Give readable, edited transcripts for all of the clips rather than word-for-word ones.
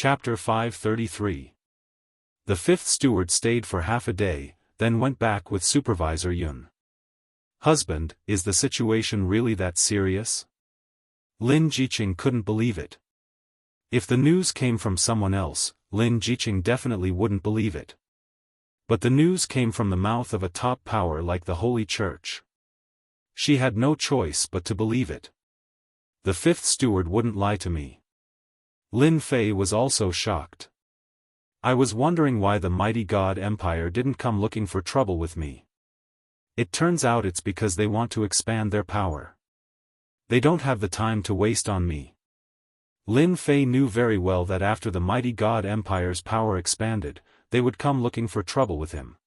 Chapter 533. The fifth steward stayed for half a day, then went back with Supervisor Yun. Husband, is the situation really that serious? Lin Jiqing couldn't believe it. If the news came from someone else, Lin Jiqing definitely wouldn't believe it. But the news came from the mouth of a top power like the Holy Church. She had no choice but to believe it. The fifth steward wouldn't lie to me. Lin Fei was also shocked. I was wondering why the mighty God Empire didn't come looking for trouble with me. It turns out it's because they want to expand their power. They don't have the time to waste on me. Lin Fei knew very well that after the mighty God Empire's power expanded, they would come looking for trouble with him.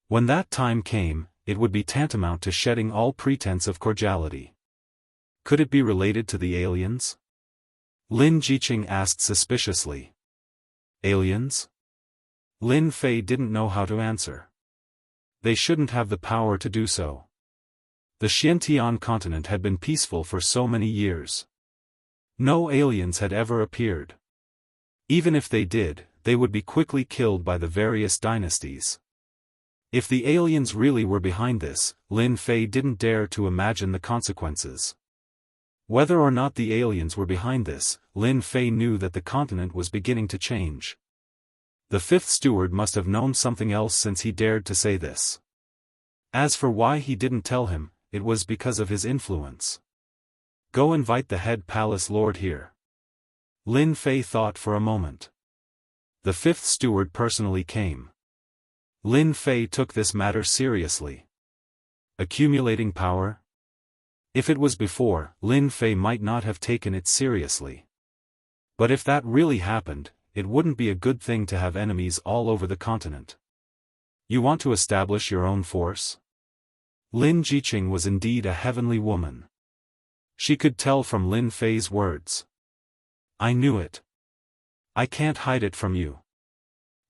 When that time came, it would be tantamount to shedding all pretense of cordiality. Could it be related to the aliens? Lin Jiqing asked suspiciously. Aliens? Lin Fei didn't know how to answer. They shouldn't have the power to do so. The Xiantian continent had been peaceful for so many years. No aliens had ever appeared. Even if they did, they would be quickly killed by the various dynasties. If the aliens really were behind this, Lin Fei didn't dare to imagine the consequences. Whether or not the aliens were behind this, Lin Fei knew that the continent was beginning to change. The fifth steward must have known something else since he dared to say this. As for why he didn't tell him, it was because of his influence. Go invite the head palace lord here. Lin Fei thought for a moment. The fifth steward personally came. Lin Fei took this matter seriously. Accumulating power? If it was before, Lin Fei might not have taken it seriously. But if that really happened, it wouldn't be a good thing to have enemies all over the continent. You want to establish your own force? Lin Jiqing was indeed a heavenly woman. She could tell from Lin Fei's words. I knew it. I can't hide it from you.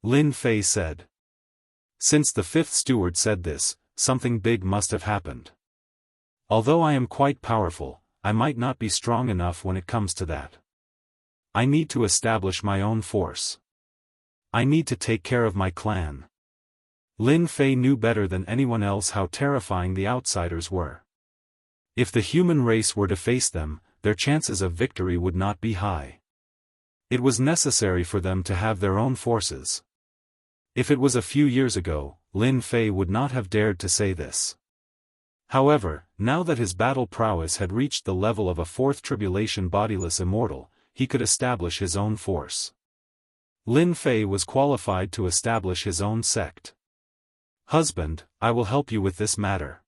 Lin Fei said. Since the fifth steward said this, something big must have happened. Although I am quite powerful, I might not be strong enough when it comes to that. I need to establish my own force. I need to take care of my clan. Lin Fei knew better than anyone else how terrifying the outsiders were. If the human race were to face them, their chances of victory would not be high. It was necessary for them to have their own forces. If it was a few years ago, Lin Fei would not have dared to say this. However, now that his battle prowess had reached the level of a fourth tribulation bodiless immortal, he could establish his own force. Lin Fei was qualified to establish his own sect. Husband, I will help you with this matter.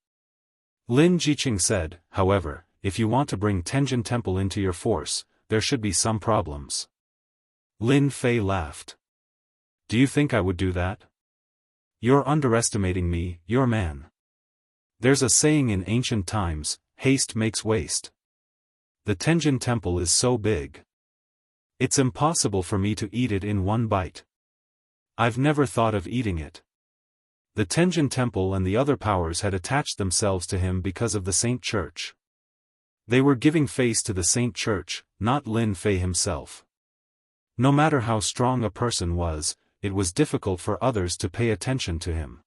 Lin Jiqing said, however, if you want to bring Tenjin Temple into your force, there should be some problems. Lin Fei laughed. Do you think I would do that? You're underestimating me, your man. There's a saying in ancient times, haste makes waste. The Tenjin Temple is so big. It's impossible for me to eat it in one bite. I've never thought of eating it. The Tenjin Temple and the other powers had attached themselves to him because of the Saint Church. They were giving face to the Saint Church, not Lin Fei himself. No matter how strong a person was, it was difficult for others to pay attention to him.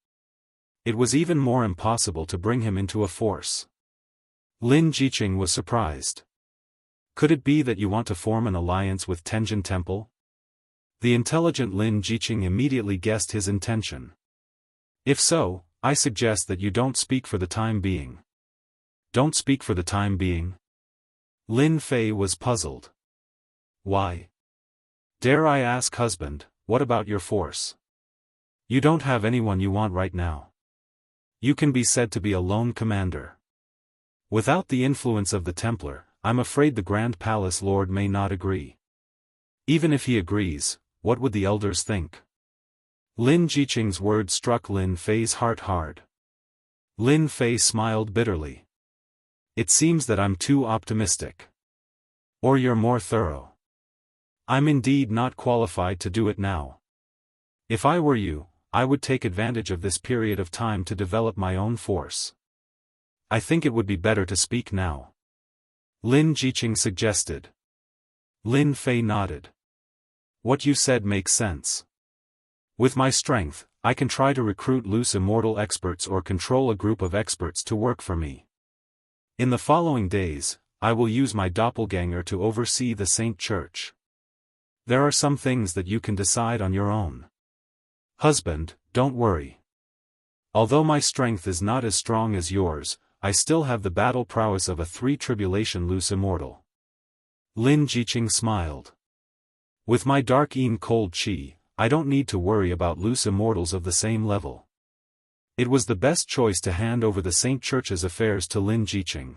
It was even more impossible to bring him into a force. Lin Jiqing was surprised. Could it be that you want to form an alliance with Tenjin Temple? The intelligent Lin Jiqing immediately guessed his intention. If so, I suggest that you don't speak for the time being. Don't speak for the time being? Lin Fei was puzzled. Why? Dare I ask, husband, what about your force? You don't have anyone you want right now. You can be said to be a lone commander. Without the influence of the Templar, I'm afraid the Grand Palace Lord may not agree. Even if he agrees, what would the elders think? Lin Jiqing's words struck Lin Fei's heart hard. Lin Fei smiled bitterly. It seems that I'm too optimistic. Or you're more thorough. I'm indeed not qualified to do it now. If I were you, I would take advantage of this period of time to develop my own force. I think it would be better to speak now. Lin Jiqing suggested. Lin Fei nodded. What you said makes sense. With my strength, I can try to recruit loose immortal experts or control a group of experts to work for me. In the following days, I will use my doppelganger to oversee the Saint Church. There are some things that you can decide on your own. Husband, don't worry. Although my strength is not as strong as yours, I still have the battle prowess of a 3 tribulation loose immortal. Lin Jiqing smiled. With my dark cold chi, I don't need to worry about loose immortals of the same level. It was the best choice to hand over the Saint Church's affairs to Lin Jiqing.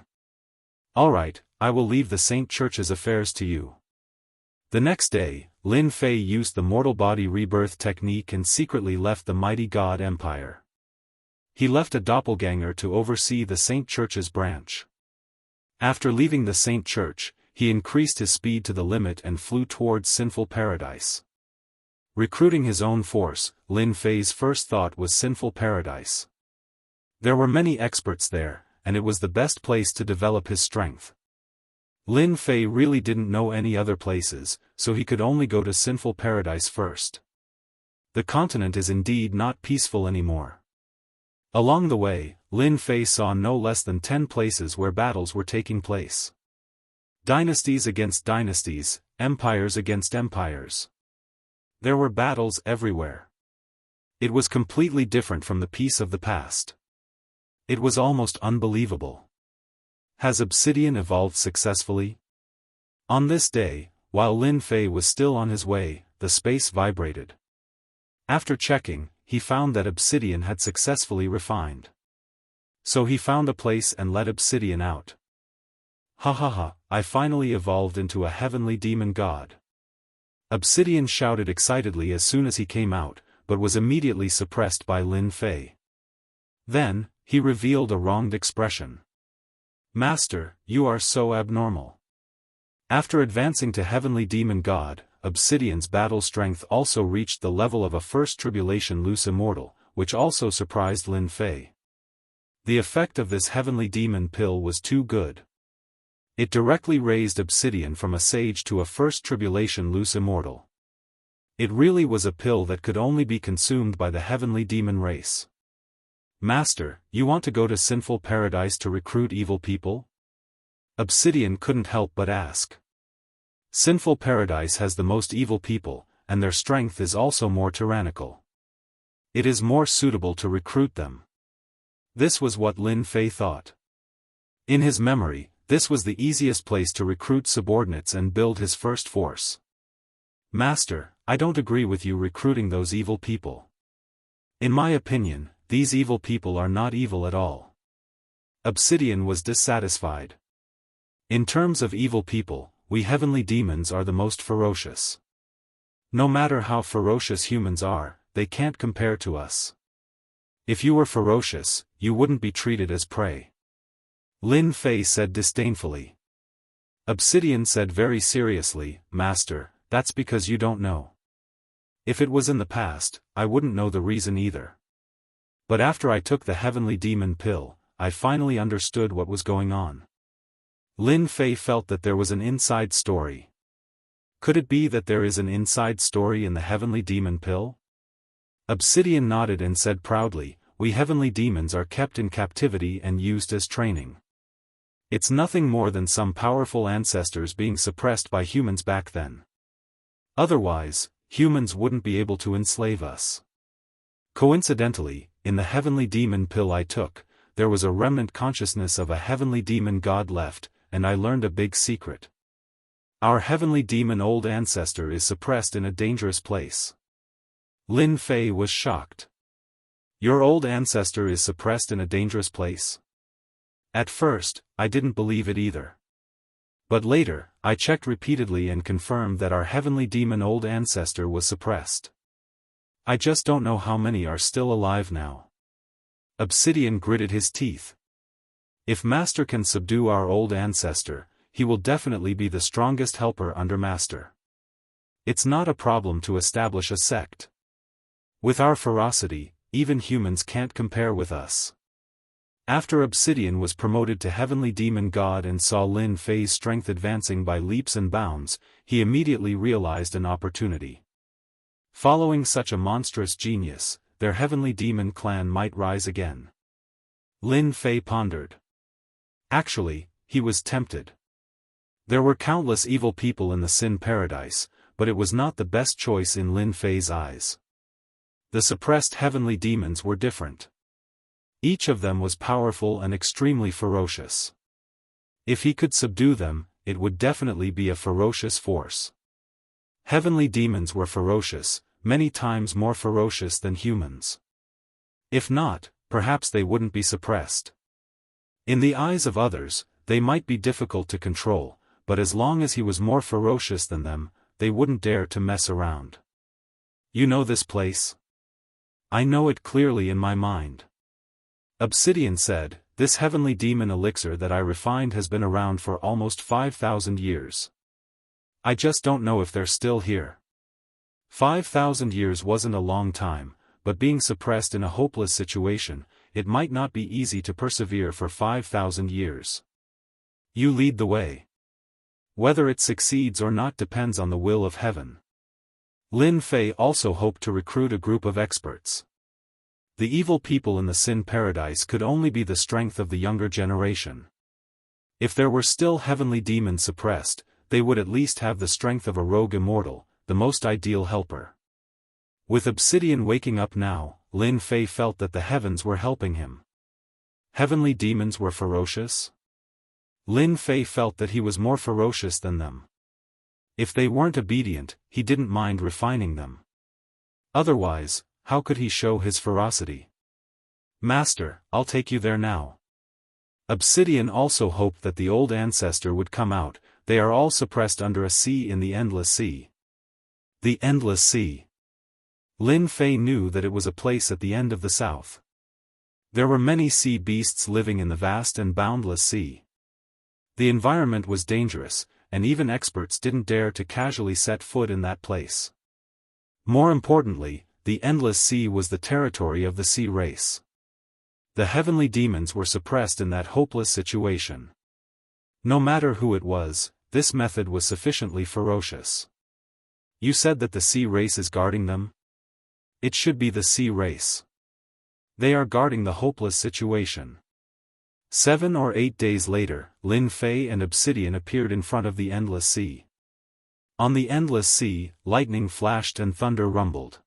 Alright, I will leave the Saint Church's affairs to you. The next day, Lin Fei used the mortal body rebirth technique and secretly left the mighty God Empire. He left a doppelganger to oversee the Saint Church's branch. After leaving the Saint Church, he increased his speed to the limit and flew towards sinful paradise. Recruiting his own force, Lin Fei's first thought was sinful paradise. There were many experts there, and it was the best place to develop his strength. Lin Fei really didn't know any other places, so he could only go to sinful paradise first. The continent is indeed not peaceful anymore. Along the way, Lin Fei saw no less than 10 places where battles were taking place. Dynasties against dynasties, empires against empires. There were battles everywhere. It was completely different from the peace of the past. It was almost unbelievable. Has Obsidian evolved successfully? On this day, while Lin Fei was still on his way, the space vibrated. After checking, he found that Obsidian had successfully refined. So he found a place and let Obsidian out. Ha ha ha, I finally evolved into a heavenly demon god. Obsidian shouted excitedly as soon as he came out, but was immediately suppressed by Lin Fei. Then, he revealed a wronged expression. Master, you are so abnormal. After advancing to heavenly demon god, Obsidian's battle strength also reached the level of a 1st tribulation loose immortal, which also surprised Lin Fei. The effect of this heavenly demon pill was too good. It directly raised Obsidian from a sage to a 1st tribulation loose immortal. It really was a pill that could only be consumed by the heavenly demon race. Master, you want to go to sinful paradise to recruit evil people? Obsidian couldn't help but ask. Sinful paradise has the most evil people, and their strength is also more tyrannical. It is more suitable to recruit them. This was what Lin Fei thought. In his memory, this was the easiest place to recruit subordinates and build his first force. Master, I don't agree with you recruiting those evil people. In my opinion, these evil people are not evil at all. Obsidian was dissatisfied. In terms of evil people, we heavenly demons are the most ferocious. No matter how ferocious humans are, they can't compare to us. If you were ferocious, you wouldn't be treated as prey. Lin Fei said disdainfully. Obsidian said very seriously, Master, that's because you don't know. If it was in the past, I wouldn't know the reason either. But after I took the heavenly demon pill, I finally understood what was going on. Lin Fei felt that there was an inside story. Could it be that there is an inside story in the heavenly demon pill? Obsidian nodded and said proudly, we heavenly demons are kept in captivity and used as training. It's nothing more than some powerful ancestors being suppressed by humans back then. Otherwise, humans wouldn't be able to enslave us. Coincidentally, in the heavenly demon pill I took, there was a remnant consciousness of a heavenly demon god left, and I learned a big secret. Our heavenly demon old ancestor is suppressed in a dangerous place. Lin Fei was shocked. Your old ancestor is suppressed in a dangerous place? At first, I didn't believe it either. But later, I checked repeatedly and confirmed that our heavenly demon old ancestor was suppressed. I just don't know how many are still alive now. Obsidian gritted his teeth. If Master can subdue our old ancestor, he will definitely be the strongest helper under Master. It's not a problem to establish a sect. With our ferocity, even humans can't compare with us. After Obsidian was promoted to Heavenly Demon God and saw Lin Fei's strength advancing by leaps and bounds, he immediately realized an opportunity. Following such a monstrous genius, their Heavenly Demon clan might rise again. Lin Fei pondered. Actually, he was tempted. There were countless evil people in the Sin Paradise, but it was not the best choice in Lin Fei's eyes. The suppressed heavenly demons were different. Each of them was powerful and extremely ferocious. If he could subdue them, it would definitely be a ferocious force. Heavenly demons were ferocious, many times more ferocious than humans. If not, perhaps they wouldn't be suppressed. In the eyes of others, they might be difficult to control, but as long as he was more ferocious than them, they wouldn't dare to mess around. You know this place? I know it clearly in my mind. Obsidian said, this heavenly demon elixir that I refined has been around for almost 5,000 years. I just don't know if they're still here. 5,000 years wasn't a long time, but being suppressed in a hopeless situation, it might not be easy to persevere for 5,000 years. You lead the way. Whether it succeeds or not depends on the will of heaven. Lin Fei also hoped to recruit a group of experts. The evil people in the Sin Paradise could only be the strength of the younger generation. If there were still heavenly demons suppressed, they would at least have the strength of a rogue immortal, the most ideal helper. With Obsidian waking up now, Lin Fei felt that the heavens were helping him. Heavenly demons were ferocious? Lin Fei felt that he was more ferocious than them. If they weren't obedient, he didn't mind refining them. Otherwise, how could he show his ferocity? Master, I'll take you there now. Obsidian also hoped that the old ancestor would come out. They are all suppressed under a sea in the Endless Sea. The Endless Sea. Lin Fei knew that it was a place at the end of the south. There were many sea beasts living in the vast and boundless sea. The environment was dangerous, and even experts didn't dare to casually set foot in that place. More importantly, the Endless Sea was the territory of the sea race. The heavenly demons were suppressed in that hopeless situation. No matter who it was, this method was sufficiently ferocious. You said that the sea race is guarding them? It should be the sea race. They are guarding the hopeless situation. 7 or 8 days later, Lin Fei and Obsidian appeared in front of the Endless Sea. On the Endless Sea, lightning flashed and thunder rumbled.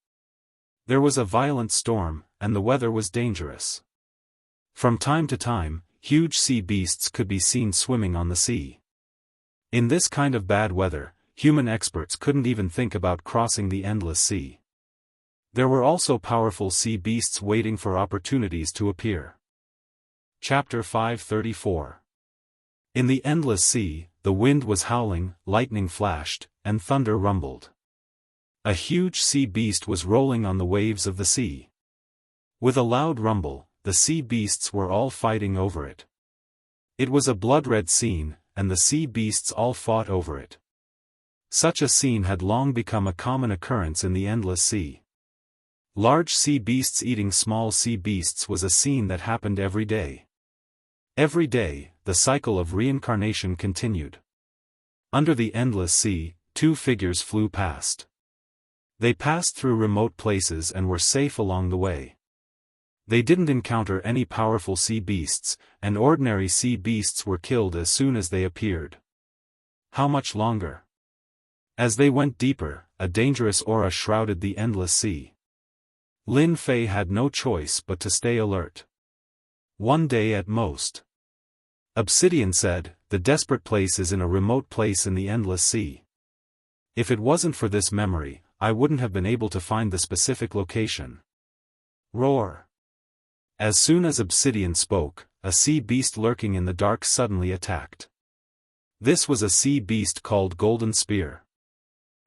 There was a violent storm, and the weather was dangerous. From time to time, huge sea beasts could be seen swimming on the sea. In this kind of bad weather, human experts couldn't even think about crossing the Endless Sea. There were also powerful sea beasts waiting for opportunities to appear. Chapter 534. In the Endless Sea, the wind was howling, lightning flashed, and thunder rumbled. A huge sea beast was rolling on the waves of the sea. With a loud rumble, the sea beasts were all fighting over it. It was a blood-red scene, and the sea beasts all fought over it. Such a scene had long become a common occurrence in the Endless Sea. Large sea beasts eating small sea beasts was a scene that happened every day. Every day, the cycle of reincarnation continued. Under the Endless Sea, 2 figures flew past. They passed through remote places and were safe along the way. They didn't encounter any powerful sea beasts, and ordinary sea beasts were killed as soon as they appeared. How much longer? As they went deeper, a dangerous aura shrouded the Endless Sea. Lin Fei had no choice but to stay alert. 1 day at most. Obsidian said, the desperate place is in a remote place in the Endless Sea. If it wasn't for this memory, I wouldn't have been able to find the specific location. Roar. As soon as Obsidian spoke, a sea beast lurking in the dark suddenly attacked. This was a sea beast called Golden Spear.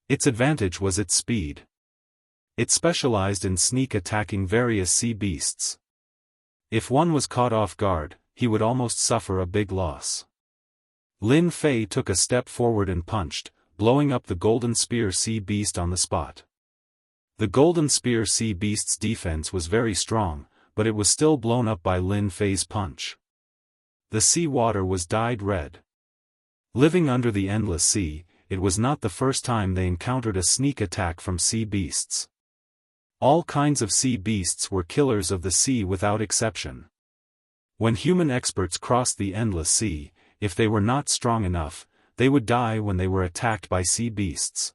Its advantage was its speed. It specialized in sneak attacking various sea beasts. If one was caught off guard, he would almost suffer a big loss. Lin Fei took a step forward and punched, blowing up the Golden Spear sea beast on the spot. The Golden Spear sea beast's defense was very strong, but it was still blown up by Lin Fei's punch. The sea water was dyed red. Living under the endless sea, it was not the first time they encountered a sneak attack from sea beasts. All kinds of sea beasts were killers of the sea without exception. When human experts crossed the endless sea, if they were not strong enough, they would die when they were attacked by sea beasts.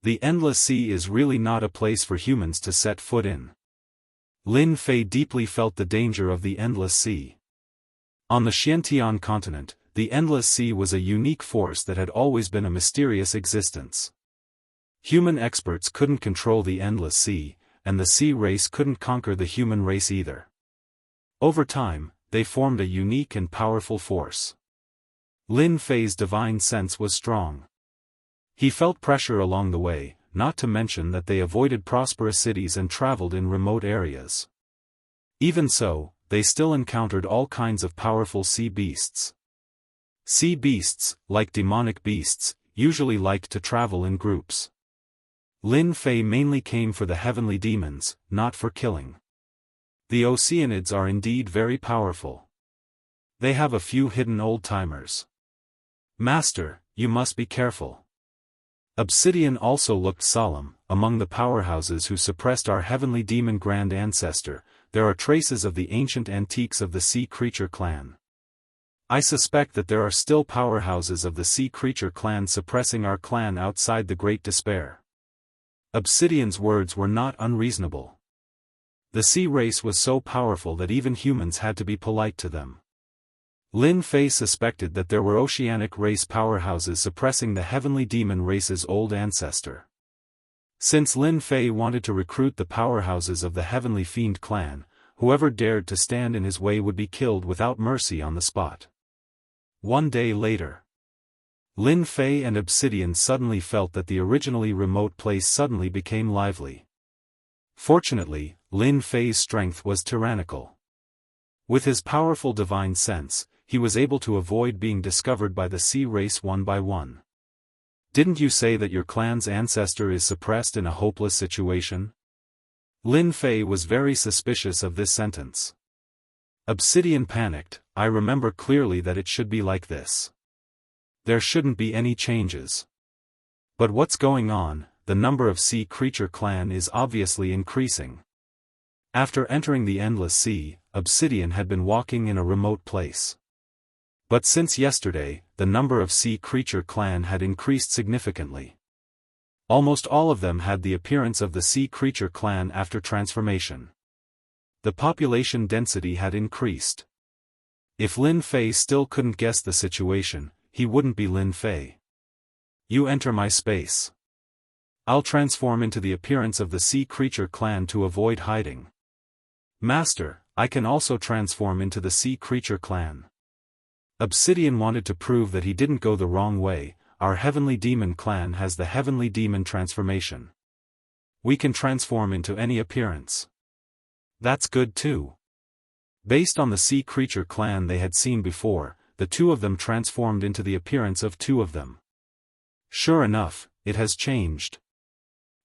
The endless sea is really not a place for humans to set foot in. Lin Fei deeply felt the danger of the endless sea. On the Xiantian continent, the endless sea was a unique force that had always been a mysterious existence. Human experts couldn't control the endless sea, and the sea race couldn't conquer the human race either. Over time, they formed a unique and powerful force. Lin Fei's divine sense was strong. He felt pressure along the way, not to mention that they avoided prosperous cities and traveled in remote areas. Even so, they still encountered all kinds of powerful sea beasts. Sea beasts, like demonic beasts, usually liked to travel in groups. Lin Fei mainly came for the heavenly demons, not for killing. The Oceanids are indeed very powerful. They have a few hidden old-timers. Master, you must be careful. Obsidian also looked solemn. Among the powerhouses who suppressed our heavenly demon grand ancestor, there are traces of the ancient antiques of the sea creature clan. I suspect that there are still powerhouses of the sea creature clan suppressing our clan outside the Great Despair. Obsidian's words were not unreasonable. The sea race was so powerful that even humans had to be polite to them. Lin Fei suspected that there were oceanic race powerhouses suppressing the heavenly demon race's old ancestor. Since Lin Fei wanted to recruit the powerhouses of the heavenly fiend clan, whoever dared to stand in his way would be killed without mercy on the spot. One day later, Lin Fei and Obsidian suddenly felt that the originally remote place suddenly became lively. Fortunately, Lin Fei's strength was tyrannical. With his powerful divine sense, he was able to avoid being discovered by the sea race one by one. Didn't you say that your clan's ancestor is suppressed in a hopeless situation? Lin Fei was very suspicious of this sentence. Obsidian panicked. I remember clearly that it should be like this. There shouldn't be any changes. But what's going on? The number of sea creature clan is obviously increasing. After entering the endless sea, Obsidian had been walking in a remote place. But since yesterday, the number of sea creature clan had increased significantly. Almost all of them had the appearance of the sea creature clan after transformation. The population density had increased. If Lin Fei still couldn't guess the situation, he wouldn't be Lin Fei. You enter my space. I'll transform into the appearance of the sea creature clan to avoid hiding. Master, I can also transform into the sea creature clan. Obsidian wanted to prove that he didn't go the wrong way. Our heavenly demon clan has the heavenly demon transformation. We can transform into any appearance. That's good too. Based on the sea creature clan they had seen before, the two of them transformed into the appearance of two of them. Sure enough, it has changed.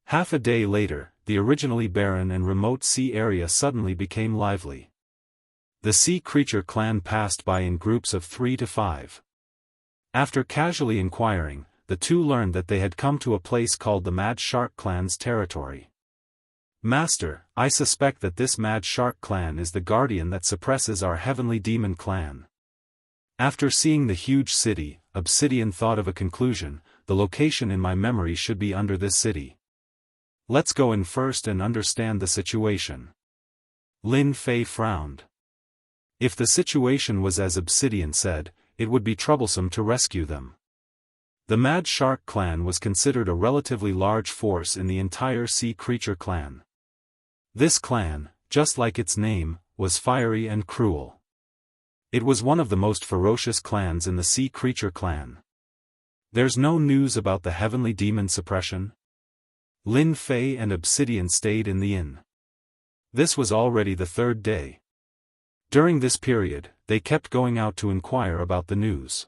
Half a day later, the originally barren and remote sea area suddenly became lively. The sea creature clan passed by in groups of 3 to 5. After casually inquiring, the two learned that they had come to a place called the Mad Shark clan's territory. Master, I suspect that this Mad Shark clan is the guardian that suppresses our heavenly demon clan. After seeing the huge city, Obsidian thought of a conclusion. The location in my memory should be under this city. Let's go in first and understand the situation. Lin Fei frowned. If the situation was as Obsidian said, it would be troublesome to rescue them. The Mad Shark clan was considered a relatively large force in the entire sea creature clan. This clan, just like its name, was fiery and cruel. It was one of the most ferocious clans in the sea creature clan. There's no news about the heavenly demon suppression? Lin Fei and Obsidian stayed in the inn. This was already the third day. During this period, they kept going out to inquire about the news.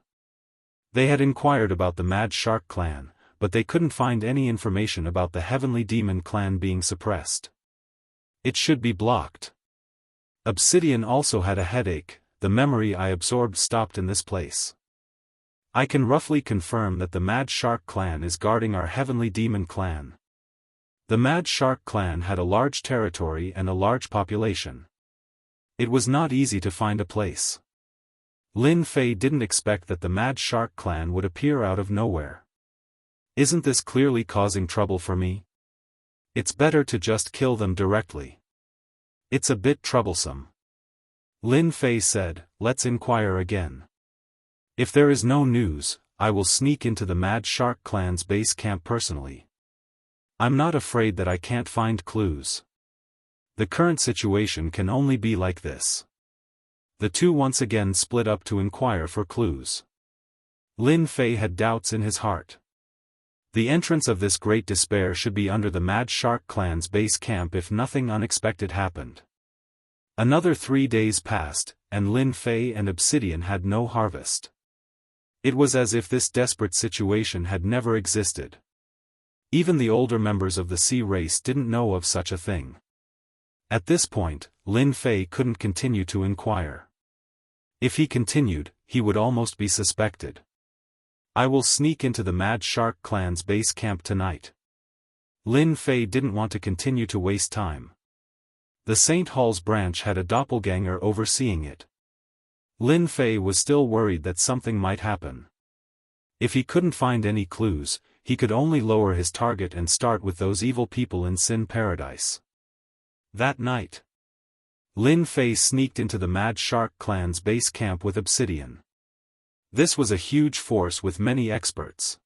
They had inquired about the Mad Shark clan, but they couldn't find any information about the heavenly demon clan being suppressed. It should be blocked. Obsidian also had a headache. The memory I absorbed stopped in this place. I can roughly confirm that the Mad Shark clan is guarding our Heavenly Demon clan. The Mad Shark clan had a large territory and a large population. It was not easy to find a place. Lin Fei didn't expect that the Mad Shark clan would appear out of nowhere. Isn't this clearly causing trouble for me? It's better to just kill them directly. It's a bit troublesome. Lin Fei said, let's inquire again. If there is no news, I will sneak into the Mad Shark clan's base camp personally. I'm not afraid that I can't find clues. The current situation can only be like this. The two once again split up to inquire for clues. Lin Fei had doubts in his heart. The entrance of this great despair should be under the Mad Shark clan's base camp if nothing unexpected happened. Another 3 days passed, and Lin Fei and Obsidian had no harvest. It was as if this desperate situation had never existed. Even the older members of the sea race didn't know of such a thing. At this point, Lin Fei couldn't continue to inquire. If he continued, he would almost be suspected. I will sneak into the Mad Shark clan's base camp tonight. Lin Fei didn't want to continue to waste time. The St. Hall's branch had a doppelganger overseeing it. Lin Fei was still worried that something might happen. If he couldn't find any clues, he could only lower his target and start with those evil people in Sin Paradise. That night, Lin Fei sneaked into the Mad Shark clan's base camp with Obsidian. This was a huge force with many experts.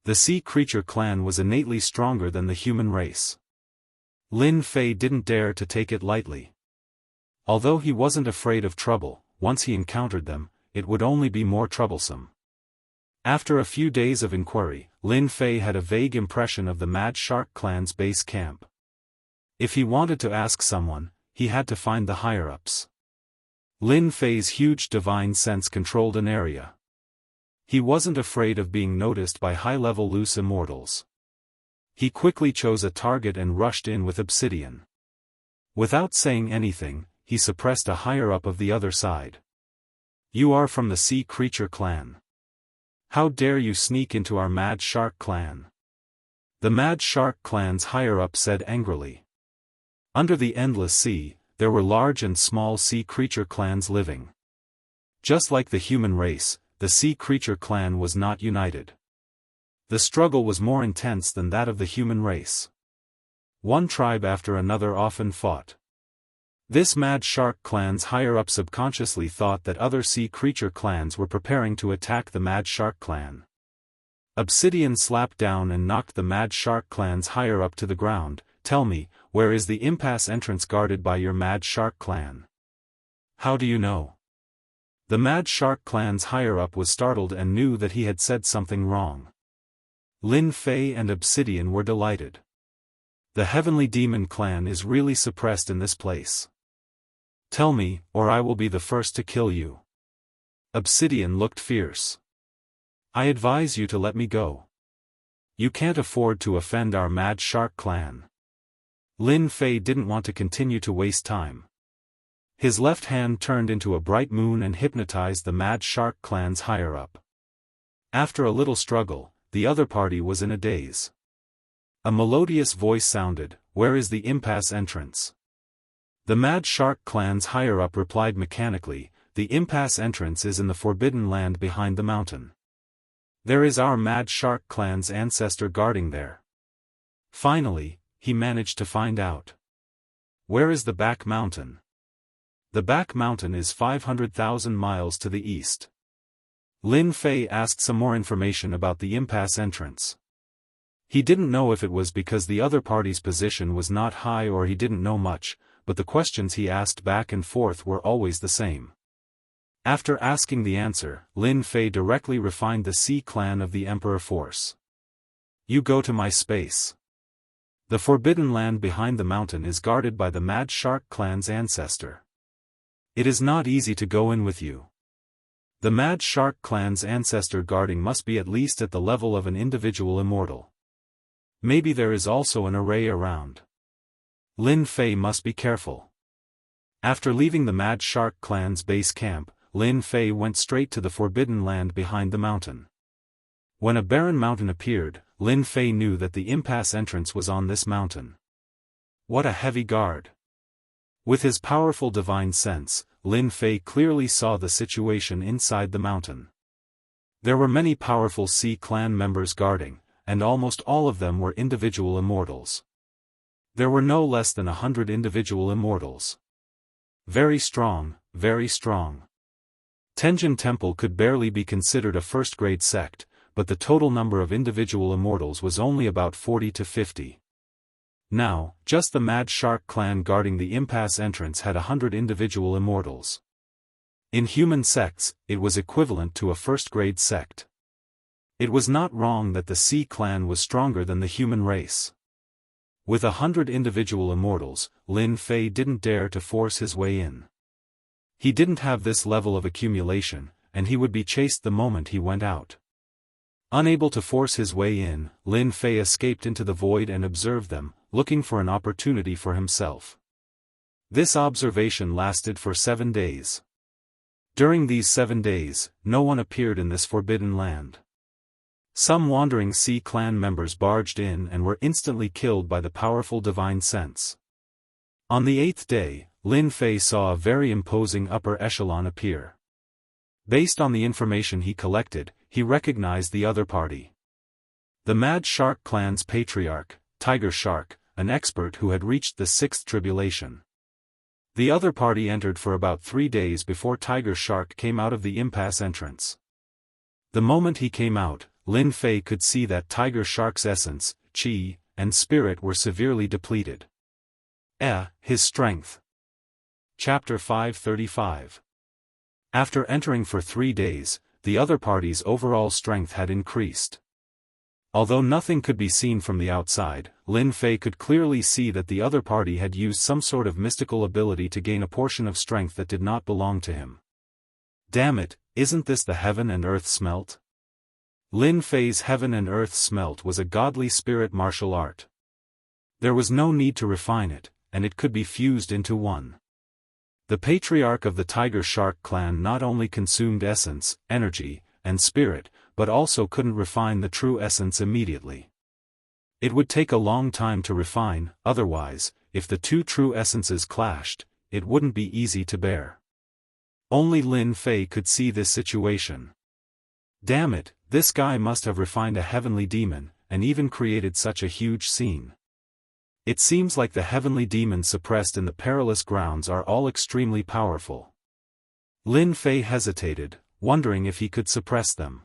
The Sea Creature clan was innately stronger than the human race. Lin Fei didn't dare to take it lightly. Although he wasn't afraid of trouble, once he encountered them, it would only be more troublesome. After a few days of inquiry, Lin Fei had a vague impression of the Mad Shark clan's base camp. If he wanted to ask someone, he had to find the higher-ups. Lin Fei's huge divine sense controlled an area. He wasn't afraid of being noticed by high-level loose immortals. He quickly chose a target and rushed in with Obsidian. Without saying anything, he suppressed a higher-up of the other side. You are from the Sea Creature clan. How dare you sneak into our Mad Shark clan? The Mad Shark clan's higher-up said angrily. Under the endless sea, there were large and small Sea Creature clans living. Just like the human race, the Sea Creature clan was not united. The struggle was more intense than that of the human race. One tribe after another often fought. This Mad Shark clan's higher-up subconsciously thought that other Sea Creature clans were preparing to attack the Mad Shark clan. Obsidian slapped down and knocked the Mad Shark clan's higher-up to the ground. Tell me, where is the impasse entrance guarded by your Mad Shark clan? How do you know? The Mad Shark clan's higher-up was startled and knew that he had said something wrong. Lin Fei and Obsidian were delighted. The Heavenly Demon clan is really suppressed in this place. Tell me, or I will be the first to kill you. Obsidian looked fierce. I advise you to let me go. You can't afford to offend our Mad Shark clan. Lin Fei didn't want to continue to waste time. His left hand turned into a bright moon and hypnotized the Mad Shark clan's higher-up. After a little struggle, the other party was in a daze. A melodious voice sounded, "Where is the impasse entrance?" The Mad Shark clan's higher-up replied mechanically, "The impasse entrance is in the Forbidden Land behind the mountain. There is our Mad Shark clan's ancestor guarding there." Finally, he managed to find out. Where is the back mountain? The back mountain is 500,000 miles to the east. Lin Fei asked some more information about the impasse entrance. He didn't know if it was because the other party's position was not high or he didn't know much, but the questions he asked back and forth were always the same. After asking the answer, Lin Fei directly refined the Sea clan of the Emperor Force. You go to my space. The Forbidden Land behind the mountain is guarded by the Mad Shark clan's ancestor. It is not easy to go in with you. The Mad Shark clan's ancestor guarding must be at least at the level of an individual immortal. Maybe there is also an array around. Lin Fei must be careful. After leaving the Mad Shark clan's base camp, Lin Fei went straight to the forbidden land behind the mountain. When a barren mountain appeared, Lin Fei knew that the impasse entrance was on this mountain. What a heavy guard! With his powerful divine sense, Lin Fei clearly saw the situation inside the mountain. There were many powerful Sea clan members guarding, and almost all of them were individual immortals. There were no less than 100 individual immortals. Very strong, very strong. Tenjin Temple could barely be considered a first-grade sect, but the total number of individual immortals was only about 40 to 50. Now, just the Mad Shark clan guarding the impasse entrance had 100 individual immortals. In human sects, it was equivalent to a first-grade sect. It was not wrong that the Sea clan was stronger than the human race. With 100 individual immortals, Lin Fei didn't dare to force his way in. He didn't have this level of accumulation, and he would be chased the moment he went out. Unable to force his way in, Lin Fei escaped into the void and observed them, looking for an opportunity for himself. This observation lasted for 7 days. During these 7 days, no one appeared in this forbidden land. Some wandering Sea clan members barged in and were instantly killed by the powerful divine sense. On the 8th day, Lin Fei saw a very imposing upper echelon appear. Based on the information he collected, he recognized the other party. The Mad Shark clan's patriarch, Tiger Shark, an expert who had reached the 6th tribulation. The other party entered for about 3 days before Tiger Shark came out of the impasse entrance. The moment he came out, Lin Fei could see that Tiger Shark's essence, qi, and spirit were severely depleted. His strength. Chapter 535. After entering for 3 days, the other party's overall strength had increased. Although nothing could be seen from the outside, Lin Fei could clearly see that the other party had used some sort of mystical ability to gain a portion of strength that did not belong to him. Damn it, isn't this the heaven and earth smelt? Lin Fei's heaven and earth smelt was a godly spirit martial art. There was no need to refine it, and it could be fused into one. The patriarch of the Tiger Shark clan not only consumed essence, energy, and spirit, but also couldn't refine the true essence immediately. It would take a long time to refine, otherwise, if the two true essences clashed, it wouldn't be easy to bear. Only Lin Fei could see this situation. Damn it, this guy must have refined a heavenly demon, and even created such a huge scene. It seems like the heavenly demons suppressed in the perilous grounds are all extremely powerful. Lin Fei hesitated, wondering if he could suppress them.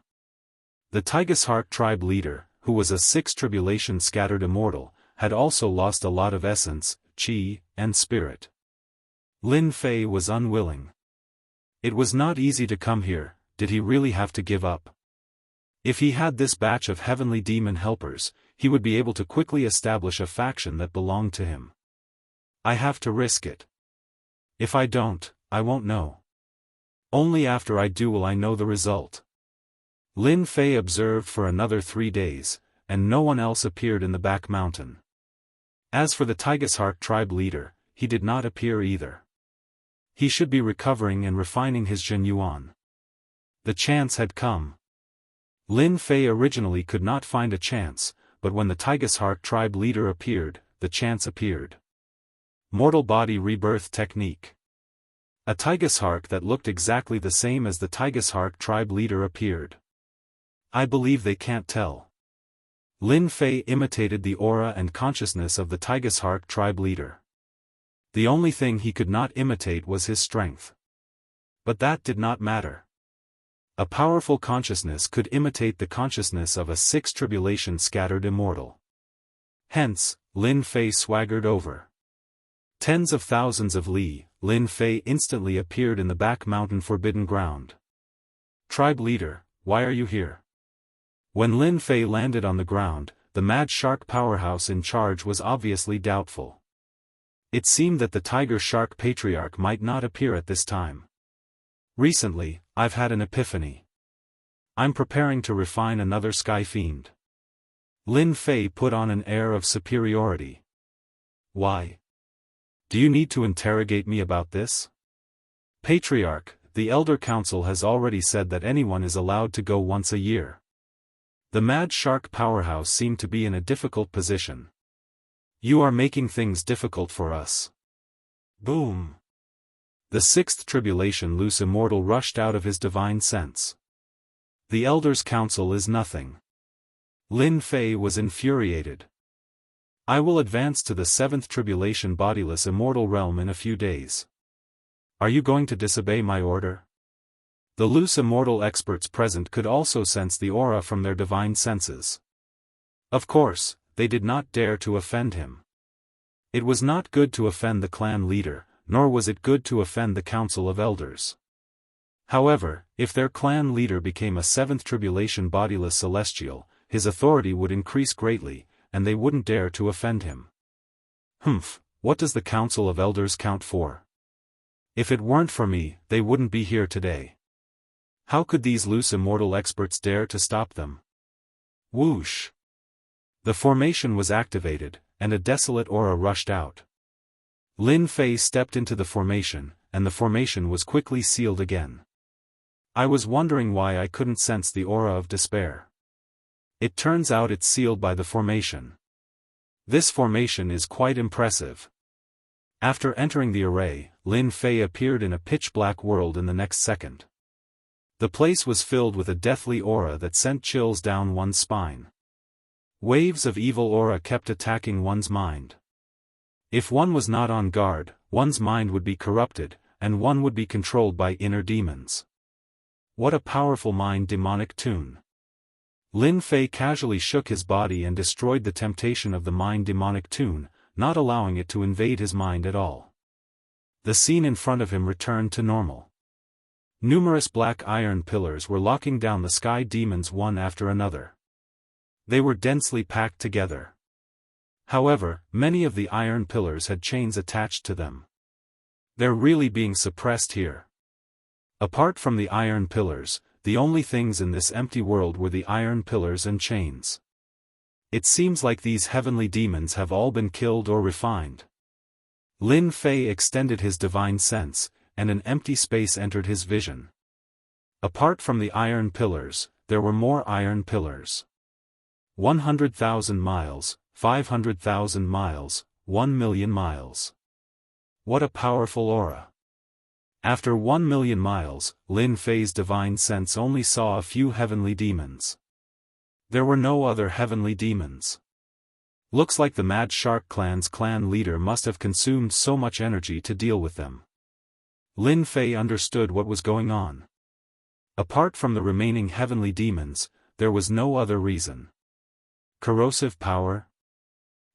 The Daoist tribe leader, who was a 6th tribulation scattered immortal, had also lost a lot of essence, qi, and spirit. Lin Fei was unwilling. It was not easy to come here. Did he really have to give up? If he had this batch of heavenly demon helpers, he would be able to quickly establish a faction that belonged to him. I have to risk it. If I don't, I won't know. Only after I do will I know the result. Lin Fei observed for another 3 days, and no one else appeared in the back mountain. As for the Daoist tribe leader, he did not appear either. He should be recovering and refining his Zhenyuan. The chance had come. Lin Fei originally could not find a chance, but when the Daoist tribe leader appeared, the chance appeared. Mortal Body Rebirth Technique. A Daoist that looked exactly the same as the Daoist tribe leader appeared. I believe they can't tell. Lin Fei imitated the aura and consciousness of the Daoist tribe leader. The only thing he could not imitate was his strength. But that did not matter. A powerful consciousness could imitate the consciousness of a 6th tribulation scattered immortal. Hence, Lin Fei swaggered over. Tens of thousands of li, Lin Fei instantly appeared in the back mountain forbidden ground. Tribe leader, why are you here? When Lin Fei landed on the ground, the Mad Shark powerhouse in charge was obviously doubtful. It seemed that the Tiger Shark patriarch might not appear at this time. Recently, I've had an epiphany. I'm preparing to refine another Sky Fiend. Lin Fei put on an air of superiority. Why? Do you need to interrogate me about this? Patriarch, the Elder Council has already said that anyone is allowed to go once a year. The Mad Shark powerhouse seemed to be in a difficult position. You are making things difficult for us. Boom. The sixth tribulation loose immortal rushed out of his divine sense. The Elders' Council is nothing. Lin Fei was infuriated. I will advance to the seventh tribulation bodiless immortal realm in a few days. Are you going to disobey my order? The loose immortal experts present could also sense the aura from their divine senses. Of course, they did not dare to offend him. It was not good to offend the clan leader, nor was it good to offend the Council of Elders. However, if their clan leader became a seventh tribulation bodiless celestial, his authority would increase greatly, and they wouldn't dare to offend him. What does the Council of Elders count for? If it weren't for me, they wouldn't be here today. How could these loose immortal experts dare to stop them? Whoosh! The formation was activated, and a desolate aura rushed out. Lin Fei stepped into the formation, and the formation was quickly sealed again. I was wondering why I couldn't sense the aura of despair. It turns out it's sealed by the formation. This formation is quite impressive. After entering the array, Lin Fei appeared in a pitch-black world in the next second. The place was filled with a deathly aura that sent chills down one's spine. Waves of evil aura kept attacking one's mind. If one was not on guard, one's mind would be corrupted, and one would be controlled by inner demons. What a powerful mind-demonic tune. Lin Fei casually shook his body and destroyed the temptation of the mind-demonic tune, not allowing it to invade his mind at all. The scene in front of him returned to normal. Numerous black iron pillars were locking down the sky demons one after another. They were densely packed together. However, many of the iron pillars had chains attached to them. They're really being suppressed here. Apart from the iron pillars, the only things in this empty world were the iron pillars and chains. It seems like these heavenly demons have all been killed or refined. Lin Fei extended his divine sense, and an empty space entered his vision. Apart from the iron pillars, there were more iron pillars. 100,000 miles, 500,000 miles, 1,000,000 miles. What a powerful aura. After 1,000,000 miles, Lin Fei's divine sense only saw a few heavenly demons. There were no other heavenly demons. Looks like the Mad Shark clan's clan leader must have consumed so much energy to deal with them. Lin Fei understood what was going on. Apart from the remaining heavenly demons, there was no other reason. Corrosive power?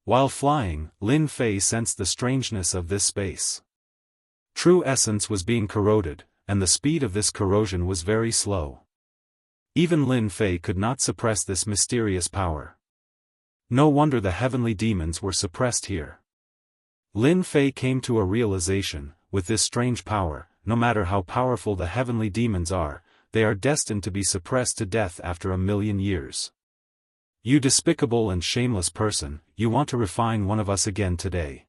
While flying, Lin Fei sensed the strangeness of this space. True essence was being corroded, and the speed of this corrosion was very slow. Even Lin Fei could not suppress this mysterious power. No wonder the heavenly demons were suppressed here. Lin Fei came to a realization, with this strange power, no matter how powerful the heavenly demons are, they are destined to be suppressed to death after 1,000,000 years. You despicable and shameless person, you want to refine one of us again today.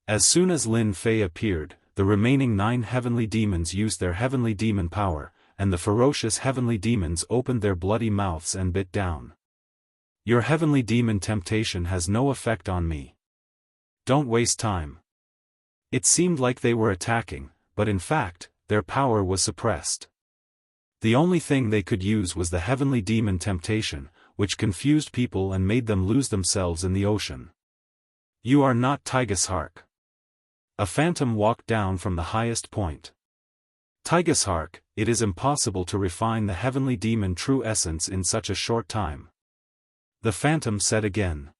As soon as Lin Fei appeared, the remaining 9 heavenly demons used their heavenly demon power, and the ferocious heavenly demons opened their bloody mouths and bit down. Your heavenly demon temptation has no effect on me. Don't waste time. It seemed like they were attacking, but in fact, their power was suppressed. The only thing they could use was the heavenly demon temptation, which confused people and made them lose themselves in the ocean. You are not Tigeshark. A phantom walked down from the highest point. Tigeshark, it is impossible to refine the heavenly demon true essence in such a short time. The phantom said again.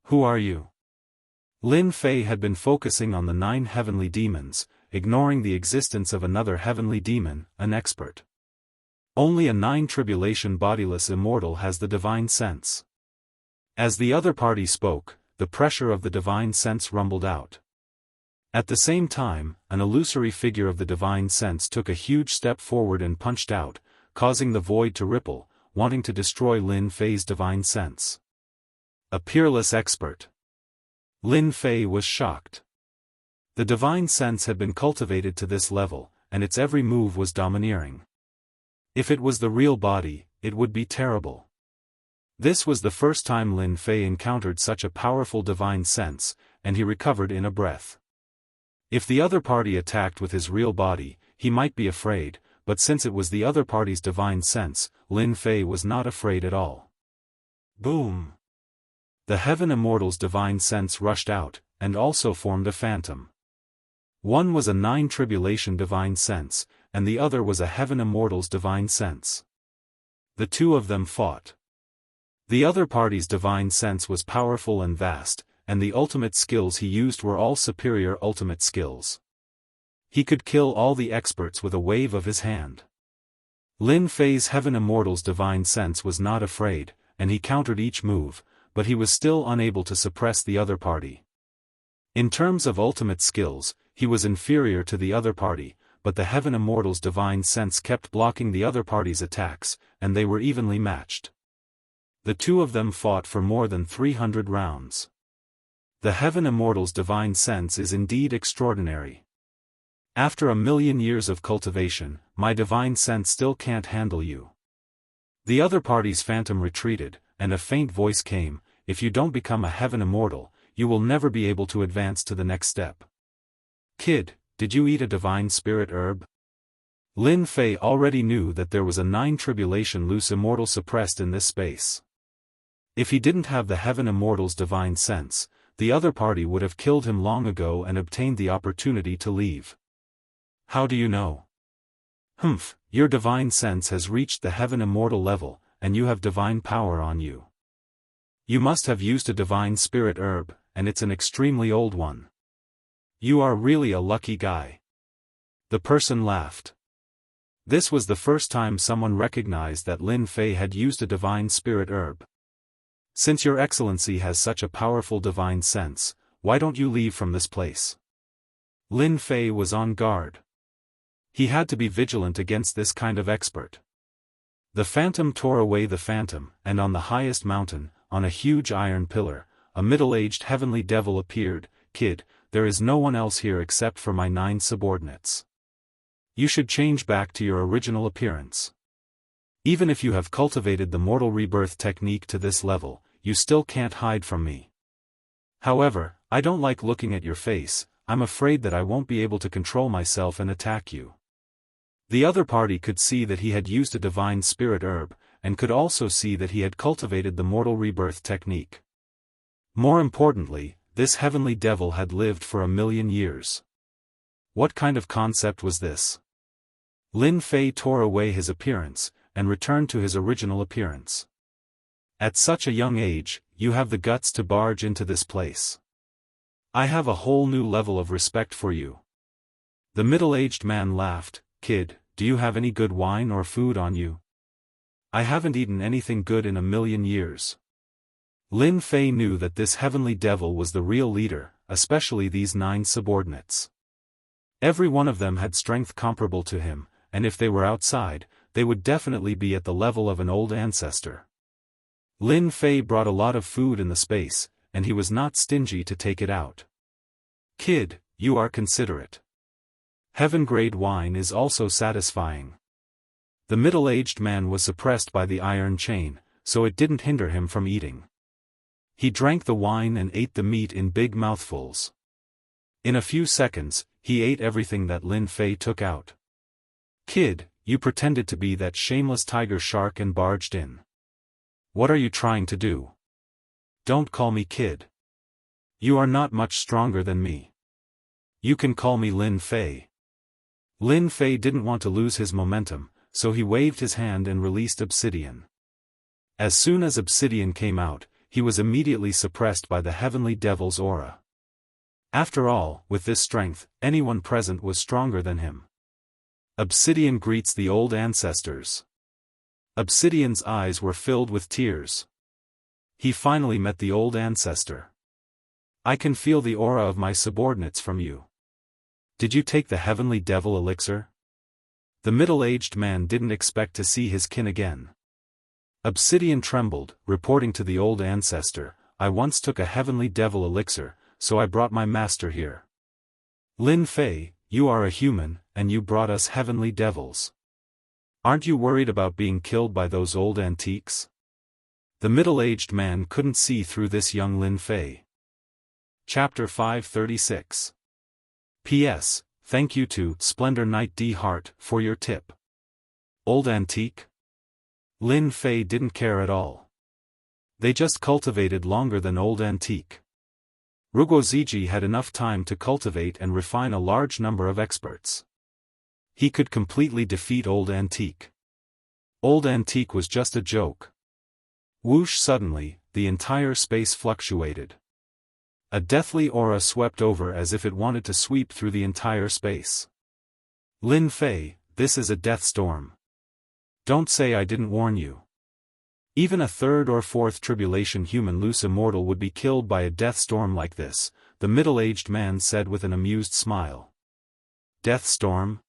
Who are you? Lin Fei had been focusing on the 9 heavenly demons, ignoring the existence of another heavenly demon, an expert. Only a 9 tribulation bodiless immortal has the divine sense. As the other party spoke, the pressure of the divine sense rumbled out. At the same time, an illusory figure of the divine sense took a huge step forward and punched out, causing the void to ripple, wanting to destroy Lin Fei's divine sense. A peerless expert. Lin Fei was shocked. The divine sense had been cultivated to this level, and its every move was domineering. If it was the real body, it would be terrible. This was the first time Lin Fei encountered such a powerful divine sense, and he recovered in a breath. If the other party attacked with his real body, he might be afraid, but since it was the other party's divine sense, Lin Fei was not afraid at all. Boom! The Heaven Immortal's divine sense rushed out, and also formed a phantom. One was a Nine Tribulation divine sense, and the other was a Heaven Immortal's divine sense. The two of them fought. The other party's divine sense was powerful and vast, and the ultimate skills he used were all superior ultimate skills. He could kill all the experts with a wave of his hand. Lin Fei's Heaven Immortal's divine sense was not afraid, and he countered each move, but he was still unable to suppress the other party. In terms of ultimate skills, he was inferior to the other party, but the Heaven Immortal's divine sense kept blocking the other party's attacks, and they were evenly matched. The two of them fought for more than 300 rounds. The Heaven Immortal's divine sense is indeed extraordinary. After 1,000,000 years of cultivation, my divine sense still can't handle you. The other party's phantom retreated, and a faint voice came, if you don't become a Heaven Immortal, you will never be able to advance to the next step. Kid, did you eat a divine spirit herb? Lin Fei already knew that there was a Nine Tribulation loose immortal suppressed in this space. If he didn't have the Heaven Immortal's divine sense, the other party would have killed him long ago and obtained the opportunity to leave. How do you know? Humph, your divine sense has reached the Heaven Immortal level, and you have divine power on you. You must have used a divine spirit herb, and it's an extremely old one. You are really a lucky guy. The person laughed. This was the first time someone recognized that Lin Fei had used a divine spirit herb. Since your excellency has such a powerful divine sense, why don't you leave from this place? Lin Fei was on guard. He had to be vigilant against this kind of expert. The phantom tore away the phantom, and on the highest mountain, on a huge iron pillar, a middle-aged heavenly devil appeared. Kid, there is no one else here except for my 9 subordinates. You should change back to your original appearance. Even if you have cultivated the mortal rebirth technique to this level, you still can't hide from me. However, I don't like looking at your face, I'm afraid that I won't be able to control myself and attack you. The other party could see that he had used a divine spirit herb, and could also see that he had cultivated the mortal rebirth technique. More importantly, this heavenly devil had lived for 1,000,000 years. What kind of concept was this? Lin Fei tore away his appearance, and returned to his original appearance. At such a young age, you have the guts to barge into this place. I have a whole new level of respect for you. The middle-aged man laughed. Kid, do you have any good wine or food on you? I haven't eaten anything good in 1,000,000 years. Lin Fei knew that this heavenly devil was the real leader, especially these 9 subordinates. Every one of them had strength comparable to him, and if they were outside, they would definitely be at the level of an old ancestor. Lin Fei brought a lot of food in the space, and he was not stingy to take it out. Kid, you are considerate. Heaven-grade wine is also satisfying. The middle-aged man was suppressed by the iron chain, so it didn't hinder him from eating. He drank the wine and ate the meat in big mouthfuls. In a few seconds, he ate everything that Lin Fei took out. Kid, you pretended to be that shameless tiger shark and barged in. What are you trying to do? Don't call me kid. You are not much stronger than me. You can call me Lin Fei. Lin Fei didn't want to lose his momentum, so he waved his hand and released obsidian. As soon as obsidian came out, he was immediately suppressed by the heavenly devil's aura. After all, with this strength, anyone present was stronger than him. Obsidian greets the old ancestors. Obsidian's eyes were filled with tears. He finally met the old ancestor. I can feel the aura of my subordinates from you. Did you take the heavenly devil elixir? The middle-aged man didn't expect to see his kin again. Obsidian trembled, reporting to the old ancestor, I once took a heavenly devil elixir, so I brought my master here. Lin Fei, you are a human, and you brought us heavenly devils. Aren't you worried about being killed by those old antiques? The middle-aged man couldn't see through this young Lin Fei. Chapter 536. P.S. Thank you to Splendor Knight D. Hart for your tip. Old antique? Lin Fei didn't care at all. They just cultivated longer than old antique. Ruguoziji had enough time to cultivate and refine a large number of experts. He could completely defeat old antique. Old antique was just a joke. Whoosh! Suddenly, the entire space fluctuated. A deathly aura swept over as if it wanted to sweep through the entire space. Lin Fei, this is a death storm. Don't say I didn't warn you. Even a third or fourth tribulation human loose immortal would be killed by a death storm like this, the middle-aged man said with an amused smile. Death storm?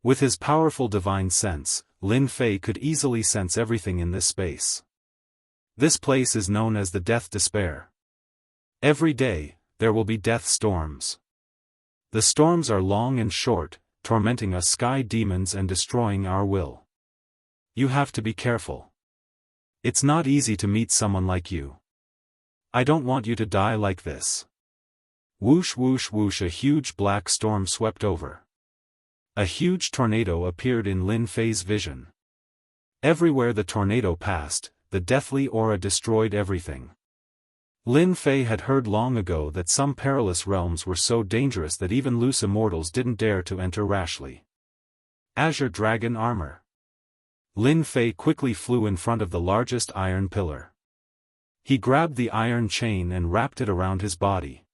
With his powerful divine sense, Lin Fei could easily sense everything in this space. This place is known as the Death Despair. Every day, there will be death storms. The storms are long and short, tormenting us sky demons and destroying our will. You have to be careful. It's not easy to meet someone like you. I don't want you to die like this. Whoosh whoosh whoosh! A huge black storm swept over. A huge tornado appeared in Lin Fei's vision. Everywhere the tornado passed, the deathly aura destroyed everything. Lin Fei had heard long ago that some perilous realms were so dangerous that even loose immortals didn't dare to enter rashly. Azure Dragon Armor. Lin Fei quickly flew in front of the largest iron pillar. He grabbed the iron chain and wrapped it around his body.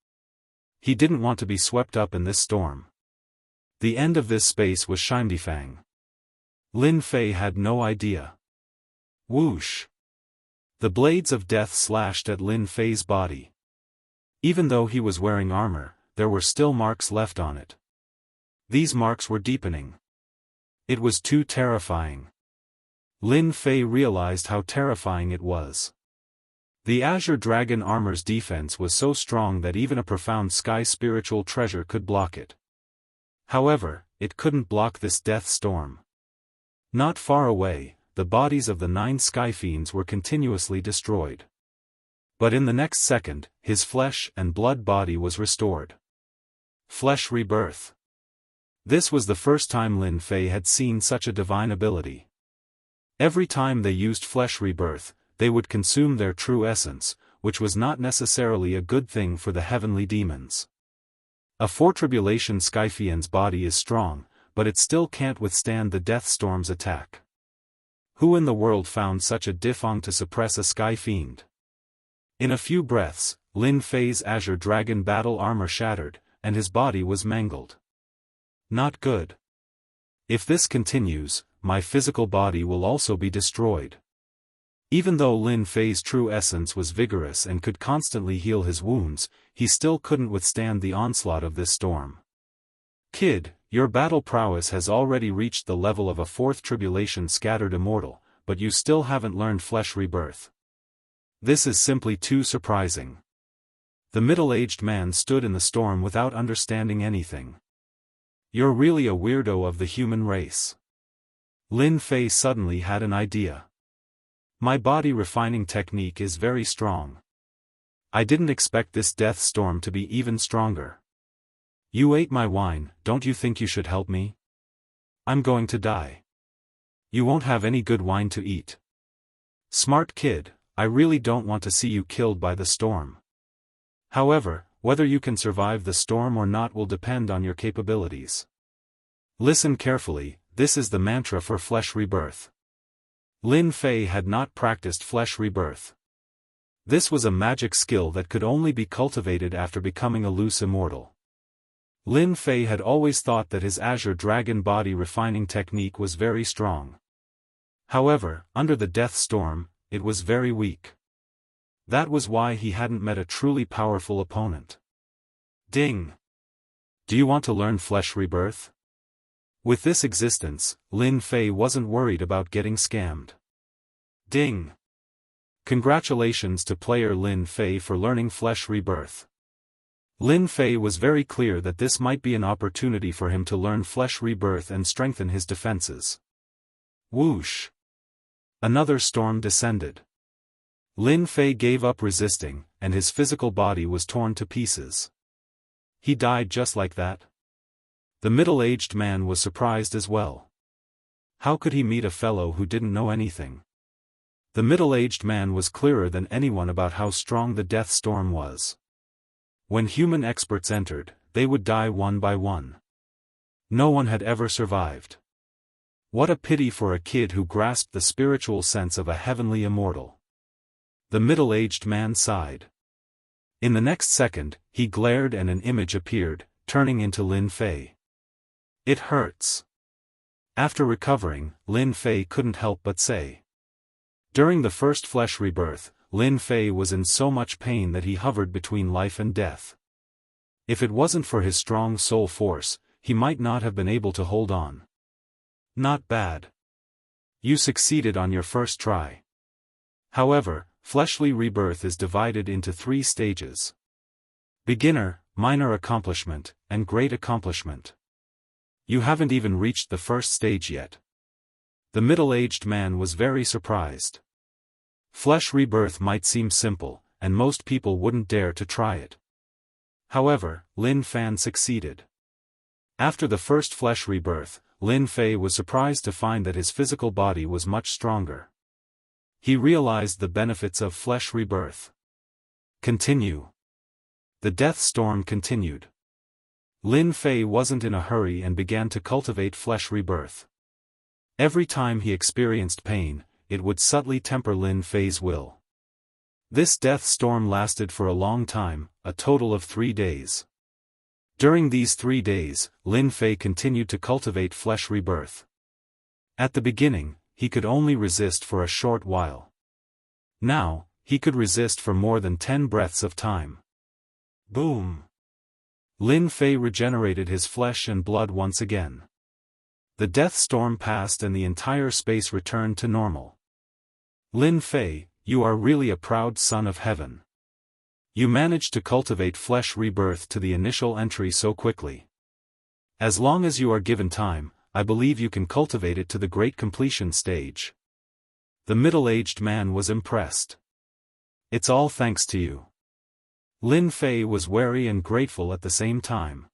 He didn't want to be swept up in this storm. The end of this space was Shimdifang. Lin Fei had no idea. Whoosh! The blades of death slashed at Lin Fei's body. Even though he was wearing armor, there were still marks left on it. These marks were deepening. It was too terrifying. Lin Fei realized how terrifying it was. The Azure Dragon armor's defense was so strong that even a profound sky spiritual treasure could block it. However, it couldn't block this death storm. Not far away, the bodies of the 9 sky fiends were continuously destroyed. But in the next second, his flesh and blood body was restored. Flesh rebirth. This was the first time Lin Fei had seen such a divine ability. Every time they used flesh rebirth, they would consume their true essence, which was not necessarily a good thing for the heavenly demons. A four-tribulation Skyfiend's body is strong, but it still can't withstand the death storm's attack. Who in the world found such a difong to suppress a sky fiend? In a few breaths, Lin Fei's Azure Dragon battle armor shattered, and his body was mangled. Not good. If this continues, my physical body will also be destroyed. Even though Lin Fei's true essence was vigorous and could constantly heal his wounds, he still couldn't withstand the onslaught of this storm. Kid, your battle prowess has already reached the level of a fourth tribulation scattered immortal, but you still haven't learned flesh rebirth. This is simply too surprising. The middle-aged man stood in the storm without understanding anything. You're really a weirdo of the human race. Lin Fei suddenly had an idea. My body refining technique is very strong. I didn't expect this death storm to be even stronger. You ate my wine, don't you think you should help me? I'm going to die. You won't have any good wine to eat. Smart kid, I really don't want to see you killed by the storm. However, whether you can survive the storm or not will depend on your capabilities. Listen carefully, this is the mantra for flesh rebirth. Lin Fei had not practiced flesh rebirth. This was a magic skill that could only be cultivated after becoming a loose immortal. Lin Fei had always thought that his Azure Dragon body refining technique was very strong. However, under the death storm, it was very weak. That was why he hadn't met a truly powerful opponent. Ding! Do you want to learn flesh rebirth? With this existence, Lin Fei wasn't worried about getting scammed. Ding! Congratulations to player Lin Fei for learning flesh rebirth. Lin Fei was very clear that this might be an opportunity for him to learn flesh rebirth and strengthen his defenses. Whoosh! Another storm descended. Lin Fei gave up resisting, and his physical body was torn to pieces. He died just like that? The middle-aged man was surprised as well. How could he meet a fellow who didn't know anything? The middle-aged man was clearer than anyone about how strong the death storm was. When human experts entered, they would die one by one. No one had ever survived. What a pity for a kid who grasped the spiritual sense of a heavenly immortal. The middle-aged man sighed. In the next second, he glared and an image appeared, turning into Lin Fei. It hurts. After recovering, Lin Fei couldn't help but say. During the first flesh rebirth, Lin Fei was in so much pain that he hovered between life and death. If it wasn't for his strong soul force, he might not have been able to hold on. Not bad. You succeeded on your first try. However, fleshly rebirth is divided into 3 stages. Beginner, minor accomplishment, and great accomplishment. You haven't even reached the first stage yet. The middle-aged man was very surprised. Flesh rebirth might seem simple, and most people wouldn't dare to try it. However, Lin Fan succeeded. After the first flesh rebirth, Lin Fei was surprised to find that his physical body was much stronger. He realized the benefits of flesh rebirth. Continue. The death storm continued. Lin Fei wasn't in a hurry and began to cultivate flesh rebirth. Every time he experienced pain, it would subtly temper Lin Fei's will. This death storm lasted for a long time, a total of 3 days. During these 3 days, Lin Fei continued to cultivate flesh rebirth. At the beginning, he could only resist for a short while. Now, he could resist for more than 10 breaths of time. Boom! Lin Fei regenerated his flesh and blood once again. The death storm passed and the entire space returned to normal. Lin Fei, you are really a proud son of heaven. You managed to cultivate flesh rebirth to the initial entry so quickly. As long as you are given time, I believe you can cultivate it to the great completion stage. The middle-aged man was impressed. It's all thanks to you. Lin Fei was wary and grateful at the same time.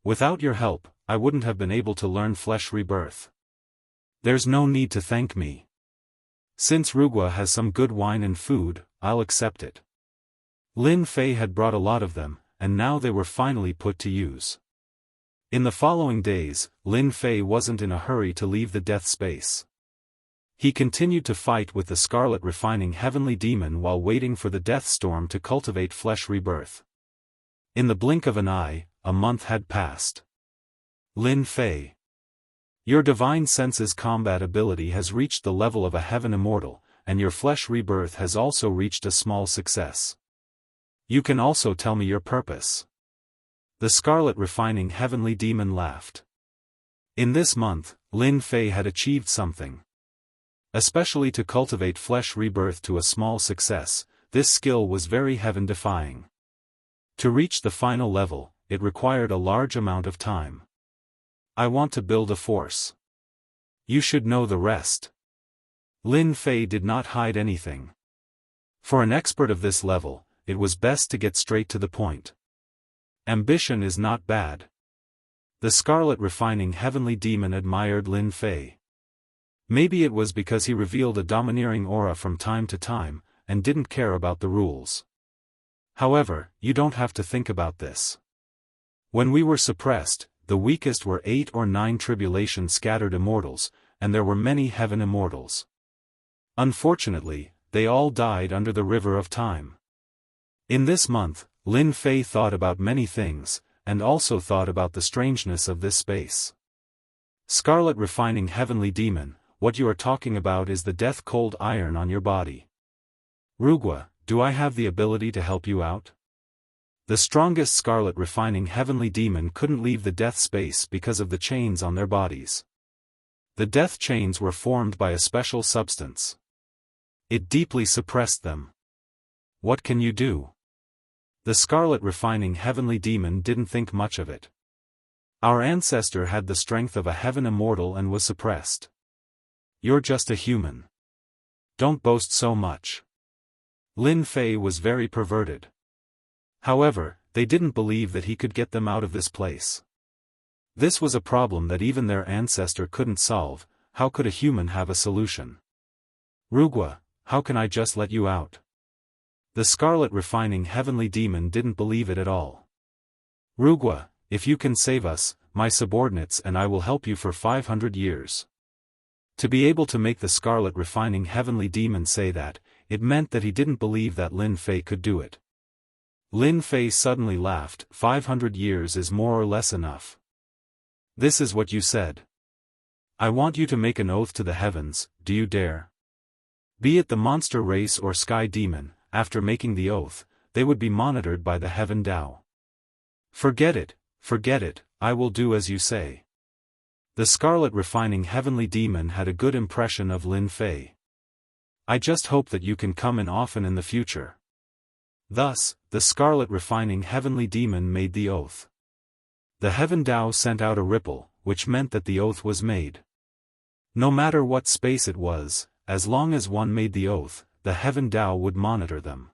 Without your help, I wouldn't have been able to learn flesh rebirth. There's no need to thank me. Since Wuxia has some good wine and food, I'll accept it. Lin Fei had brought a lot of them, and now they were finally put to use. In the following days, Lin Fei wasn't in a hurry to leave the death space. He continued to fight with the scarlet refining heavenly demon while waiting for the death storm to cultivate flesh rebirth. In the blink of an eye, a month had passed. Lin Fei. Your divine senses combat ability has reached the level of a heaven immortal, and your flesh rebirth has also reached a small success. You can also tell me your purpose. The scarlet refining heavenly demon laughed. In this month, Lin Fei had achieved something. Especially to cultivate flesh rebirth to a small success, this skill was very heaven-defying. To reach the final level, it required a large amount of time. I want to build a force. You should know the rest. Lin Fei did not hide anything. For an expert of this level, it was best to get straight to the point. Ambition is not bad. The scarlet refining heavenly demon admired Lin Fei. Maybe it was because he revealed a domineering aura from time to time, and didn't care about the rules. However, you don't have to think about this. When we were suppressed, the weakest were 8 or 9 tribulation-scattered immortals, and there were many heaven immortals. Unfortunately, they all died under the river of time. In this month, Lin Fei thought about many things, and also thought about the strangeness of this space. Scarlet refining heavenly demon, what you are talking about is the death-cold iron on your body. Wuxia, do I have the ability to help you out? The strongest scarlet refining heavenly demon couldn't leave the death space because of the chains on their bodies. The death chains were formed by a special substance. It deeply suppressed them. What can you do? The scarlet refining heavenly demon didn't think much of it. Our ancestor had the strength of a heaven immortal and was suppressed. You're just a human. Don't boast so much. Lin Fei was very perverted. However, they didn't believe that he could get them out of this place. This was a problem that even their ancestor couldn't solve. How could a human have a solution? Rugua, how can I just let you out? The scarlet refining heavenly demon didn't believe it at all. Rugua, if you can save us, my subordinates and I will help you for 500 years. To be able to make the scarlet refining heavenly demon say that, it meant that he didn't believe that Lin Fei could do it. Lin Fei suddenly laughed. 500 years is more or less enough. This is what you said. I want you to make an oath to the heavens, do you dare? Be it the monster race or sky demon, after making the oath, they would be monitored by the heaven Dao. Forget it, I will do as you say. The scarlet refining heavenly demon had a good impression of Lin Fei. I just hope that you can come in often in the future. Thus, the scarlet refining heavenly demon made the oath. The heaven Dao sent out a ripple, which meant that the oath was made. No matter what space it was, as long as one made the oath, the heaven Dao would monitor them.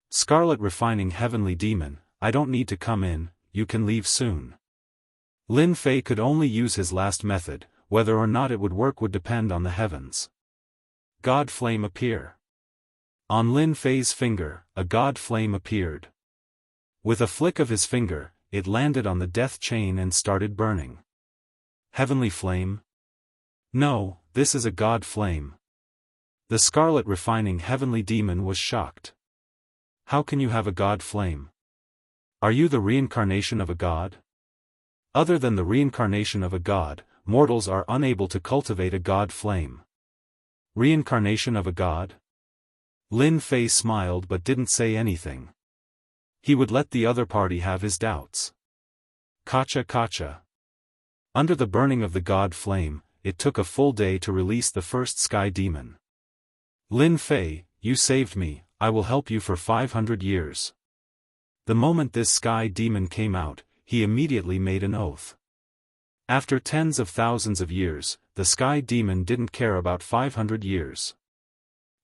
Scarlet refining heavenly demon, I don't need to come in, you can leave soon. Lin Fei could only use his last method, whether or not it would work would depend on the heavens. God flame appear. On Lin Fei's finger, a god flame appeared. With a flick of his finger, it landed on the death chain and started burning. Heavenly flame? No, this is a god flame. The scarlet refining heavenly demon was shocked. How can you have a god flame? Are you the reincarnation of a god? Other than the reincarnation of a god, mortals are unable to cultivate a god flame. Reincarnation of a god? Lin Fei smiled but didn't say anything. He would let the other party have his doubts. Kacha. Under the burning of the god flame, it took a full day to release the first sky demon. Lin Fei, you saved me, I will help you for 500 years. The moment this sky demon came out, he immediately made an oath. After tens of thousands of years, the sky demon didn't care about 500 years.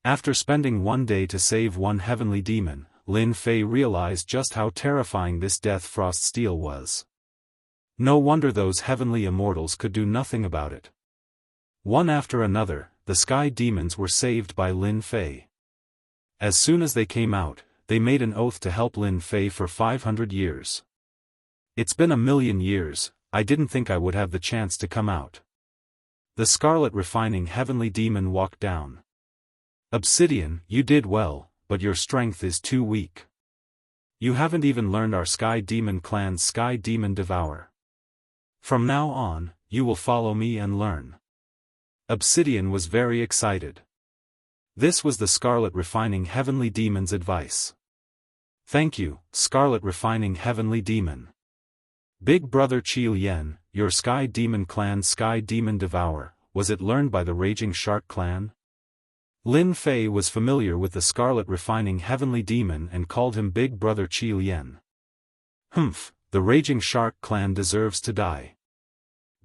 After spending one day to save one heavenly demon, Lin Fei realized just how terrifying this death frost steel was. No wonder those heavenly immortals could do nothing about it. One after another, the sky demons were saved by Lin Fei. As soon as they came out, they made an oath to help Lin Fei for 500 years. It's been 1,000,000 years, I didn't think I would have the chance to come out. The scarlet refining heavenly demon walked down. Obsidian, you did well, but your strength is too weak. You haven't even learned our Sky Demon clan's Sky Demon Devour. From now on, you will follow me and learn. Obsidian was very excited. This was the Scarlet Refining Heavenly Demon's advice. Thank you, Scarlet Refining Heavenly Demon. Big Brother Qi Lian, your Sky Demon clan's Sky Demon Devour, was it learned by the Raging Shark clan? Lin Fei was familiar with the Scarlet Refining Heavenly Demon and called him Big Brother Qi Lian. Humph, the Raging Shark clan deserves to die.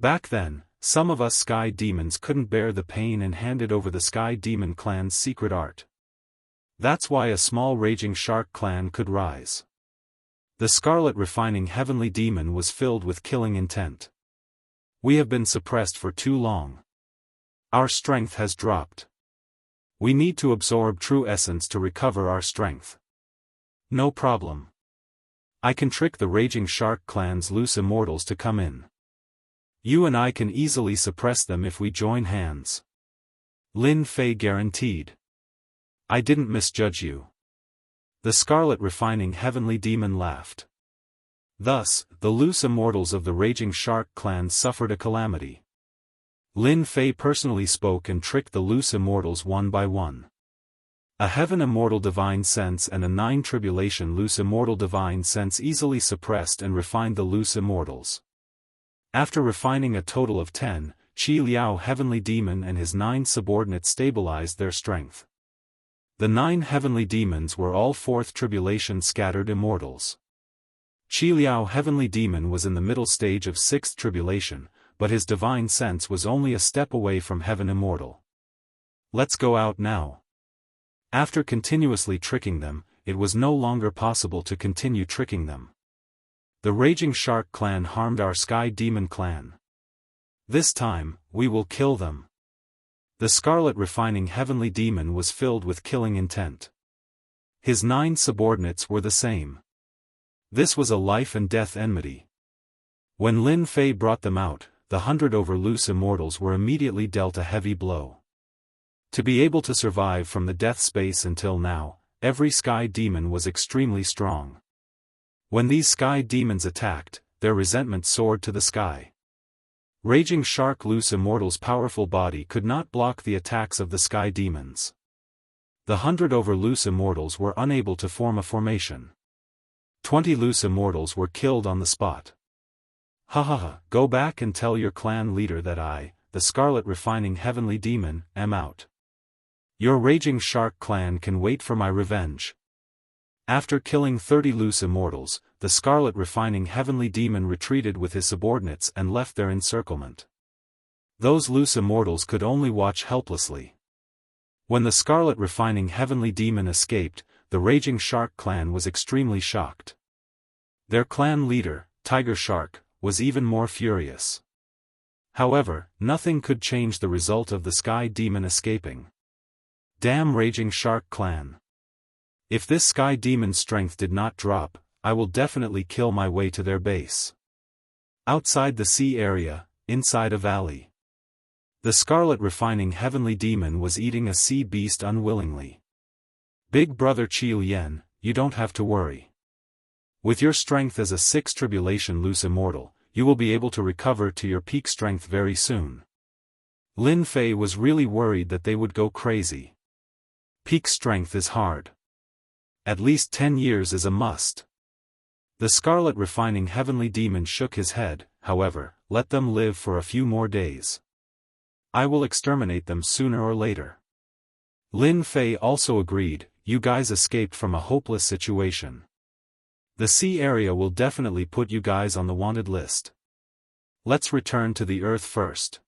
Back then, some of us Sky Demons couldn't bear the pain and handed over the Sky Demon clan's secret art. That's why a small Raging Shark clan could rise. The Scarlet Refining Heavenly Demon was filled with killing intent. We have been suppressed for too long. Our strength has dropped. We need to absorb true essence to recover our strength. No problem. I can trick the Raging Shark clan's loose immortals to come in. You and I can easily suppress them if we join hands. Lin Fei guaranteed. I didn't misjudge you. The Scarlet Refining Heavenly Demon laughed. Thus, the loose immortals of the Raging Shark clan suffered a calamity. Lin Fei personally spoke and tricked the loose immortals one by one. A Heaven Immortal Divine Sense and a 9 Tribulation Loose Immortal Divine Sense easily suppressed and refined the loose immortals. After refining a total of 10, Qi Liao Heavenly Demon and his 9 subordinates stabilized their strength. The 9 heavenly demons were all 4th tribulation scattered immortals. Qi Liao heavenly demon was in the middle stage of 6th tribulation, but his divine sense was only a step away from heaven immortal. Let's go out now. After continuously tricking them, it was no longer possible to continue tricking them. The Raging Shark clan harmed our Sky Demon clan. This time, we will kill them. The Scarlet Refining Heavenly Demon was filled with killing intent. His 9 subordinates were the same. This was a life and death enmity. When Lin Fei brought them out, the 100 over-loose immortals were immediately dealt a heavy blow. To be able to survive from the death space until now, every Sky Demon was extremely strong. When these Sky Demons attacked, their resentment soared to the sky. Raging Shark Loose Immortal's powerful body could not block the attacks of the Sky Demons. The 100 over-loose immortals were unable to form a formation. 20 loose immortals were killed on the spot. Ha ha ha, go back and tell your clan leader that I, the Scarlet Refining Heavenly Demon, am out. Your Raging Shark clan can wait for my revenge. After killing 30 loose immortals, the Scarlet Refining Heavenly Demon retreated with his subordinates and left their encirclement. Those loose immortals could only watch helplessly. When the Scarlet Refining Heavenly Demon escaped, the Raging Shark clan was extremely shocked. Their clan leader, Tiger Shark, was even more furious. However, nothing could change the result of the Sky Demon escaping. Damn Raging Shark clan. If this Sky Demon's strength did not drop, I will definitely kill my way to their base. Outside the sea area, inside a valley. The Scarlet Refining Heavenly Demon was eating a sea beast unwillingly. Big brother Qiu Yen, you don't have to worry. With your strength as a 6th tribulation loose immortal, you will be able to recover to your peak strength very soon. Lin Fei was really worried that they would go crazy. Peak strength is hard. At least 10 years is a must. The Scarlet Refining Heavenly Demon shook his head, however, let them live for a few more days. I will exterminate them sooner or later. Lin Fei also agreed, you guys escaped from a hopeless situation. The sea area will definitely put you guys on the wanted list. Let's return to the Earth first.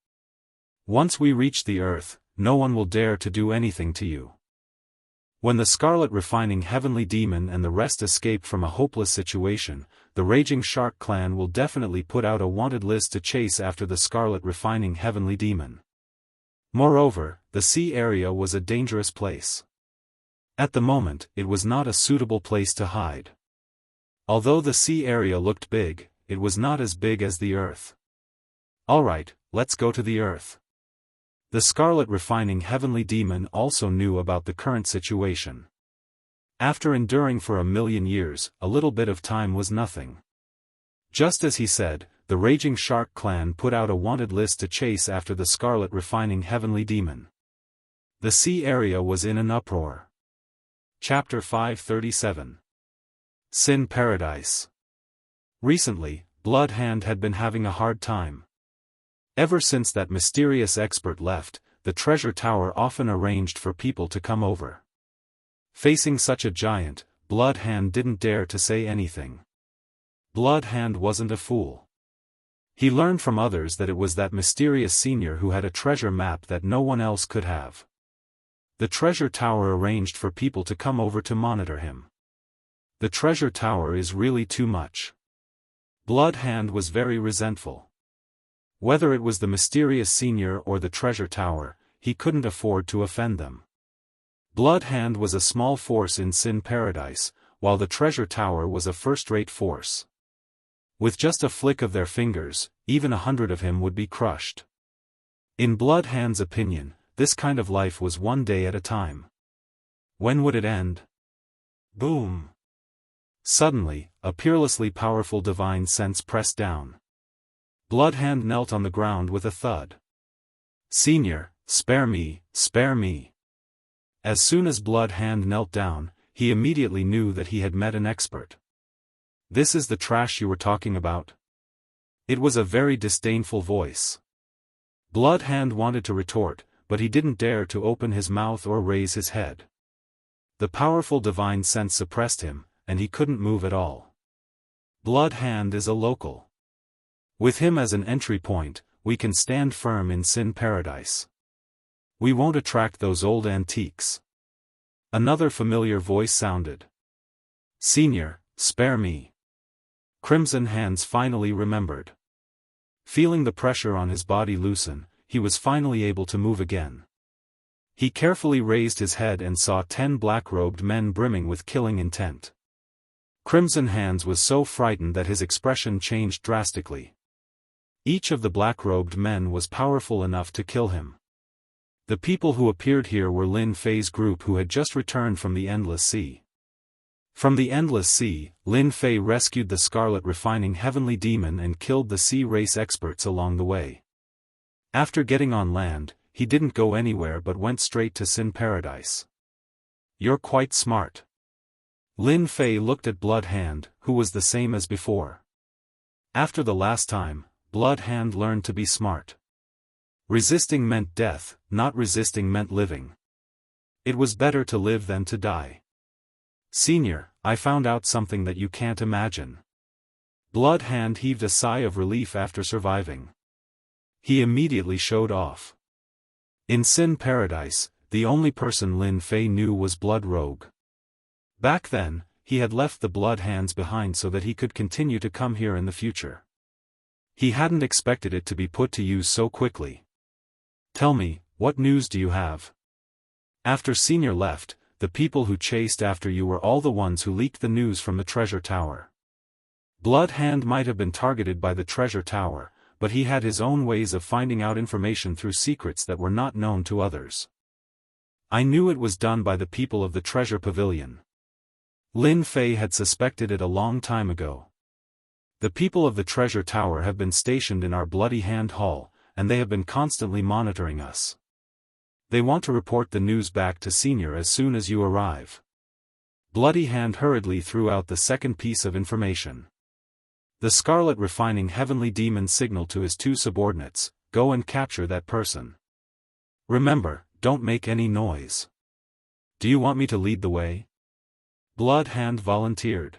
Once we reach the Earth, no one will dare to do anything to you. When the Scarlet Refining Heavenly Demon and the rest escape from a hopeless situation, the Raging Shark clan will definitely put out a wanted list to chase after the Scarlet Refining Heavenly Demon. Moreover, the sea area was a dangerous place. At the moment, it was not a suitable place to hide. Although the sea area looked big, it was not as big as the Earth. Alright, let's go to the Earth. The Scarlet Refining Heavenly Demon also knew about the current situation. After enduring for 1,000,000 years, a little bit of time was nothing. Just as he said, the Raging Shark clan put out a wanted list to chase after the Scarlet Refining Heavenly Demon. The sea area was in an uproar. Chapter 537. Sin Paradise. Recently, Bloodhand had been having a hard time. Ever since that mysterious expert left, the treasure tower often arranged for people to come over. Facing such a giant, Bloodhand didn't dare to say anything. Bloodhand wasn't a fool. He learned from others that it was that mysterious senior who had a treasure map that no one else could have. The treasure tower arranged for people to come over to monitor him. The treasure tower is really too much. Bloodhand was very resentful. Whether it was the mysterious senior or the treasure tower, he couldn't afford to offend them. Bloodhand was a small force in Sin Paradise, while the treasure tower was a first-rate force. With just a flick of their fingers, even 100 of him would be crushed. In Bloodhand's opinion, this kind of life was one day at a time. When would it end? Boom! Suddenly, a peerlessly powerful divine sense pressed down. Bloodhand knelt on the ground with a thud. Senior, spare me, spare me. As soon as Bloodhand knelt down, he immediately knew that he had met an expert. This is the trash you were talking about? It was a very disdainful voice. Bloodhand wanted to retort, but he didn't dare to open his mouth or raise his head. The powerful divine sense suppressed him, and he couldn't move at all. Blood Hand is a local. With him as an entry point, we can stand firm in Sin Paradise. We won't attract those old antiques. Another familiar voice sounded. Senior, spare me. Crimson Hands finally remembered. Feeling the pressure on his body loosen, he was finally able to move again. He carefully raised his head and saw 10 black-robed men brimming with killing intent. Crimson Hands was so frightened that his expression changed drastically. Each of the black-robed men was powerful enough to kill him. The people who appeared here were Lin Fei's group, who had just returned from the Endless Sea. From the Endless Sea, Lin Fei rescued the Scarlet Refining Heavenly Demon and killed the sea race experts along the way. After getting on land, he didn't go anywhere but went straight to Sin Paradise. You're quite smart. Lin Fei looked at Blood Hand, who was the same as before. After the last time, Blood Hand learned to be smart. Resisting meant death, not resisting meant living. It was better to live than to die. Senior, I found out something that you can't imagine. Blood Hand heaved a sigh of relief after surviving. He immediately showed off. In Sin Paradise, the only person Lin Fei knew was Blood Rogue. Back then, he had left the Blood Hands behind so that he could continue to come here in the future. He hadn't expected it to be put to use so quickly. Tell me, what news do you have? After Senior left, the people who chased after you were all the ones who leaked the news from the treasure tower. Blood Hand might have been targeted by the treasure tower, but he had his own ways of finding out information through secrets that were not known to others. I knew it was done by the people of the treasure pavilion. Lin Fei had suspected it a long time ago. The people of the treasure tower have been stationed in our Bloody Hand Hall, and they have been constantly monitoring us. They want to report the news back to Senior as soon as you arrive. Bloody Hand hurriedly threw out the second piece of information. The Scarlet Refining Heavenly Demon signaled to his 2 subordinates, go and capture that person. Remember, don't make any noise. Do you want me to lead the way? Blood Hand volunteered.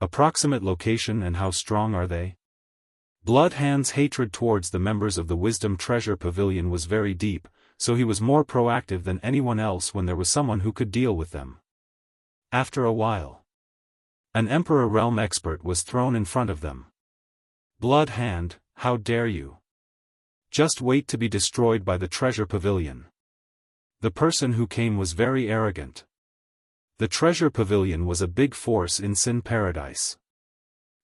Approximate location and how strong are they? Blood Hand's hatred towards the members of the Wisdom Treasure Pavilion was very deep, so he was more proactive than anyone else when there was someone who could deal with them. After a while, an Emperor Realm expert was thrown in front of them. Blood Hand, how dare you? Just wait to be destroyed by the Treasure Pavilion. The person who came was very arrogant. The Treasure Pavilion was a big force in Sin Paradise.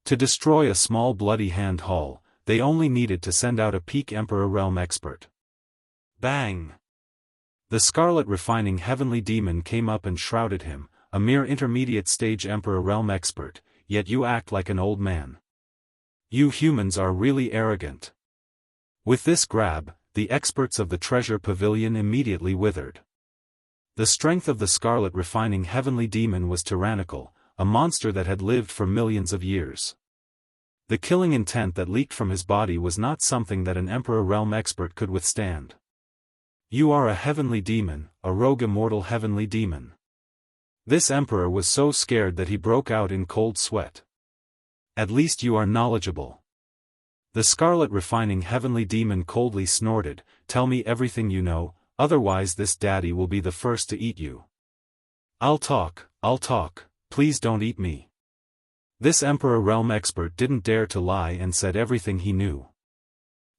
To destroy a small Bloody Hand Hall, they only needed to send out a peak Emperor Realm expert. Bang! The Scarlet Refining Heavenly Demon came up and shrouded him, a mere intermediate stage Emperor Realm expert, yet you act like an old man. You humans are really arrogant. With this grab, the experts of the Treasure Pavilion immediately withered. The strength of the Scarlet Refining Heavenly Demon was tyrannical, a monster that had lived for millions of years. The killing intent that leaked from his body was not something that an Emperor Realm expert could withstand. You are a heavenly demon, a rogue immortal heavenly demon. This Emperor was so scared that he broke out in cold sweat. At least you are knowledgeable. The Scarlet Refining Heavenly Demon coldly snorted, tell me everything you know, otherwise this daddy will be the first to eat you. I'll talk, please don't eat me. This Emperor Realm expert didn't dare to lie and said everything he knew.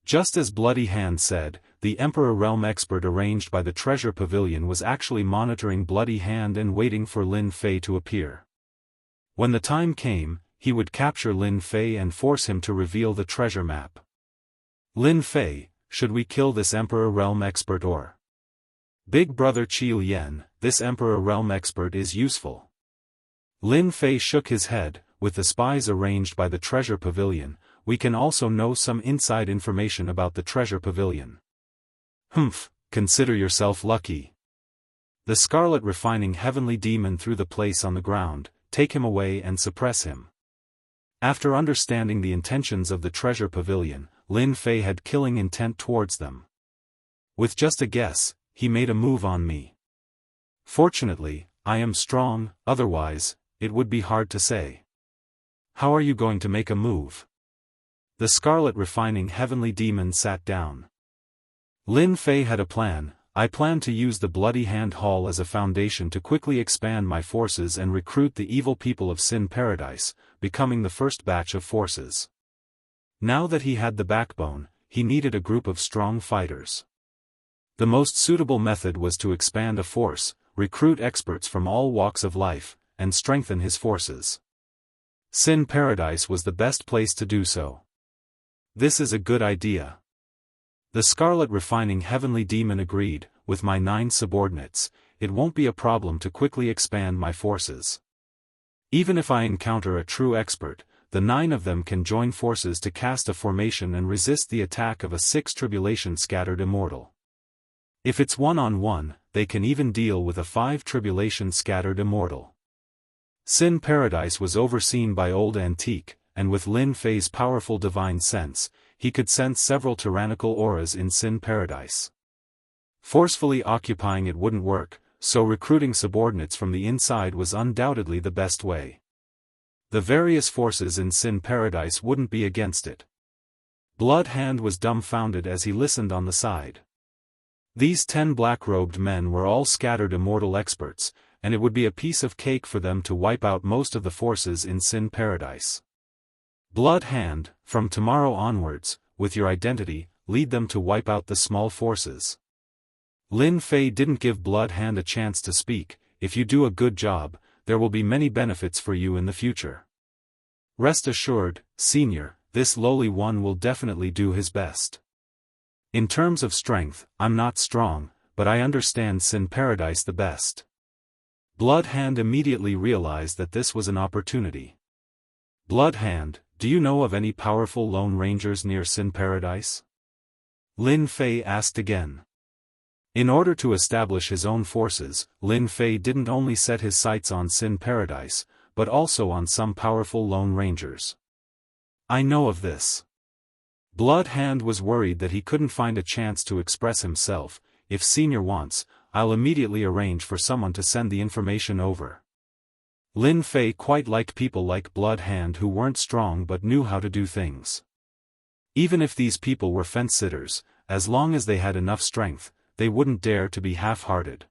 Just as Bloody Hand said, the Emperor Realm expert arranged by the Treasure Pavilion was actually monitoring Bloody Hand and waiting for Lin Fei to appear. When the time came, he would capture Lin Fei and force him to reveal the treasure map. Lin Fei, should we kill this Emperor Realm expert or? Big brother Qiu Yan, this Emperor Realm expert is useful. Lin Fei shook his head, with the spies arranged by the Treasure Pavilion, we can also know some inside information about the Treasure Pavilion. Humph, consider yourself lucky. The Scarlet Refining Heavenly Demon threw the place on the ground, take him away and suppress him. After understanding the intentions of the Treasure Pavilion, Lin Fei had killing intent towards them. With just a guess, he made a move on me. Fortunately, I am strong, otherwise, it would be hard to say. How are you going to make a move? The Scarlet Refining Heavenly Demon sat down. Lin Fei had a plan. I plan to use the Bloody Hand Hall as a foundation to quickly expand my forces and recruit the evil people of Sin Paradise, becoming the first batch of forces. Now that he had the backbone, he needed a group of strong fighters. The most suitable method was to expand a force, recruit experts from all walks of life, and strengthen his forces. Sin Paradise was the best place to do so. This is a good idea. The Scarlet Refining Heavenly Demon agreed. With my 9 subordinates, it won't be a problem to quickly expand my forces. Even if I encounter a true expert, the 9 of them can join forces to cast a formation and resist the attack of a 6 tribulation scattered immortal. If it's one-on-one, they can even deal with a 5 tribulation scattered immortal. Sin Paradise was overseen by Old Antique, and with Lin Fei's powerful divine sense, he could sense several tyrannical auras in Sin Paradise. Forcefully occupying it wouldn't work, so recruiting subordinates from the inside was undoubtedly the best way. The various forces in Sin Paradise wouldn't be against it. Blood Hand was dumbfounded as he listened on the side. These 10 black-robed men were all scattered immortal experts, and it would be a piece of cake for them to wipe out most of the forces in Sin Paradise. Blood Hand, from tomorrow onwards, with your identity, lead them to wipe out the small forces. Lin Fei didn't give Blood Hand a chance to speak. If you do a good job, there will be many benefits for you in the future. Rest assured, Senior, this lowly one will definitely do his best. In terms of strength, I'm not strong, but I understand Sin Paradise the best. Blood Hand immediately realized that this was an opportunity. Blood Hand, do you know of any powerful Lone Rangers near Sin Paradise? Lin Fei asked again. In order to establish his own forces, Lin Fei didn't only set his sights on Sin Paradise, but also on some powerful Lone Rangers. I know of this. Blood Hand was worried that he couldn't find a chance to express himself. If Senior wants, I'll immediately arrange for someone to send the information over. Lin Fei quite liked people like Blood Hand who weren't strong but knew how to do things. Even if these people were fence-sitters, as long as they had enough strength, they wouldn't dare to be half-hearted.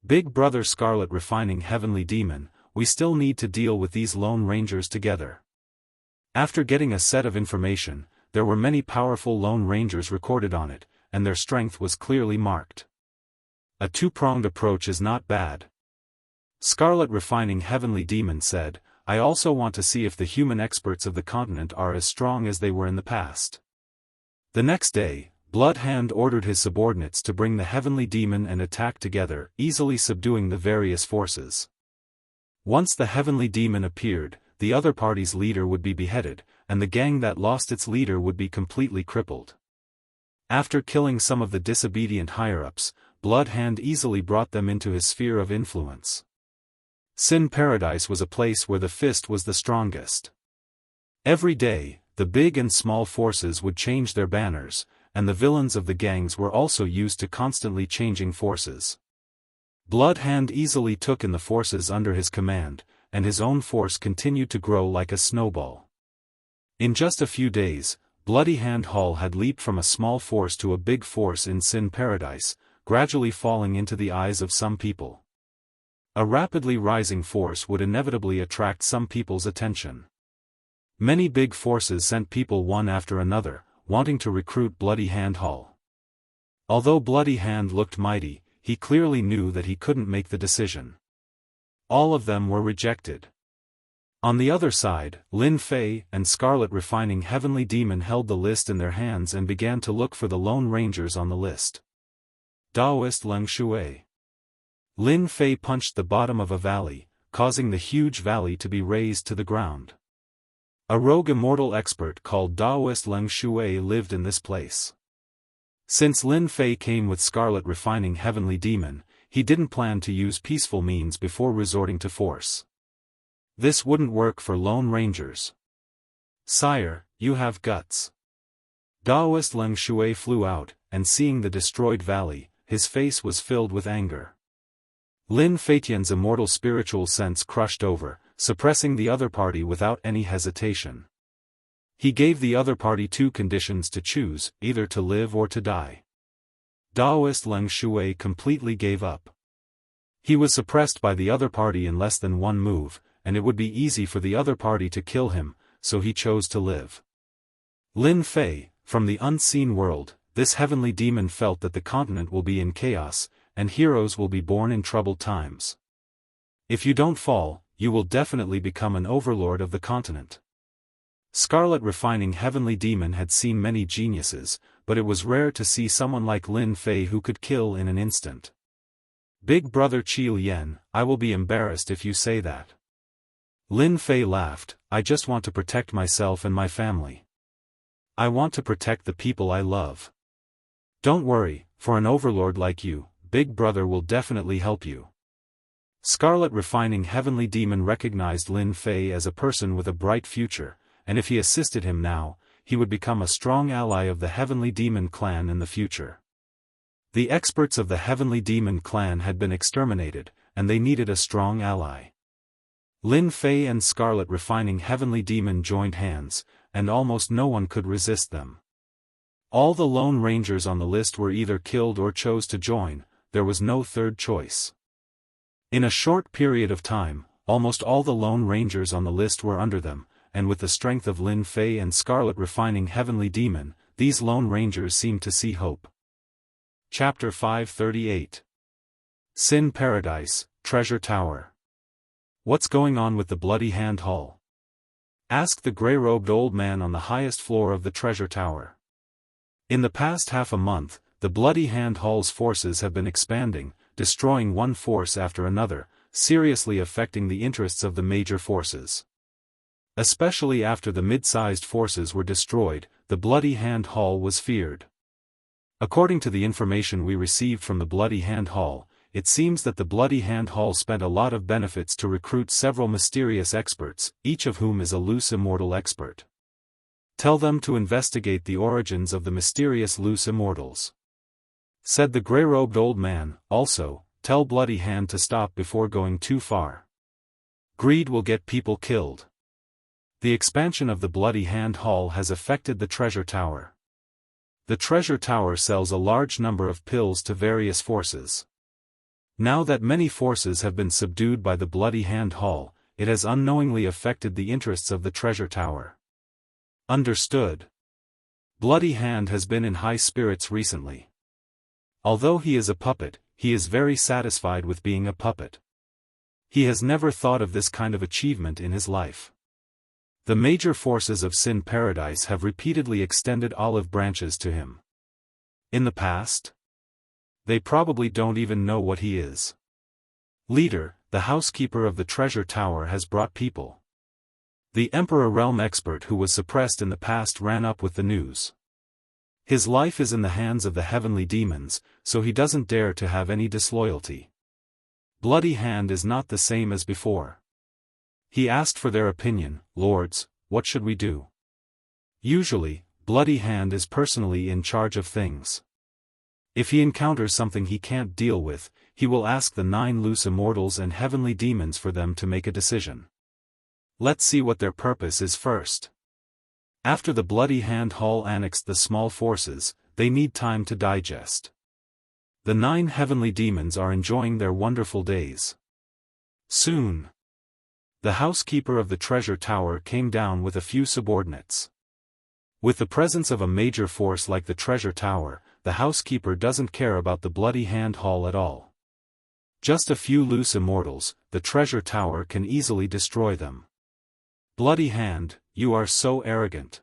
Big Brother Scarlet Refining Heavenly Demon, we still need to deal with these Lone Rangers together. After getting a set of information, there were many powerful Lone Rangers recorded on it, and their strength was clearly marked. A two-pronged approach is not bad. Scarlet Refining Heavenly Demon said, I also want to see if the human experts of the continent are as strong as they were in the past. The next day, Blood Hand ordered his subordinates to bring the Heavenly Demon and attack together, easily subduing the various forces. Once the Heavenly Demon appeared, the other party's leader would be beheaded, and the gang that lost its leader would be completely crippled. After killing some of the disobedient higher-ups, Blood Hand easily brought them into his sphere of influence. Sin Paradise was a place where the fist was the strongest. Every day, the big and small forces would change their banners, and the villains of the gangs were also used to constantly changing forces. Blood Hand easily took in the forces under his command, and his own force continued to grow like a snowball. In just a few days, Bloody Hand Hall had leaped from a small force to a big force in Sin Paradise, gradually falling into the eyes of some people. A rapidly rising force would inevitably attract some people's attention. Many big forces sent people one after another, wanting to recruit Bloody Hand Hall. Although Bloody Hand looked mighty, he clearly knew that he couldn't make the decision. All of them were rejected. On the other side, Lin Fei and Scarlet Refining Heavenly Demon held the list in their hands and began to look for the Lone Rangers on the list. Daoist Leng Shui. Lin Fei punched the bottom of a valley, causing the huge valley to be razed to the ground. A rogue immortal expert called Daoist Leng Shui lived in this place. Since Lin Fei came with Scarlet Refining Heavenly Demon, he didn't plan to use peaceful means before resorting to force. This wouldn't work for Lone Rangers. Sire, you have guts. Daoist Leng Shui flew out, and seeing the destroyed valley, his face was filled with anger. Lin Feitian's immortal spiritual sense crushed over, suppressing the other party without any hesitation. He gave the other party two conditions to choose, either to live or to die. Daoist Leng Shui completely gave up. He was suppressed by the other party in less than one move, and it would be easy for the other party to kill him, so he chose to live. Lin Fei, from the unseen world, this heavenly demon felt that the continent will be in chaos, and heroes will be born in troubled times. If you don't fall, you will definitely become an overlord of the continent. Scarlet Refining Heavenly Demon had seen many geniuses, but it was rare to see someone like Lin Fei who could kill in an instant. Big brother Qi Yen, I will be embarrassed if you say that. Lin Fei laughed, I just want to protect myself and my family. I want to protect the people I love. Don't worry, for an overlord like you, Big brother will definitely help you. Scarlet Refining Heavenly Demon recognized Lin Fei as a person with a bright future, and if he assisted him now, he would become a strong ally of the Heavenly Demon clan in the future. The experts of the Heavenly Demon clan had been exterminated, and they needed a strong ally. Lin Fei and Scarlet Refining Heavenly Demon joined hands, and almost no one could resist them. All the Lone Rangers on the list were either killed or chose to join, there was no third choice. In a short period of time, almost all the Lone Rangers on the list were under them, and with the strength of Lin Fei and Scarlet Refining Heavenly Demon, these Lone Rangers seemed to see hope. Chapter 538. Sin Paradise, Treasure Tower. What's going on with the Bloody Hand Hall? Asked the gray-robed old man on the highest floor of the treasure tower. In the past half a month, the Bloody Hand Hall's forces have been expanding, destroying one force after another, seriously affecting the interests of the major forces. Especially after the mid-sized forces were destroyed, the Bloody Hand Hall was feared. According to the information we received from the Bloody Hand Hall, it seems that the Bloody Hand Hall spent a lot of benefits to recruit several mysterious experts, each of whom is a loose immortal expert. Tell them to investigate the origins of the mysterious loose immortals. Said the gray-robed old man. Also, tell Bloody Hand to stop before going too far. Greed will get people killed. The expansion of the Bloody Hand Hall has affected the treasure tower. The treasure tower sells a large number of pills to various forces. Now that many forces have been subdued by the Bloody Hand Hall, it has unknowingly affected the interests of the treasure tower. Understood. Bloody Hand has been in high spirits recently. Although he is a puppet, he is very satisfied with being a puppet. He has never thought of this kind of achievement in his life. The major forces of Sin Paradise have repeatedly extended olive branches to him. In the past? They probably don't even know what he is. Leader, the housekeeper of the treasure tower has brought people. The Emperor Realm expert who was suppressed in the past ran up with the news. His life is in the hands of the heavenly demons, so he doesn't dare to have any disloyalty. Bloody Hand is not the same as before. He asked for their opinion, Lords, what should we do? Usually, Bloody Hand is personally in charge of things. If he encounters something he can't deal with, he will ask the 9 loose immortals and heavenly demons for them to make a decision. Let's see what their purpose is first. After the Bloody Hand Hall annexed the small forces, they need time to digest. The 9 heavenly demons are enjoying their wonderful days. Soon. The housekeeper of the treasure tower came down with a few subordinates. With the presence of a major force like the treasure tower, the housekeeper doesn't care about the Bloody Hand Hall at all. Just a few loose immortals, the treasure tower can easily destroy them. Bloody Hand, you are so arrogant.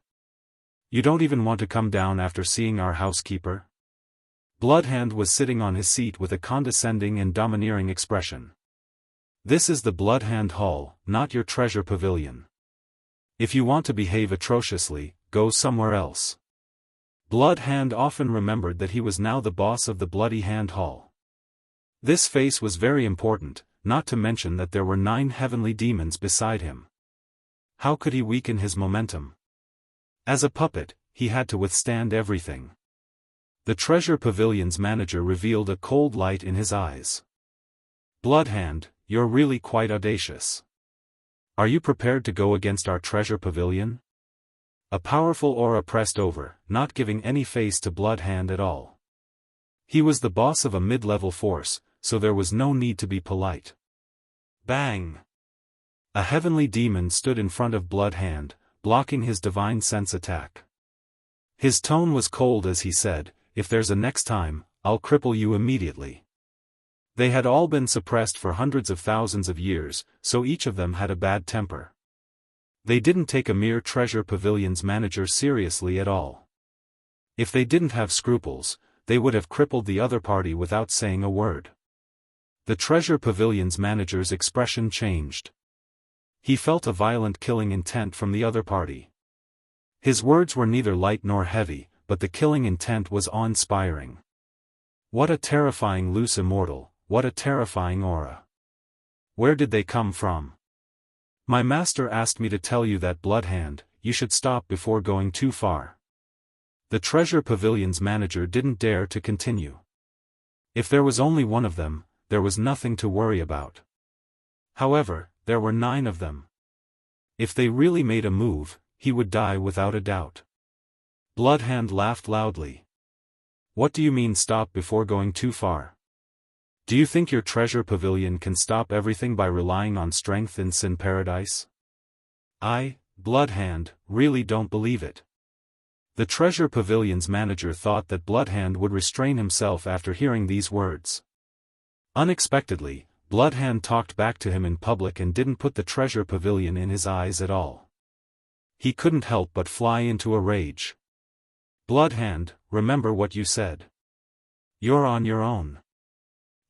You don't even want to come down after seeing our housekeeper? Bloodhand was sitting on his seat with a condescending and domineering expression. This is the Bloodhand Hall, not your treasure pavilion. If you want to behave atrociously, go somewhere else. Bloodhand often remembered that he was now the boss of the Bloody Hand Hall. This face was very important, not to mention that there were 9 heavenly demons beside him. How could he weaken his momentum? As a puppet, he had to withstand everything. The treasure pavilion's manager revealed a cold light in his eyes. Bloodhand, you're really quite audacious. Are you prepared to go against our treasure pavilion? A powerful aura pressed over, not giving any face to Bloodhand at all. He was the boss of a mid-level force, so there was no need to be polite. Bang! A heavenly demon stood in front of Bloodhand, blocking his divine sense attack. His tone was cold as he said, "If there's a next time, I'll cripple you immediately." They had all been suppressed for hundreds of thousands of years, so each of them had a bad temper. They didn't take a mere treasure pavilion's manager seriously at all. If they didn't have scruples, they would have crippled the other party without saying a word. The treasure pavilion's manager's expression changed. He felt a violent killing intent from the other party. His words were neither light nor heavy, but the killing intent was awe-inspiring. What a terrifying loose immortal, what a terrifying aura. Where did they come from? My master asked me to tell you that, Bloodhand, you should stop before going too far. The treasure pavilion's manager didn't dare to continue. If there was only one of them, there was nothing to worry about. However, there were 9 of them. If they really made a move, he would die without a doubt. Bloodhand laughed loudly. What do you mean stop before going too far? Do you think your treasure pavilion can stop everything by relying on strength in Sin Paradise? I, Bloodhand, really don't believe it. The treasure pavilion's manager thought that Bloodhand would restrain himself after hearing these words. Unexpectedly, Bloodhand talked back to him in public and didn't put the treasure pavilion in his eyes at all. He couldn't help but fly into a rage. Bloodhand, remember what you said. You're on your own.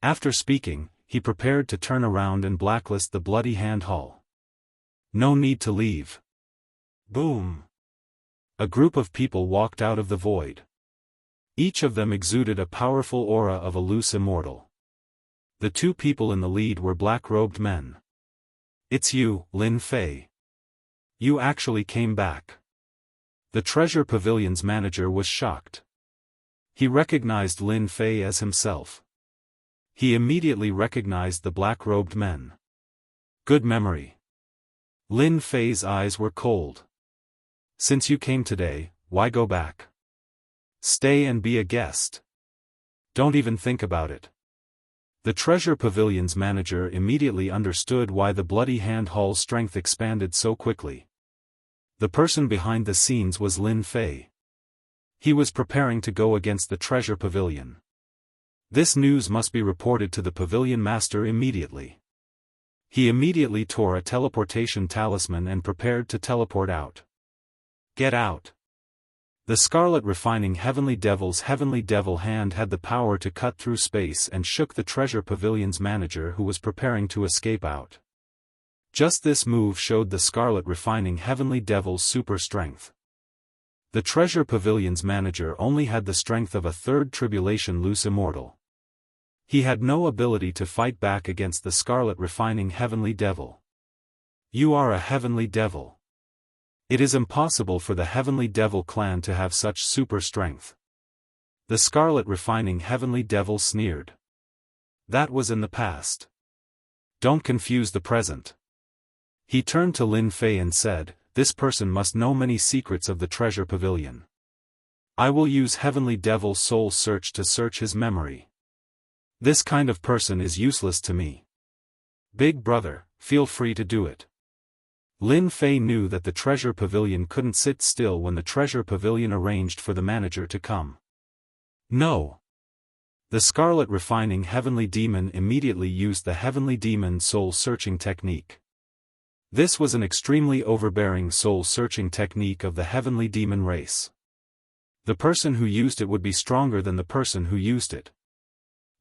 After speaking, he prepared to turn around and blacklist the Bloody Hand Hall. No need to leave. Boom! A group of people walked out of the void. Each of them exuded a powerful aura of a loose immortal. The 2 people in the lead were black-robed men. It's you, Lin Fei. You actually came back. The treasure pavilion's manager was shocked. He recognized Lin Fei as himself. He immediately recognized the black-robed men. Good memory. Lin Fei's eyes were cold. Since you came today, why go back? Stay and be a guest. Don't even think about it. The treasure pavilion's manager immediately understood why the Bloody Hand Hall's strength expanded so quickly. The person behind the scenes was Lin Fei. He was preparing to go against the treasure pavilion. This news must be reported to the pavilion master immediately. He immediately tore a teleportation talisman and prepared to teleport out. Get out! The Scarlet Refining Heavenly Devil's Heavenly Devil hand had the power to cut through space and shook the treasure pavilion's manager who was preparing to escape out. Just this move showed the Scarlet Refining Heavenly Devil's super strength. The treasure pavilion's manager only had the strength of a 3rd tribulation loose immortal. He had no ability to fight back against the Scarlet Refining Heavenly Devil. You are a Heavenly Devil. It is impossible for the Heavenly Devil clan to have such super strength. The Scarlet Refining Heavenly Devil sneered. That was in the past. Don't confuse the present. He turned to Lin Fei and said, this person must know many secrets of the treasure pavilion. I will use Heavenly Devil's soul search to search his memory. This kind of person is useless to me. Big brother, feel free to do it. Lin Fei knew that the treasure pavilion couldn't sit still when the treasure pavilion arranged for the manager to come. No. The Scarlet Refining Heavenly Demon immediately used the Heavenly Demon soul-searching technique. This was an extremely overbearing soul-searching technique of the Heavenly Demon race. The person who used it would be stronger than the person who used it.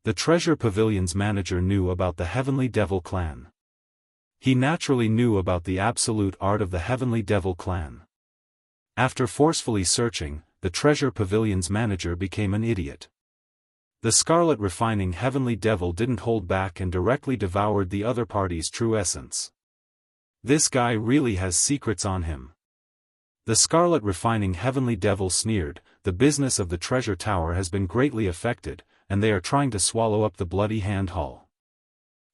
The treasure pavilion's manager knew about the Heavenly Devil clan. He naturally knew about the absolute art of the Heavenly Devil clan. After forcefully searching, the treasure pavilion's manager became an idiot. The Scarlet Refining Heavenly Devil didn't hold back and directly devoured the other party's true essence. This guy really has secrets on him. The Scarlet Refining Heavenly Devil sneered, the business of the treasure tower has been greatly affected, and they are trying to swallow up the Bloody Hand Hall.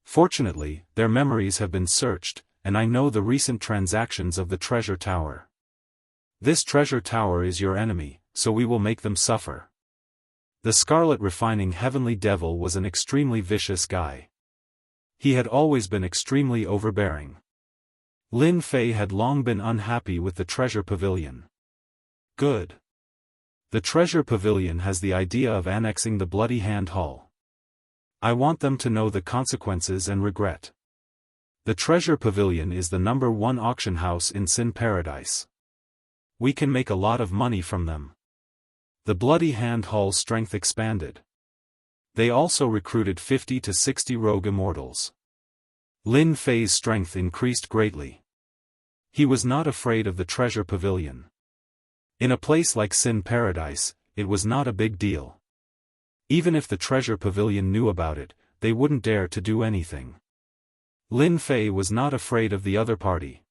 Fortunately, their memories have been searched, and I know the recent transactions of the treasure tower. This treasure tower is your enemy, so we will make them suffer. The Scarlet Refining Heavenly Devil was an extremely vicious guy. He had always been extremely overbearing. Lin Fei had long been unhappy with the treasure pavilion. Good. The treasure pavilion has the idea of annexing the Bloody Hand Hall. I want them to know the consequences and regret. The treasure pavilion is the #1 auction house in Sin Paradise. We can make a lot of money from them. The Bloody Hand Hall's strength expanded. They also recruited 50 to 60 rogue immortals. Lin Fei's strength increased greatly. He was not afraid of the treasure pavilion. In a place like Sin Paradise, it was not a big deal. Even if the treasure pavilion knew about it, they wouldn't dare to do anything. Lin Fei was not afraid of the other party.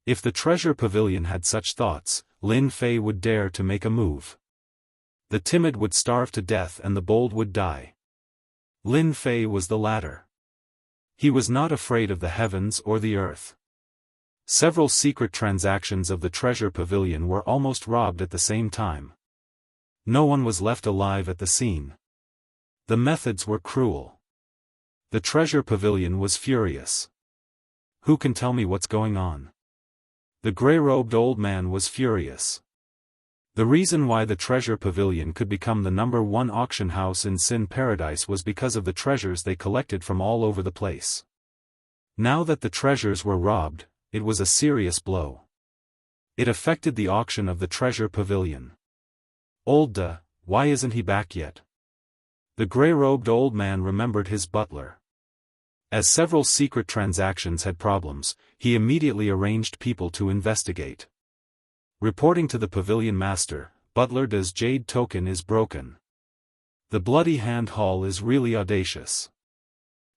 If the treasure pavilion had such thoughts, Lin Fei would dare to make a move. The timid would starve to death and the bold would die. Lin Fei was the latter. He was not afraid of the heavens or the earth. Several secret transactions of the treasure pavilion were almost robbed at the same time. No one was left alive at the scene. The methods were cruel. The treasure pavilion was furious. Who can tell me what's going on? The gray-robed old man was furious. The reason why the treasure pavilion could become the #1 auction house in Sin Paradise was because of the treasures they collected from all over the place. Now that the treasures were robbed, it was a serious blow. It affected the auction of the treasure pavilion. Old Da, why isn't he back yet? The gray-robed old man remembered his butler. As several secret transactions had problems, he immediately arranged people to investigate. Reporting to the pavilion master, Butler Da's jade token is broken. The Bloody Hand Hall is really audacious.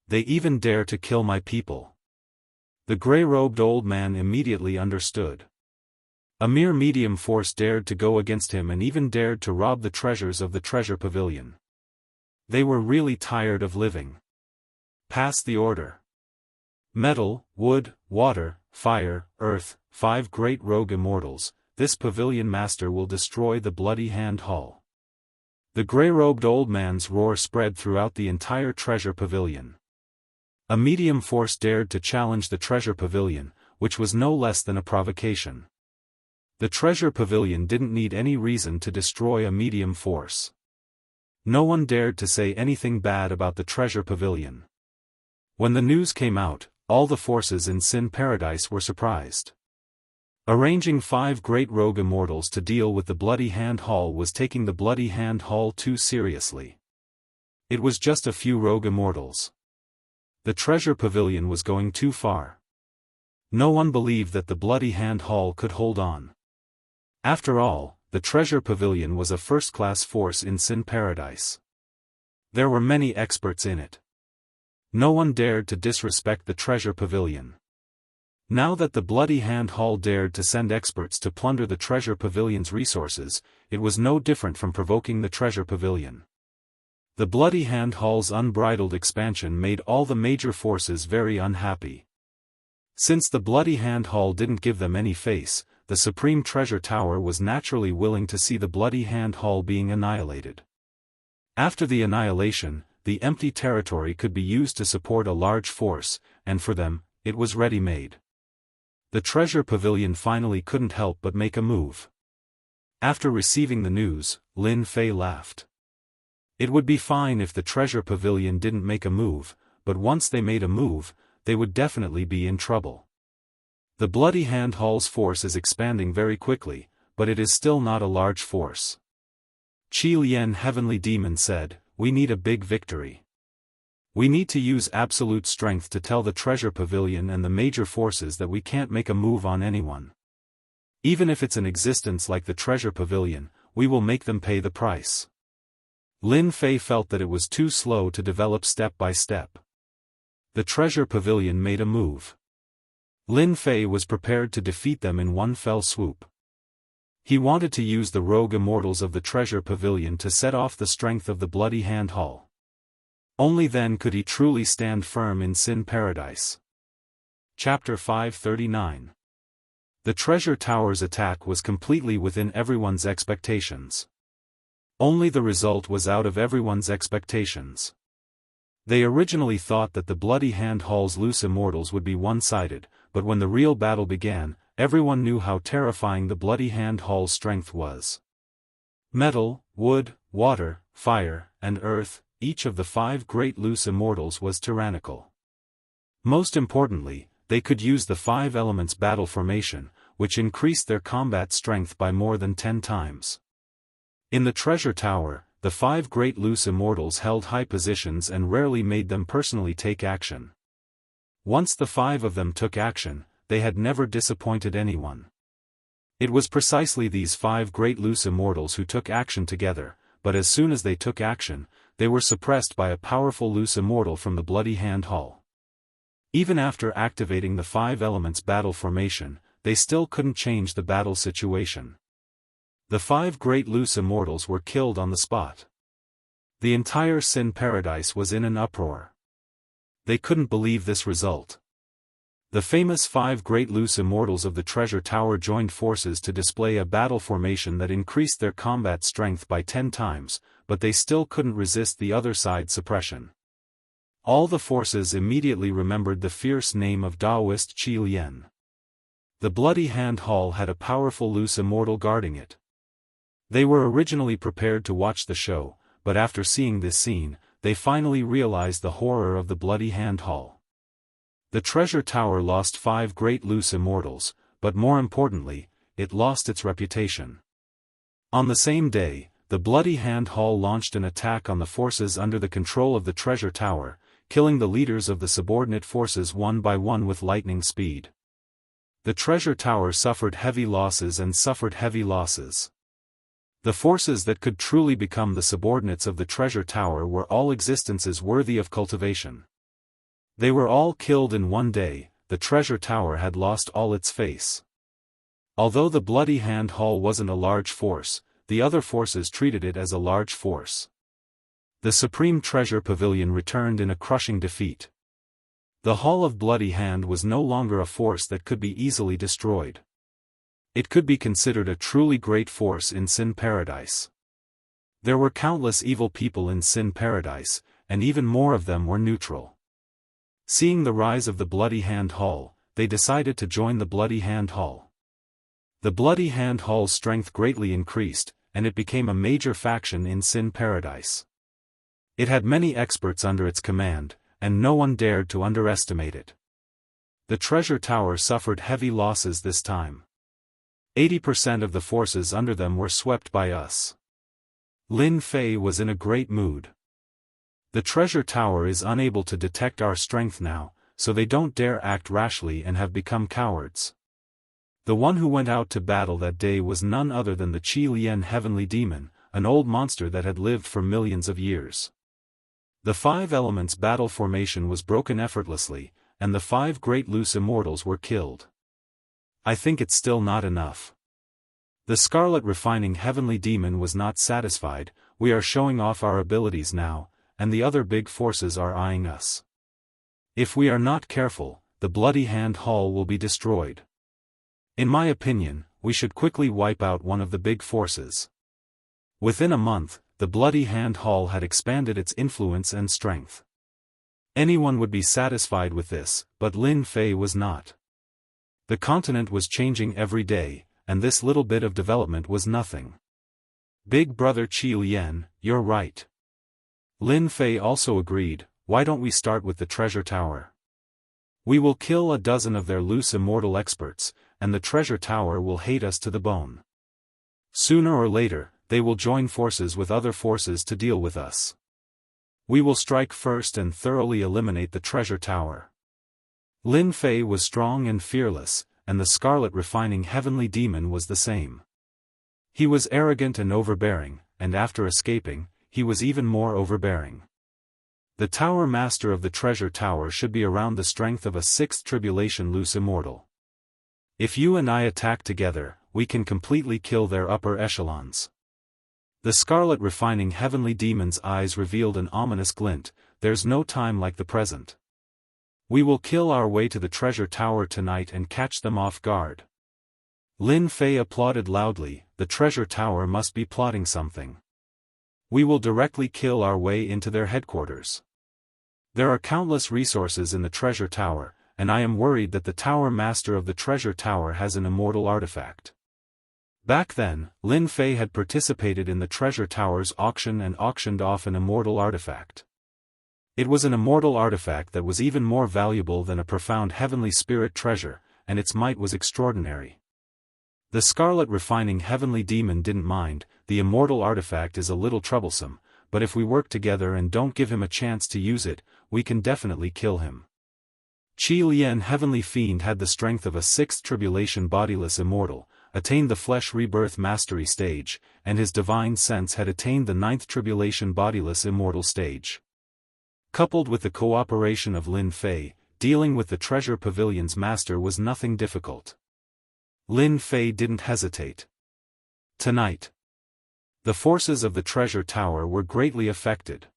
They even dare to kill my people. The gray-robed old man immediately understood. A mere medium force dared to go against him and even dared to rob the treasures of the treasure pavilion. They were really tired of living. Pass the order. Metal, wood, water, fire, earth, 5 great rogue immortals, this pavilion master will destroy the Bloody Hand Hall. The gray-robed old man's roar spread throughout the entire treasure pavilion. A medium force dared to challenge the treasure pavilion, which was no less than a provocation. The treasure pavilion didn't need any reason to destroy a medium force. No one dared to say anything bad about the treasure pavilion. When the news came out, all the forces in Sin Paradise were surprised. Arranging 5 great rogue immortals to deal with the Bloody Hand Hall was taking the Bloody Hand Hall too seriously. It was just a few rogue immortals. The treasure pavilion was going too far. No one believed that the Bloody Hand Hall could hold on. After all, the treasure pavilion was a first-class force in Sin Paradise. There were many experts in it. No one dared to disrespect the treasure pavilion. Now that the Bloody Hand Hall dared to send experts to plunder the treasure pavilion's resources, it was no different from provoking the treasure pavilion. The Bloody Hand Hall's unbridled expansion made all the major forces very unhappy. Since the Bloody Hand Hall didn't give them any face, the Supreme Treasure Tower was naturally willing to see the Bloody Hand Hall being annihilated. After the annihilation, the empty territory could be used to support a large force, and for them, it was ready-made. The treasure pavilion finally couldn't help but make a move. After receiving the news, Lin Fei laughed. It would be fine if the treasure pavilion didn't make a move, but once they made a move, they would definitely be in trouble. The Bloody Hand Hall's force is expanding very quickly, but it is still not a large force. Qi Lian Heavenly Demon said, "We need a big victory. We need to use absolute strength to tell the treasure pavilion and the major forces that we can't make a move on anyone. Even if it's an existence like the treasure pavilion, we will make them pay the price." Lin Fei felt that it was too slow to develop step by step. The treasure pavilion made a move. Lin Fei was prepared to defeat them in one fell swoop. He wanted to use the rogue immortals of the treasure pavilion to set off the strength of the Bloody Hand Hall. Only then could he truly stand firm in Sin Paradise. Chapter 539. The Treasure Tower's attack was completely within everyone's expectations. Only the result was out of everyone's expectations. They originally thought that the Bloody Hand Hall's loose immortals would be one-sided, but when the real battle began, everyone knew how terrifying the Bloody Hand Hall's strength was. Metal, wood, water, fire, and earth, each of the 5 great loose immortals was tyrannical. Most importantly, they could use the 5 elements battle formation, which increased their combat strength by more than 10 times. In the Treasure Tower, the 5 great loose immortals held high positions and rarely made them personally take action. Once the 5 of them took action, they had never disappointed anyone. It was precisely these 5 great loose immortals who took action together, but as soon as they took action, they were suppressed by a powerful loose immortal from the Bloody Hand Hall. Even after activating the 5 elements battle formation, they still couldn't change the battle situation. The 5 great loose immortals were killed on the spot. The entire Sin Paradise was in an uproar. They couldn't believe this result. The famous 5 great loose immortals of the Treasure Tower joined forces to display a battle formation that increased their combat strength by 10 times, but they still couldn't resist the other side's suppression. All the forces immediately remembered the fierce name of Daoist Qi Lian. The Bloody Hand Hall had a powerful loose immortal guarding it. They were originally prepared to watch the show, but after seeing this scene, they finally realized the horror of the Bloody Hand Hall. The Treasure Tower lost 5 great loose immortals, but more importantly, it lost its reputation. On the same day, the Bloody Hand Hall launched an attack on the forces under the control of the Treasure Tower, killing the leaders of the subordinate forces one by one with lightning speed. The Treasure Tower suffered heavy losses and suffered heavy losses. The forces that could truly become the subordinates of the Treasure Tower were all existences worthy of cultivation. They were all killed in one day. The Treasure Tower had lost all its face. Although the Bloody Hand Hall wasn't a large force, the other forces treated it as a large force. The Supreme Treasure Pavilion returned in a crushing defeat. The Hall of Bloody Hand was no longer a force that could be easily destroyed. It could be considered a truly great force in Sin Paradise. There were countless evil people in Sin Paradise, and even more of them were neutral. Seeing the rise of the Bloody Hand Hall, they decided to join the Bloody Hand Hall. The Bloody Hand Hall's strength greatly increased, and it became a major faction in Sin Paradise. It had many experts under its command, and no one dared to underestimate it. The Treasure Tower suffered heavy losses this time. 80% of the forces under them were swept by us. Lin Fei was in a great mood. The Treasure Tower is unable to detect our strength now, so they don't dare act rashly and have become cowards. The one who went out to battle that day was none other than the Qi Lian Heavenly Demon, an old monster that had lived for millions of years. The 5 elements battle formation was broken effortlessly, and the 5 great loose immortals were killed. I think it's still not enough. The Scarlet Refining Heavenly Demon was not satisfied. We are showing off our abilities now, and the other big forces are eyeing us. If we are not careful, the Bloody Hand Hall will be destroyed. In my opinion, we should quickly wipe out one of the big forces. Within a month, the Bloody Hand Hall had expanded its influence and strength. Anyone would be satisfied with this, but Lin Fei was not. The continent was changing every day, and this little bit of development was nothing. Big brother Qi Lian, you're right. Lin Fei also agreed. Why don't we start with the Treasure Tower? We will kill a dozen of their loose immortal experts, and the Treasure Tower will hate us to the bone. Sooner or later, they will join forces with other forces to deal with us. We will strike first and thoroughly eliminate the Treasure Tower. Lin Fei was strong and fearless, and the Scarlet Refining Heavenly Demon was the same. He was arrogant and overbearing, and after escaping, he was even more overbearing. The Tower Master of the Treasure Tower should be around the strength of a 6th Tribulation loose immortal. If you and I attack together, we can completely kill their upper echelons. The Scarlet Refining Heavenly Demon's eyes revealed an ominous glint. there's no time like the present. We will kill our way to the treasure tower tonight and catch them off guard. Lin Fei applauded loudly. The treasure tower must be plotting something. We will directly kill our way into their headquarters. There are countless resources in the treasure tower, and I am worried that the tower master of the treasure tower has an immortal artifact. Back then, Lin Fei had participated in the treasure tower's auction and auctioned off an immortal artifact. It was an immortal artifact that was even more valuable than a profound heavenly spirit treasure, and its might was extraordinary. The Scarlet Refining Heavenly Demon didn't mind. The immortal artifact is a little troublesome, but if we work together and don't give him a chance to use it, we can definitely kill him. Qi Lian Heavenly Fiend had the strength of a 6th tribulation bodiless immortal, attained the flesh rebirth mastery stage, and his divine sense had attained the 9th tribulation bodiless immortal stage. Coupled with the cooperation of Lin Fei, dealing with the treasure pavilion's master was nothing difficult. Lin Fei didn't hesitate. Tonight, the forces of the treasure tower were greatly affected.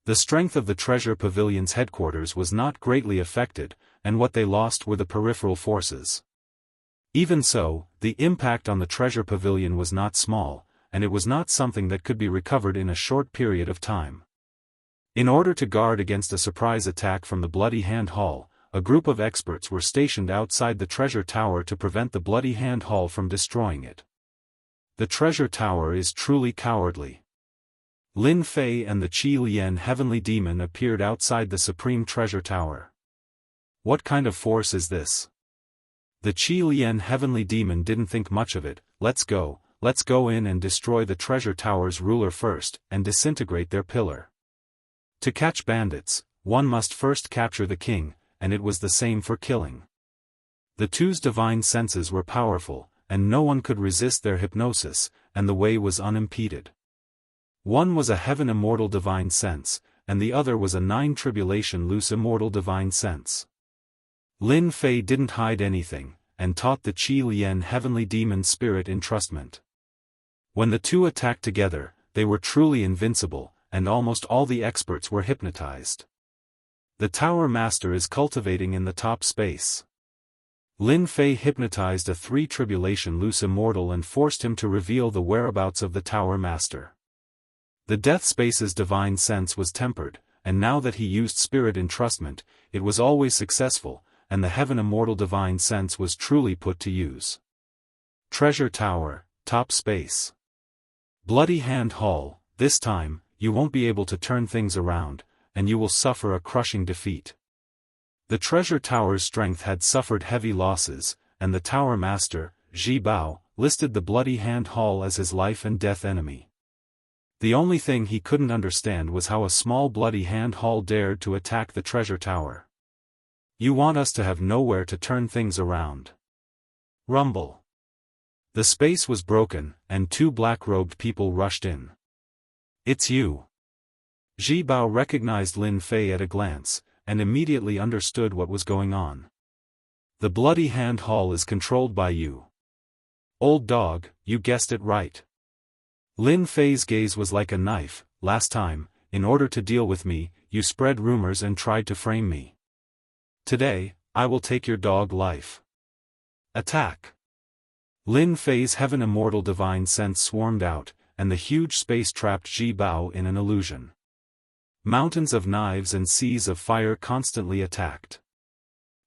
The strength of the treasure pavilion's headquarters was not greatly affected, and what they lost were the peripheral forces. Even so, the impact on the treasure pavilion was not small, and it was not something that could be recovered in a short period of time. In order to guard against a surprise attack from the Bloody Hand Hall, a group of experts were stationed outside the treasure tower to prevent the Bloody Hand Hall from destroying it. The treasure tower is truly cowardly. Lin Fei and the Qi Lian Heavenly Demon appeared outside the Supreme Treasure Tower. What kind of force is this? The Qi Lian Heavenly Demon didn't think much of it. Let's go in and destroy the treasure tower's ruler first, and disintegrate their pillar. To catch bandits, one must first capture the king, and it was the same for killing. The two's divine senses were powerful, and no one could resist their hypnosis, and the way was unimpeded. One was a heaven immortal divine sense, and the other was a 9 tribulation loose immortal divine sense. Lin Fei didn't hide anything, and taught the Qi Lian Heavenly Demon spirit entrustment. When the two attacked together, they were truly invincible, and almost all the experts were hypnotized. The Tower Master is cultivating in the top space. Lin Fei hypnotized a 3 tribulation loose immortal and forced him to reveal the whereabouts of the Tower Master. The Death Space's divine sense was tempered, and now that he used spirit entrustment, it was always successful, and the Heaven Immortal divine sense was truly put to use. Treasure Tower, top space. Bloody Hand Hall, this time, you won't be able to turn things around, and you will suffer a crushing defeat. The treasure tower's strength had suffered heavy losses, and the Tower Master, Zhi Bao, listed the Bloody Hand Hall as his life and death enemy. The only thing he couldn't understand was how a small Bloody Hand Hall dared to attack the treasure tower. You want us to have nowhere to turn things around. Rumble. The space was broken, and 2 black-robed people rushed in. It's you. Zhi Bao recognized Lin Fei at a glance, and immediately understood what was going on. The Bloody Hand Hall is controlled by you. Old dog, you guessed it right. Lin Fei's gaze was like a knife. Last time, in order to deal with me, you spread rumors and tried to frame me. Today, I will take your dog life. Attack. Lin Fei's Heaven Immortal divine sense swarmed out, and the huge space trapped Zhi Bao in an illusion. Mountains of knives and seas of fire constantly attacked.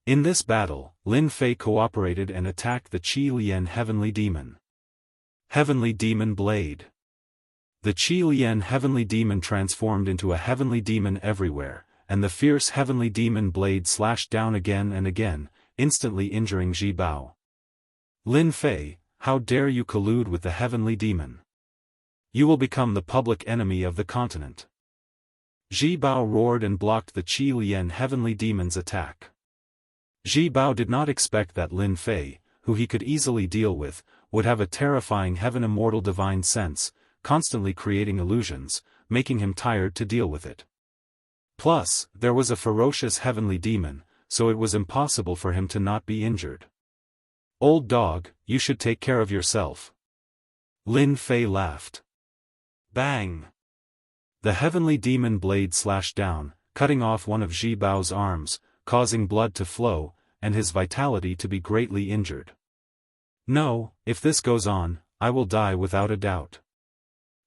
In this battle, Lin Fei cooperated and attacked the Qi Lian Heavenly Demon. Heavenly Demon Blade. The Qi Lian Heavenly Demon transformed into a heavenly demon everywhere, and the fierce Heavenly Demon Blade slashed down again and again, instantly injuring Zhi Bao. Lin Fei, how dare you collude with the Heavenly Demon? You will become the public enemy of the continent. Zhi Bao roared and blocked the Qi Lian Heavenly Demon's attack. Zhi Bao did not expect that Lin Fei, who he could easily deal with, would have a terrifying Heaven Immortal divine sense, constantly creating illusions, making him tired to deal with it. Plus, there was a ferocious Heavenly Demon, so it was impossible for him to not be injured. Old dog, you should take care of yourself. Lin Fei laughed. Bang! The heavenly demon blade slashed down, cutting off one of Ji Bao's arms, causing blood to flow, and his vitality to be greatly injured. No, if this goes on, I will die without a doubt.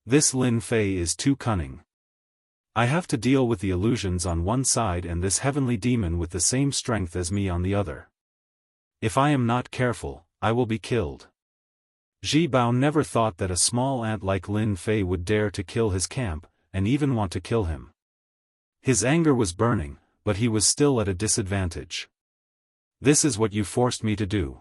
This Lin Fei is too cunning. I have to deal with the illusions on one side and this heavenly demon with the same strength as me on the other. If I am not careful, I will be killed. Ji Bao never thought that a small ant like Lin Fei would dare to kill his camp, and even want to kill him. His anger was burning, but he was still at a disadvantage. This is what you forced me to do.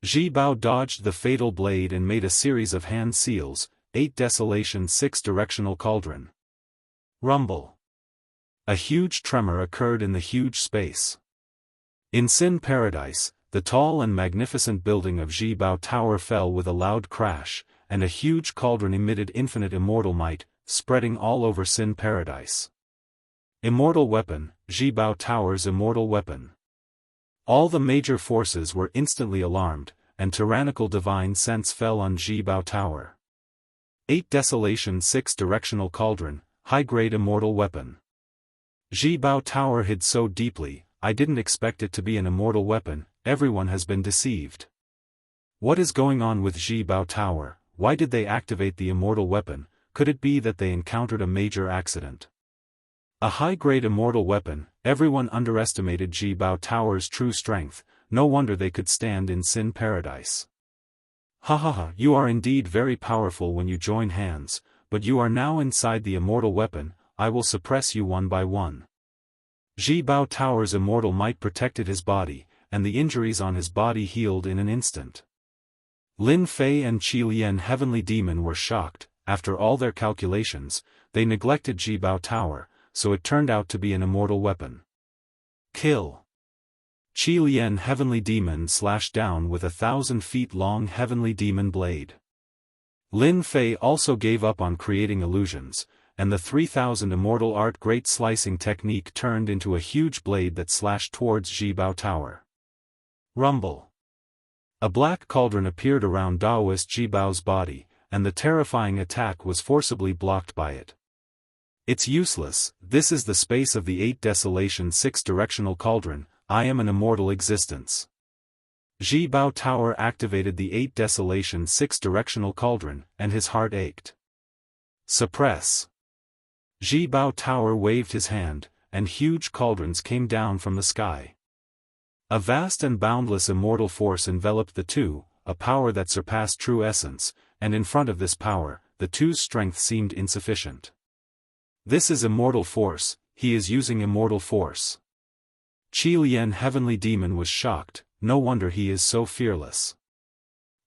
Ji Bao dodged the fatal blade and made a series of hand seals, 8 desolation 6 directional cauldron. Rumble. A huge tremor occurred in the huge space. In Sin Paradise, the tall and magnificent building of Ji Bao Tower fell with a loud crash, and a huge cauldron emitted infinite immortal might, spreading all over Sin Paradise. Immortal weapon, Ji Bao Tower's immortal weapon. All the major forces were instantly alarmed, and tyrannical divine sense fell on Ji Bao Tower. 8 desolation 6 directional cauldron, high-grade immortal weapon. Ji Bao Tower hid so deeply, I didn't expect it to be an immortal weapon. Everyone has been deceived. What is going on with Ji Bao Tower? Why did they activate the immortal weapon? Could it be that they encountered a major accident? A high-grade immortal weapon. Everyone underestimated Ji Bao Tower's true strength. No wonder they could stand in Sin Paradise. Ha ha ha, you are indeed very powerful when you join hands, but you are now inside the immortal weapon. I will suppress you one by one. Ji Bao Tower's immortal might protected his body, and the injuries on his body healed in an instant. Lin Fei and Qi Lian heavenly demon were shocked. After all their calculations, they neglected Ji Bao Tower, so it turned out to be an immortal weapon. Kill. Qi Lian heavenly demon slashed down with 1,000 feet long heavenly demon blade. Lin Fei also gave up on creating illusions, and the 3,000 immortal art great slicing technique turned into a huge blade that slashed towards Ji Bao Tower. Rumble. A black cauldron appeared around Daoist Ji Bao's body, and the terrifying attack was forcibly blocked by it. It's useless. This is the space of the 8 desolation 6 directional cauldron. I am an immortal existence. Ji Bao Tower activated the 8 desolation 6 directional cauldron, and his heart ached. Suppress. Ji Bao Tower waved his hand, and huge cauldrons came down from the sky. A vast and boundless immortal force enveloped the two, a power that surpassed true essence, and in front of this power, the two's strength seemed insufficient. This is immortal force, he is using immortal force. Qi Lian heavenly demon was shocked, no wonder he is so fearless.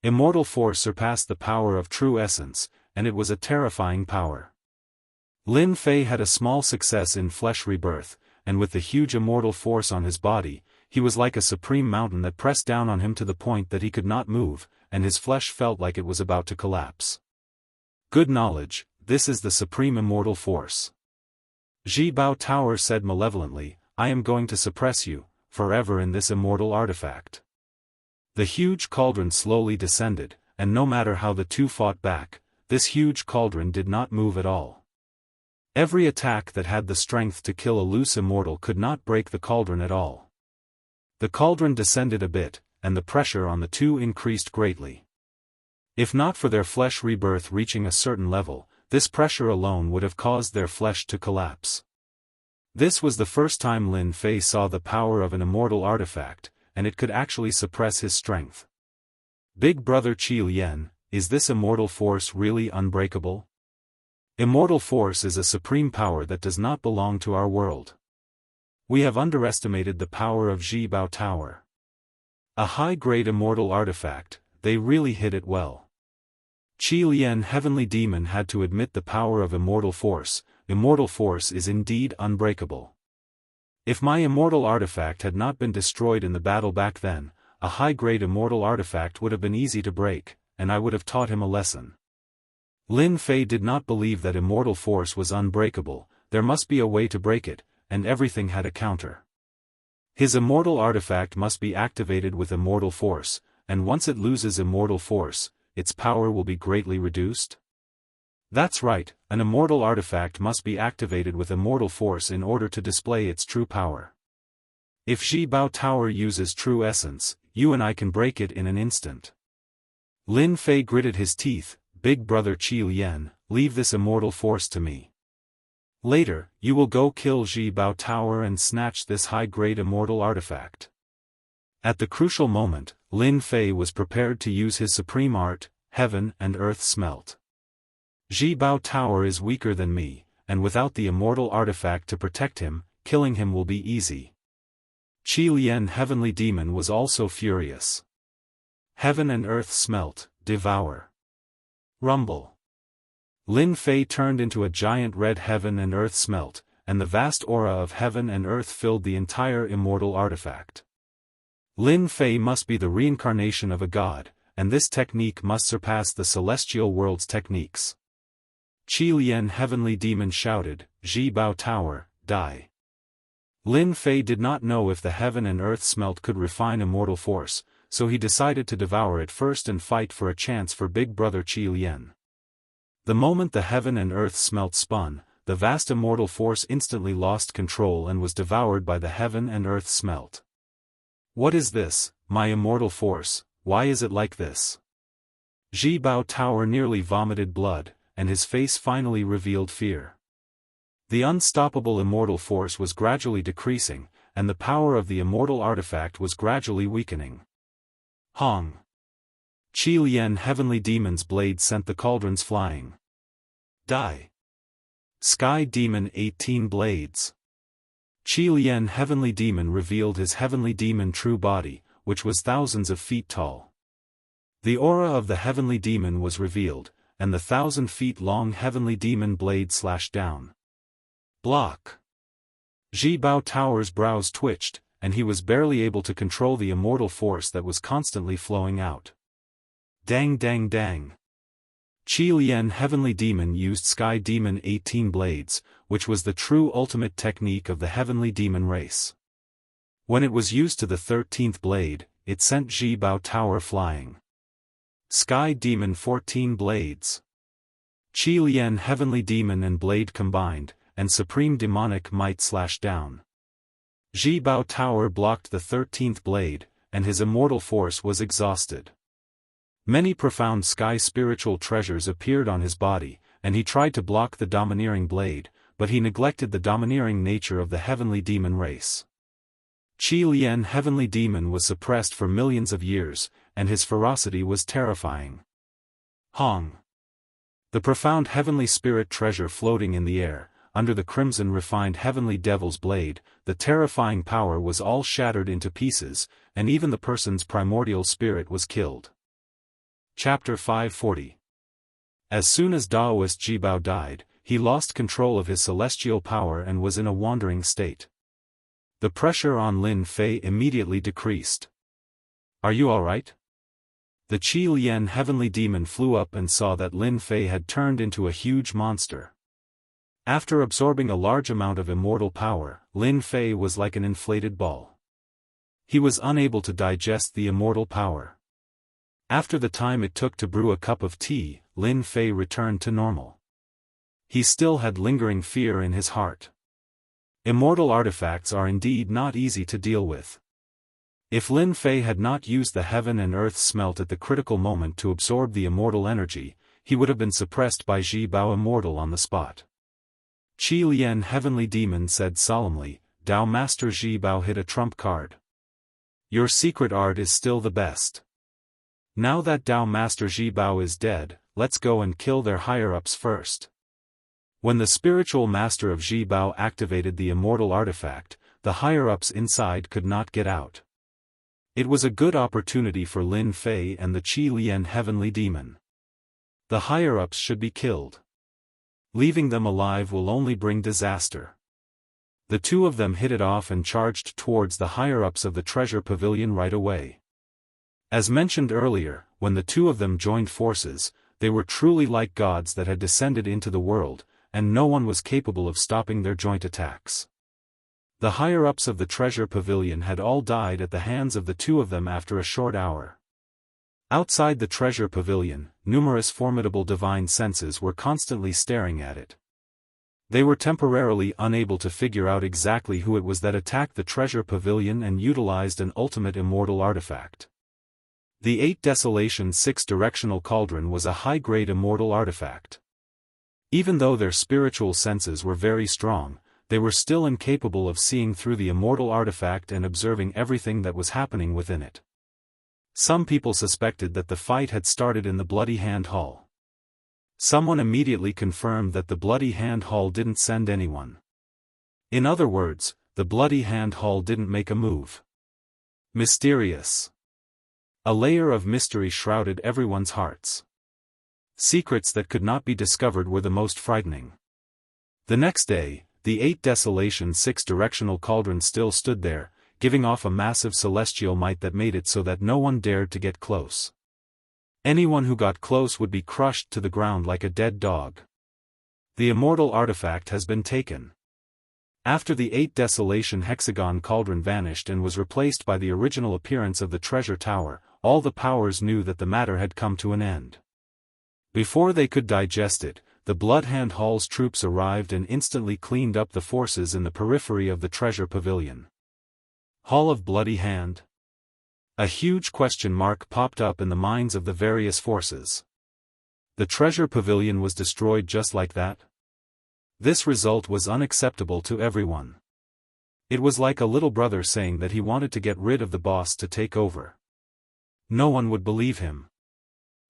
Immortal force surpassed the power of true essence, and it was a terrifying power. Lin Fei had a small success in flesh rebirth, and with the huge immortal force on his body, he was like a supreme mountain that pressed down on him to the point that he could not move, and his flesh felt like it was about to collapse. Good knowledge, this is the supreme immortal force. Ji Bao Tower said malevolently, I am going to suppress you, forever in this immortal artifact. The huge cauldron slowly descended, and no matter how the two fought back, this huge cauldron did not move at all. Every attack that had the strength to kill a loose immortal could not break the cauldron at all. The cauldron descended a bit, and the pressure on the two increased greatly. If not for their flesh rebirth reaching a certain level, this pressure alone would have caused their flesh to collapse. This was the first time Lin Fei saw the power of an immortal artifact, and it could actually suppress his strength. Big brother Qi Lian, is this immortal force really unbreakable? Immortal force is a supreme power that does not belong to our world. We have underestimated the power of Ji Bao Tower. A high-grade immortal artifact, they really hid it well. Qi Lian heavenly demon had to admit the power of immortal force is indeed unbreakable. If my immortal artifact had not been destroyed in the battle back then, a high-grade immortal artifact would have been easy to break, and I would have taught him a lesson. Lin Fei did not believe that immortal force was unbreakable, there must be a way to break it, and everything had a counter. His immortal artifact must be activated with immortal force, and once it loses immortal force, its power will be greatly reduced. That's right, an immortal artifact must be activated with immortal force in order to display its true power. If Zhibao Tower uses true essence, you and I can break it in an instant. Lin Fei gritted his teeth. Big brother Qi Lian, leave this immortal force to me. Later, you will go kill Zhibao Tower and snatch this high-grade immortal artifact. At the crucial moment, Lin Fei was prepared to use his supreme art, Heaven and Earth Smelt. Zhibao Tower is weaker than me, and without the immortal artifact to protect him, killing him will be easy. Qi Lian Heavenly Demon was also furious. Heaven and Earth Smelt, devour. Rumble. Lin Fei turned into a giant red Heaven and Earth Smelt, and the vast aura of Heaven and Earth filled the entire immortal artifact. Lin Fei must be the reincarnation of a god, and this technique must surpass the celestial world's techniques. Qi Lian Heavenly Demon shouted, Zhibao Tower, die. Lin Fei did not know if the Heaven and Earth Smelt could refine immortal force, so he decided to devour it first and fight for a chance for big brother Qi Lian. The moment the Heaven and Earth Smelt spun, the vast immortal force instantly lost control and was devoured by the Heaven and Earth Smelt. What is this, my immortal force, why is it like this? Zhibao Tower nearly vomited blood, and his face finally revealed fear. The unstoppable immortal force was gradually decreasing, and the power of the immortal artifact was gradually weakening. Hong. Qi Lian Heavenly Demon's blade sent the cauldrons flying. Die. Sky Demon 18 blades. Qi Lian Heavenly Demon revealed his Heavenly Demon true body, which was thousands of feet tall. The aura of the Heavenly Demon was revealed, and the 1,000 feet long Heavenly Demon blade slashed down. Block. Zhibao Tower's brows twitched, and he was barely able to control the immortal force that was constantly flowing out. Dang dang dang. Qi Lian Heavenly Demon used Sky Demon 18 blades, which was the true ultimate technique of the Heavenly Demon race. When it was used to the 13th blade, it sent Zhibao Tower flying. Sky Demon 14 blades. Qi Lian Heavenly Demon and blade combined, and supreme demonic might slashed down. Zhibao Tower blocked the 13th blade, and his immortal force was exhausted. Many profound sky spiritual treasures appeared on his body, and he tried to block the domineering blade, but he neglected the domineering nature of the Heavenly Demon race. Qi Lian Heavenly Demon was suppressed for millions of years, and his ferocity was terrifying. Hong. The profound heavenly spirit treasure floating in the air, under the crimson refined heavenly devil's blade, the terrifying power was all shattered into pieces, and even the person's primordial spirit was killed. Chapter 540. As soon as Daoist Zhibao died, he lost control of his celestial power and was in a wandering state. The pressure on Lin Fei immediately decreased. Are you alright? The Qi Lian Heavenly Demon flew up and saw that Lin Fei had turned into a huge monster. After absorbing a large amount of immortal power, Lin Fei was like an inflated ball. He was unable to digest the immortal power. After the time it took to brew a cup of tea, Lin Fei returned to normal. He still had lingering fear in his heart. Immortal artifacts are indeed not easy to deal with. If Lin Fei had not used the Heaven and Earth Smelt at the critical moment to absorb the immortal energy, he would have been suppressed by Zhibao Immortal on the spot. Qi Lian Heavenly Demon said solemnly, Dao Master Zhibao hit a trump card. Your secret art is still the best. Now that Dao Master Zhibao is dead, let's go and kill their higher-ups first. When the spiritual master of Zhibao activated the immortal artifact, the higher-ups inside could not get out. It was a good opportunity for Lin Fei and the Qi Lian Heavenly Demon. The higher-ups should be killed. Leaving them alive will only bring disaster. The two of them hit it off and charged towards the higher-ups of the treasure pavilion right away. As mentioned earlier, when the two of them joined forces, they were truly like gods that had descended into the world, and no one was capable of stopping their joint attacks. The higher-ups of the treasure pavilion had all died at the hands of the two of them after a short hour. Outside the treasure pavilion, numerous formidable divine senses were constantly staring at it. They were temporarily unable to figure out exactly who it was that attacked the treasure pavilion and utilized an ultimate immortal artifact. The 8 Desolation 6-directional cauldron was a high-grade immortal artifact. Even though their spiritual senses were very strong, they were still incapable of seeing through the immortal artifact and observing everything that was happening within it. Some people suspected that the fight had started in the Bloody Hand Hall. Someone immediately confirmed that the Bloody Hand Hall didn't send anyone. In other words, the Bloody Hand Hall didn't make a move. Mysterious. A layer of mystery shrouded everyone's hearts. Secrets that could not be discovered were the most frightening. The next day, the 8 Desolation 6-directional cauldron still stood there, giving off a massive celestial might that made it so that no one dared to get close. Anyone who got close would be crushed to the ground like a dead dog. The immortal artifact has been taken. After the 8 Desolation hexagon cauldron vanished and was replaced by the original appearance of the treasure tower, all the powers knew that the matter had come to an end. Before they could digest it, the Bloodhand Hall's troops arrived and instantly cleaned up the forces in the periphery of the treasure pavilion. Hall of Bloody Hand? A huge question mark popped up in the minds of the various forces. The treasure pavilion was destroyed just like that? This result was unacceptable to everyone. It was like a little brother saying that he wanted to get rid of the boss to take over. No one would believe him.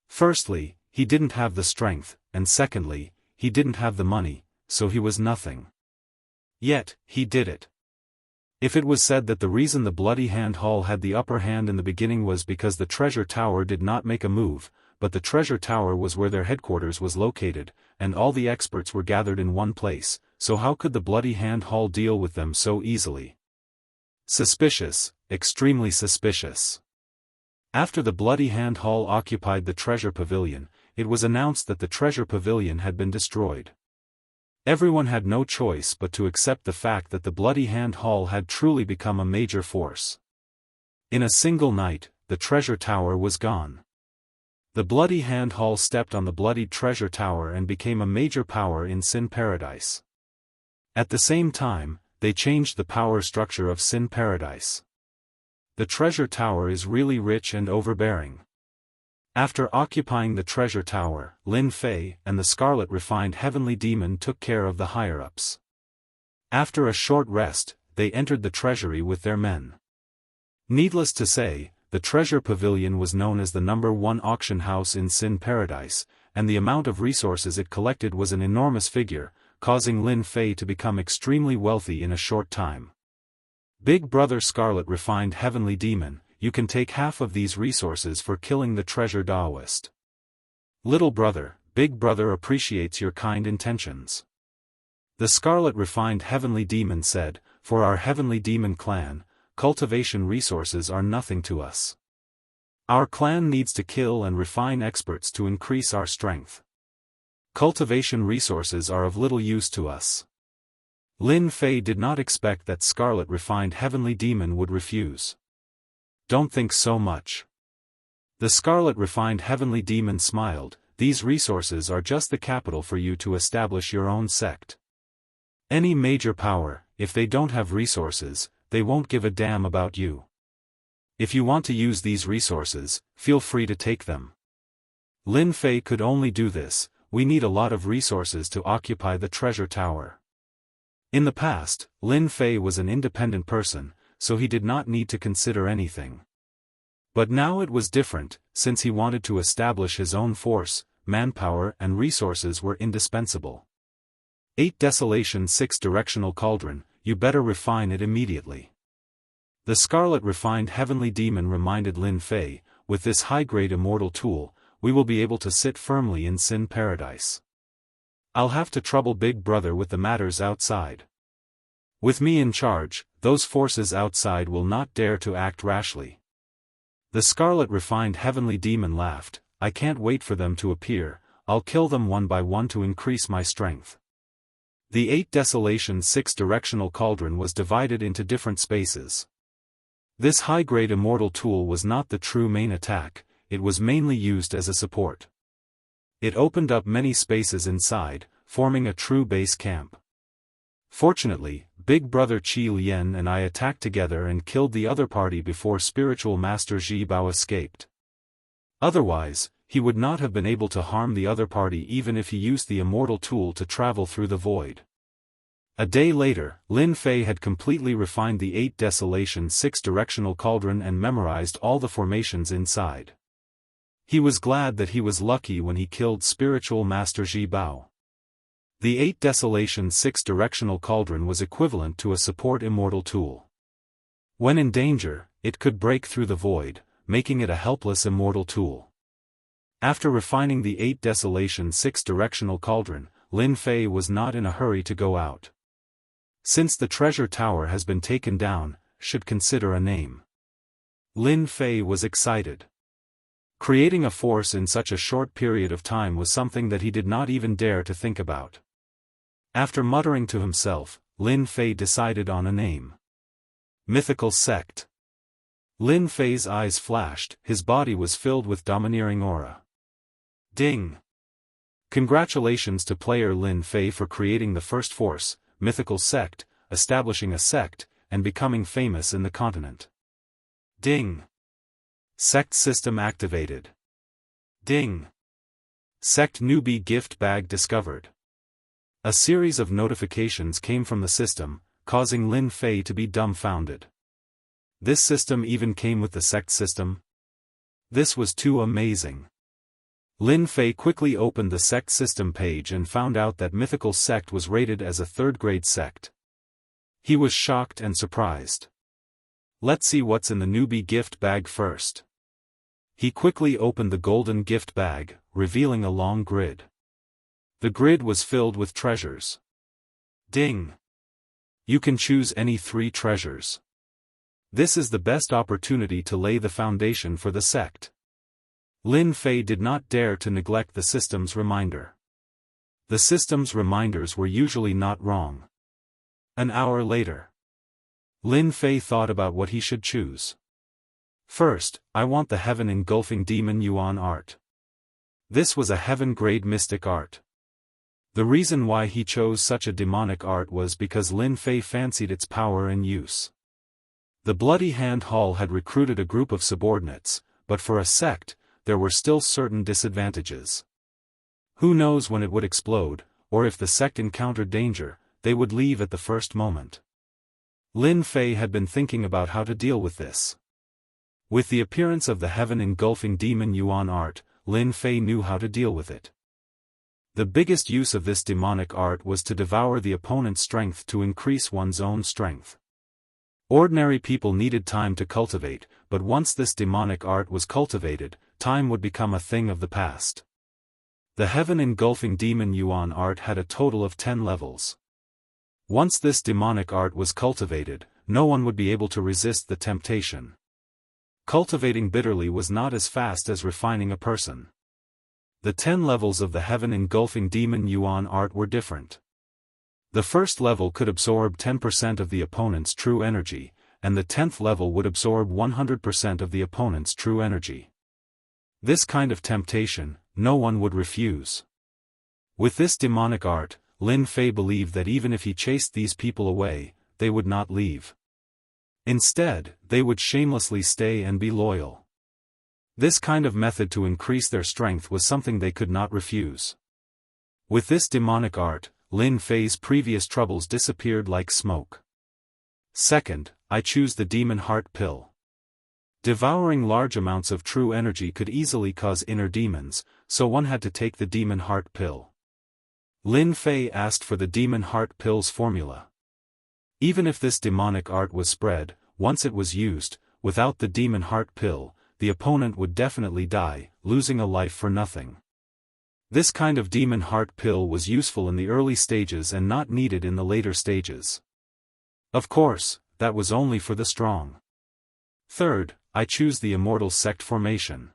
Firstly, he didn't have the strength, and secondly, he didn't have the money, so he was nothing. Yet, he did it. If it was said that the reason the Bloody Hand Hall had the upper hand in the beginning was because the treasure tower did not make a move, but the treasure tower was where their headquarters was located, and all the experts were gathered in one place, so how could the Bloody Hand Hall deal with them so easily? Suspicious, extremely suspicious. After the Bloody Hand Hall occupied the treasure pavilion, it was announced that the treasure pavilion had been destroyed. Everyone had no choice but to accept the fact that the Bloody Hand Hall had truly become a major force. In a single night, the treasure tower was gone. The Bloody Hand Hall stepped on the bloodied treasure tower and became a major power in Sin Paradise. At the same time, they changed the power structure of Sin Paradise. The treasure tower is really rich and overbearing. After occupying the treasure tower, Lin Fei and the Scarlet Refined Heavenly Demon took care of the higher-ups. After a short rest, they entered the treasury with their men. Needless to say, the treasure pavilion was known as the #1 auction house in Sin Paradise, and the amount of resources it collected was an enormous figure, causing Lin Fei to become extremely wealthy in a short time. Big Brother Scarlet Refined Heavenly Demon, you can take half of these resources for killing the treasure Daoist. Little brother, Big Brother appreciates your kind intentions. The Scarlet Refined Heavenly Demon said, for our Heavenly Demon clan, cultivation resources are nothing to us. Our clan needs to kill and refine experts to increase our strength. Cultivation resources are of little use to us. Lin Fei did not expect that Scarlet Refined Heavenly Demon would refuse. Don't think so much. The Scarlet Refined Heavenly Demon smiled, these resources are just the capital for you to establish your own sect. Any major power, if they don't have resources, they won't give a damn about you. If you want to use these resources, feel free to take them. Lin Fei could only do this, we need a lot of resources to occupy the treasure tower. In the past, Lin Fei was an independent person, so he did not need to consider anything. But now it was different, since he wanted to establish his own force, manpower and resources were indispensable. 8 Desolation 6-directional cauldron, you better refine it immediately. The Scarlet Refined Heavenly Demon reminded Lin Fei, with this high-grade immortal tool, we will be able to sit firmly in Sin Paradise. I'll have to trouble Big Brother with the matters outside. With me in charge, those forces outside will not dare to act rashly. The Scarlet Refined Heavenly Demon laughed, I can't wait for them to appear, I'll kill them one by one to increase my strength. The 8 Desolation 6-directional cauldron was divided into different spaces. This high-grade immortal tool was not the true main attack, it was mainly used as a support. It opened up many spaces inside, forming a true base camp. Fortunately, Big Brother Qi Lian and I attacked together and killed the other party before Spiritual Master Ji Bao escaped. Otherwise, he would not have been able to harm the other party even if he used the Immortal tool to travel through the void. A day later, Lin Fei had completely refined the 8 Desolation 6-directional cauldron and memorized all the formations inside. He was glad that he was lucky when he killed Spiritual Master Ji Bao. The 8 Desolation 6-directional cauldron was equivalent to a support Immortal tool. When in danger, it could break through the void, making it a helpless Immortal tool. After refining the 8 Desolation 6-directional cauldron, Lin Fei was not in a hurry to go out. Since the treasure tower has been taken down, should consider a name. Lin Fei was excited. Creating a force in such a short period of time was something that he did not even dare to think about. After muttering to himself, Lin Fei decided on a name. Mythical Sect. Lin Fei's eyes flashed, his body was filled with domineering aura. Ding! Congratulations to player Lin Fei for creating the first force, Mythical Sect, establishing a sect, and becoming famous in the continent. Ding! Sect system activated. Ding! Sect newbie gift bag discovered. A series of notifications came from the system, causing Lin Fei to be dumbfounded. This system even came with the sect system? This was too amazing. Lin Fei quickly opened the sect system page and found out that Mythical Sect was rated as a 3rd-grade sect. He was shocked and surprised. Let's see what's in the newbie gift bag first. He quickly opened the golden gift bag, revealing a long grid. The grid was filled with treasures. Ding! You can choose any 3 treasures. This is the best opportunity to lay the foundation for the sect. Lin Fei did not dare to neglect the system's reminder. The system's reminders were usually not wrong. An hour later, Lin Fei thought about what he should choose. First, I want the Heaven Engulfing Demon Yuan art. This was a heaven-grade mystic art. The reason why he chose such a demonic art was because Lin Fei fancied its power and use. The Bloody Hand Hall had recruited a group of subordinates, but for a sect, there were still certain disadvantages. Who knows when it would explode, or if the sect encountered danger, they would leave at the first moment. Lin Fei had been thinking about how to deal with this. With the appearance of the Heaven Engulfing Demon Yuan art, Lin Fei knew how to deal with it. The biggest use of this demonic art was to devour the opponent's strength to increase one's own strength. Ordinary people needed time to cultivate, but once this demonic art was cultivated, time would become a thing of the past. The Heaven Engulfing Demon Yuan art had a total of 10 levels. Once this demonic art was cultivated, no one would be able to resist the temptation. Cultivating bitterly was not as fast as refining a person. The 10 levels of the Heaven Engulfing Demon Yuan art were different. The first level could absorb 10% of the opponent's true energy, and the 10th level would absorb 100% of the opponent's true energy. This kind of temptation, no one would refuse. With this demonic art, Lin Fei believed that even if he chased these people away, they would not leave. Instead, they would shamelessly stay and be loyal. This kind of method to increase their strength was something they could not refuse. With this demonic art, Lin Fei's previous troubles disappeared like smoke. Second, I choose the Demon Heart Pill. Devouring large amounts of true energy could easily cause inner demons, so one had to take the Demon Heart Pill. Lin Fei asked for the Demon Heart Pill's formula. Even if this demonic art was spread, once it was used, without the Demon Heart Pill, the opponent would definitely die, losing a life for nothing. This kind of Demon Heart Pill was useful in the early stages and not needed in the later stages. Of course, that was only for the strong. Third, I choose the Immortal Sect formation.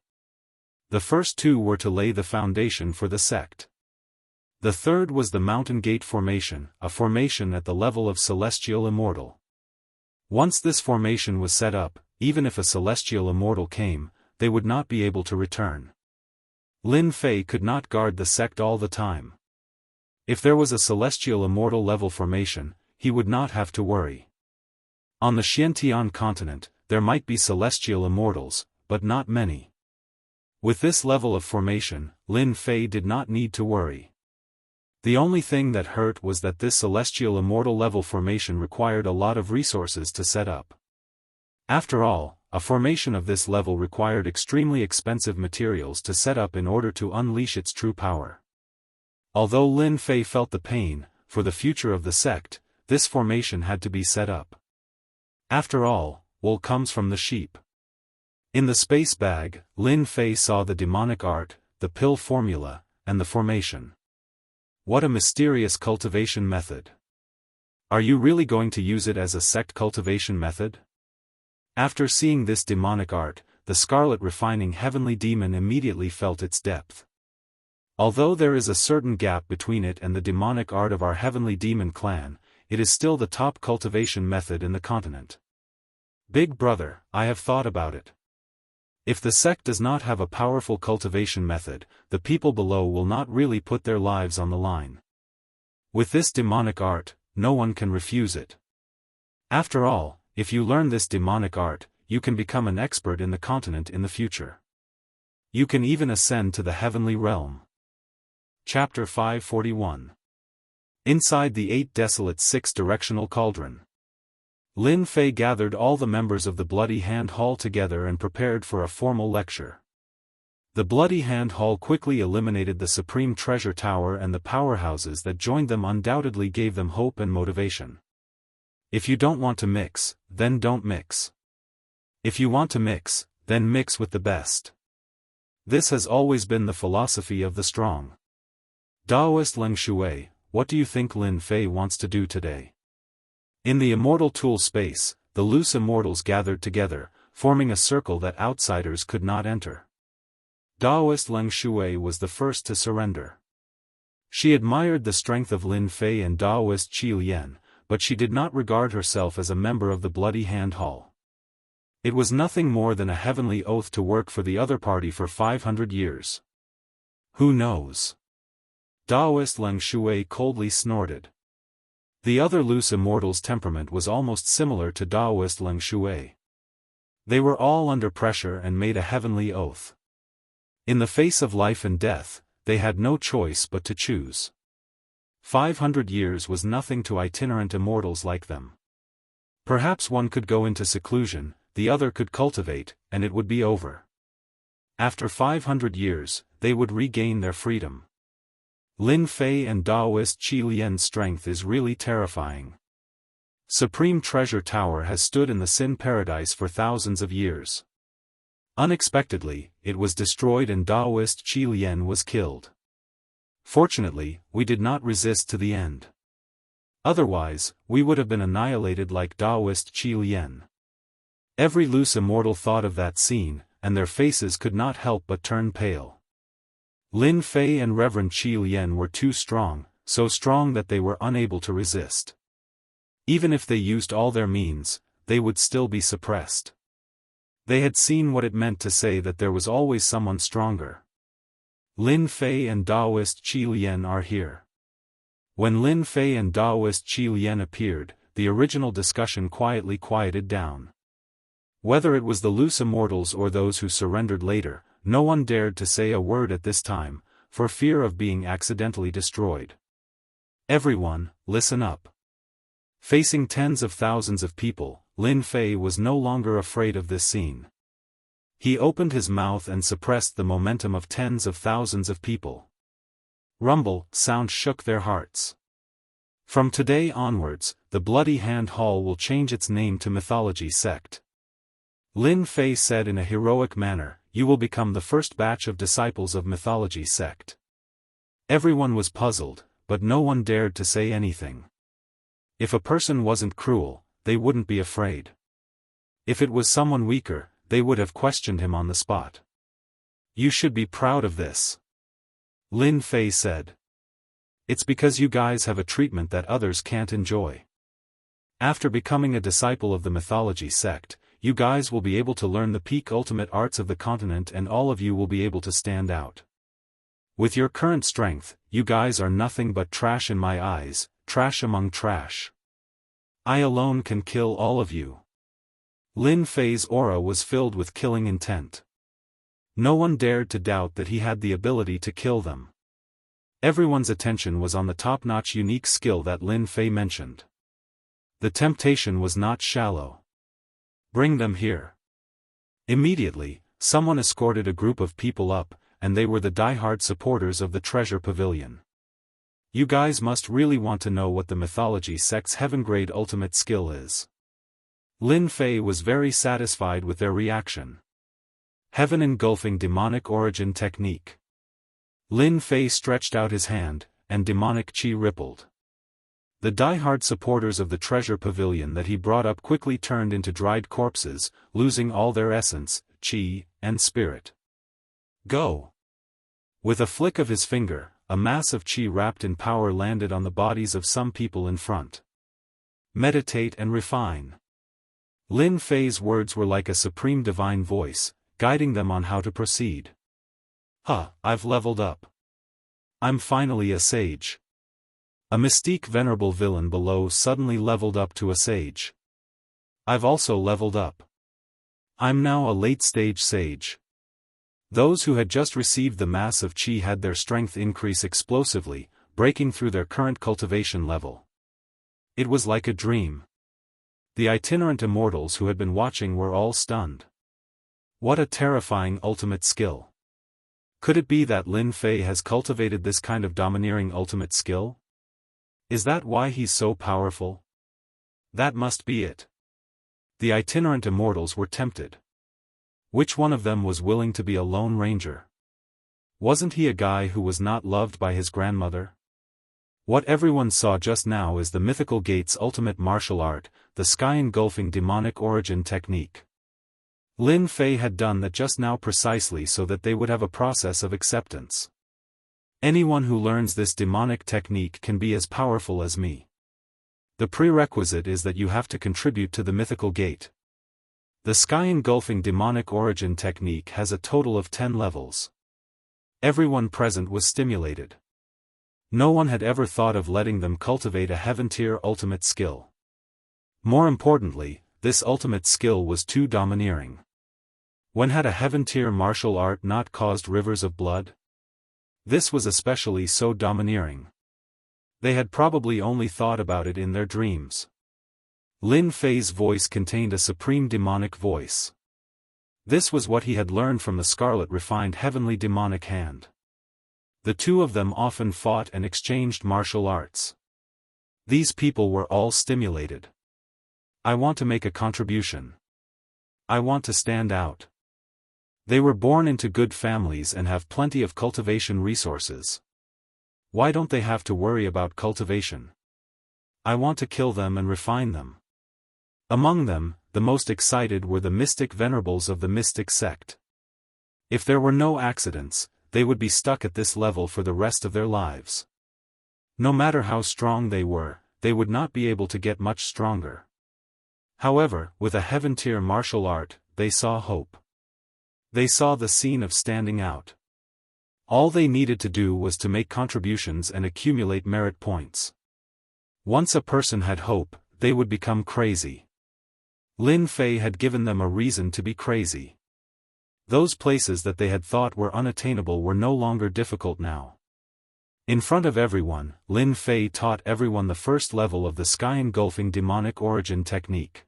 The first 2 were to lay the foundation for the sect. The third was the Mountain Gate formation, a formation at the level of Celestial Immortal. Once this formation was set up, even if a Celestial Immortal came, they would not be able to return. Lin Fei could not guard the sect all the time. If there was a celestial immortal level formation, he would not have to worry. On the Xiantian continent, there might be celestial immortals, but not many. With this level of formation, Lin Fei did not need to worry. The only thing that hurt was that this celestial immortal level formation required a lot of resources to set up. After all, a formation of this level required extremely expensive materials to set up in order to unleash its true power. Although Lin Fei felt the pain, for the future of the sect, this formation had to be set up. After all, wool comes from the sheep. In the space bag, Lin Fei saw the demonic art, the pill formula, and the formation. What a mysterious cultivation method. Are you really going to use it as a sect cultivation method? After seeing this demonic art, the scarlet refining heavenly demon immediately felt its depth. Although there is a certain gap between it and the demonic art of our heavenly demon clan, it is still the top cultivation method in the continent. Big brother, I have thought about it. If the sect does not have a powerful cultivation method, the people below will not really put their lives on the line. With this demonic art, no one can refuse it. After all, if you learn this demonic art, you can become an expert in the continent in the future. You can even ascend to the heavenly realm. Chapter 541. Inside the 8 desolate 6-directional cauldron. Lin Fei gathered all the members of the Bloody Hand Hall together and prepared for a formal lecture. The Bloody Hand Hall quickly eliminated the Supreme Treasure Tower, and the powerhouses that joined them undoubtedly gave them hope and motivation. If you don't want to mix, then don't mix. If you want to mix, then mix with the best. This has always been the philosophy of the strong. Daoist Leng Shui, what do you think Lin Fei wants to do today? In the immortal tool space, the loose immortals gathered together, forming a circle that outsiders could not enter. Daoist Leng Shui was the first to surrender. She admired the strength of Lin Fei and Daoist Qi Lian, but she did not regard herself as a member of the Bloody Hand Hall. It was nothing more than a heavenly oath to work for the other party for 500 years. Who knows? Daoist Leng Shui coldly snorted. The other loose immortals' temperament was almost similar to Daoist Leng Shui. They were all under pressure and made a heavenly oath. In the face of life and death, they had no choice but to choose. 500 years was nothing to itinerant immortals like them. Perhaps one could go into seclusion, the other could cultivate, and it would be over. After 500 years, they would regain their freedom. Lin Fei and Daoist Qi Lian's strength is really terrifying. Supreme Treasure Tower has stood in the Sin Paradise for thousands of years. Unexpectedly, it was destroyed and Daoist Qi Lian was killed. Fortunately, we did not resist to the end. Otherwise, we would have been annihilated like Daoist Qi Lian. Every loose immortal thought of that scene, and their faces could not help but turn pale. Lin Fei and Reverend Qi Lian were too strong, so strong that they were unable to resist. Even if they used all their means, they would still be suppressed. They had seen what it meant to say that there was always someone stronger. Lin Fei and Daoist Qi Lian are here. When Lin Fei and Daoist Qi Lian appeared, the original discussion quietly quieted down. Whether it was the loose immortals or those who surrendered later, no one dared to say a word at this time, for fear of being accidentally destroyed. Everyone, listen up. Facing tens of thousands of people, Lin Fei was no longer afraid of this scene. He opened his mouth and suppressed the momentum of tens of thousands of people. Rumble, sound shook their hearts. From today onwards, the Bloody Hand Hall will change its name to Mythology Sect. Lin Fei said in a heroic manner, "You will become the first batch of disciples of Mythology Sect." Everyone was puzzled, but no one dared to say anything. If a person wasn't cruel, they wouldn't be afraid. If it was someone weaker, they would have questioned him on the spot. "You should be proud of this," Lin Fei said. "It's because you guys have a treatment that others can't enjoy. After becoming a disciple of the Mythology Sect, you guys will be able to learn the peak ultimate arts of the continent and all of you will be able to stand out. With your current strength, you guys are nothing but trash in my eyes, trash among trash. I alone can kill all of you. Lin Fei's aura was filled with killing intent. No one dared to doubt that he had the ability to kill them. Everyone's attention was on the top-notch unique skill that Lin Fei mentioned. The temptation was not shallow. Bring them here. Immediately, someone escorted a group of people up, and they were the die-hard supporters of the treasure pavilion. You guys must really want to know what the mythology sect's heaven-grade ultimate skill is. Lin Fei was very satisfied with their reaction. Heaven engulfing demonic origin technique. Lin Fei stretched out his hand, and demonic qi rippled. The die-hard supporters of the treasure pavilion that he brought up quickly turned into dried corpses, losing all their essence, qi, and spirit. Go! With a flick of his finger, a mass of qi wrapped in power landed on the bodies of some people in front. Meditate and refine. Lin Fei's words were like a supreme divine voice, guiding them on how to proceed. I've leveled up. I'm finally a sage. A mystique venerable villain below suddenly leveled up to a sage. I've also leveled up. I'm now a late-stage sage. Those who had just received the mass of qi had their strength increase explosively, breaking through their current cultivation level. It was like a dream. The itinerant immortals who had been watching were all stunned. What a terrifying ultimate skill. Could it be that Lin Fei has cultivated this kind of domineering ultimate skill? Is that why he's so powerful? That must be it. The itinerant immortals were tempted. Which one of them was willing to be a lone ranger? Wasn't he a guy who was not loved by his grandmother? What everyone saw just now is the mythical gate's ultimate martial art, the sky-engulfing demonic origin technique. Lin Fei had done that just now precisely so that they would have a process of acceptance. Anyone who learns this demonic technique can be as powerful as me. The prerequisite is that you have to contribute to the mythical gate. The sky-engulfing demonic origin technique has a total of 10 levels. Everyone present was stimulated. No one had ever thought of letting them cultivate a heaven-tier ultimate skill. More importantly, this ultimate skill was too domineering. When had a heaven-tier martial art not caused rivers of blood? This was especially so domineering. They had probably only thought about it in their dreams. Lin Fei's voice contained a supreme demonic voice. This was what he had learned from the scarlet refined heavenly demonic hand. The two of them often fought and exchanged martial arts. These people were all stimulated. I want to make a contribution. I want to stand out. They were born into good families and have plenty of cultivation resources. Why don't they have to worry about cultivation? I want to kill them and refine them. Among them, the most excited were the mystic venerables of the mystic sect. If there were no accidents, they would be stuck at this level for the rest of their lives. No matter how strong they were, they would not be able to get much stronger. However, with a heaven-tier martial art, they saw hope. They saw the scene of standing out. All they needed to do was to make contributions and accumulate merit points. Once a person had hope, they would become crazy. Lin Fei had given them a reason to be crazy. Those places that they had thought were unattainable were no longer difficult now. In front of everyone, Lin Fei taught everyone the first level of the sky-engulfing demonic origin technique.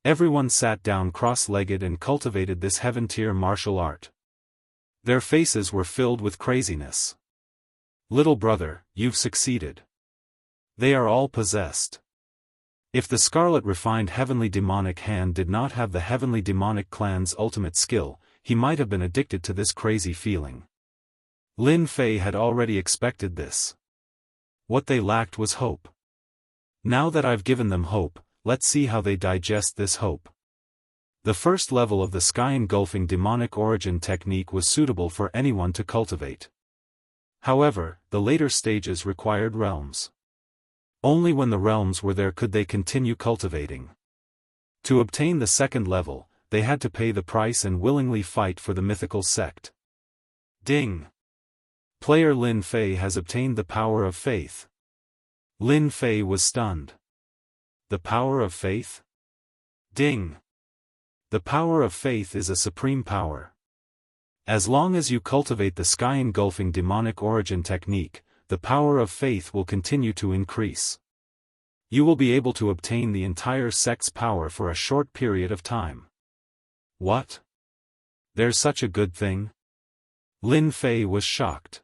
Everyone sat down cross-legged and cultivated this heaven-tier martial art. Their faces were filled with craziness. Little brother, you've succeeded. They are all possessed. If the scarlet refined heavenly demonic hand did not have the heavenly demonic clan's ultimate skill, he might have been addicted to this crazy feeling. Lin Fei had already expected this. What they lacked was hope. Now that I've given them hope, let's see how they digest this hope. The first level of the sky-engulfing demonic origin technique was suitable for anyone to cultivate. However, the later stages required realms. Only when the realms were there could they continue cultivating. To obtain the second level, they had to pay the price and willingly fight for the mythical sect. Ding! Player Lin Fei has obtained the power of faith. Lin Fei was stunned. The power of faith? Ding! The power of faith is a supreme power. As long as you cultivate the sky-engulfing demonic origin technique, the power of faith will continue to increase. You will be able to obtain the entire sect's power for a short period of time. What? There's such a good thing? Lin Fei was shocked.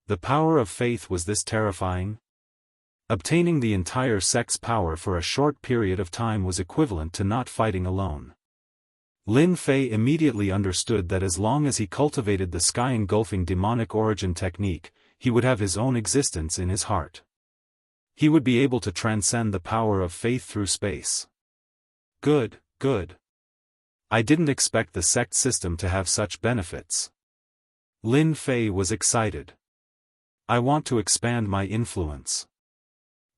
The power of faith was this terrifying? Obtaining the entire sect's power for a short period of time was equivalent to not fighting alone. Lin Fei immediately understood that as long as he cultivated the sky-engulfing demonic origin technique, he would have his own existence in his heart. He would be able to transcend the power of faith through space. Good, good. I didn't expect the sect system to have such benefits. Lin Fei was excited. I want to expand my influence.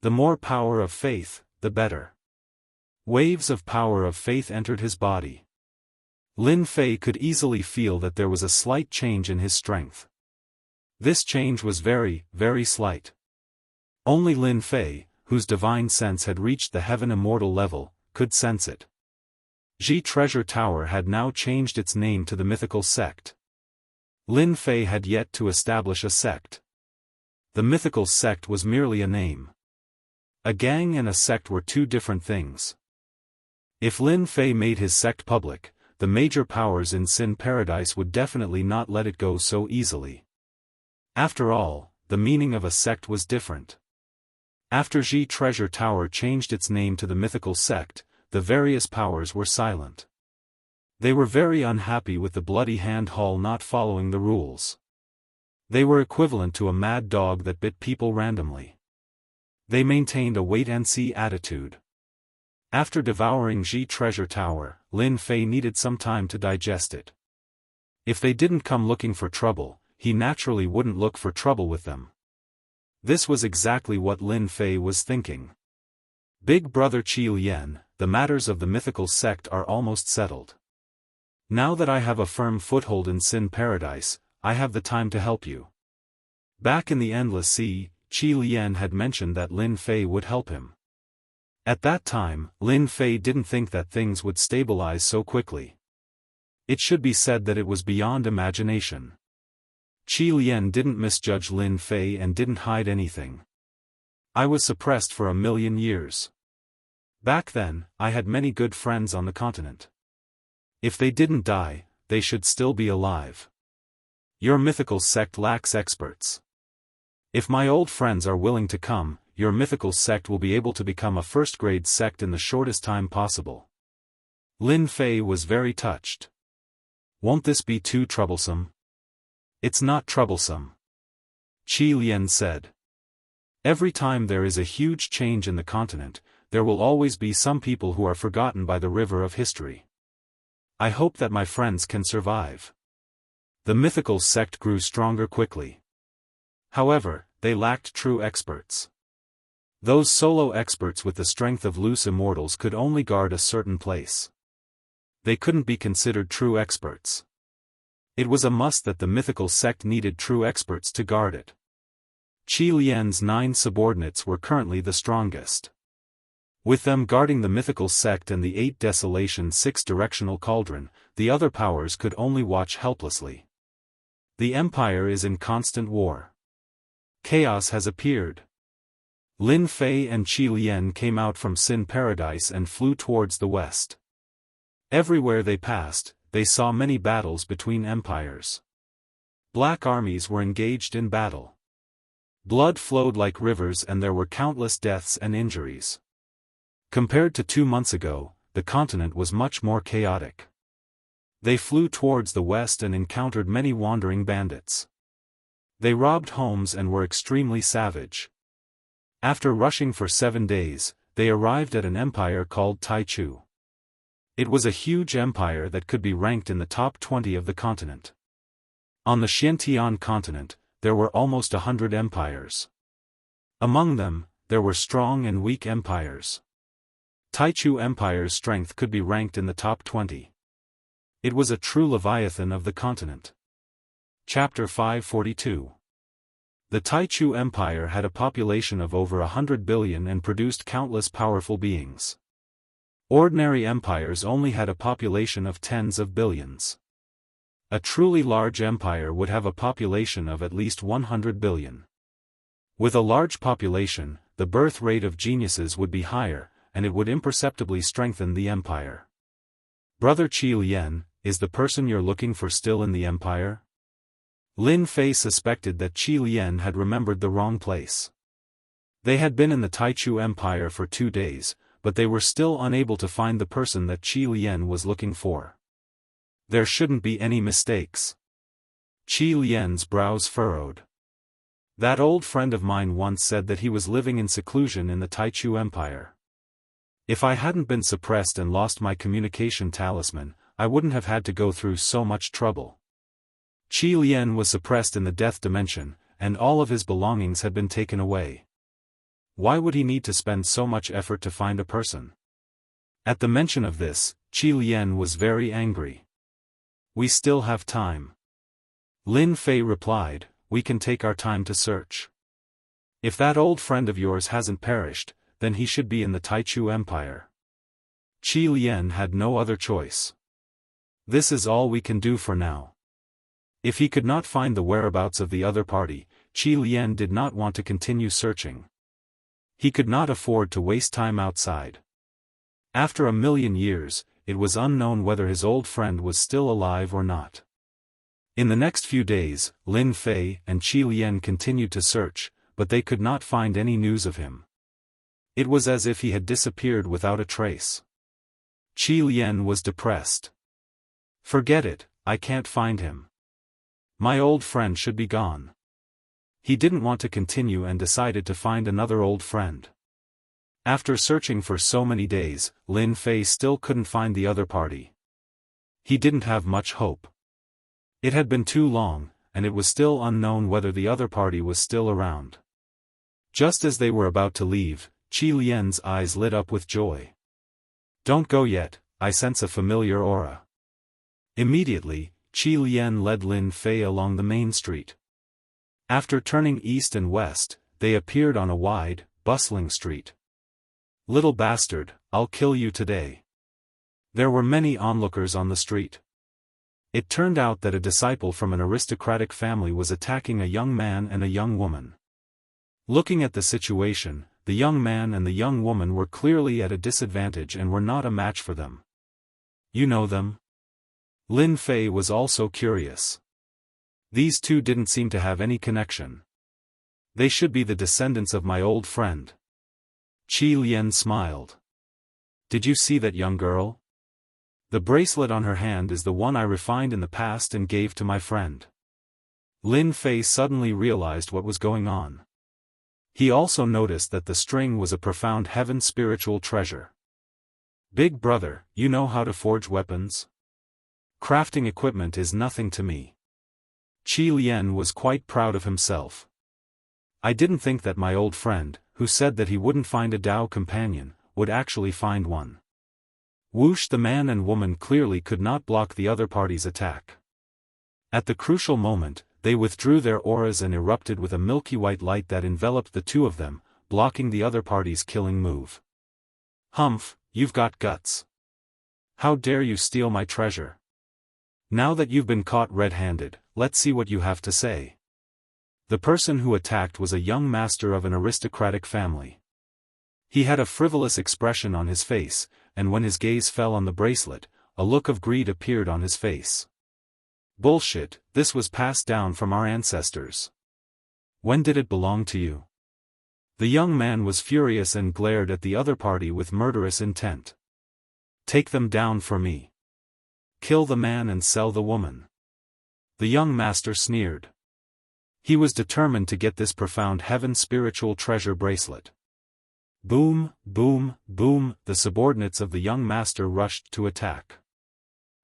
The more power of faith, the better. Waves of power of faith entered his body. Lin Fei could easily feel that there was a slight change in his strength. This change was very, very slight. Only Lin Fei, whose divine sense had reached the heaven immortal level, could sense it. Ji Treasure Tower had now changed its name to the mythical sect. Lin Fei had yet to establish a sect. The mythical sect was merely a name. A gang and a sect were two different things. If Lin Fei made his sect public, the major powers in Sin Paradise would definitely not let it go so easily. After all, the meaning of a sect was different. After Ji Treasure Tower changed its name to the mythical sect, the various powers were silent. They were very unhappy with the Bloody Hand Hall not following the rules. They were equivalent to a mad dog that bit people randomly. They maintained a wait-and-see attitude. After devouring Ji Treasure Tower, Lin Fei needed some time to digest it. If they didn't come looking for trouble, he naturally wouldn't look for trouble with them. This was exactly what Lin Fei was thinking. Big brother Qi Lian, the matters of the mythical sect are almost settled. Now that I have a firm foothold in Sin Paradise, I have the time to help you. Back in the Endless Sea, Qi Lian had mentioned that Lin Fei would help him. At that time, Lin Fei didn't think that things would stabilize so quickly. It should be said that it was beyond imagination. Qi Lian didn't misjudge Lin Fei and didn't hide anything. I was suppressed for 1,000,000 years. Back then, I had many good friends on the continent. If they didn't die, they should still be alive. Your mythical sect lacks experts. If my old friends are willing to come, your mythical sect will be able to become a first-grade sect in the shortest time possible. Lin Fei was very touched. Won't this be too troublesome? It's not troublesome. Qi Lian said. Every time there is a huge change in the continent, there will always be some people who are forgotten by the river of history. I hope that my friends can survive. The mythical sect grew stronger quickly. However, they lacked true experts. Those solo experts with the strength of loose immortals could only guard a certain place. They couldn't be considered true experts. It was a must that the mythical sect needed true experts to guard it. Qi Lian's 9 subordinates were currently the strongest. With them guarding the mythical sect and the 8 Desolation 6-directional cauldron, the other powers could only watch helplessly. The Empire is in constant war. Chaos has appeared. Lin Fei and Qi Lian came out from Sin Paradise and flew towards the west. Everywhere they passed, they saw many battles between empires. Black armies were engaged in battle. Blood flowed like rivers and there were countless deaths and injuries. Compared to 2 months ago, the continent was much more chaotic. They flew towards the west and encountered many wandering bandits. They robbed homes and were extremely savage. After rushing for 7 days, they arrived at an empire called Taichu. It was a huge empire that could be ranked in the top 20 of the continent. On the Xiantian continent, there were almost 100 empires. Among them, there were strong and weak empires. Taichu Empire's strength could be ranked in the top 20. It was a true leviathan of the continent. Chapter 542. The Taichu Empire had a population of over 100 billion and produced countless powerful beings. Ordinary empires only had a population of tens of billions. A truly large empire would have a population of at least 100 billion. With a large population, the birth rate of geniuses would be higher, and it would imperceptibly strengthen the empire. Brother Qi Lian, is the person you're looking for still in the empire? Lin Fei suspected that Qi Lian had remembered the wrong place. They had been in the Taichu Empire for 2 days, but they were still unable to find the person that Qi Lian was looking for. There shouldn't be any mistakes. Qi Lian's brows furrowed. That old friend of mine once said that he was living in seclusion in the Taichu Empire. If I hadn't been suppressed and lost my communication talisman, I wouldn't have had to go through so much trouble. Qi Lian was suppressed in the death dimension, and all of his belongings had been taken away. Why would he need to spend so much effort to find a person? At the mention of this, Qi Lian was very angry. We still have time. Lin Fei replied, we can take our time to search. If that old friend of yours hasn't perished, then he should be in the Taichu Empire. Qi Lian had no other choice. This is all we can do for now. If he could not find the whereabouts of the other party, Qi Lian did not want to continue searching. He could not afford to waste time outside. After 1,000,000 years, it was unknown whether his old friend was still alive or not. In the next few days, Lin Fei and Qi Lian continued to search, but they could not find any news of him. It was as if he had disappeared without a trace. Qi Lian was depressed. Forget it, I can't find him. My old friend should be gone. He didn't want to continue and decided to find another old friend. After searching for so many days, Lin Fei still couldn't find the other party. He didn't have much hope. It had been too long, and it was still unknown whether the other party was still around. Just as they were about to leave, Qi Lian's eyes lit up with joy. Don't go yet, I sense a familiar aura. Immediately, Qi Lian led Lin Fei along the main street. After turning east and west, they appeared on a wide, bustling street. Little bastard, I'll kill you today. There were many onlookers on the street. It turned out that a disciple from an aristocratic family was attacking a young man and a young woman. Looking at the situation, the young man and the young woman were clearly at a disadvantage and were not a match for them. You know them? Lin Fei was also curious. These two didn't seem to have any connection. They should be the descendants of my old friend. Qi Lian smiled. Did you see that young girl? The bracelet on her hand is the one I refined in the past and gave to my friend. Lin Fei suddenly realized what was going on. He also noticed that the string was a profound heaven spiritual treasure. Big brother, you know how to forge weapons? Crafting equipment is nothing to me. Qi Lian was quite proud of himself. I didn't think that my old friend, who said that he wouldn't find a Dao companion, would actually find one. Whoosh! The man and woman clearly could not block the other party's attack. At the crucial moment, they withdrew their auras and erupted with a milky white light that enveloped the two of them, blocking the other party's killing move. Humph, you've got guts. How dare you steal my treasure? Now that you've been caught red-handed, let's see what you have to say. The person who attacked was a young master of an aristocratic family. He had a frivolous expression on his face, and when his gaze fell on the bracelet, a look of greed appeared on his face. Bullshit, this was passed down from our ancestors. When did it belong to you? The young man was furious and glared at the other party with murderous intent. Take them down for me. Kill the man and sell the woman. The young master sneered. He was determined to get this profound heaven spiritual treasure bracelet. Boom, boom, boom, the subordinates of the young master rushed to attack.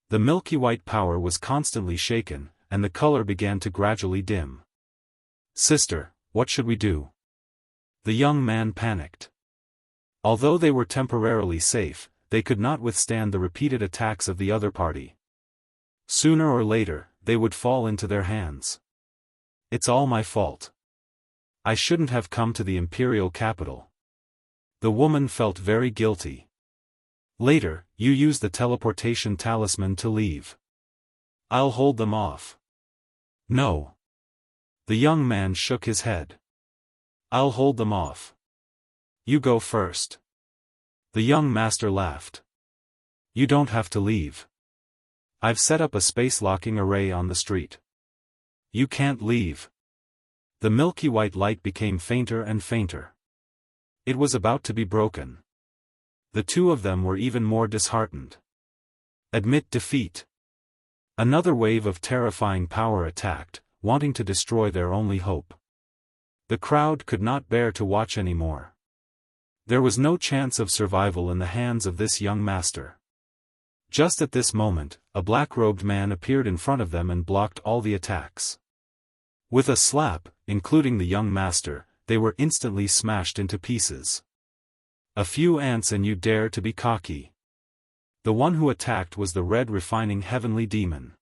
The milky white power was constantly shaken, and the color began to gradually dim. Sister, what should we do? The young man panicked. Although they were temporarily safe, they could not withstand the repeated attacks of the other party. Sooner or later, they would fall into their hands. It's all my fault. I shouldn't have come to the imperial capital. The woman felt very guilty. Later, you use the teleportation talisman to leave. I'll hold them off. No. The young man shook his head. I'll hold them off. You go first. The young master laughed. You don't have to leave. I've set up a space-locking array on the street. You can't leave. The milky white light became fainter and fainter. It was about to be broken. The two of them were even more disheartened. Admit defeat. Another wave of terrifying power attacked, wanting to destroy their only hope. The crowd could not bear to watch anymore. There was no chance of survival in the hands of this young master. Just at this moment, a black-robed man appeared in front of them and blocked all the attacks. With a slap, including the young master, they were instantly smashed into pieces. A few ants and you dare to be cocky. The one who attacked was the red refining heavenly demon.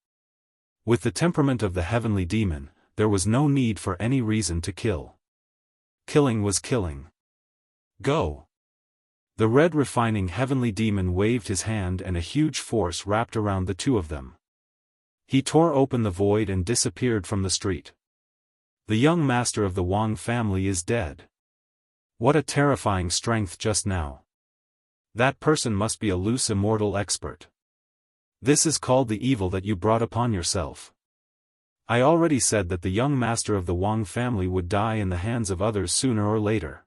With the temperament of the heavenly demon, there was no need for any reason to kill. Killing was killing. Go! The red refining heavenly demon waved his hand and a huge force wrapped around the two of them. He tore open the void and disappeared from the street. The young master of the Wang family is dead. What a terrifying strength just now. That person must be a loose immortal expert. This is called the evil that you brought upon yourself. I already said that the young master of the Wang family would die in the hands of others sooner or later.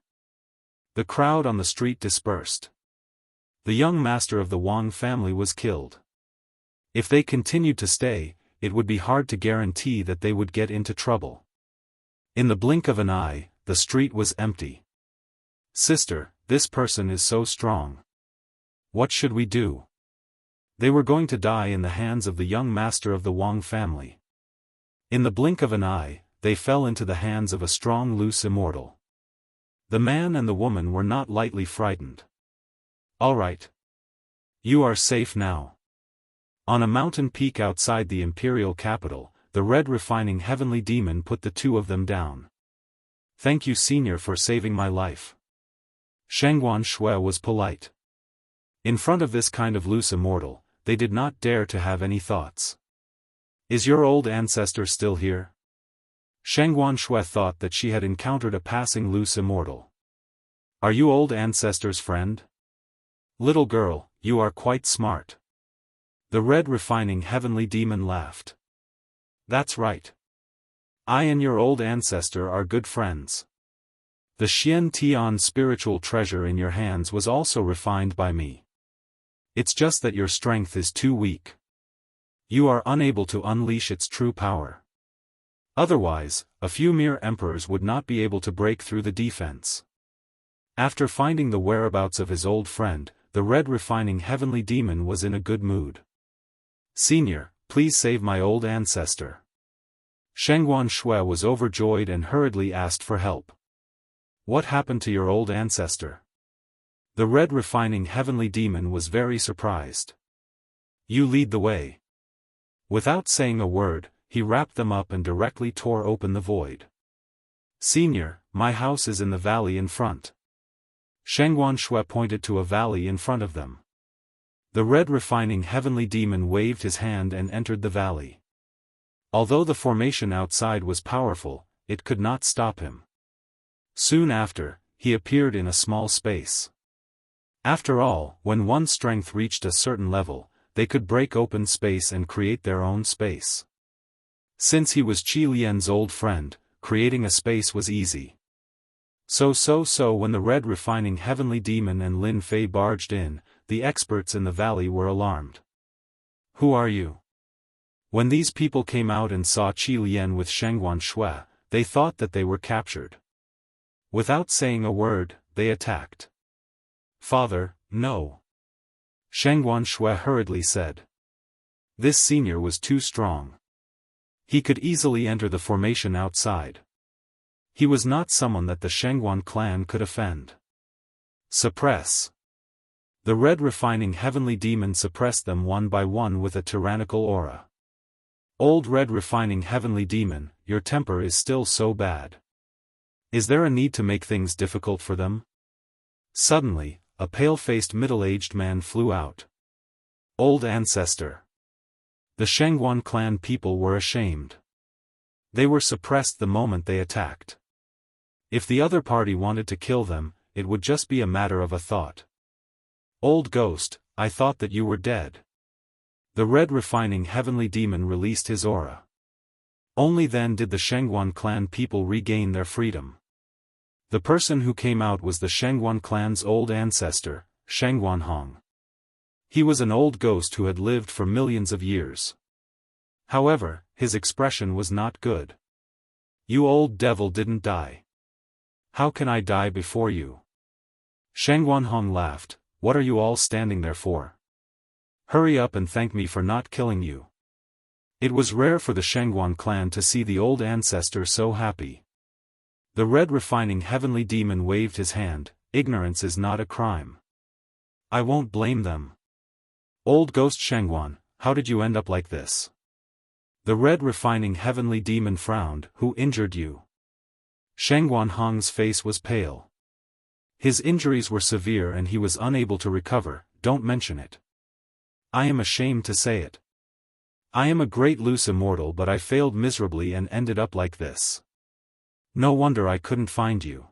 The crowd on the street dispersed. The young master of the Wang family was killed. If they continued to stay, it would be hard to guarantee that they would get into trouble. In the blink of an eye, the street was empty. Sister, this person is so strong. What should we do? They were going to die in the hands of the young master of the Wang family. In the blink of an eye, they fell into the hands of a strong loose immortal. The man and the woman were not lightly frightened. All right. You are safe now. On a mountain peak outside the imperial capital, the red refining heavenly demon put the two of them down. Thank you, senior, for saving my life. Shangguan Shui was polite. In front of this kind of loose immortal, they did not dare to have any thoughts. Is your old ancestor still here? Shangguan Shui thought that she had encountered a passing loose immortal. Are you old ancestor's friend? Little girl, you are quite smart. The red refining heavenly demon laughed. That's right. I and your old ancestor are good friends. The Xian Tian spiritual treasure in your hands was also refined by me. It's just that your strength is too weak. You are unable to unleash its true power. Otherwise, a few mere emperors would not be able to break through the defense. After finding the whereabouts of his old friend, the red refining heavenly demon was in a good mood. Senior, please save my old ancestor. Shangguan Shui was overjoyed and hurriedly asked for help. What happened to your old ancestor? The red refining heavenly demon was very surprised. You lead the way. Without saying a word, he wrapped them up and directly tore open the void. Senior, my house is in the valley in front. Shangguan Shui pointed to a valley in front of them. The red refining heavenly demon waved his hand and entered the valley. Although the formation outside was powerful, it could not stop him. Soon after, he appeared in a small space. After all, when one's strength reached a certain level, they could break open space and create their own space. Since he was Qi Lian's old friend, creating a space was easy. So when the red refining heavenly demon and Lin Fei barged in, the experts in the valley were alarmed. Who are you? When these people came out and saw Qi Lian with Shangguan Shui, they thought that they were captured. Without saying a word, they attacked. Father, no. Shangguan Shui hurriedly said. This senior was too strong. He could easily enter the formation outside. He was not someone that the Shangguan clan could offend. Suppress. The red refining heavenly demon suppressed them one by one with a tyrannical aura. Old red refining heavenly demon, your temper is still so bad. Is there a need to make things difficult for them? Suddenly, a pale-faced middle-aged man flew out. Old ancestor. The Shangguan clan people were ashamed. They were suppressed the moment they attacked. If the other party wanted to kill them, it would just be a matter of a thought. Old ghost, I thought that you were dead. The red refining heavenly demon released his aura. Only then did the Shangguan clan people regain their freedom. The person who came out was the Shangguan clan's old ancestor, Shangguan Hong. He was an old ghost who had lived for millions of years. However, his expression was not good. You old devil didn't die. How can I die before you? Shangguan Hong laughed. What are you all standing there for? Hurry up and thank me for not killing you. It was rare for the Shangguan clan to see the old ancestor so happy. The red refining heavenly demon waved his hand. Ignorance is not a crime. I won't blame them. Old ghost Shangguan, how did you end up like this? The red refining heavenly demon frowned. Who injured you? Shangguan Hong's face was pale. His injuries were severe and he was unable to recover. Don't mention it. I am ashamed to say it. I am a great loose immortal, but I failed miserably and ended up like this. No wonder I couldn't find you.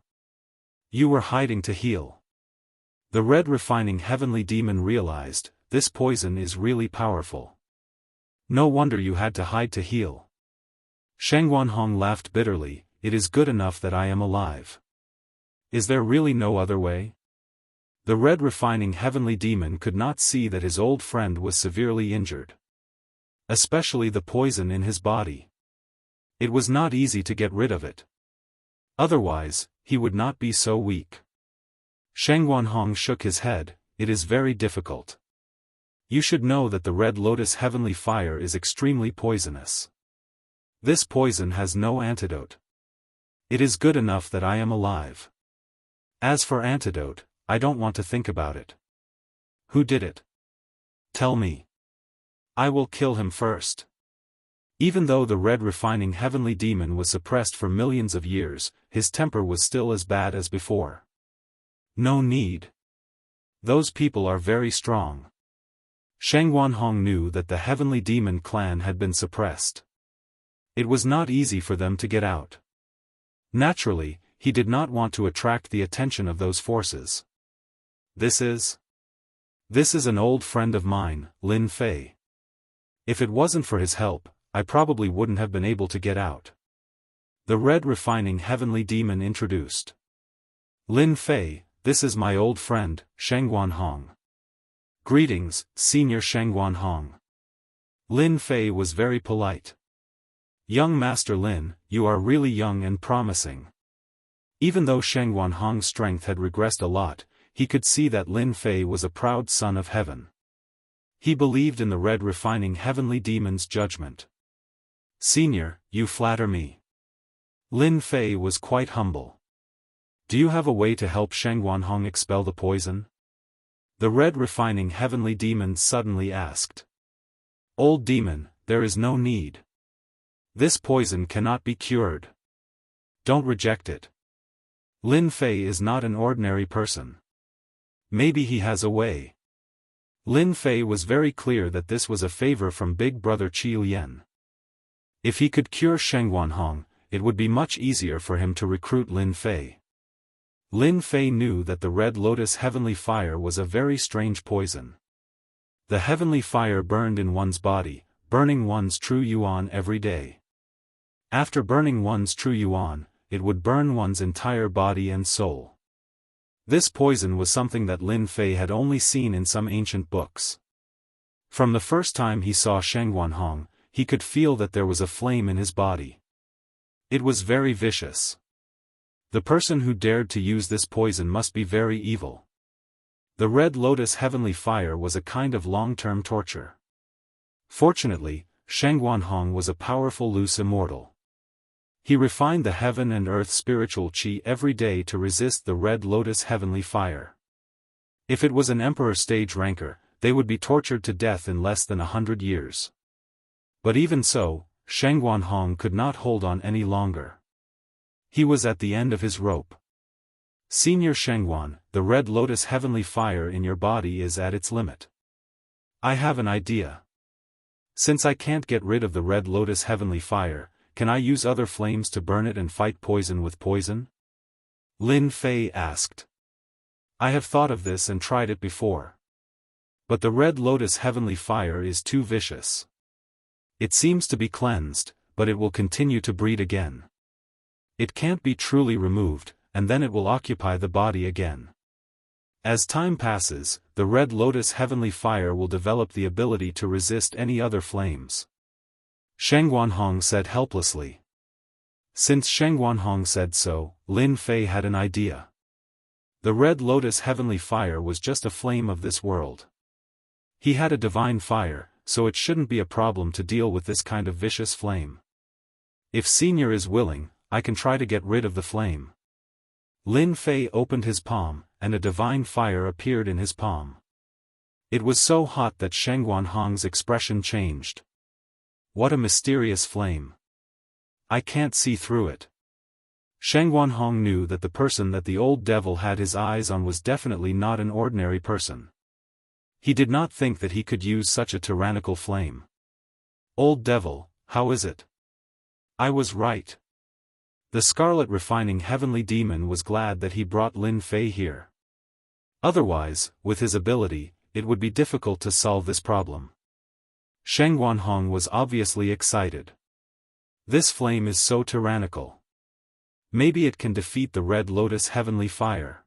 You were hiding to heal. The red refining heavenly demon realized, this poison is really powerful. No wonder you had to hide to heal. Shangguan Hong laughed bitterly. It is good enough that I am alive. Is there really no other way? The red refining heavenly demon could not see that his old friend was severely injured. Especially the poison in his body. It was not easy to get rid of it. Otherwise, he would not be so weak. Shangguan Hong shook his head. It is very difficult. You should know that the red lotus heavenly fire is extremely poisonous. This poison has no antidote. It is good enough that I am alive. As for antidote, I don't want to think about it. Who did it? Tell me. I will kill him first. Even though the red refining heavenly demon was suppressed for millions of years, his temper was still as bad as before. No need. Those people are very strong. Shangguan Hong knew that the heavenly demon clan had been suppressed. It was not easy for them to get out. Naturally, he did not want to attract the attention of those forces. This is an old friend of mine, Lin Fei. If it wasn't for his help, I probably wouldn't have been able to get out. The red refining heavenly demon introduced. Lin Fei, this is my old friend, Shangguan Hong. Greetings, Senior Shangguan Hong. Lin Fei was very polite. Young Master Lin, you are really young and promising. Even though Shangguan Hong's strength had regressed a lot, he could see that Lin Fei was a proud son of heaven. He believed in the red refining heavenly demon's judgment. Senior, you flatter me. Lin Fei was quite humble. Do you have a way to help Shangguan Hong expel the poison? The red refining heavenly demon suddenly asked. Old demon, there is no need. This poison cannot be cured. Don't reject it. Lin Fei is not an ordinary person. Maybe he has a way. Lin Fei was very clear that this was a favor from Big Brother Qi Lian. If he could cure Shangguan Hong, it would be much easier for him to recruit Lin Fei. Lin Fei knew that the red lotus heavenly fire was a very strange poison. The heavenly fire burned in one's body, burning one's true yuan every day. After burning one's true yuan, it would burn one's entire body and soul. This poison was something that Lin Fei had only seen in some ancient books. From the first time he saw Shangguan Hong, he could feel that there was a flame in his body. It was very vicious. The person who dared to use this poison must be very evil. The red lotus heavenly fire was a kind of long-term torture. Fortunately, Shangguan Hong was a powerful loose immortal. He refined the heaven and earth spiritual qi every day to resist the red lotus heavenly fire. If it was an emperor stage ranker, they would be tortured to death in less than 100 years. But even so, Sheng Guanhong could not hold on any longer. He was at the end of his rope. Senior Shengguan, the Red Lotus heavenly fire in your body is at its limit. I have an idea. Since I can't get rid of the Red Lotus heavenly fire, can I use other flames to burn it and fight poison with poison? Lin Fei asked. I have thought of this and tried it before. But the Red Lotus heavenly fire is too vicious. It seems to be cleansed, but it will continue to breed again. It can't be truly removed, and then it will occupy the body again. As time passes, the Red Lotus heavenly fire will develop the ability to resist any other flames. Sheng Guanhong said helplessly. Since Sheng Guanhong said so, Lin Fei had an idea. The Red Lotus heavenly fire was just a flame of this world. He had a divine fire, so it shouldn't be a problem to deal with this kind of vicious flame. If Senior is willing, I can try to get rid of the flame. Lin Fei opened his palm, and a divine fire appeared in his palm. It was so hot that Sheng Guanhong's expression changed. What a mysterious flame. I can't see through it. Sheng Guanhong knew that the person that the old devil had his eyes on was definitely not an ordinary person. He did not think that he could use such a tyrannical flame. Old devil, how is it? I was right. The Scarlet Refining Heavenly Demon was glad that he brought Lin Fei here. Otherwise, with his ability, it would be difficult to solve this problem. Sheng Guanhong was obviously excited. This flame is so tyrannical. Maybe it can defeat the Red Lotus heavenly fire.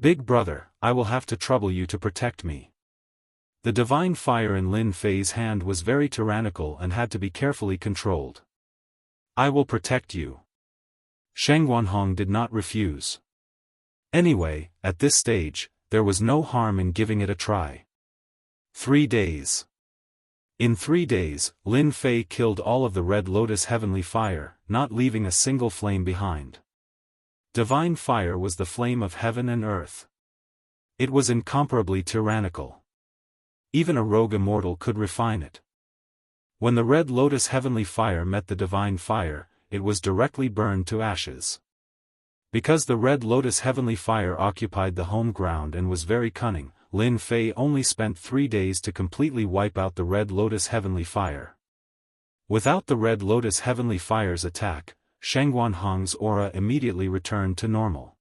Big brother, I will have to trouble you to protect me. The divine fire in Lin Fei's hand was very tyrannical and had to be carefully controlled. I will protect you. Sheng Guanhong did not refuse. Anyway, at this stage, there was no harm in giving it a try. 3 days. In 3 days, Lin Fei killed all of the Red Lotus heavenly fire, not leaving a single flame behind. Divine fire was the flame of heaven and earth. It was incomparably tyrannical. Even a rogue immortal could refine it. When the Red Lotus heavenly fire met the divine fire, it was directly burned to ashes. Because the Red Lotus heavenly fire occupied the home ground and was very cunning, Lin Fei only spent 3 days to completely wipe out the Red Lotus heavenly fire. Without the Red Lotus heavenly fire's attack, Sheng Guanhong's aura immediately returned to normal.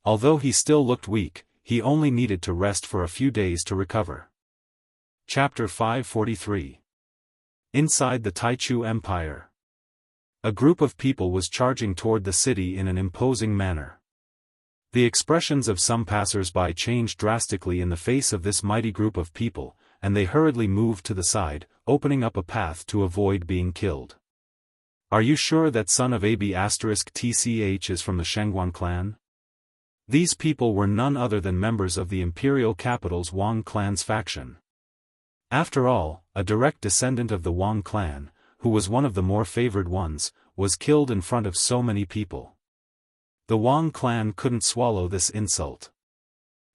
Although he still looked weak, he only needed to rest for a few days to recover. Chapter 543. Inside the Taichu Empire. A group of people was charging toward the city in an imposing manner. The expressions of some passers-by changed drastically in the face of this mighty group of people, and they hurriedly moved to the side, opening up a path to avoid being killed. Are you sure that son of AB*TCH is from the Shengguan clan? These people were none other than members of the imperial capital's Wang clan's faction. After all, a direct descendant of the Wang clan, who was one of the more favored ones, was killed in front of so many people. The Wang clan couldn't swallow this insult.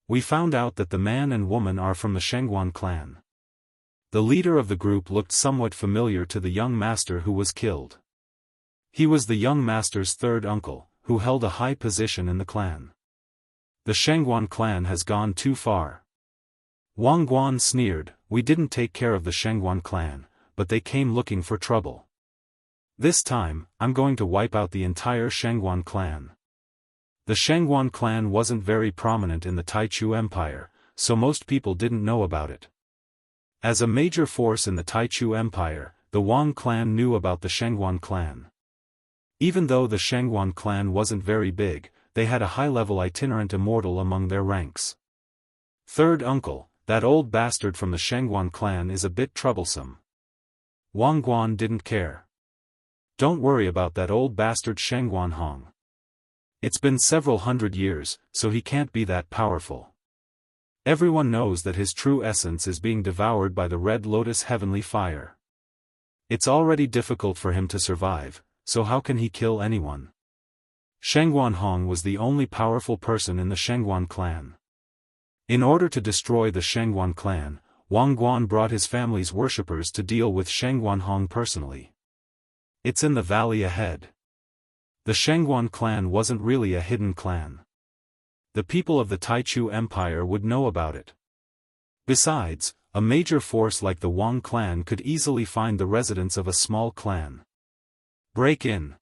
We found out that the man and woman are from the Shengguan clan. The leader of the group looked somewhat familiar to the young master who was killed. He was the young master's third uncle, who held a high position in the clan. The Shengguan clan has gone too far. Wang Guan sneered, we didn't take care of the Shengguan clan, but they came looking for trouble. This time, I'm going to wipe out the entire Shengguan clan. The Shengguan clan wasn't very prominent in the Taichu Empire, so most people didn't know about it. As a major force in the Taichu Empire, the Wang clan knew about the Shengguan clan. Even though the Shengguan clan wasn't very big, they had a high-level itinerant immortal among their ranks. Third uncle, that old bastard from the Shengguan clan is a bit troublesome. Wang Guan didn't care. Don't worry about that old bastard Sheng Guanhong. It's been several hundred years, so he can't be that powerful. Everyone knows that his true essence is being devoured by the Red Lotus heavenly fire. It's already difficult for him to survive, so how can he kill anyone? Sheng Guanhong was the only powerful person in the Shengguan clan. In order to destroy the Shengguan clan, Wang Guan brought his family's worshippers to deal with Shengguan Hong personally. It's in the valley ahead. The Shengguan clan wasn't really a hidden clan. The people of the Taichu Empire would know about it. Besides, a major force like the Wang clan could easily find the residence of a small clan. Break in.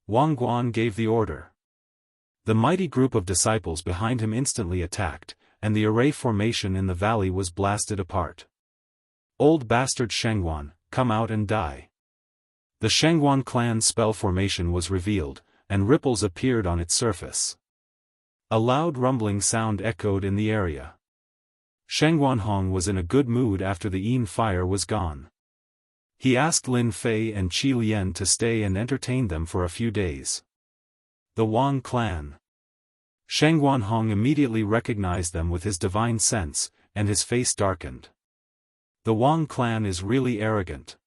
Wang Guan gave the order. The mighty group of disciples behind him instantly attacked, and the array formation in the valley was blasted apart. Old bastard Shengguan, come out and die. The Shengguan clan's spell formation was revealed, and ripples appeared on its surface. A loud rumbling sound echoed in the area. Shengguan Hong was in a good mood after the Yin fire was gone. He asked Lin Fei and Qi Lian to stay and entertain them for a few days. The Wang clan. Shengguan Hong immediately recognized them with his divine sense, and his face darkened. The Wang clan is really arrogant.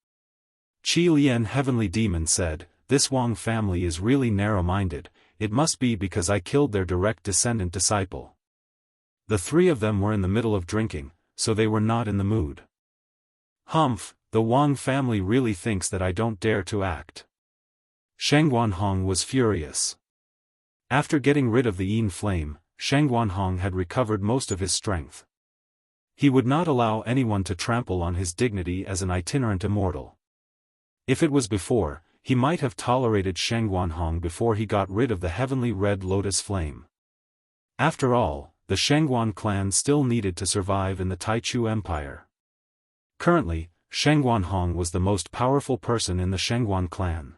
Qi Lian Heavenly Demon said, "This Wang family is really narrow-minded, it must be because I killed their direct descendant disciple." The three of them were in the middle of drinking, so they were not in the mood. Humph, the Wang family really thinks that I don't dare to act. Shengguan Hong was furious. After getting rid of the Yin flame, Shengguan Hong had recovered most of his strength. He would not allow anyone to trample on his dignity as an itinerant immortal. If it was before, he might have tolerated Shengguan Hong before he got rid of the heavenly red lotus flame. After all, the Shengguan clan still needed to survive in the Taichu Empire. Currently, Shengguan Hong was the most powerful person in the Shengguan clan.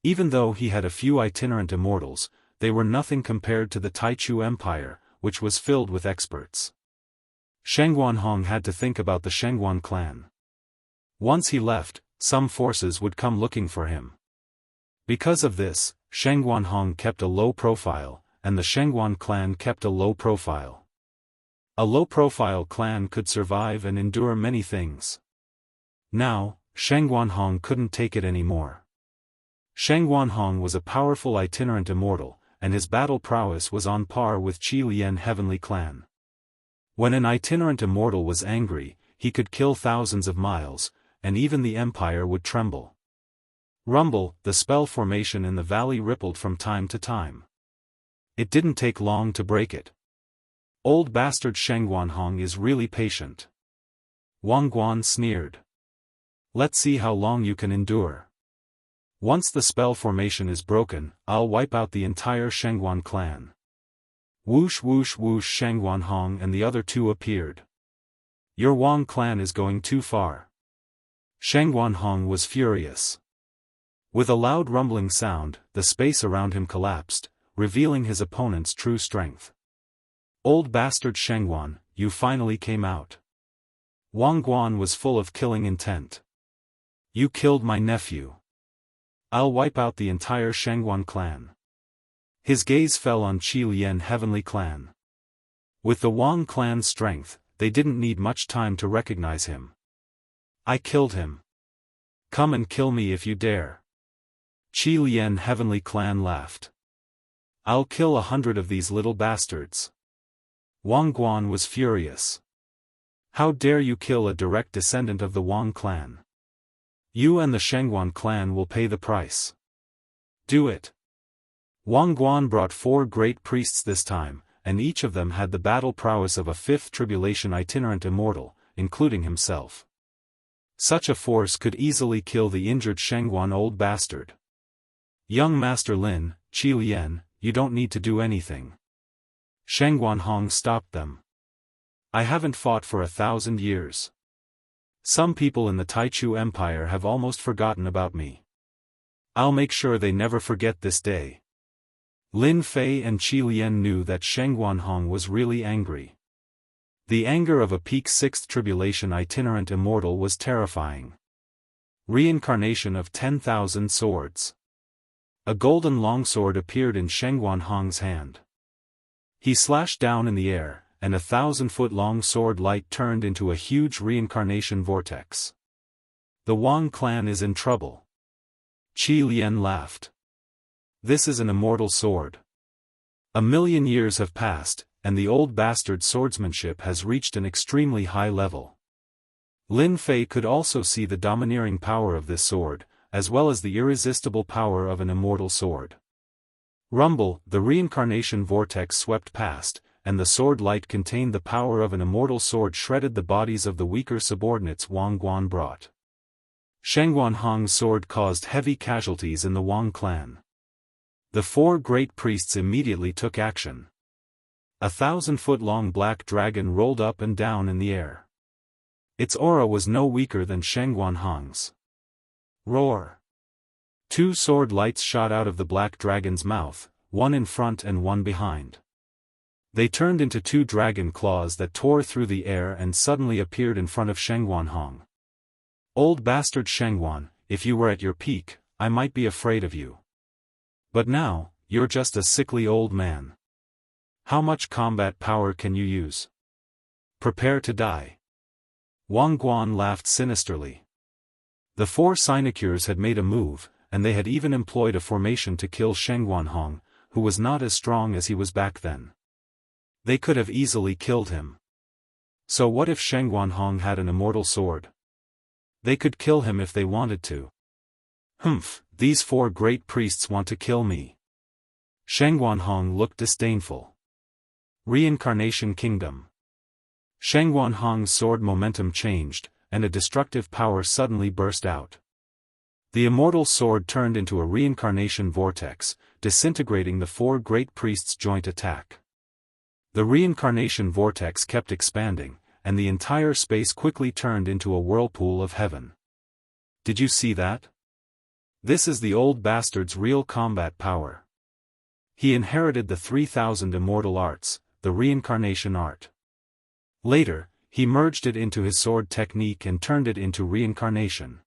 Even though he had a few itinerant immortals, they were nothing compared to the Taichu Empire, which was filled with experts. Shengguan Hong had to think about the Shengguan clan. Once he left, some forces would come looking for him. Because of this, Shengguan Hong kept a low profile, and the Shengguan clan kept a low profile. A low-profile clan could survive and endure many things. Now, Shengguan Hong couldn't take it anymore. Shengguan Hong was a powerful itinerant immortal, and his battle prowess was on par with Qi Lian Heavenly Clan. When an itinerant immortal was angry, he could kill thousands of miles, and even the empire would tremble. Rumble, the spell formation in the valley rippled from time to time. It didn't take long to break it. Old bastard Shengguan Hong is really patient. Wang Guan sneered. Let's see how long you can endure. Once the spell formation is broken, I'll wipe out the entire Shengguan clan. Whoosh whoosh whoosh. Shengguan Hong and the other two appeared. Your Wang clan is going too far. Shengguan Hong was furious. With a loud rumbling sound, the space around him collapsed, revealing his opponent's true strength. Old bastard Shengguan, you finally came out. Wang Guan was full of killing intent. You killed my nephew. I'll wipe out the entire Shengguan clan. His gaze fell on Qi Lian Heavenly Clan. With the Wang clan's strength, they didn't need much time to recognize him. I killed him. Come and kill me if you dare. Qi Lian Heavenly Clan laughed. I'll kill 100 of these little bastards. Wang Guan was furious. How dare you kill a direct descendant of the Wang clan? You and the Shengguan clan will pay the price. Do it. Wang Guan brought 4 great priests this time, and each of them had the battle prowess of a 5th tribulation itinerant immortal, including himself. Such a force could easily kill the injured Shengguan old bastard. Young Master Lin, Qi Lian, you don't need to do anything. Shengguan Hong stopped them. I haven't fought for 1,000 years. Some people in the Taichu Empire have almost forgotten about me. I'll make sure they never forget this day. Lin Fei and Qi Lian knew that Shengguan Hong was really angry. The anger of a peak 6th tribulation itinerant immortal was terrifying. Reincarnation of 10,000 swords. A golden longsword appeared in Shengguan Hong's hand. He slashed down in the air, and a 1,000-foot-long sword light turned into a huge reincarnation vortex. The Wang clan is in trouble. Qi Lian laughed. This is an immortal sword. 1,000,000 years have passed, and the old bastard's swordsmanship has reached an extremely high level. Lin Fei could also see the domineering power of this sword, as well as the irresistible power of an immortal sword. Rumble, the reincarnation vortex swept past, and the sword light contained the power of an immortal sword shredded the bodies of the weaker subordinates Wang Guan brought. Shengguan Hong's sword caused heavy casualties in the Wang clan. The 4 great priests immediately took action. A 1,000-foot-long black dragon rolled up and down in the air. Its aura was no weaker than Shengguan Hong's. Roar! 2 sword lights shot out of the black dragon's mouth, one in front and one behind. They turned into 2 dragon claws that tore through the air and suddenly appeared in front of Shengguan Hong. Old bastard Shengguan, if you were at your peak, I might be afraid of you. But now, you're just a sickly old man. How much combat power can you use? Prepare to die. Wang Guan laughed sinisterly. The 4 sinecures had made a move, and they had even employed a formation to kill Shengguan Hong, who was not as strong as he was back then. They could have easily killed him. So what if Shengguan Hong had an immortal sword? They could kill him if they wanted to. Humph, these 4 great priests want to kill me. Shengguan Hong looked disdainful. Reincarnation Kingdom. Shengguan Hong's sword momentum changed, and a destructive power suddenly burst out. The immortal sword turned into a reincarnation vortex, disintegrating the 4 great priests' joint attack. The reincarnation vortex kept expanding, and the entire space quickly turned into a whirlpool of heaven. Did you see that? This is the old bastard's real combat power. He inherited the 3,000 immortal arts, the reincarnation art. Later, he merged it into his sword technique and turned it into reincarnation.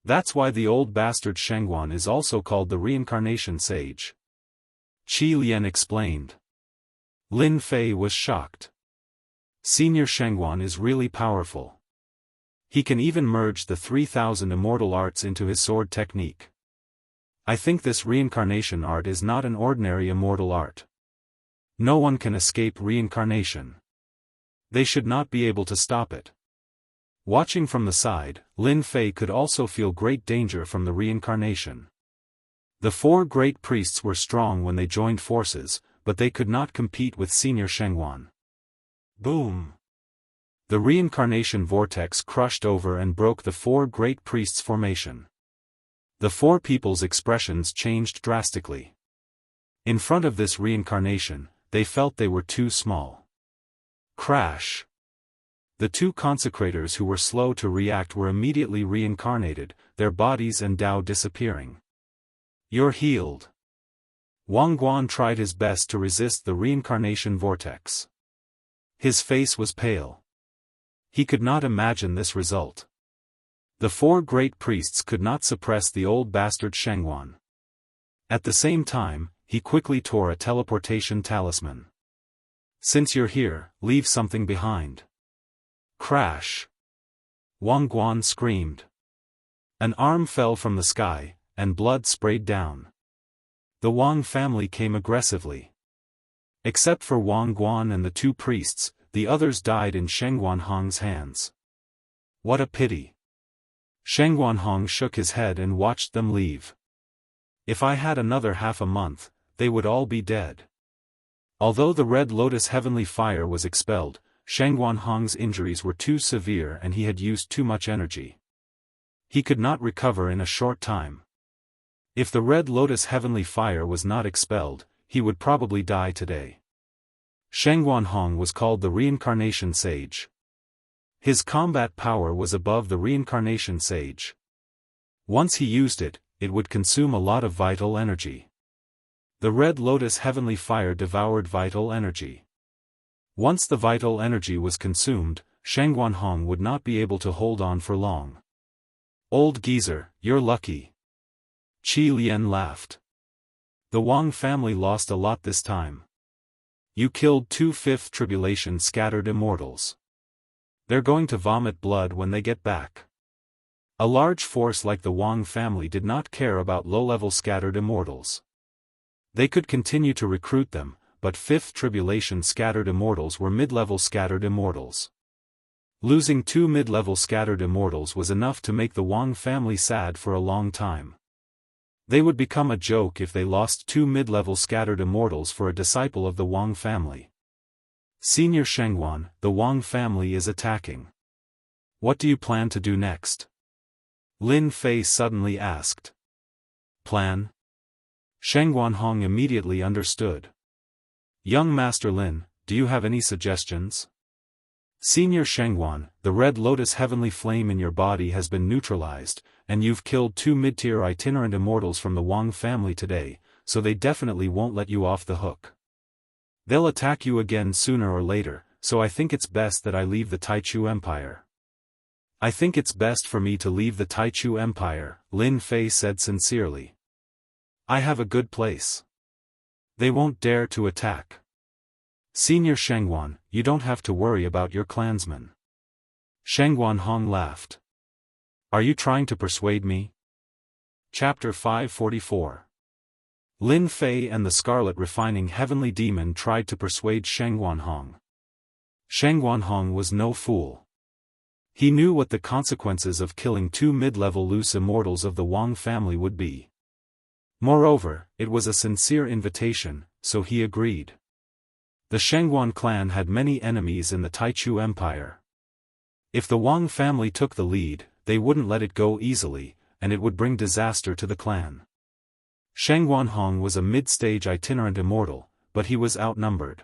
That's why the old bastard Shengguan is also called the reincarnation sage. Qi Lian explained. Lin Fei was shocked. Senior Shengguan is really powerful. He can even merge the 3,000 immortal arts into his sword technique. I think this reincarnation art is not an ordinary immortal art. No one can escape reincarnation. They should not be able to stop it. Watching from the side, Lin Fei could also feel great danger from the reincarnation. The 4 great priests were strong when they joined forces, but they could not compete with senior Shengguan. Boom! The reincarnation vortex crushed over and broke the 4 great priests' formation. The 4 people's expressions changed drastically. In front of this reincarnation, they felt they were too small. Crash! The 2 consecrators who were slow to react were immediately reincarnated, their bodies and Dao disappearing. You're healed. Wang Guan tried his best to resist the reincarnation vortex. His face was pale. He could not imagine this result. The 4 great priests could not suppress the old bastard Shengguan. At the same time, he quickly tore a teleportation talisman. Since you're here, leave something behind. Crash! Wang Guan screamed. An arm fell from the sky, and blood sprayed down. The Wang family came aggressively. Except for Wang Guan and the 2 priests, the others died in Shengguan Hong's hands. What a pity. Shengguan Hong shook his head and watched them leave. If I had another half a month, they would all be dead. Although the Red Lotus heavenly fire was expelled, Shengguan Hong's injuries were too severe and he had used too much energy. He could not recover in a short time. If the Red Lotus heavenly fire was not expelled, he would probably die today. Shengguan Hong was called the reincarnation sage. His combat power was above the reincarnation sage. Once he used it, it would consume a lot of vital energy. The Red Lotus heavenly fire devoured vital energy. Once the vital energy was consumed, Shengguan Hong would not be able to hold on for long. Old geezer, you're lucky. Qi Lian laughed. The Wang family lost a lot this time. You killed 2 fifth tribulation scattered immortals. They're going to vomit blood when they get back. A large force like the Wang family did not care about low-level scattered immortals. They could continue to recruit them, but 5th tribulation scattered immortals were mid-level scattered immortals. Losing 2 mid-level scattered immortals was enough to make the Wang family sad for a long time. They would become a joke if they lost 2 mid-level scattered immortals for a disciple of the Wang family. Senior Shengguan, the Wang family is attacking. What do you plan to do next? Lin Fei suddenly asked. Plan? Shengguan Hong immediately understood. Young Master Lin, do you have any suggestions? Senior Shengguan, the Red Lotus heavenly flame in your body has been neutralized, and you've killed 2 mid-tier itinerant immortals from the Wang family today, so they definitely won't let you off the hook. They'll attack you again sooner or later, so I think it's best that I leave the Taichu Empire. I think it's best for me to leave the Taichu Empire, Lin Fei said sincerely. I have a good place. They won't dare to attack. Senior Shengguan, you don't have to worry about your clansmen. Shengguan Hong laughed. Are you trying to persuade me? Chapter 544. Lin Fei and the Scarlet Refining Heavenly Demon tried to persuade Shengguan Hong. Shengguan Hong was no fool. He knew what the consequences of killing 2 mid-level loose immortals of the Wang family would be. Moreover, it was a sincere invitation, so he agreed. The Shengguan clan had many enemies in the Taichu Empire. If the Wang family took the lead, they wouldn't let it go easily, and it would bring disaster to the clan. Shengguan Hong was a mid-stage itinerant immortal, but he was outnumbered.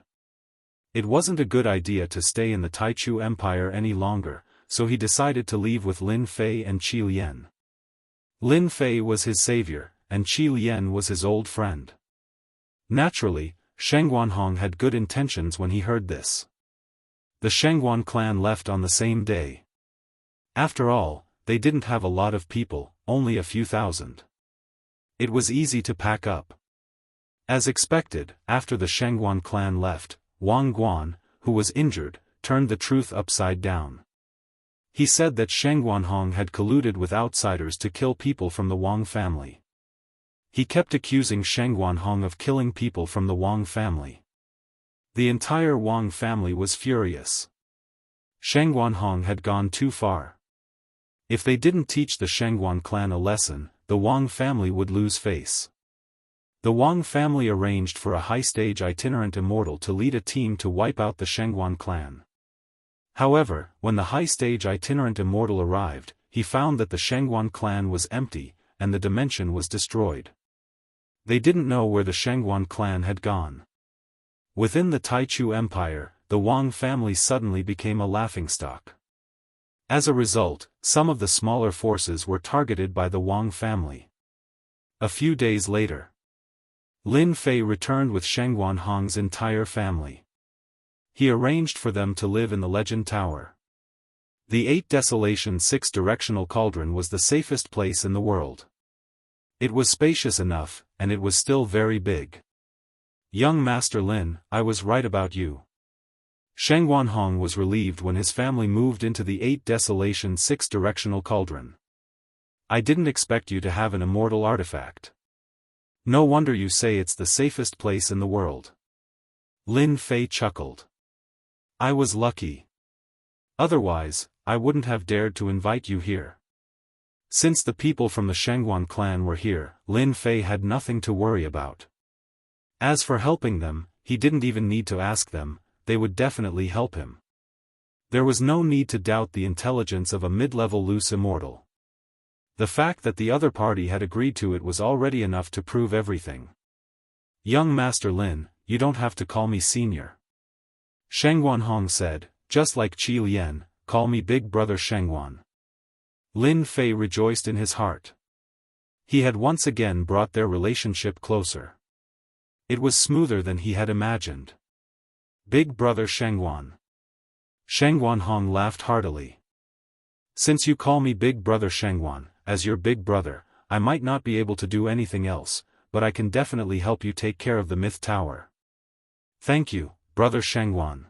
It wasn't a good idea to stay in the Taichu Empire any longer, so he decided to leave with Lin Fei and Qi Lian. Lin Fei was his savior, and Qi Lian was his old friend. Naturally, Shengguan Hong had good intentions when he heard this. The Shengguan clan left on the same day. After all, they didn't have a lot of people, only a few thousand. It was easy to pack up. As expected, after the Shengguan clan left, Wang Guan, who was injured, turned the truth upside down. He said that Shengguan Hong had colluded with outsiders to kill people from the Wang family. He kept accusing Shengguan Hong of killing people from the Wang family. The entire Wang family was furious. Shengguan Hong had gone too far. If they didn't teach the Shengguan clan a lesson, the Wang family would lose face. The Wang family arranged for a high-stage itinerant immortal to lead a team to wipe out the Shengguan clan. However, when the high-stage itinerant immortal arrived, he found that the Shengguan clan was empty, and the dimension was destroyed. They didn't know where the Shengguan clan had gone. Within the Taichu Empire, the Wang family suddenly became a laughingstock. As a result, some of the smaller forces were targeted by the Wang family. A few days later, Lin Fei returned with Shengguan Hong's entire family. He arranged for them to live in the Legend Tower. The 8 Desolation 6 Directional Cauldron was the safest place in the world. It was spacious enough, and it was still very big. Young Master Lin, I was right about you. Shengguan Hong was relieved when his family moved into the 8 Desolation 6 Directional Cauldron. I didn't expect you to have an immortal artifact. No wonder you say it's the safest place in the world. Lin Fei chuckled. I was lucky. Otherwise, I wouldn't have dared to invite you here. Since the people from the Shengguan clan were here, Lin Fei had nothing to worry about. As for helping them, he didn't even need to ask them, they would definitely help him. There was no need to doubt the intelligence of a mid-level loose immortal. The fact that the other party had agreed to it was already enough to prove everything. Young Master Lin, you don't have to call me senior. Shengguan Hong said, just like Qi Lian, call me Big Brother Shengguan. Lin Fei rejoiced in his heart. He had once again brought their relationship closer. It was smoother than he had imagined. Big Brother Shengguan. Shengguan Hong laughed heartily. Since you call me Big Brother Shengguan, as your big brother, I might not be able to do anything else, but I can definitely help you take care of the Myth Tower. Thank you, Brother Shengguan.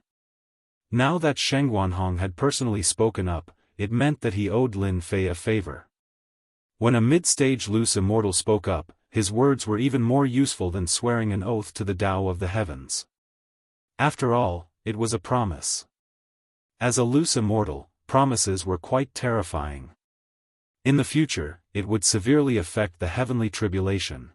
Now that Shengguan Hong had personally spoken up, it meant that he owed Lin Fei a favor. When a mid-stage loose immortal spoke up, his words were even more useful than swearing an oath to the Tao of the heavens. After all, it was a promise. As a loose immortal, promises were quite terrifying. In the future, it would severely affect the heavenly tribulation.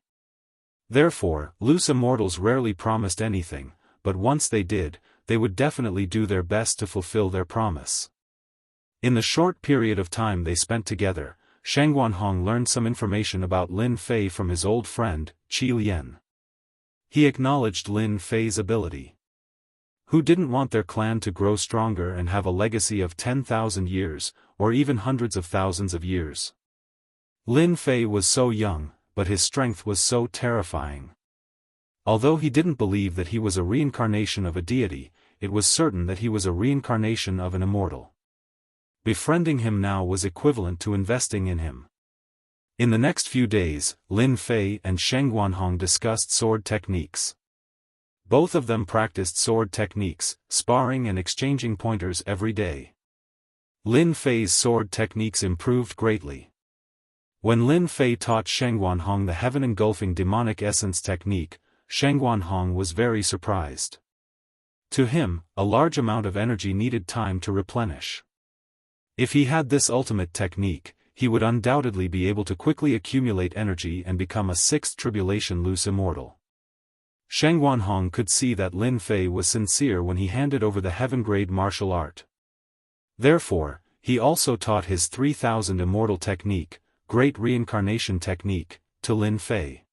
Therefore, loose immortals rarely promised anything, but once they did, they would definitely do their best to fulfill their promise. In the short period of time they spent together, Shang Guanhong learned some information about Lin Fei from his old friend, Qi Lian. He acknowledged Lin Fei's ability. Who didn't want their clan to grow stronger and have a legacy of 10,000 years, or even hundreds of thousands of years? Lin Fei was so young, but his strength was so terrifying. Although he didn't believe that he was a reincarnation of a deity, it was certain that he was a reincarnation of an immortal. Befriending him now was equivalent to investing in him. In the next few days, Lin Fei and Shang Guanhong discussed sword techniques. Both of them practiced sword techniques, sparring and exchanging pointers every day. Lin Fei's sword techniques improved greatly. When Lin Fei taught Shang Guanhong the heaven-engulfing demonic essence technique, Shang Guanhong was very surprised. To him, a large amount of energy needed time to replenish. If he had this ultimate technique, he would undoubtedly be able to quickly accumulate energy and become a sixth tribulation loose immortal. Shang Guanhong could see that Lin Fei was sincere when he handed over the heaven-grade martial art. Therefore, he also taught his 3000 immortal technique, Great Reincarnation Technique, to Lin Fei.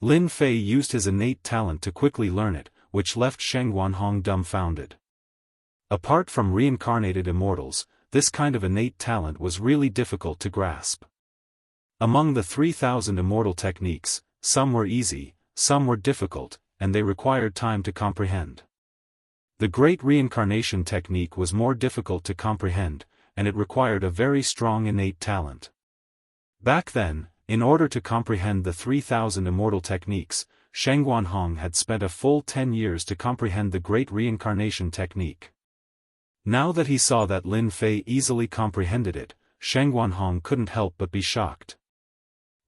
Lin Fei used his innate talent to quickly learn it, which left Shang Guanhong dumbfounded. Apart from reincarnated immortals, this kind of innate talent was really difficult to grasp. Among the 3000 immortal techniques, some were easy, some were difficult, and they required time to comprehend. The Great Reincarnation Technique was more difficult to comprehend, and it required a very strong innate talent. Back then, in order to comprehend the 3000 immortal techniques, Shang Guanhong had spent a full 10 years to comprehend the Great Reincarnation Technique. Now that he saw that Lin Fei easily comprehended it, Shang Guanhong couldn't help but be shocked.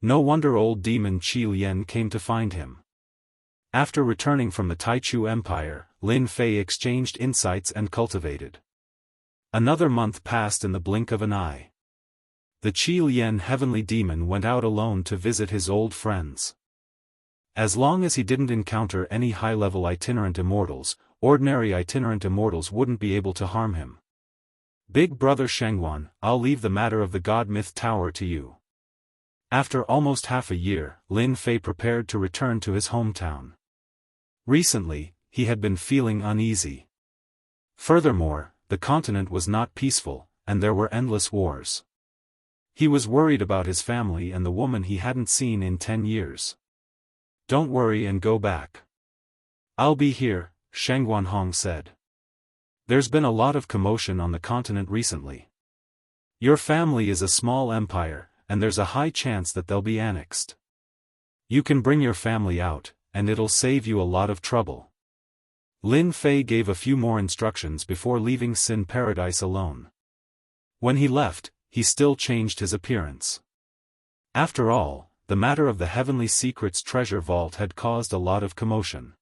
No wonder old demon Qi Lian came to find him. After returning from the Taichu Empire, Lin Fei exchanged insights and cultivated. Another month passed in the blink of an eye. The Qi Lian heavenly demon went out alone to visit his old friends. As long as he didn't encounter any high-level itinerant immortals, ordinary itinerant immortals wouldn't be able to harm him. Big brother Shangguan, I'll leave the matter of the God Myth Tower to you. After almost half a year, Lin Fei prepared to return to his hometown. Recently, he had been feeling uneasy. Furthermore, the continent was not peaceful, and there were endless wars. He was worried about his family and the woman he hadn't seen in 10 years. Don't worry and go back. I'll be here, Shang Guanhong said. There's been a lot of commotion on the continent recently. Your family is a small empire, and there's a high chance that they'll be annexed. You can bring your family out, and it'll save you a lot of trouble. Lin Fei gave a few more instructions before leaving Sin Paradise alone. When he left, he still changed his appearance. After all, the matter of the Heavenly Secrets treasure vault had caused a lot of commotion.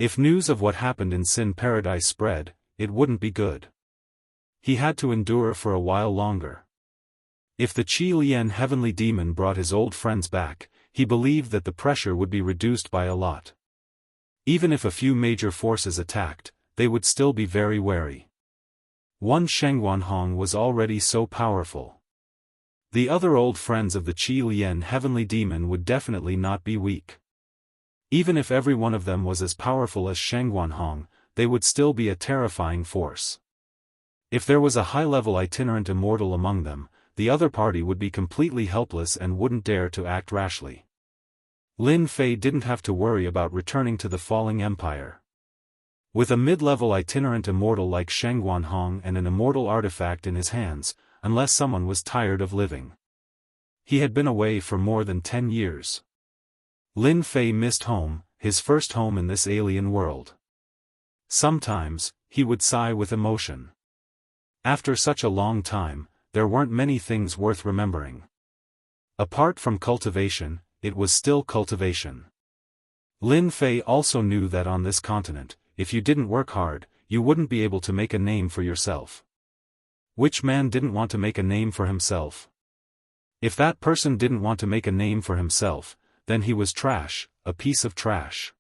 If news of what happened in Sin Paradise spread, it wouldn't be good. He had to endure for a while longer. If the Qi Lian heavenly demon brought his old friends back, he believed that the pressure would be reduced by a lot. Even if a few major forces attacked, they would still be very wary. One Shang Guanhong was already so powerful. The other old friends of the Qi Lian heavenly demon would definitely not be weak. Even if every one of them was as powerful as Shang Guanhong, they would still be a terrifying force. If there was a high-level itinerant immortal among them, the other party would be completely helpless and wouldn't dare to act rashly. Lin Fei didn't have to worry about returning to the falling empire. With a mid-level itinerant immortal like Shang Guanhong and an immortal artifact in his hands, unless someone was tired of living. He had been away for more than 10 years. Lin Fei missed home, his first home in this alien world. Sometimes, he would sigh with emotion. After such a long time, there weren't many things worth remembering. Apart from cultivation, it was still cultivation. Lin Fei also knew that on this continent, if you didn't work hard, you wouldn't be able to make a name for yourself. Which man didn't want to make a name for himself? If that person didn't want to make a name for himself, then he was trash, a piece of trash.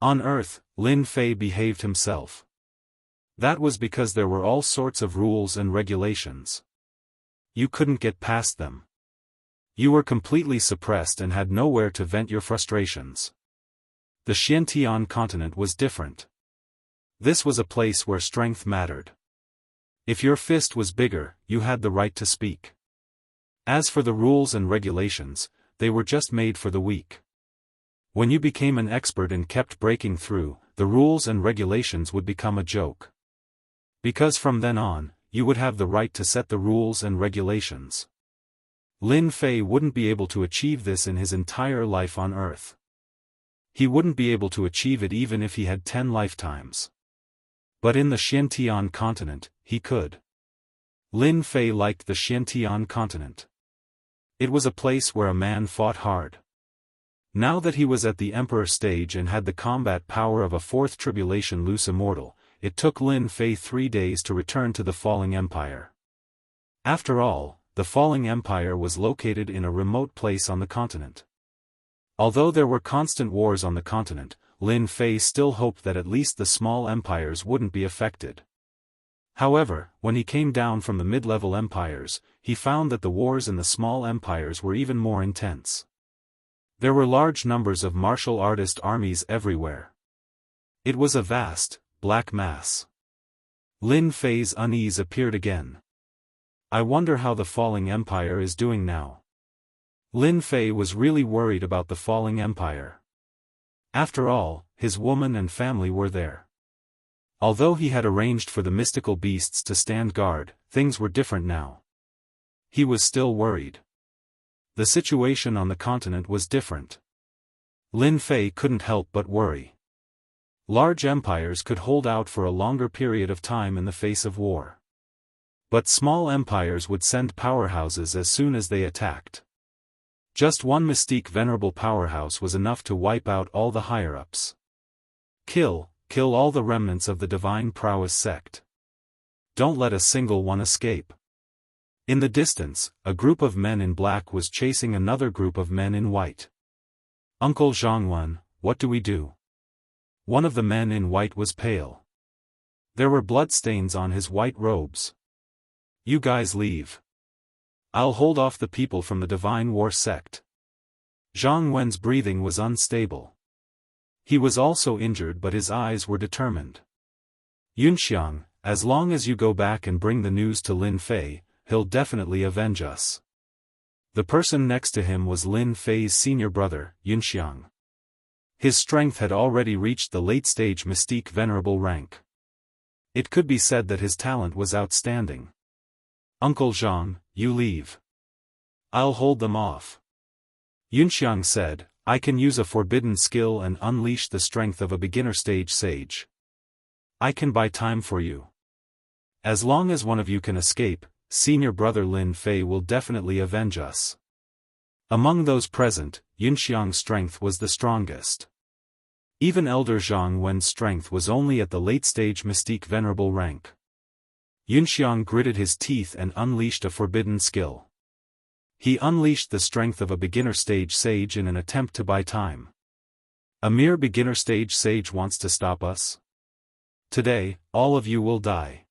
On Earth, Lin Fei behaved himself. That was because there were all sorts of rules and regulations. You couldn't get past them. You were completely suppressed and had nowhere to vent your frustrations. The Xiantian continent was different. This was a place where strength mattered. If your fist was bigger, you had the right to speak. As for the rules and regulations, they were just made for the weak. When you became an expert and kept breaking through, the rules and regulations would become a joke. Because from then on, you would have the right to set the rules and regulations. Lin Fei wouldn't be able to achieve this in his entire life on Earth. He wouldn't be able to achieve it even if he had 10 lifetimes. But in the Xiantian continent, he could. Lin Fei liked the Xiantian continent. It was a place where a man fought hard. Now that he was at the Emperor stage and had the combat power of a fourth tribulation loose immortal, it took Lin Fei 3 days to return to the falling empire. After all, the falling empire was located in a remote place on the continent. Although there were constant wars on the continent, Lin Fei still hoped that at least the small empires wouldn't be affected. However, when he came down from the mid-level empires, he found that the wars in the small empires were even more intense. There were large numbers of martial artist armies everywhere. It was a vast, black mass. Lin Fei's unease appeared again. I wonder how the falling empire is doing now. Lin Fei was really worried about the falling empire. After all, his woman and family were there. Although he had arranged for the mystical beasts to stand guard, things were different now. He was still worried. The situation on the continent was different. Lin Fei couldn't help but worry. Large empires could hold out for a longer period of time in the face of war. But small empires would send powerhouses as soon as they attacked. Just one mystique venerable powerhouse was enough to wipe out all the higher-ups. Kill all the remnants of the divine prowess sect. Don't let a single one escape. In the distance, a group of men in black was chasing another group of men in white. Uncle Jianghu, what do we do? One of the men in white was pale. There were bloodstains on his white robes. You guys leave. I'll hold off the people from the Divine War sect. Zhang Wen's breathing was unstable. He was also injured but his eyes were determined. Yunxiang, as long as you go back and bring the news to Lin Fei, he'll definitely avenge us. The person next to him was Lin Fei's senior brother, Yunxiang. His strength had already reached the late-stage mystique venerable rank. It could be said that his talent was outstanding. Uncle Zhang, you leave. I'll hold them off. Yunxiang said, I can use a forbidden skill and unleash the strength of a beginner-stage sage. I can buy time for you. As long as one of you can escape, senior brother Lin Fei will definitely avenge us. Among those present, Yunxiang's strength was the strongest. Even Elder Zhang Wen's strength was only at the late-stage mystique venerable rank. Yunxiang gritted his teeth and unleashed a forbidden skill. He unleashed the strength of a beginner-stage sage in an attempt to buy time. A mere beginner-stage sage wants to stop us? Today, all of you will die.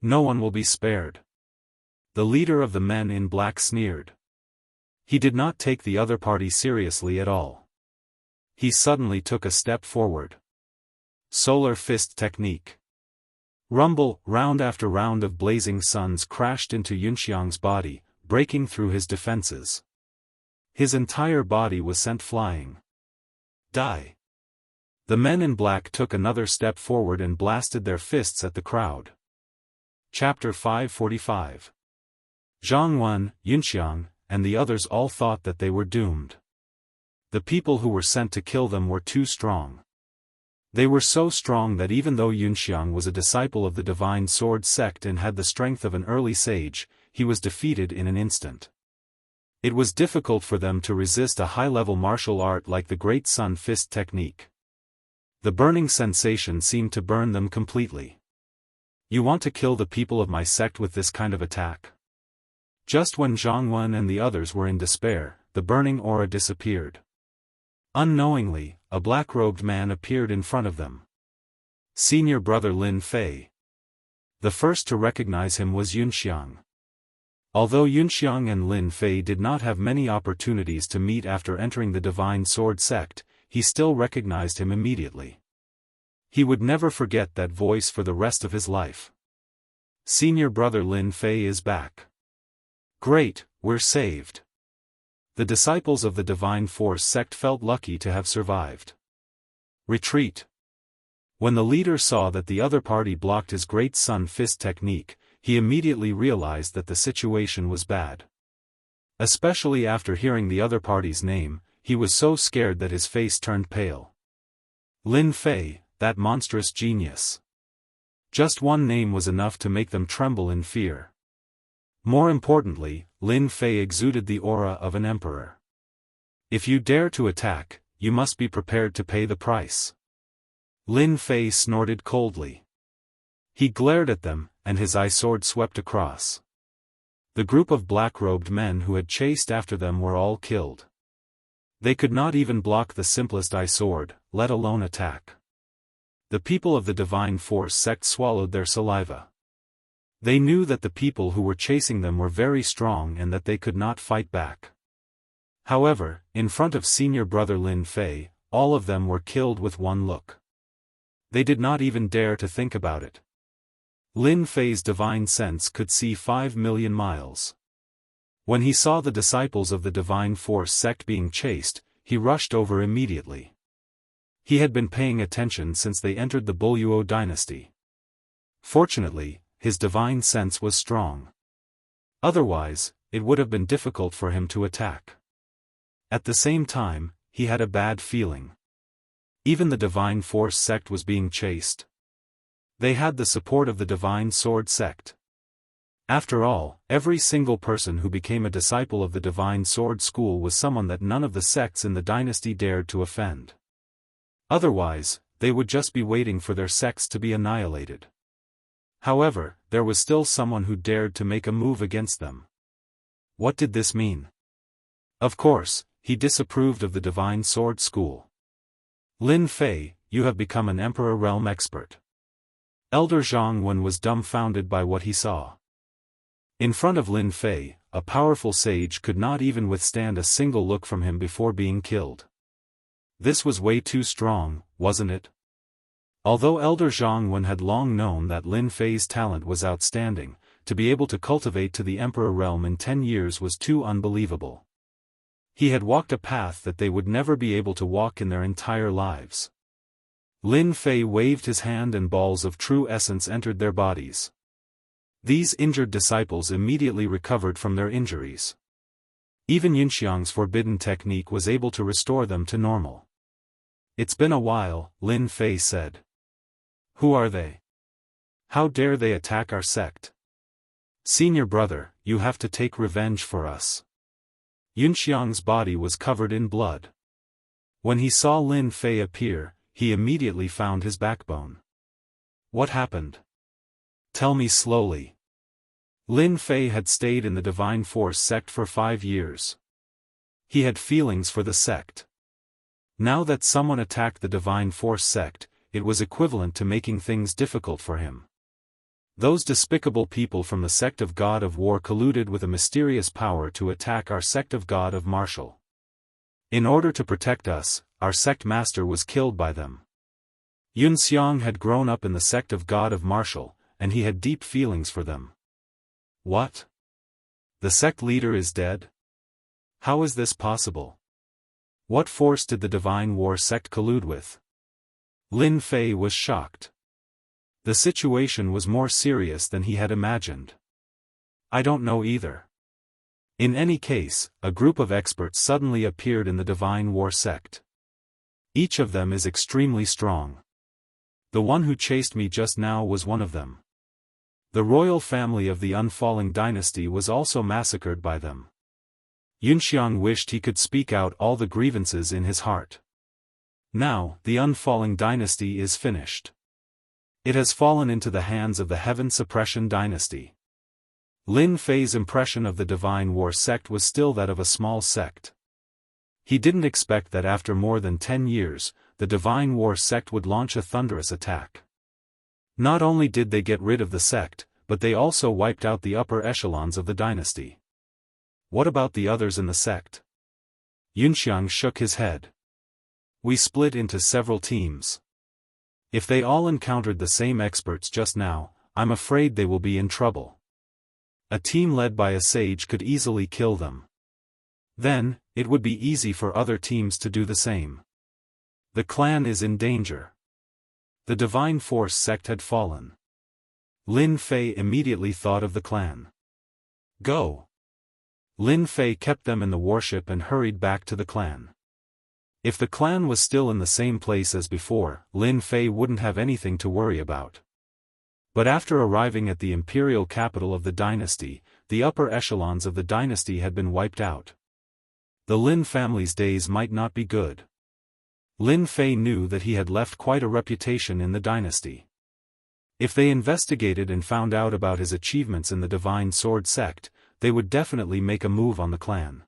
No one will be spared. The leader of the men in black sneered. He did not take the other party seriously at all. He suddenly took a step forward. Solar fist technique. Rumble, round after round of blazing suns crashed into Yunxiang's body, breaking through his defenses. His entire body was sent flying. Die. The men in black took another step forward and blasted their fists at the crowd. Chapter 545. Zhang Wen, Yunxiang, and the others all thought that they were doomed. The people who were sent to kill them were too strong. They were so strong that even though Yunxiang was a disciple of the Divine Sword sect and had the strength of an early sage, he was defeated in an instant. It was difficult for them to resist a high-level martial art like the Great Sun Fist technique. The burning sensation seemed to burn them completely. You want to kill the people of my sect with this kind of attack? Just when Jianghu and the others were in despair, the burning aura disappeared. Unknowingly, a black-robed man appeared in front of them. Senior brother Lin Fei. The first to recognize him was Yunxiang. Although Yunxiang and Lin Fei did not have many opportunities to meet after entering the Divine Sword sect, he still recognized him immediately. He would never forget that voice for the rest of his life. Senior brother Lin Fei is back. Great, we're saved. The disciples of the Divine Force sect felt lucky to have survived. Retreat. When the leader saw that the other party blocked his Great Sun Fist technique, he immediately realized that the situation was bad. Especially after hearing the other party's name, he was so scared that his face turned pale. Lin Fei, that monstrous genius. Just one name was enough to make them tremble in fear. More importantly, Lin Fei exuded the aura of an emperor. If you dare to attack, you must be prepared to pay the price. Lin Fei snorted coldly. He glared at them, and his eye sword swept across. The group of black-robed men who had chased after them were all killed. They could not even block the simplest eye sword, let alone attack. The people of the Divine Force sect swallowed their saliva. They knew that the people who were chasing them were very strong and that they could not fight back. However, in front of senior brother Lin Fei, all of them were killed with one look. They did not even dare to think about it. Lin Fei's divine sense could see 5 million miles. When he saw the disciples of the Divine Force sect being chased, he rushed over immediately. He had been paying attention since they entered the Buyuo dynasty. Fortunately, his divine sense was strong. Otherwise, it would have been difficult for him to attack. At the same time, he had a bad feeling. Even the Divine Force sect was being chased. They had the support of the Divine Sword sect. After all, every single person who became a disciple of the Divine Sword School was someone that none of the sects in the dynasty dared to offend. Otherwise, they would just be waiting for their sects to be annihilated. However, there was still someone who dared to make a move against them. What did this mean? Of course, he disapproved of the Divine Sword School. Lin Fei, you have become an Emperor Realm expert. Elder Jianghu was dumbfounded by what he saw. In front of Lin Fei, a powerful sage could not even withstand a single look from him before being killed. This was way too strong, wasn't it? Although Elder Jianghu had long known that Lin Fei's talent was outstanding, to be able to cultivate to the Emperor Realm in 10 years was too unbelievable. He had walked a path that they would never be able to walk in their entire lives. Lin Fei waved his hand and balls of true essence entered their bodies. These injured disciples immediately recovered from their injuries. Even Yunxiang's forbidden technique was able to restore them to normal. It's been a while, Lin Fei said. Who are they? How dare they attack our sect? Senior brother, you have to take revenge for us. Yunxiang's body was covered in blood. When he saw Lin Fei appear, he immediately found his backbone. What happened? Tell me slowly. Lin Fei had stayed in the Divine Force sect for 5 years. He had feelings for the sect. Now that someone attacked the Divine Force sect, it was equivalent to making things difficult for him. Those despicable people from the sect of God of War colluded with a mysterious power to attack our sect of God of Martial. In order to protect us, our sect master was killed by them. Yunxiang had grown up in the sect of God of Martial, and he had deep feelings for them. What? The sect leader is dead? How is this possible? What force did the Divine War sect collude with? Lin Fei was shocked. The situation was more serious than he had imagined. I don't know either. In any case, a group of experts suddenly appeared in the Divine War sect. Each of them is extremely strong. The one who chased me just now was one of them. The royal family of the Unfalling dynasty was also massacred by them. Yunxiang wished he could speak out all the grievances in his heart. Now, the unfalling dynasty is finished. It has fallen into the hands of the Heaven Suppression dynasty. Lin Fei's impression of the Divine War sect was still that of a small sect. He didn't expect that after more than 10 years, the Divine War sect would launch a thunderous attack. Not only did they get rid of the sect, but they also wiped out the upper echelons of the dynasty. What about the others in the sect? Yunxiang shook his head. We split into several teams. If they all encountered the same experts just now, I'm afraid they will be in trouble. A team led by a sage could easily kill them. Then, it would be easy for other teams to do the same. The clan is in danger. The Divine Force sect had fallen. Lin Fei immediately thought of the clan. Go! Lin Fei kept them in the warship and hurried back to the clan. If the clan was still in the same place as before, Lin Fei wouldn't have anything to worry about. But after arriving at the imperial capital of the dynasty, the upper echelons of the dynasty had been wiped out. The Lin family's days might not be good. Lin Fei knew that he had left quite a reputation in the dynasty. If they investigated and found out about his achievements in the Divine Sword sect, they would definitely make a move on the clan.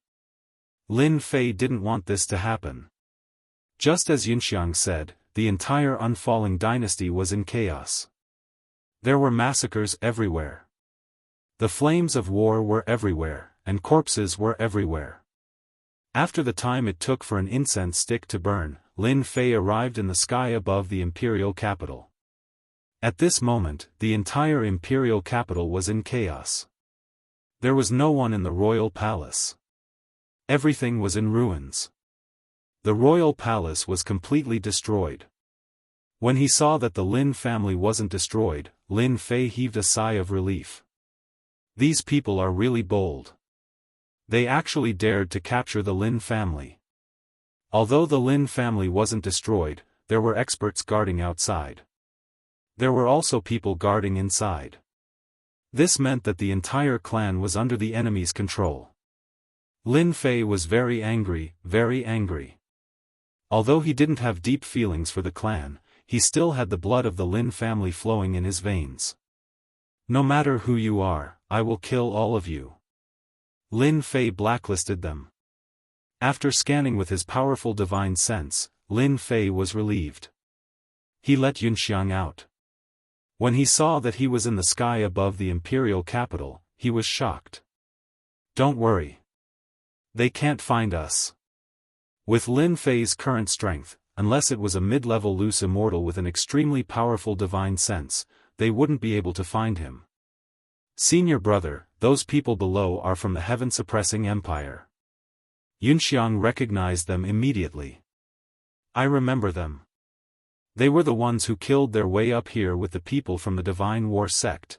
Lin Fei didn't want this to happen. Just as Yunxiang said, the entire unfalling dynasty was in chaos. There were massacres everywhere. The flames of war were everywhere, and corpses were everywhere. After the time it took for an incense stick to burn, Lin Fei arrived in the sky above the imperial capital. At this moment, the entire imperial capital was in chaos. There was no one in the royal palace. Everything was in ruins. The royal palace was completely destroyed. When he saw that the Lin family wasn't destroyed, Lin Fei heaved a sigh of relief. These people are really bold. They actually dared to capture the Lin family. Although the Lin family wasn't destroyed, there were experts guarding outside. There were also people guarding inside. This meant that the entire clan was under the enemy's control. Lin Fei was very angry, very angry. Although he didn't have deep feelings for the clan, he still had the blood of the Lin family flowing in his veins. No matter who you are, I will kill all of you. Lin Fei blacklisted them. After scanning with his powerful divine sense, Lin Fei was relieved. He let Yunxiang out. When he saw that he was in the sky above the imperial capital, he was shocked. Don't worry. They can't find us. With Lin Fei's current strength, unless it was a mid-level loose immortal with an extremely powerful divine sense, they wouldn't be able to find him. Senior brother, those people below are from the heaven-suppressing empire. Yunxiang recognized them immediately. I remember them. They were the ones who killed their way up here with the people from the Divine War sect.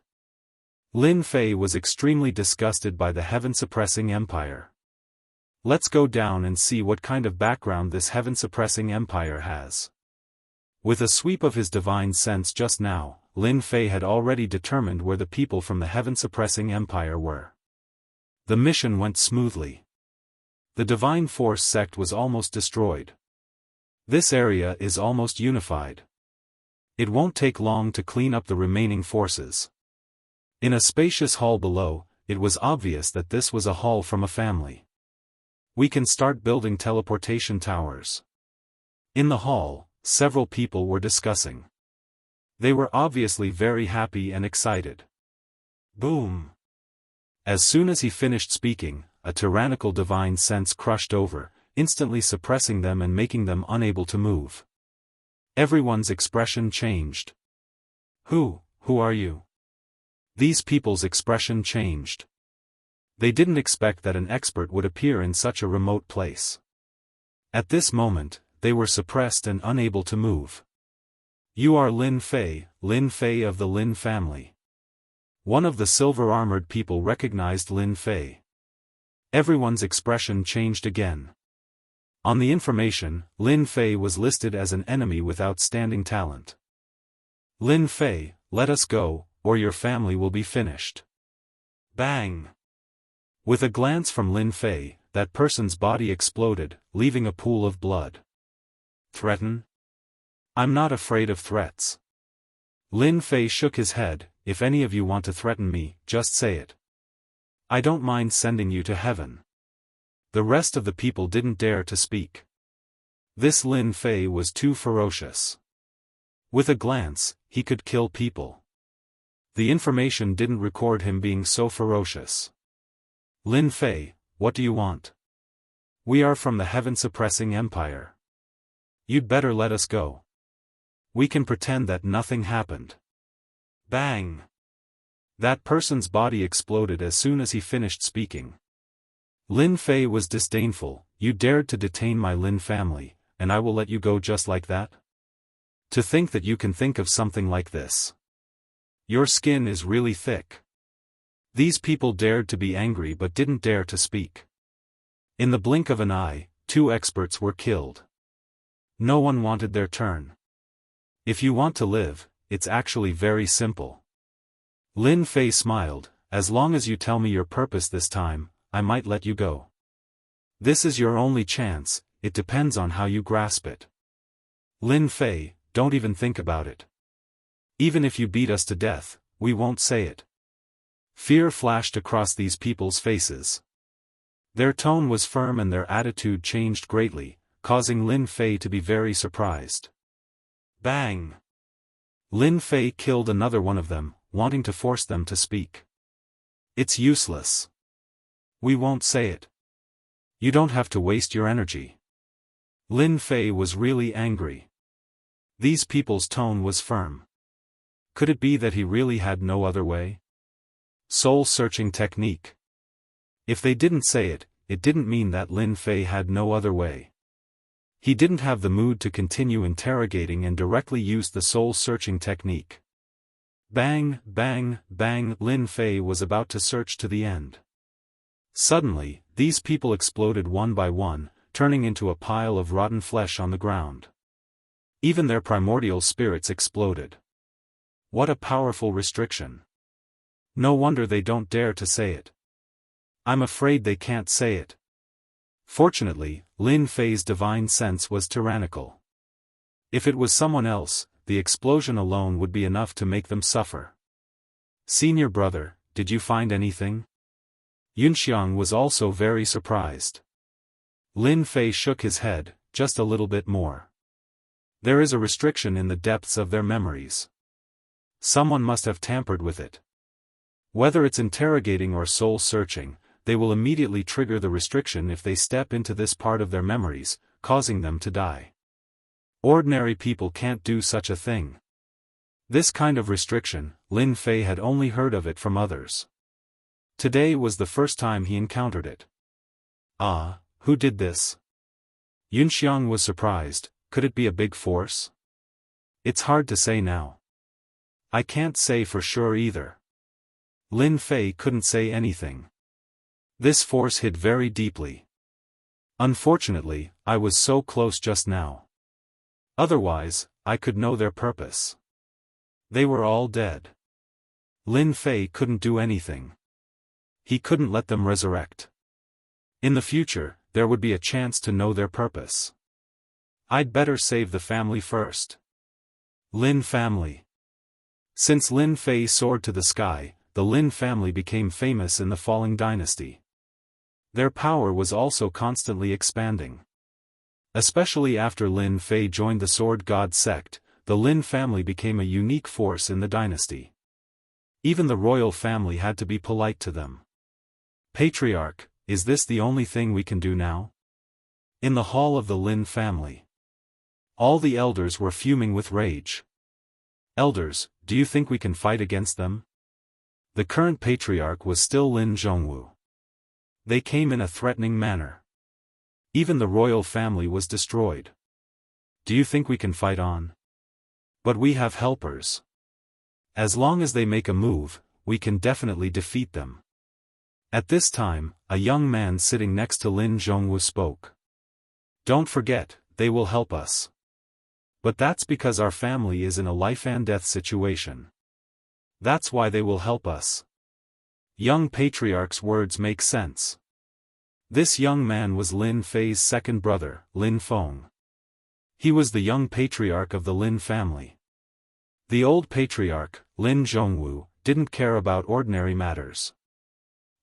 Lin Fei was extremely disgusted by the heaven-suppressing empire. Let's go down and see what kind of background this heaven-suppressing empire has. With a sweep of his divine sense just now, Lin Fei had already determined where the people from the heaven-suppressing empire were. The mission went smoothly. The Divine Force sect was almost destroyed. This area is almost unified. It won't take long to clean up the remaining forces. In a spacious hall below, it was obvious that this was a hall from a family. We can start building teleportation towers. In the hall, several people were discussing. They were obviously very happy and excited. Boom! As soon as he finished speaking, a tyrannical divine sense crushed over, instantly suppressing them and making them unable to move. Everyone's expression changed. Who are you? These people's expression changed. They didn't expect that an expert would appear in such a remote place. At this moment, they were suppressed and unable to move. You are Lin Fei of the Lin family. One of the silver-armored people recognized Lin Fei. Everyone's expression changed again. On the information, Lin Fei was listed as an enemy with outstanding talent. Lin Fei, let us go, or your family will be finished. Bang! With a glance from Lin Fei, that person's body exploded, leaving a pool of blood. Threaten? I'm not afraid of threats. Lin Fei shook his head. If any of you want to threaten me, just say it. I don't mind sending you to heaven. The rest of the people didn't dare to speak. This Lin Fei was too ferocious. With a glance, he could kill people. The information didn't record him being so ferocious. Lin Fei, what do you want? We are from the heaven-suppressing empire. You'd better let us go. We can pretend that nothing happened. Bang! That person's body exploded as soon as he finished speaking. Lin Fei was disdainful. You dared to detain my Lin family, and I will let you go just like that? To think that you can think of something like this. Your skin is really thick. These people dared to be angry but didn't dare to speak. In the blink of an eye, 2 experts were killed. No one wanted their turn. If you want to live, it's actually very simple. Lin Fei smiled. As long as you tell me your purpose this time, I might let you go. This is your only chance, it depends on how you grasp it. Lin Fei, don't even think about it. Even if you beat us to death, we won't say it. Fear flashed across these people's faces. Their tone was firm and their attitude changed greatly, causing Lin Fei to be very surprised. Bang! Lin Fei killed another one of them, wanting to force them to speak. It's useless. We won't say it. You don't have to waste your energy. Lin Fei was really angry. These people's tone was firm. Could it be that he really had no other way? Soul-searching technique. If they didn't say it, it didn't mean that Lin Fei had no other way. He didn't have the mood to continue interrogating and directly used the soul-searching technique. Bang, bang, bang, Lin Fei was about to search to the end. Suddenly, these people exploded one by one, turning into a pile of rotten flesh on the ground. Even their primordial spirits exploded. What a powerful restriction. No wonder they don't dare to say it. I'm afraid they can't say it. Fortunately, Lin Fei's divine sense was tyrannical. If it was someone else, the explosion alone would be enough to make them suffer. Senior brother, did you find anything? Yunxiang was also very surprised. Lin Fei shook his head, just a little bit more. There is a restriction in the depths of their memories. Someone must have tampered with it. Whether it's interrogating or soul-searching, they will immediately trigger the restriction if they step into this part of their memories, causing them to die. Ordinary people can't do such a thing. This kind of restriction, Lin Fei had only heard of it from others. Today was the first time he encountered it. Ah, who did this? Yunxiang was surprised. Could it be a big force? It's hard to say now. I can't say for sure either. Lin Fei couldn't say anything. This force hit very deeply. Unfortunately, I was so close just now. Otherwise, I could know their purpose. They were all dead. Lin Fei couldn't do anything. He couldn't let them resurrect. In the future, there would be a chance to know their purpose. I'd better save the family first. Lin family. Since Lin Fei soared to the sky, the Lin family became famous in the falling dynasty. Their power was also constantly expanding. Especially after Lin Fei joined the Sword God sect, the Lin family became a unique force in the dynasty. Even the royal family had to be polite to them. Patriarch, is this the only thing we can do now? In the hall of the Lin family. All the elders were fuming with rage. Elders, do you think we can fight against them? The current patriarch was still Lin Zhongwu. They came in a threatening manner. Even the royal family was destroyed. Do you think we can fight on? But we have helpers. As long as they make a move, we can definitely defeat them. At this time, a young man sitting next to Lin Zhongwu spoke. Don't forget, they will help us. But that's because our family is in a life-and-death situation. That's why they will help us. Young patriarch's words make sense. This young man was Lin Fei's second brother, Lin Feng. He was the young patriarch of the Lin family. The old patriarch, Lin Zhongwu, didn't care about ordinary matters.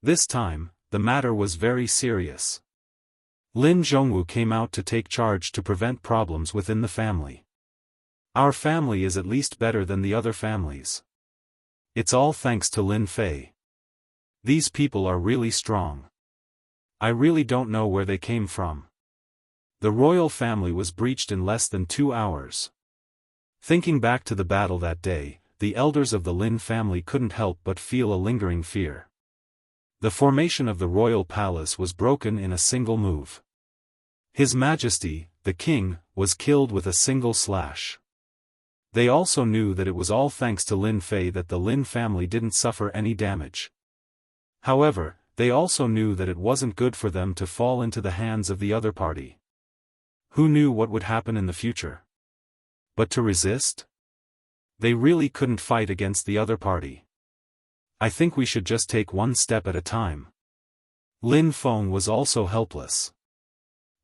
This time, the matter was very serious. Lin Zhongwu came out to take charge to prevent problems within the family. Our family is at least better than the other families. It's all thanks to Lin Fei. These people are really strong. I really don't know where they came from. The royal family was breached in less than 2 hours. Thinking back to the battle that day, the elders of the Lin family couldn't help but feel a lingering fear. The formation of the royal palace was broken in a single move. His Majesty, the king, was killed with a single slash. They also knew that it was all thanks to Lin Fei that the Lin family didn't suffer any damage. However, they also knew that it wasn't good for them to fall into the hands of the other party. Who knew what would happen in the future? But to resist? They really couldn't fight against the other party. I think we should just take one step at a time. Lin Feng was also helpless.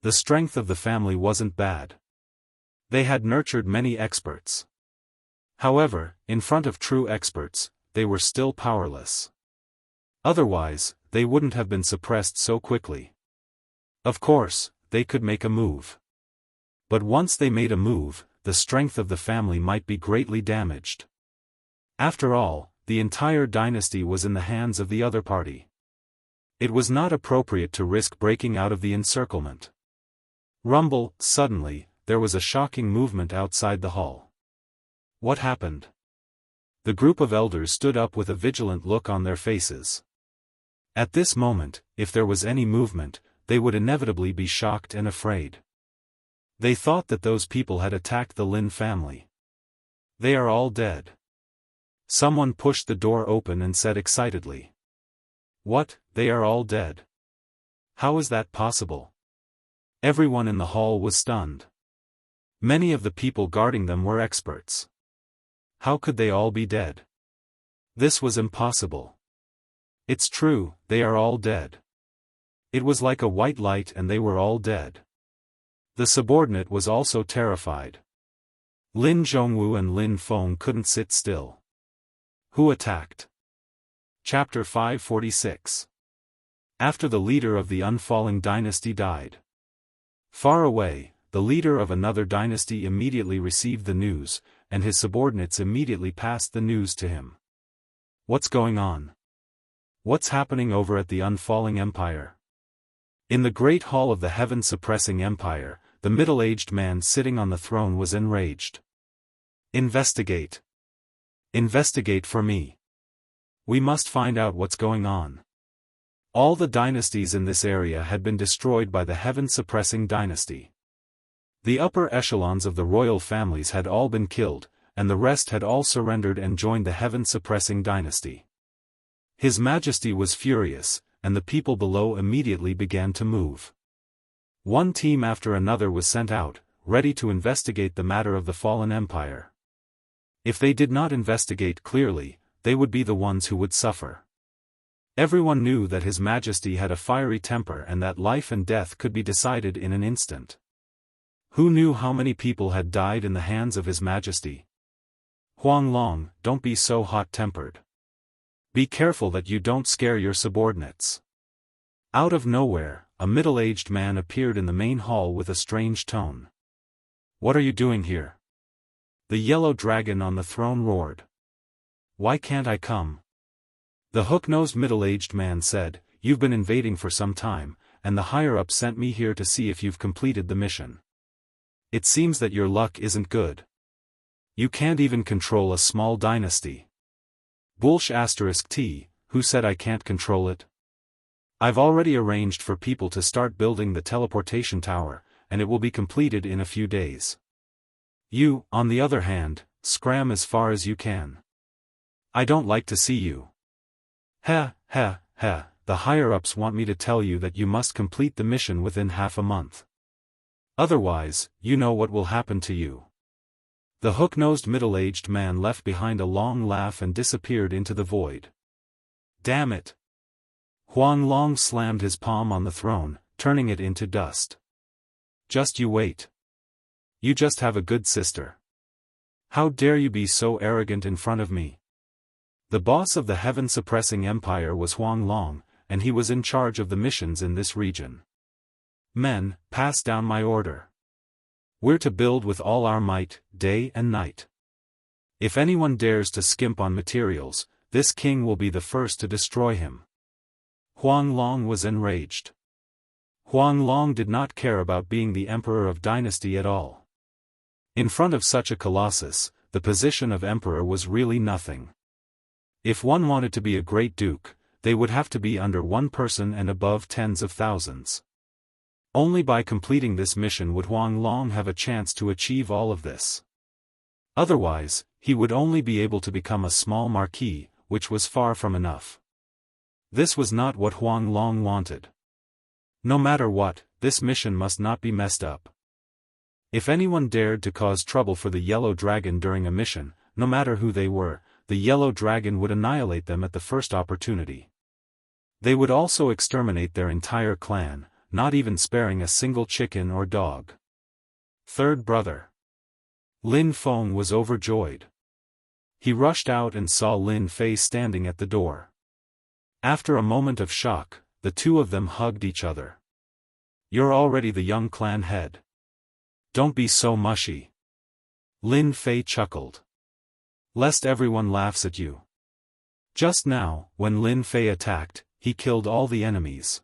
The strength of the family wasn't bad. They had nurtured many experts. However, in front of true experts, they were still powerless. Otherwise, they wouldn't have been suppressed so quickly. Of course, they could make a move. But once they made a move, the strength of the family might be greatly damaged. After all, the entire dynasty was in the hands of the other party. It was not appropriate to risk breaking out of the encirclement. Rumble, suddenly, there was a shocking movement outside the hall. What happened? The group of elders stood up with a vigilant look on their faces. At this moment, if there was any movement, they would inevitably be shocked and afraid. They thought that those people had attacked the Lin family. They are all dead. Someone pushed the door open and said excitedly. What, they are all dead? How is that possible? Everyone in the hall was stunned. Many of the people guarding them were experts. How could they all be dead? This was impossible. It's true, they are all dead. It was like a white light and they were all dead. The subordinate was also terrified. Lin Zhongwu and Lin Feng couldn't sit still. Who attacked? Chapter 546. After the leader of the unfalling dynasty died. Far away, the leader of another dynasty immediately received the news, and his subordinates immediately passed the news to him. What's going on? What's happening over at the unfalling empire? In the great hall of the heaven-suppressing empire, the middle-aged man sitting on the throne was enraged. Investigate. Investigate for me. We must find out what's going on. All the dynasties in this area had been destroyed by the heaven-suppressing dynasty. The upper echelons of the royal families had all been killed, and the rest had all surrendered and joined the heaven-suppressing dynasty. His Majesty was furious, and the people below immediately began to move. One team after another was sent out, ready to investigate the matter of the fallen empire. If they did not investigate clearly, they would be the ones who would suffer. Everyone knew that His Majesty had a fiery temper and that life and death could be decided in an instant. Who knew how many people had died in the hands of His Majesty? Huang Long, don't be so hot-tempered. Be careful that you don't scare your subordinates. Out of nowhere, a middle-aged man appeared in the main hall with a strange tone. What are you doing here? The yellow dragon on the throne roared. Why can't I come? The hook-nosed middle-aged man said, You've been invading for some time, and the higher-up sent me here to see if you've completed the mission. It seems that your luck isn't good. You can't even control a small dynasty. Bullsh *T, who said I can't control it? I've already arranged for people to start building the teleportation tower, and it will be completed in a few days. You, on the other hand, scram as far as you can. I don't like to see you. The higher-ups want me to tell you that you must complete the mission within half a month. Otherwise, you know what will happen to you. The hook-nosed middle-aged man left behind a long laugh and disappeared into the void. Damn it! Huang Long slammed his palm on the throne, turning it into dust. Just you wait. You just have a good sister. How dare you be so arrogant in front of me? The boss of the heaven-suppressing empire was Huang Long, and he was in charge of the missions in this region. Men, pass down my order. We're to build with all our might, day and night. If anyone dares to skimp on materials, this king will be the first to destroy him. Huang Long was enraged. Huang Long did not care about being the emperor of dynasty at all. In front of such a colossus, the position of emperor was really nothing. If one wanted to be a great duke, they would have to be under one person and above tens of thousands. Only by completing this mission would Huang Long have a chance to achieve all of this. Otherwise, he would only be able to become a small marquis, which was far from enough. This was not what Huang Long wanted. No matter what, this mission must not be messed up. If anyone dared to cause trouble for the Yellow Dragon during a mission, no matter who they were, the Yellow Dragon would annihilate them at the first opportunity. They would also exterminate their entire clan, not even sparing a single chicken or dog. Third brother. Lin Feng was overjoyed. He rushed out and saw Lin Fei standing at the door. After a moment of shock, the two of them hugged each other. You're already the young clan head. Don't be so mushy. Lin Fei chuckled. Lest everyone laughs at you. Just now, when Lin Fei attacked, he killed all the enemies.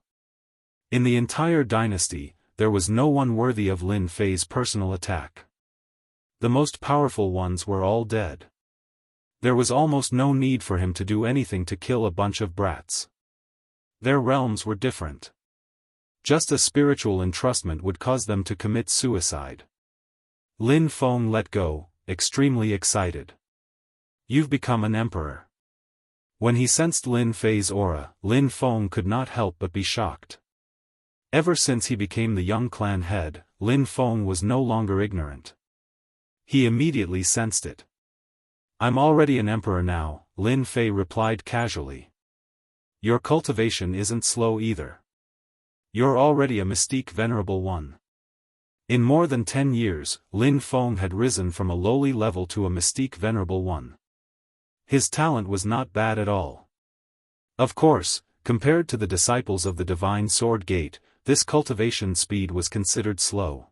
In the entire dynasty, there was no one worthy of Lin Fei's personal attack. The most powerful ones were all dead. There was almost no need for him to do anything to kill a bunch of brats. Their realms were different. Just a spiritual entrustment would cause them to commit suicide. Lin Feng let go, extremely excited. You've become an emperor. When he sensed Lin Fei's aura, Lin Feng could not help but be shocked. Ever since he became the young clan head, Lin Feng was no longer ignorant. He immediately sensed it. I'm already an emperor now, Lin Fei replied casually. Your cultivation isn't slow either. You're already a mystique venerable one. In more than 10 years, Lin Feng had risen from a lowly level to a mystique venerable one. His talent was not bad at all. Of course, compared to the disciples of the Divine Sword Gate, this cultivation speed was considered slow.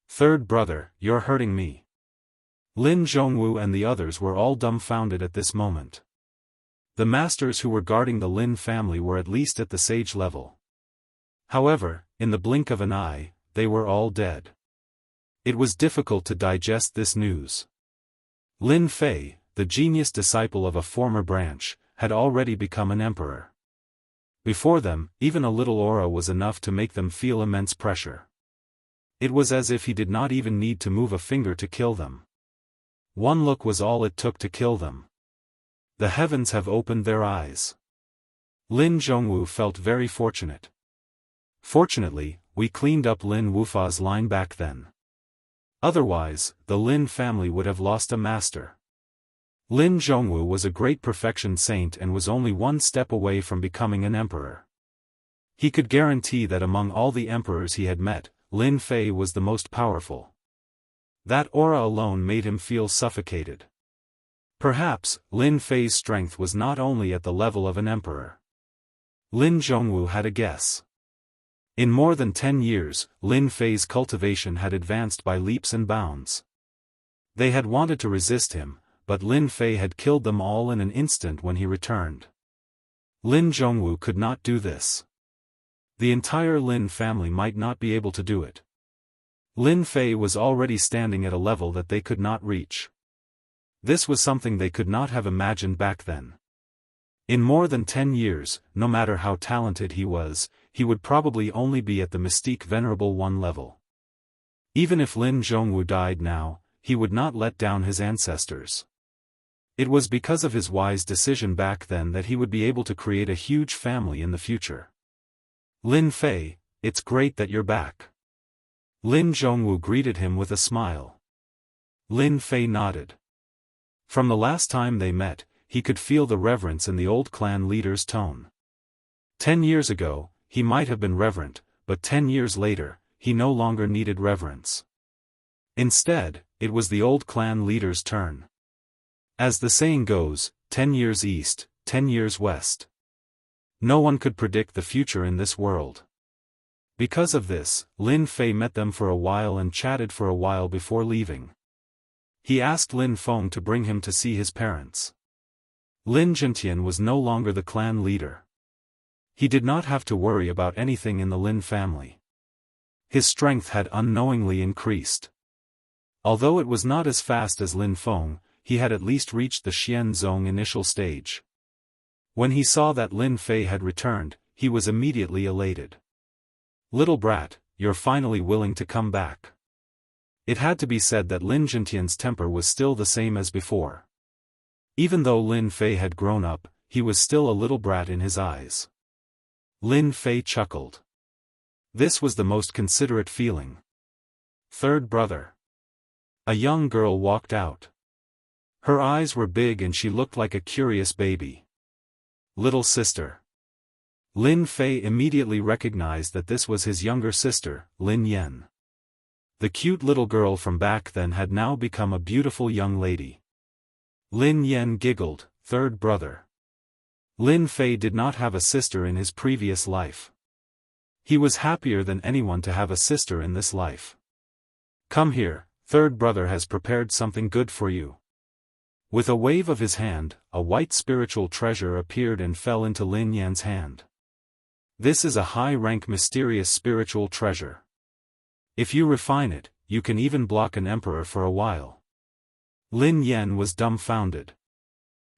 Third brother, you're hurting me. Lin Zhongwu and the others were all dumbfounded at this moment. The masters who were guarding the Lin family were at least at the sage level. However, in the blink of an eye, they were all dead. It was difficult to digest this news. Lin Fei, the genius disciple of a former branch, had already become an emperor. Before them, even a little aura was enough to make them feel immense pressure. It was as if he did not even need to move a finger to kill them. One look was all it took to kill them. The heavens have opened their eyes. Lin Zhongwu felt very fortunate. Fortunately, we cleaned up Lin Wufa's line back then. Otherwise, the Lin family would have lost a master. Lin Zhongwu was a great perfection saint and was only one step away from becoming an emperor. He could guarantee that among all the emperors he had met, Lin Fei was the most powerful. That aura alone made him feel suffocated. Perhaps, Lin Fei's strength was not only at the level of an emperor. Lin Zhongwu had a guess. In more than 10 years, Lin Fei's cultivation had advanced by leaps and bounds. They had wanted to resist him, but Lin Fei had killed them all in an instant when he returned. Lin Zhongwu could not do this. The entire Lin family might not be able to do it. Lin Fei was already standing at a level that they could not reach. This was something they could not have imagined back then. In more than 10 years, no matter how talented he was, he would probably only be at the mystique venerable one level. Even if Lin Zhongwu died now, he would not let down his ancestors. It was because of his wise decision back then that he would be able to create a huge family in the future. Lin Fei, it's great that you're back. Lin Zhongwu greeted him with a smile. Lin Fei nodded. From the last time they met, he could feel the reverence in the old clan leader's tone. 10 years ago, he might have been reverent, but 10 years later, he no longer needed reverence. Instead, it was the old clan leader's turn. As the saying goes, 10 years east, 10 years west. No one could predict the future in this world. Because of this, Lin Fei met them for a while and chatted for a while before leaving. He asked Lin Feng to bring him to see his parents. Lin Zhentian was no longer the clan leader. He did not have to worry about anything in the Lin family. His strength had unknowingly increased. Although it was not as fast as Lin Feng, he had at least reached the Xian Zong initial stage. When he saw that Lin Fei had returned, he was immediately elated. "Little brat, you're finally willing to come back." It had to be said that Lin Zhentian's temper was still the same as before. Even though Lin Fei had grown up, he was still a little brat in his eyes. Lin Fei chuckled. This was the most considerate feeling. Third brother. A young girl walked out. Her eyes were big and she looked like a curious baby. Little sister. Lin Fei immediately recognized that this was his younger sister, Lin Yan. The cute little girl from back then had now become a beautiful young lady. Lin Yan giggled, third brother. Lin Fei did not have a sister in his previous life. He was happier than anyone to have a sister in this life. "Come here, third brother has prepared something good for you." With a wave of his hand, a white spiritual treasure appeared and fell into Lin Yan's hand. This is a high-rank mysterious spiritual treasure. If you refine it, you can even block an emperor for a while. Lin Yan was dumbfounded.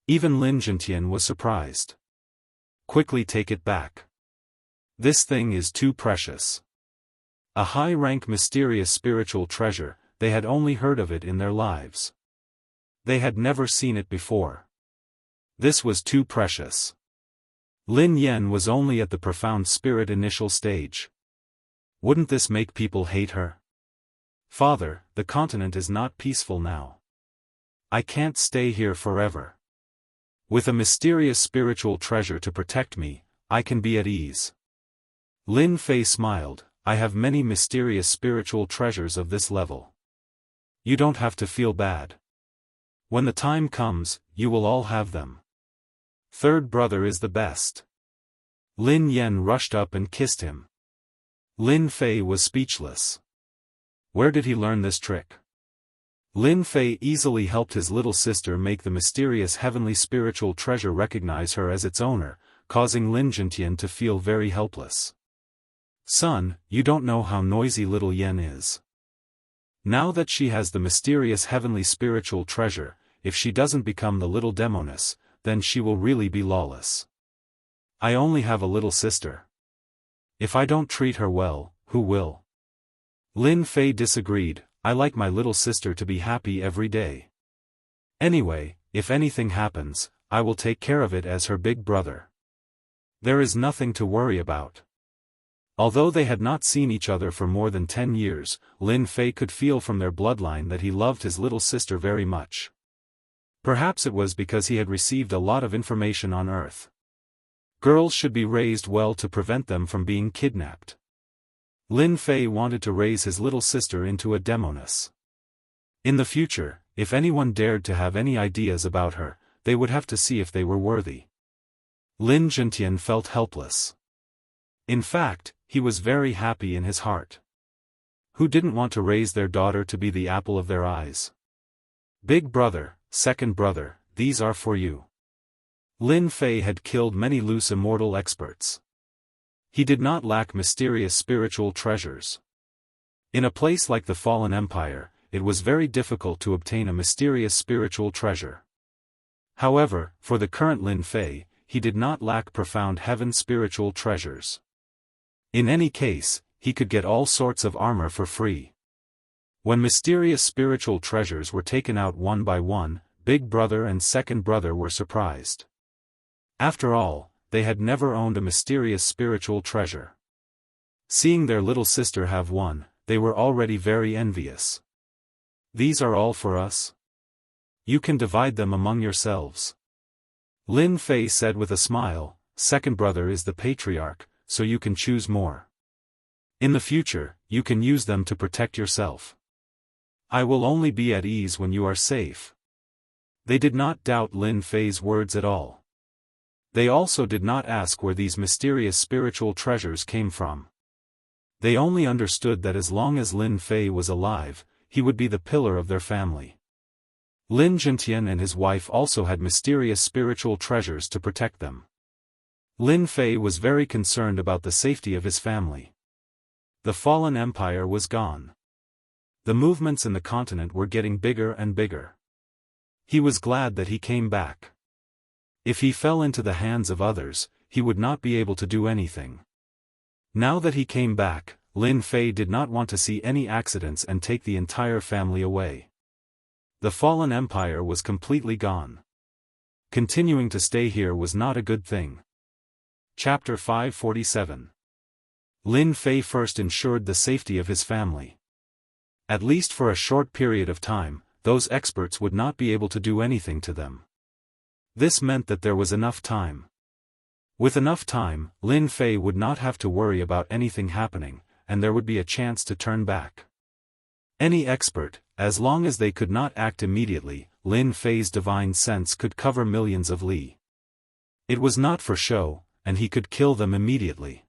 Even Lin Zhentian was surprised. "Quickly take it back. This thing is too precious." A high-rank mysterious spiritual treasure, they had only heard of it in their lives. They had never seen it before. This was too precious. Lin Yan was only at the profound spirit initial stage. Wouldn't this make people hate her? "Father, the continent is not peaceful now. I can't stay here forever. With a mysterious spiritual treasure to protect me, I can be at ease." Lin Fei smiled, "I have many mysterious spiritual treasures of this level. You don't have to feel bad. When the time comes, you will all have them. Third brother is the best." Lin Yan rushed up and kissed him. Lin Fei was speechless. Where did he learn this trick? Lin Fei easily helped his little sister make the mysterious heavenly spiritual treasure recognize her as its owner, causing Lin Zhentian to feel very helpless. "Son, you don't know how noisy little Yen is. Now that she has the mysterious heavenly spiritual treasure, if she doesn't become the little demoness, then she will really be lawless. I only have a little sister. If I don't treat her well, who will?" Lin Fei disagreed, "I like my little sister to be happy every day. Anyway, if anything happens, I will take care of it as her big brother. There is nothing to worry about." Although they had not seen each other for more than 10 years, Lin Fei could feel from their bloodline that he loved his little sister very much. Perhaps it was because he had received a lot of information on Earth. Girls should be raised well to prevent them from being kidnapped. Lin Fei wanted to raise his little sister into a demoness. In the future, if anyone dared to have any ideas about her, they would have to see if they were worthy. Lin Zhentian felt helpless. In fact, he was very happy in his heart. Who didn't want to raise their daughter to be the apple of their eyes? "Big brother, second brother, these are for you." Lin Fei had killed many loose immortal experts. He did not lack mysterious spiritual treasures. In a place like the Fallen Empire, it was very difficult to obtain a mysterious spiritual treasure. However, for the current Lin Fei, he did not lack profound heaven spiritual treasures. In any case, he could get all sorts of armor for free. When mysterious spiritual treasures were taken out one by one, Big Brother and Second Brother were surprised. After all, they had never owned a mysterious spiritual treasure. Seeing their little sister have one, they were already very envious. "These are all for us? You can divide them among yourselves." Lin Fei said with a smile, "Second brother is the patriarch, so you can choose more. In the future, you can use them to protect yourself." I will only be at ease when you are safe. They did not doubt Lin Fei's words at all. They also did not ask where these mysterious spiritual treasures came from. They only understood that as long as Lin Fei was alive, he would be the pillar of their family. Lin Zhentian and his wife also had mysterious spiritual treasures to protect them. Lin Fei was very concerned about the safety of his family. The fallen empire was gone. The movements in the continent were getting bigger and bigger. He was glad that he came back. If he fell into the hands of others, he would not be able to do anything. Now that he came back, Lin Fei did not want to see any accidents and take the entire family away. The fallen empire was completely gone. Continuing to stay here was not a good thing. Chapter 547. Lin Fei first ensured the safety of his family. At least for a short period of time, those experts would not be able to do anything to them. This meant that there was enough time. With enough time, Lin Fei would not have to worry about anything happening, and there would be a chance to turn back. Any expert, as long as they could not act immediately, Lin Fei's divine sense could cover millions of li. It was not for show, and he could kill them immediately.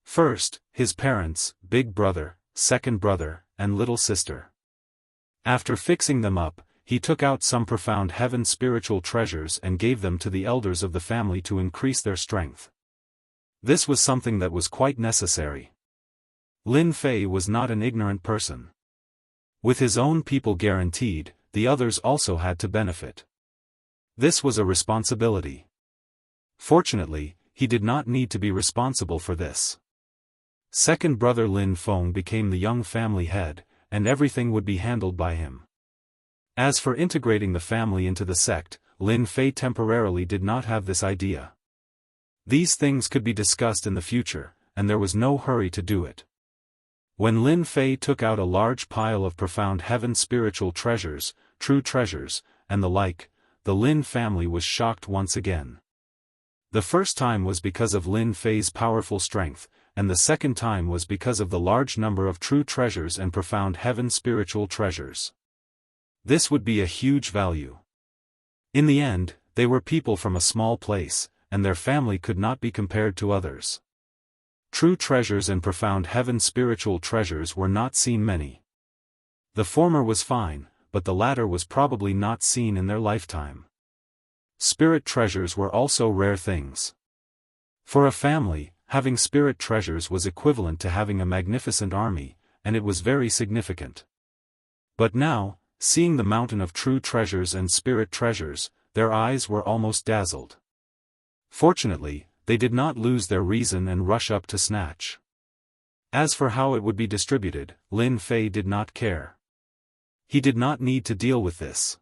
First, his parents, big brother, second brother, and little sister. After fixing them up, he took out some profound heaven spiritual treasures and gave them to the elders of the family to increase their strength. This was something that was quite necessary. Lin Fei was not an ignorant person. With his own people guaranteed, the others also had to benefit. This was a responsibility. Fortunately, he did not need to be responsible for this. Second brother Lin Feng became the young family head, and everything would be handled by him. As for integrating the family into the sect, Lin Fei temporarily did not have this idea. These things could be discussed in the future, and there was no hurry to do it. When Lin Fei took out a large pile of profound heaven spiritual treasures, true treasures, and the like, the Lin family was shocked once again. The first time was because of Lin Fei's powerful strength, and the second time was because of the large number of true treasures and profound heaven spiritual treasures. This would be a huge value. In the end, they were people from a small place, and their family could not be compared to others. True treasures and profound heaven spiritual treasures were not seen many. The former was fine, but the latter was probably not seen in their lifetime. Spirit treasures were also rare things. For a family, having spirit treasures was equivalent to having a magnificent army, and it was very significant. But now, seeing the mountain of true treasures and spirit treasures, their eyes were almost dazzled. Fortunately, they did not lose their reason and rush up to snatch. As for how it would be distributed, Lin Fei did not care. He did not need to deal with this.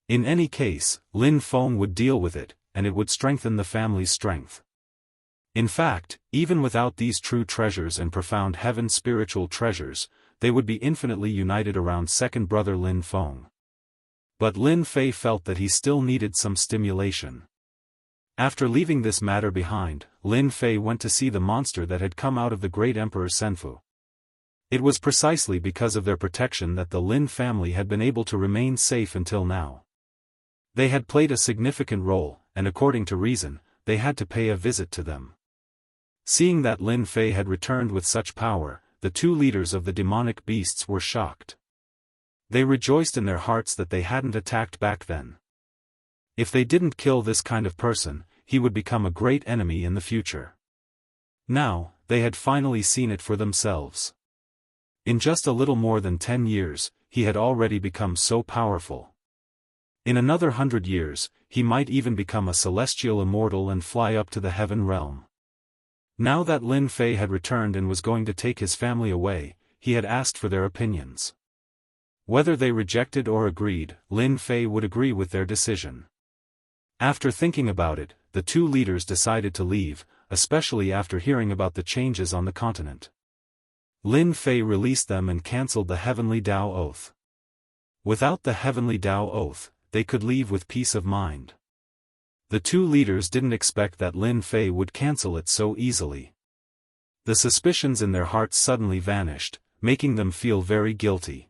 In any case, Lin Feng would deal with it, and it would strengthen the family's strength. In fact, even without these true treasures and profound heaven spiritual treasures, they would be infinitely united around second brother Lin Feng. But Lin Fei felt that he still needed some stimulation. After leaving this matter behind, Lin Fei went to see the monster that had come out of the great Emperor Senfu. It was precisely because of their protection that the Lin family had been able to remain safe until now. They had played a significant role, and according to reason, they had to pay a visit to them. Seeing that Lin Fei had returned with such power, the two leaders of the demonic beasts were shocked. They rejoiced in their hearts that they hadn't attacked back then. If they didn't kill this kind of person, he would become a great enemy in the future. Now, they had finally seen it for themselves. In just a little more than 10 years, he had already become so powerful. In another 100 years, he might even become a celestial immortal and fly up to the heaven realm. Now that Lin Fei had returned and was going to take his family away, he had asked for their opinions. Whether they rejected or agreed, Lin Fei would agree with their decision. After thinking about it, the two leaders decided to leave, especially after hearing about the changes on the continent. Lin Fei released them and cancelled the Heavenly Dao Oath. Without the Heavenly Dao Oath, they could leave with peace of mind. The two leaders didn't expect that Lin Fei would cancel it so easily. The suspicions in their hearts suddenly vanished, making them feel very guilty.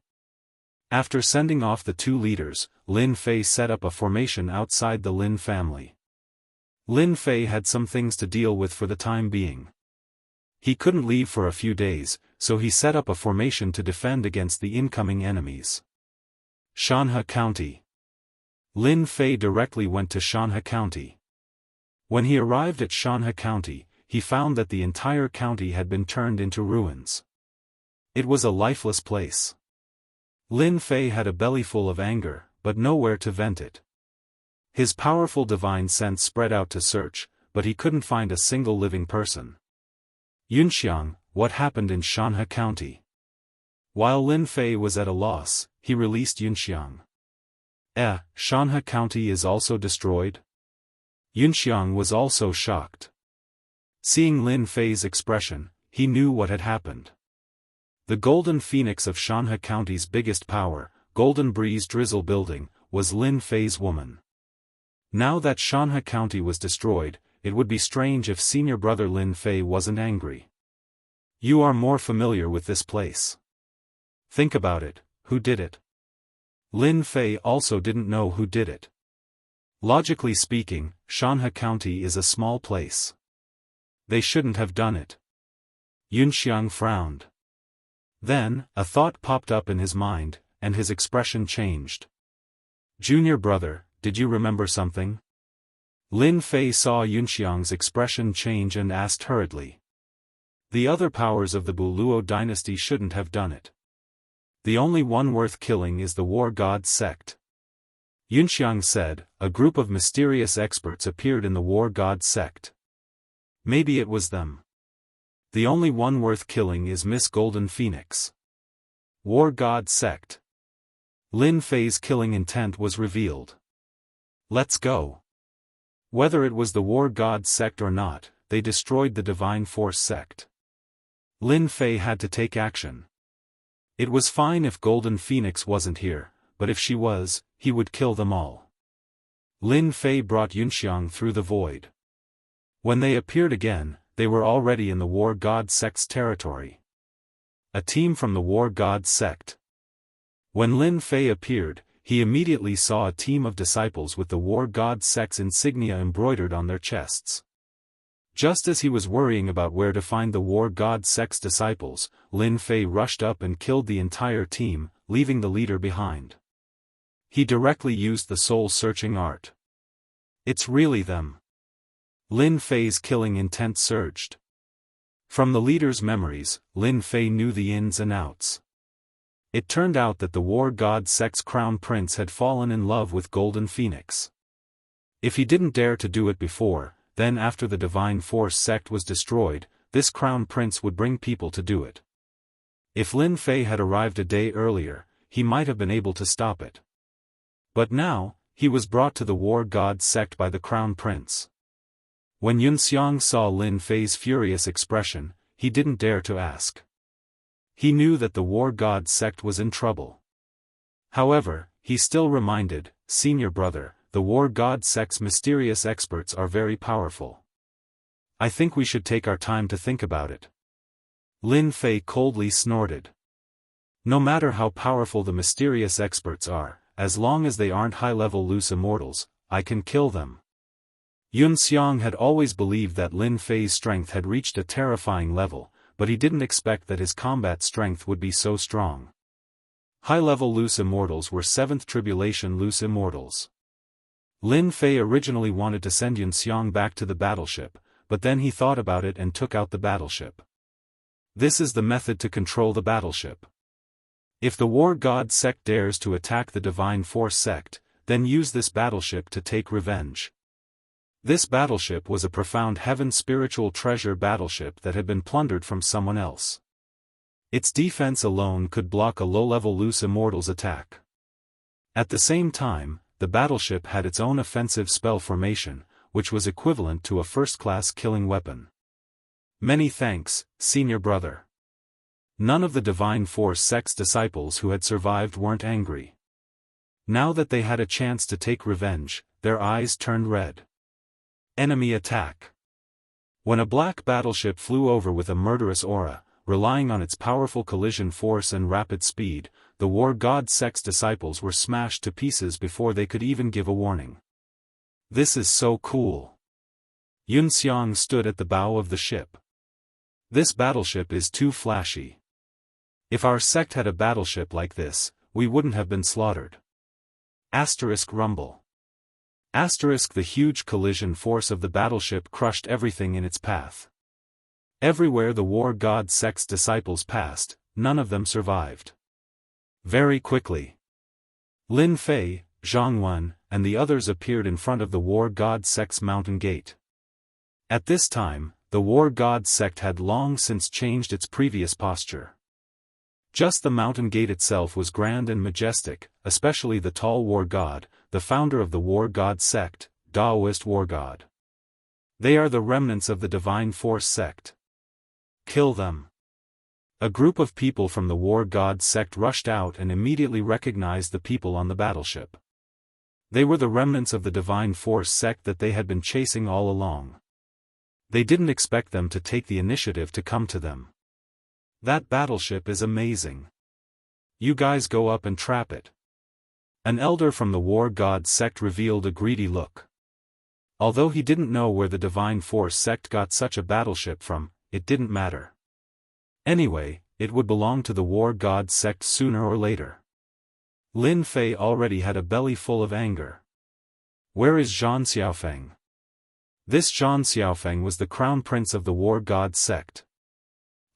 After sending off the two leaders, Lin Fei set up a formation outside the Lin family. Lin Fei had some things to deal with for the time being. He couldn't leave for a few days, so he set up a formation to defend against the incoming enemies. Xianxia County. Lin Fei directly went to Xianxia County. When he arrived at Xianxia County, he found that the entire county had been turned into ruins. It was a lifeless place. Lin Fei had a bellyful of anger, but nowhere to vent it. His powerful divine sense spread out to search, but he couldn't find a single living person. Yunxiang, what happened in Xianxia County? While Lin Fei was at a loss, he released Yunxiang. Xianxia County is also destroyed? Yunxiang was also shocked. Seeing Lin Fei's expression, he knew what had happened. The golden phoenix of Xianxia County's biggest power, Golden Breeze Drizzle Building, was Lin Fei's woman. Now that Xianxia County was destroyed, it would be strange if senior brother Lin Fei wasn't angry. You are more familiar with this place. Think about it, who did it? Lin Fei also didn't know who did it. Logically speaking, Xianxia County is a small place. They shouldn't have done it. Yunxiang frowned. Then, a thought popped up in his mind, and his expression changed. Junior brother, did you remember something? Lin Fei saw Yunxiang's expression change and asked hurriedly. The other powers of the Buluo dynasty shouldn't have done it. The only one worth killing is the War God sect. Yunxiang said, a group of mysterious experts appeared in the War God sect. Maybe it was them. The only one worth killing is Miss Golden Phoenix. War God sect. Lin Fei's killing intent was revealed. Let's go. Whether it was the War God sect or not, they destroyed the Divine Force sect. Lin Fei had to take action. It was fine if Golden Phoenix wasn't here, but if she was, he would kill them all. Lin Fei brought Yunxiang through the void. When they appeared again, they were already in the War God sect's territory. A team from the War God sect. When Lin Fei appeared, he immediately saw a team of disciples with the War God sect's insignia embroidered on their chests. Just as he was worrying about where to find the War God sect's disciples, Lin Fei rushed up and killed the entire team, leaving the leader behind. He directly used the soul-searching art. It's really them. Lin Fei's killing intent surged. From the leader's memories, Lin Fei knew the ins and outs. It turned out that the War God sect's crown prince had fallen in love with Golden Phoenix. If he didn't dare to do it before, then after the Divine Force sect was destroyed, this crown prince would bring people to do it. If Lin Fei had arrived a day earlier, he might have been able to stop it. But now, he was brought to the War God sect by the crown prince. When Yunxiang saw Lin Fei's furious expression, he didn't dare to ask. He knew that the War God sect was in trouble. However, he still reminded, senior brother, the War God sect's mysterious experts are very powerful. I think we should take our time to think about it. Lin Fei coldly snorted. No matter how powerful the mysterious experts are, as long as they aren't high-level loose immortals, I can kill them. Yunxiang had always believed that Lin Fei's strength had reached a terrifying level, but he didn't expect that his combat strength would be so strong. High-level loose immortals were 7th Tribulation loose immortals. Lin Fei originally wanted to send Yunxiang back to the battleship, but then he thought about it and took out the battleship. This is the method to control the battleship. If the War God sect dares to attack the Divine Force sect, then use this battleship to take revenge. This battleship was a profound heaven spiritual treasure battleship that had been plundered from someone else. Its defense alone could block a low-level loose immortal's attack. At the same time, the battleship had its own offensive spell formation, which was equivalent to a first-class killing weapon. Many thanks, senior brother. None of the Divine Force sect's disciples who had survived weren't angry. Now that they had a chance to take revenge, their eyes turned red. Enemy attack. When a black battleship flew over with a murderous aura, relying on its powerful collision force and rapid speed, the war god sect's disciples were smashed to pieces before they could even give a warning. This is so cool. Yun Xiang stood at the bow of the ship. This battleship is too flashy. If our sect had a battleship like this, we wouldn't have been slaughtered. Asterisk rumble. Asterisk the huge collision force of the battleship crushed everything in its path. Everywhere the war god sect's disciples passed, none of them survived. Very quickly, Lin Fei, Zhang Wen, and the others appeared in front of the war god sect's mountain gate. At this time, the war god sect had long since changed its previous posture. Just the mountain gate itself was grand and majestic, especially the tall war god, the founder of the war god sect, Daoist war god. They are the remnants of the divine force sect. Kill them. A group of people from the war god sect rushed out and immediately recognized the people on the battleship. They were the remnants of the divine force sect that they had been chasing all along. They didn't expect them to take the initiative to come to them. That battleship is amazing. You guys go up and trap it. An elder from the war god sect revealed a greedy look. Although he didn't know where the divine force sect got such a battleship from, it didn't matter. Anyway, it would belong to the war god sect sooner or later. Lin Fei already had a belly full of anger. Where is Zhan Xiaofeng? This Zhan Xiaofeng was the crown prince of the war god sect.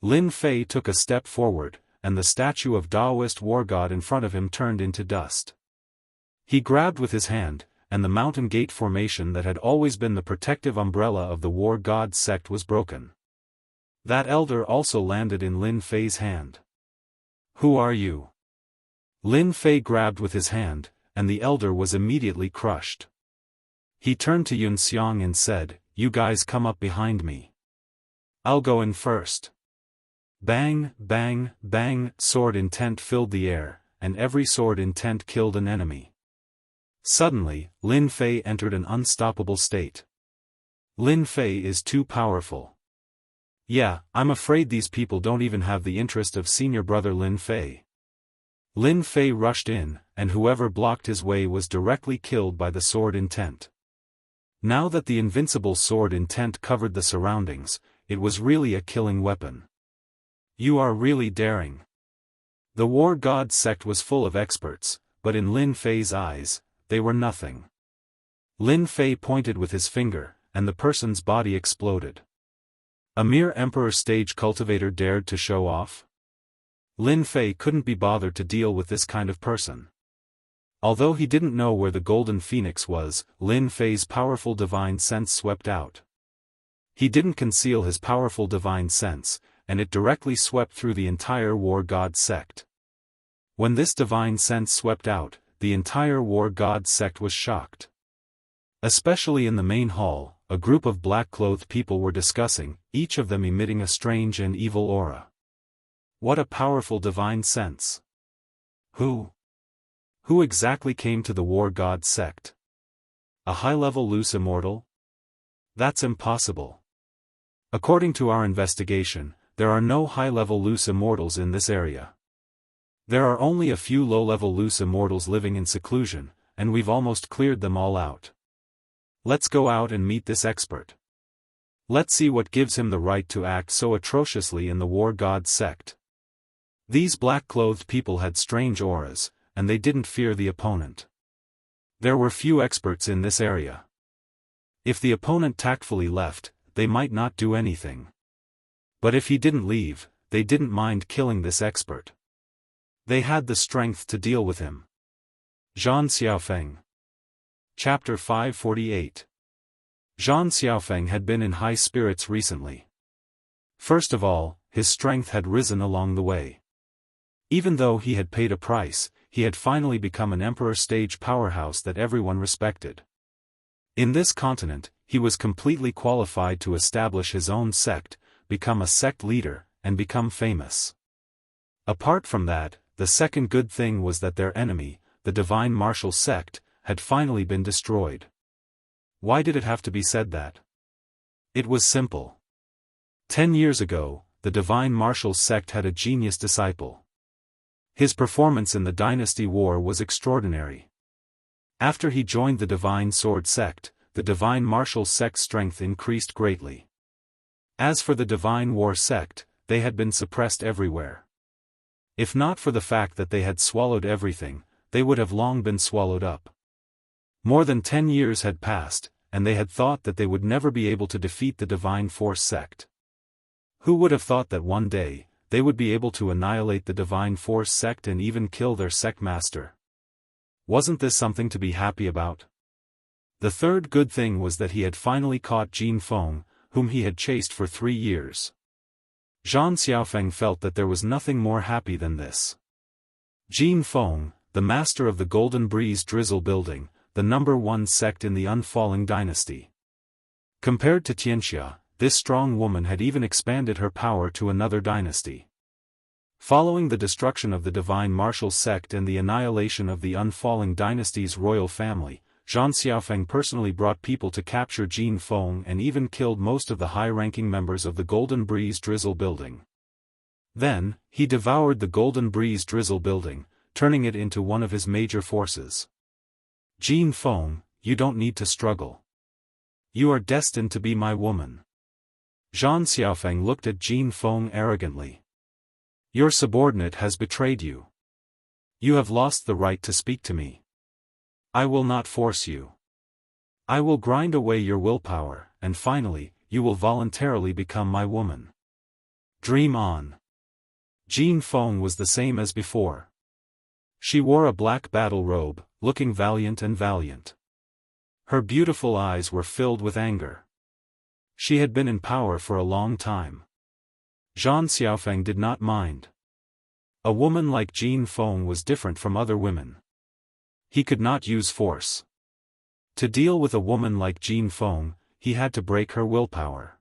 Lin Fei took a step forward, and the statue of Daoist war god in front of him turned into dust. He grabbed with his hand, and the mountain gate formation that had always been the protective umbrella of the war god sect was broken. That elder also landed in Lin Fei's hand. Who are you? Lin Fei grabbed with his hand, and the elder was immediately crushed. He turned to Yun Xiang and said, "You guys come up behind me. I'll go in first." Bang, bang, bang, sword intent filled the air, and every sword intent killed an enemy. Suddenly, Lin Fei entered an unstoppable state. Lin Fei is too powerful. Yeah, I'm afraid these people don't even have the interest of senior brother Lin Fei. Lin Fei rushed in, and whoever blocked his way was directly killed by the sword intent. Now that the invincible sword intent covered the surroundings, it was really a killing weapon. You are really daring. The war god sect was full of experts, but in Lin Fei's eyes, they were nothing. Lin Fei pointed with his finger, and the person's body exploded. A mere emperor stage cultivator dared to show off? Lin Fei couldn't be bothered to deal with this kind of person. Although he didn't know where the golden phoenix was, Lin Fei's powerful divine sense swept out. He didn't conceal his powerful divine sense, and it directly swept through the entire war god sect. When this divine sense swept out, the entire war god sect was shocked. Especially in the main hall, a group of black-clothed people were discussing, each of them emitting a strange and evil aura. What a powerful divine sense. Who exactly came to the war god sect? A high-level loose immortal? That's impossible. According to our investigation, there are no high-level loose immortals in this area. There are only a few low-level loose immortals living in seclusion, and we've almost cleared them all out. Let's go out and meet this expert. Let's see what gives him the right to act so atrociously in the war god sect. These black-clothed people had strange auras, and they didn't fear the opponent. There were few experts in this area. If the opponent tactfully left, they might not do anything. But if he didn't leave, they didn't mind killing this expert. They had the strength to deal with him. Zhan Xiaofeng. Chapter 548. Zhan Xiaofeng had been in high spirits recently. First of all, his strength had risen along the way. Even though he had paid a price, he had finally become an emperor stage powerhouse that everyone respected. In this continent, he was completely qualified to establish his own sect, become a sect leader, and become famous. Apart from that, the second good thing was that their enemy, the divine martial sect, had finally been destroyed. Why did it have to be said that? It was simple. 10 years ago, the divine martial sect had a genius disciple. His performance in the dynasty war was extraordinary. After he joined the divine sword sect, the divine martial sect's strength increased greatly. As for the divine war sect, they had been suppressed everywhere. If not for the fact that they had swallowed everything, they would have long been swallowed up. More than 10 years had passed, and they had thought that they would never be able to defeat the divine force sect. Who would have thought that one day, they would be able to annihilate the divine force sect and even kill their sect master? Wasn't this something to be happy about? The third good thing was that he had finally caught Jin Feng, whom he had chased for 3 years. Zhan Xiaofeng felt that there was nothing more happy than this. Jin Feng, the master of the Golden Breeze Drizzle Building, the #1 sect in the Unfalling dynasty. Compared to Xianxia, this strong woman had even expanded her power to another dynasty. Following the destruction of the divine martial sect and the annihilation of the Unfalling dynasty's royal family, Zhan Xiaofeng personally brought people to capture Jin Feng and even killed most of the high-ranking members of the Golden Breeze Drizzle Building. Then, he devoured the Golden Breeze Drizzle Building, turning it into one of his major forces. Jin Feng, you don't need to struggle. You are destined to be my woman. Zhan Xiaofeng looked at Jin Feng arrogantly. Your subordinate has betrayed you. You have lost the right to speak to me. I will not force you. I will grind away your willpower, and finally, you will voluntarily become my woman. Dream on. Jin Feng was the same as before. She wore a black battle robe, looking valiant and valiant. Her beautiful eyes were filled with anger. She had been in power for a long time. Zhan Xiaofeng did not mind. A woman like Jin Feng was different from other women. He could not use force. To deal with a woman like Jin Feng, he had to break her willpower.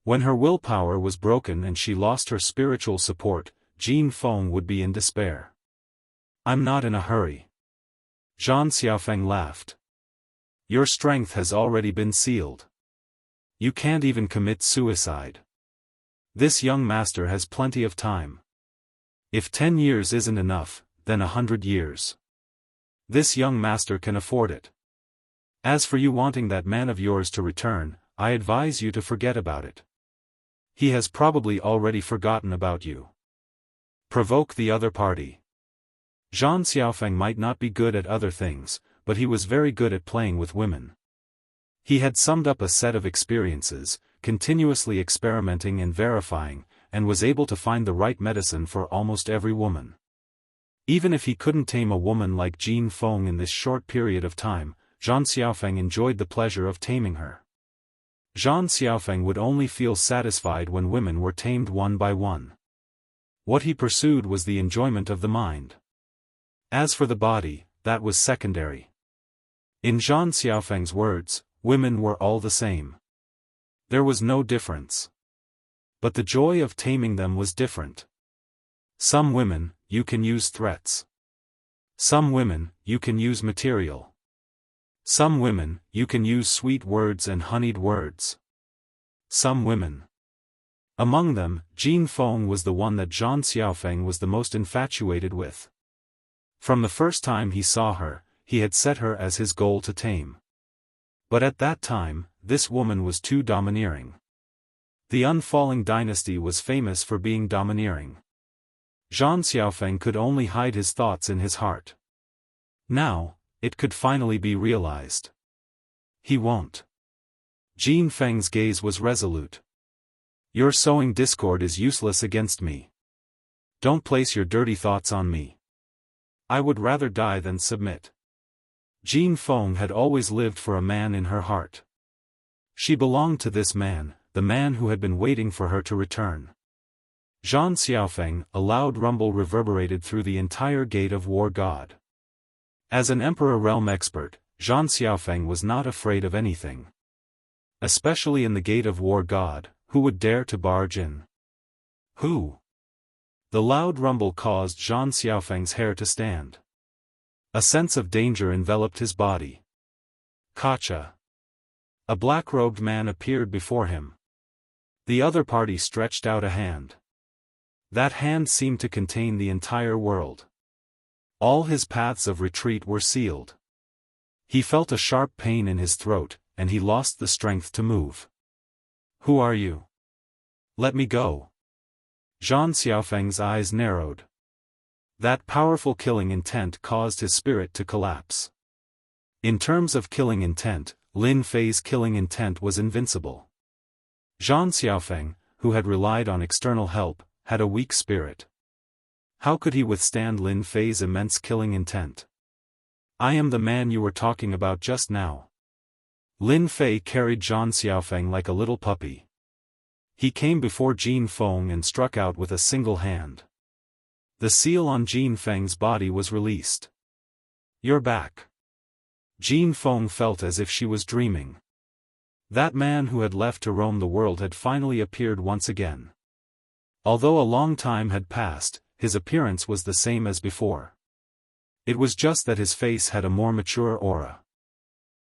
When her willpower was broken and she lost her spiritual support, Jin Feng would be in despair. I'm not in a hurry. Zhan Xiaofeng laughed. Your strength has already been sealed. You can't even commit suicide. This young master has plenty of time. If 10 years isn't enough, then 100 years. This young master can afford it. As for you wanting that man of yours to return, I advise you to forget about it. He has probably already forgotten about you. Provoke the other party. Zhan Xiaofeng might not be good at other things, but he was very good at playing with women. He had summed up a set of experiences, continuously experimenting and verifying, and was able to find the right medicine for almost every woman. Even if he couldn't tame a woman like Jin Feng in this short period of time, Zhan Xiaofeng enjoyed the pleasure of taming her. Zhan Xiaofeng would only feel satisfied when women were tamed one by one. What he pursued was the enjoyment of the mind. As for the body, that was secondary. In Zhan Xiaofeng's words, women were all the same. There was no difference. But the joy of taming them was different. Some women, you can use threats. Some women, you can use material. Some women, you can use sweet words and honeyed words. Some women. Among them, Jin Feng was the one that Zhan Xiaofeng was the most infatuated with. From the first time he saw her, he had set her as his goal to tame. But at that time, this woman was too domineering. The Unfalling dynasty was famous for being domineering. Zhan Xiaofeng could only hide his thoughts in his heart. Now, it could finally be realized. He won't. Jin Feng's gaze was resolute. Your sowing discord is useless against me. Don't place your dirty thoughts on me. I would rather die than submit. Jin Feng had always lived for a man in her heart. She belonged to this man, the man who had been waiting for her to return. Zhan Xiaofeng, a loud rumble reverberated through the entire Gate of War God. As an Emperor realm expert, Zhan Xiaofeng was not afraid of anything. Especially in the Gate of War God, who would dare to barge in? Who? The loud rumble caused Zhan Xiaofeng's hair to stand. A sense of danger enveloped his body. Kacha. A black-robed man appeared before him. The other party stretched out a hand. That hand seemed to contain the entire world. All his paths of retreat were sealed. He felt a sharp pain in his throat, and he lost the strength to move. Who are you? Let me go. Zhan Xiaofeng's eyes narrowed. That powerful killing intent caused his spirit to collapse. In terms of killing intent, Lin Fei's killing intent was invincible. Zhan Xiaofeng, who had relied on external help, had a weak spirit. How could he withstand Lin Fei's immense killing intent? I am the man you were talking about just now. Lin Fei carried Zhan Xiaofeng like a little puppy. He came before Jin Feng and struck out with a single hand. The seal on Jin Feng's body was released. You're back. Jin Feng felt as if she was dreaming. That man who had left to roam the world had finally appeared once again. Although a long time had passed, his appearance was the same as before. It was just that his face had a more mature aura.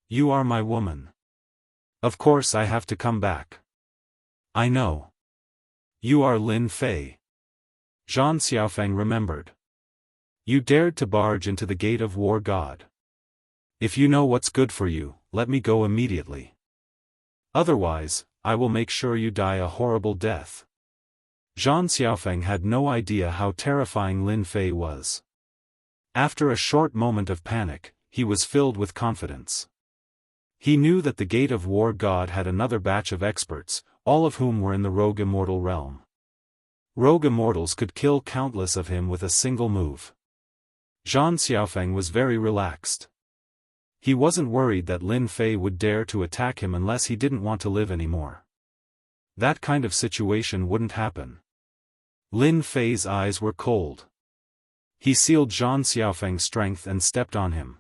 You are my woman. Of course I have to come back. I know. You are Lin Fei. Zhan Xiaofeng remembered. You dared to barge into the gate of War God. If you know what's good for you, let me go immediately. Otherwise, I will make sure you die a horrible death. Zhan Xiaofeng had no idea how terrifying Lin Fei was. After a short moment of panic, he was filled with confidence. He knew that the Gate of War God had another batch of experts, all of whom were in the rogue immortal realm. Rogue immortals could kill countless of him with a single move. Zhan Xiaofeng was very relaxed. He wasn't worried that Lin Fei would dare to attack him unless he didn't want to live anymore. That kind of situation wouldn't happen. Lin Fei's eyes were cold. He sealed Zhan Xiaofeng's strength and stepped on him.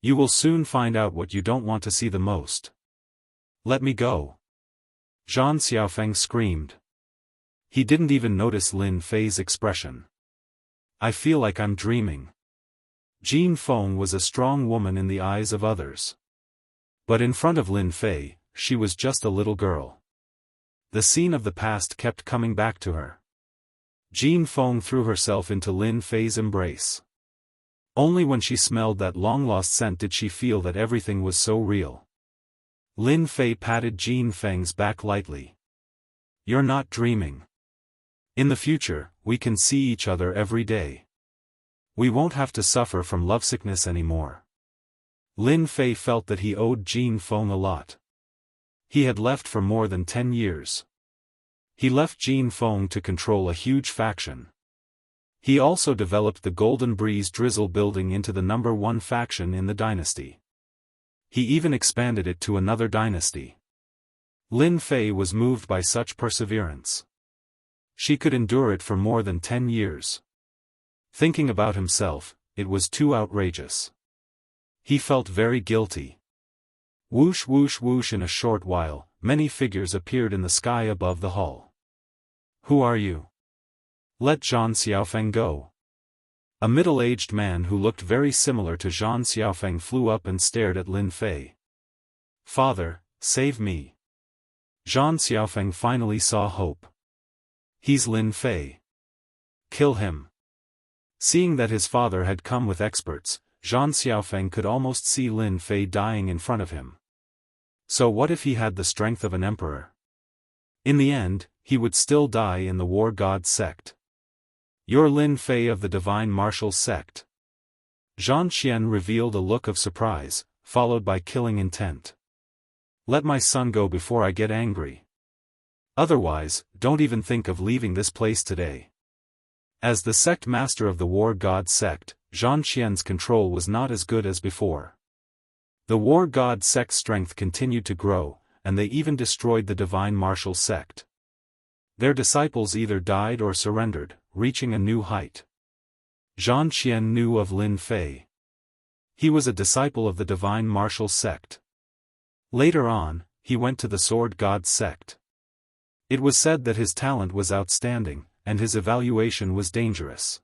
You will soon find out what you don't want to see the most. Let me go. Zhan Xiaofeng screamed. He didn't even notice Lin Fei's expression. I feel like I'm dreaming. Jin Feng was a strong woman in the eyes of others. But in front of Lin Fei, she was just a little girl. The scene of the past kept coming back to her. Jin Feng threw herself into Lin Fei's embrace. Only when she smelled that long-lost scent did she feel that everything was so real. Lin Fei patted Jin Feng's back lightly. You're not dreaming. In the future, we can see each other every day. We won't have to suffer from lovesickness anymore. Lin Fei felt that he owed Jin Feng a lot. He had left for more than 10 years. He left Jin Feng to control a huge faction. He also developed the Golden Breeze Drizzle building into the #1 faction in the dynasty. He even expanded it to another dynasty. Lin Fei was moved by such perseverance. She could endure it for more than 10 years. Thinking about himself, it was too outrageous. He felt very guilty. Whoosh whoosh whoosh, in a short while, many figures appeared in the sky above the hall. Who are you? Let Zhan Xiaofeng go. A middle-aged man who looked very similar to Zhan Xiaofeng flew up and stared at Lin Fei. Father, save me. Zhan Xiaofeng finally saw hope. He's Lin Fei. Kill him. Seeing that his father had come with experts, Zhan Xiaofeng could almost see Lin Fei dying in front of him. So what if he had the strength of an emperor? In the end, he would still die in the War God sect. You're Lin Fei of the Divine Martial sect. Zhan Qian revealed a look of surprise, followed by killing intent. Let my son go before I get angry. Otherwise, don't even think of leaving this place today. As the sect master of the War God sect, Zhan Qian's control was not as good as before. The War God sect's strength continued to grow, and they even destroyed the Divine Martial sect. Their disciples either died or surrendered, reaching a new height. Zhan Qian knew of Lin Fei. He was a disciple of the Divine Martial sect. Later on, he went to the Sword God sect. It was said that his talent was outstanding, and his evaluation was dangerous.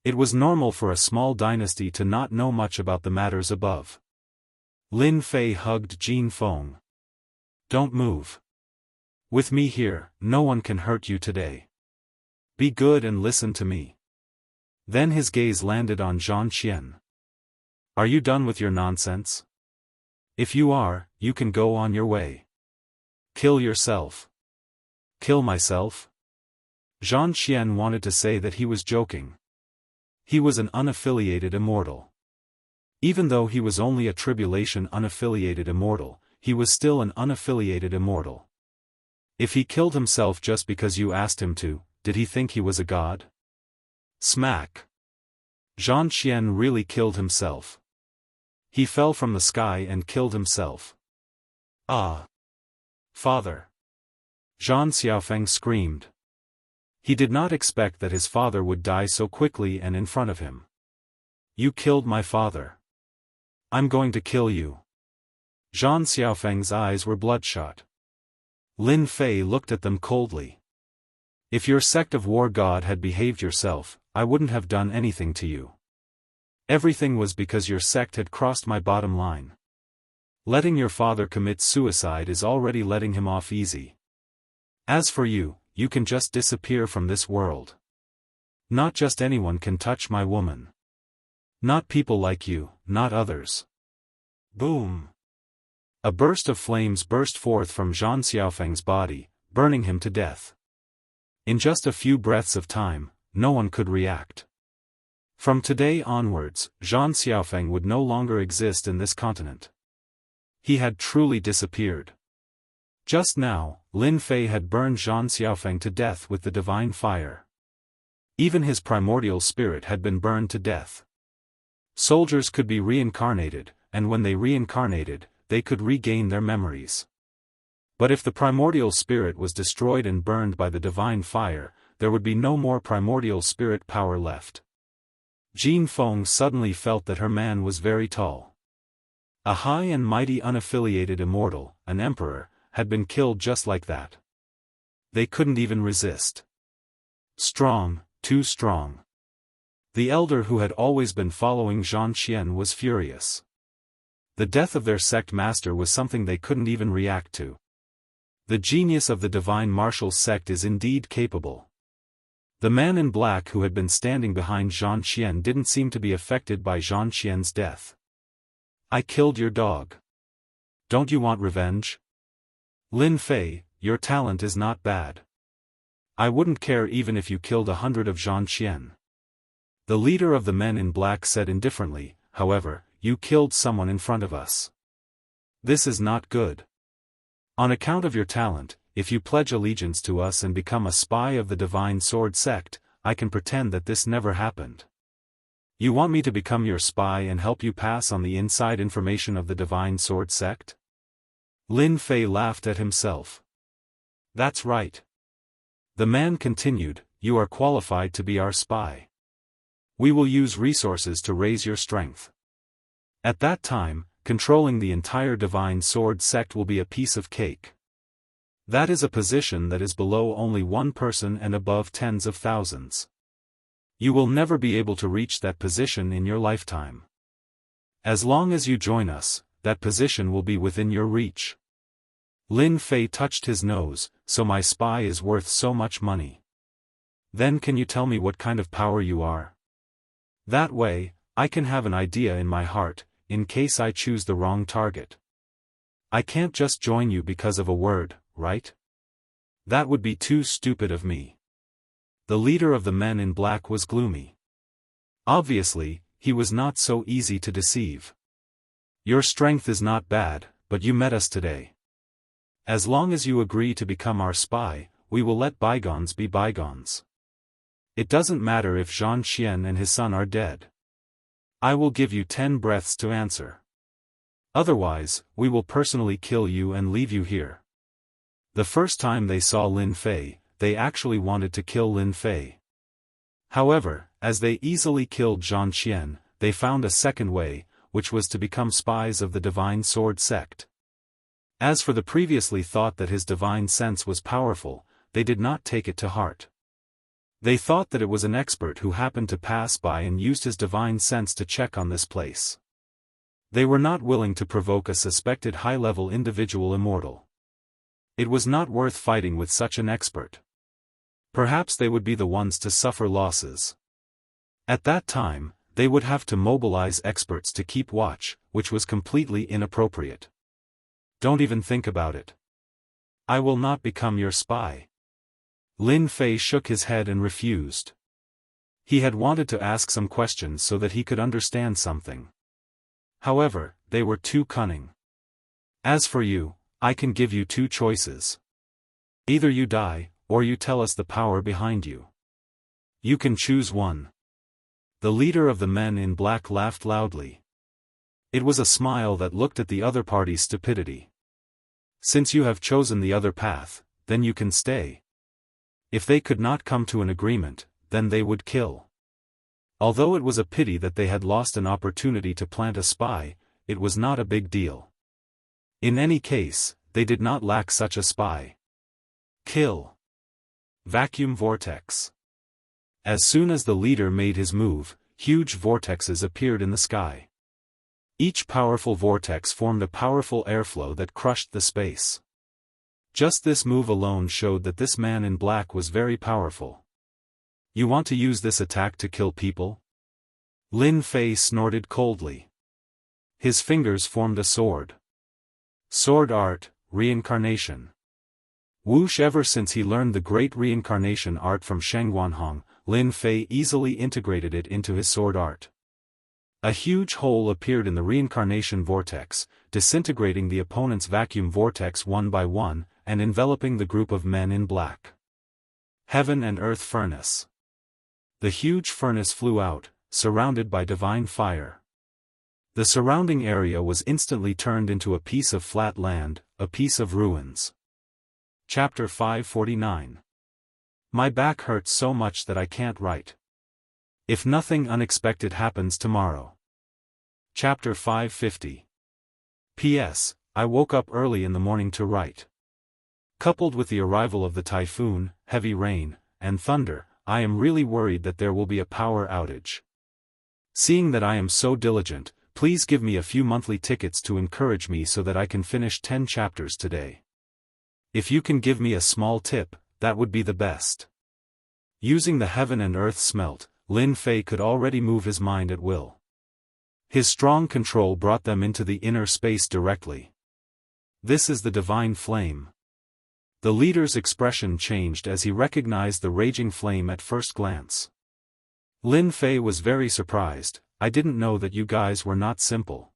It was normal for a small dynasty to not know much about the matters above. Lin Fei hugged Jin Feng. Don't move. With me here, no one can hurt you today. Be good and listen to me. Then his gaze landed on Zhang Qian. Are you done with your nonsense? If you are, you can go on your way. Kill yourself. Kill myself? Zhang Qian wanted to say that he was joking. He was an unaffiliated immortal. Even though he was only a tribulation unaffiliated immortal, he was still an unaffiliated immortal. If he killed himself just because you asked him to, did he think he was a god? Smack. Zhang Qian really killed himself. He fell from the sky and killed himself. Ah! Father! Zhang Xiaofeng screamed. He did not expect that his father would die so quickly and in front of him. You killed my father. I'm going to kill you. Zhang Xiaofeng's eyes were bloodshot. Lin Fei looked at them coldly. If your sect of war god had behaved yourself, I wouldn't have done anything to you. Everything was because your sect had crossed my bottom line. Letting your father commit suicide is already letting him off easy. As for you, you can just disappear from this world. Not just anyone can touch my woman. Not people like you, not others. Boom! A burst of flames burst forth from Zhang Xiaofeng's body, burning him to death. In just a few breaths of time, no one could react. From today onwards, Zhang Xiaofeng would no longer exist in this continent. He had truly disappeared. Just now, Lin Fei had burned Zhang Xiaofeng to death with the divine fire. Even his primordial spirit had been burned to death. Soldiers could be reincarnated, and when they reincarnated, they could regain their memories. But if the primordial spirit was destroyed and burned by the divine fire, there would be no more primordial spirit power left. Jin Feng suddenly felt that her man was very tall. A high and mighty unaffiliated immortal, an emperor, had been killed just like that. They couldn't even resist. Strong, too strong. The elder who had always been following Zhang Qian was furious. The death of their sect master was something they couldn't even react to. The genius of the divine martial sect is indeed capable. The man in black who had been standing behind Zhang Qian didn't seem to be affected by Zhang Qian's death. I killed your dog. Don't you want revenge? Lin Fei, your talent is not bad. I wouldn't care even if you killed 100 of Zhang Qian. The leader of the men in black said indifferently, however, you killed someone in front of us. This is not good. On account of your talent, if you pledge allegiance to us and become a spy of the Divine Sword sect, I can pretend that this never happened. You want me to become your spy and help you pass on the inside information of the Divine Sword sect? Lin Fei laughed at himself. That's right. The man continued, you are qualified to be our spy. We will use resources to raise your strength. At that time, controlling the entire Divine Sword sect will be a piece of cake. That is a position that is below only one person and above tens of thousands. You will never be able to reach that position in your lifetime. As long as you join us, that position will be within your reach. Lin Fei touched his nose, so my spy is worth so much money. Then can you tell me what kind of power you are? That way, I can have an idea in my heart, in case I choose the wrong target. I can't just join you because of a word, right? That would be too stupid of me. The leader of the men in black was gloomy. Obviously, he was not so easy to deceive. Your strength is not bad, but you met us today. As long as you agree to become our spy, we will let bygones be bygones. It doesn't matter if Zhang Qian and his son are dead. I will give you 10 breaths to answer. Otherwise, we will personally kill you and leave you here. The first time they saw Lin Fei, they actually wanted to kill Lin Fei. However, as they easily killed Zhang Qian, they found a second way, which was to become spies of the Divine Sword sect. As for the previously thought that his divine sense was powerful, they did not take it to heart. They thought that it was an expert who happened to pass by and used his divine sense to check on this place. They were not willing to provoke a suspected high-level individual immortal. It was not worth fighting with such an expert. Perhaps they would be the ones to suffer losses. At that time, they would have to mobilize experts to keep watch, which was completely inappropriate. Don't even think about it. I will not become your spy. Lin Fei shook his head and refused. He had wanted to ask some questions so that he could understand something. However, they were too cunning. As for you, I can give you two choices. Either you die, or you tell us the power behind you. You can choose one. The leader of the men in black laughed loudly. It was a smile that looked at the other party's stupidity. Since you have chosen the other path, then you can stay. If they could not come to an agreement, then they would kill. Although it was a pity that they had lost an opportunity to plant a spy, it was not a big deal. In any case, they did not lack such a spy. Kill. Vacuum vortex. As soon as the leader made his move, huge vortexes appeared in the sky. Each powerful vortex formed a powerful airflow that crushed the space. Just this move alone showed that this man in black was very powerful. You want to use this attack to kill people? Lin Fei snorted coldly. His fingers formed a sword. Sword art, reincarnation. Whoosh! Ever since he learned the great reincarnation art from Sheng Guanhong, Lin Fei easily integrated it into his sword art. A huge hole appeared in the reincarnation vortex, disintegrating the opponent's vacuum vortex one by one, and enveloping the group of men in black. Heaven and Earth Furnace. The huge furnace flew out, surrounded by divine fire. The surrounding area was instantly turned into a piece of flat land, a piece of ruins. Chapter 549. My back hurts so much that I can't write. If nothing unexpected happens tomorrow. Chapter 550. P.S. I woke up early in the morning to write. Coupled with the arrival of the typhoon, heavy rain, and thunder, I am really worried that there will be a power outage. Seeing that I am so diligent, please give me a few monthly tickets to encourage me so that I can finish 10 chapters today. If you can give me a small tip, that would be the best. Using the heaven and earth smelt, Lin Fei could already move his mind at will. His strong control brought them into the inner space directly. This is the divine flame. The leader's expression changed as he recognized the raging flame at first glance. Lin Fei was very surprised. I didn't know that you guys were not simple.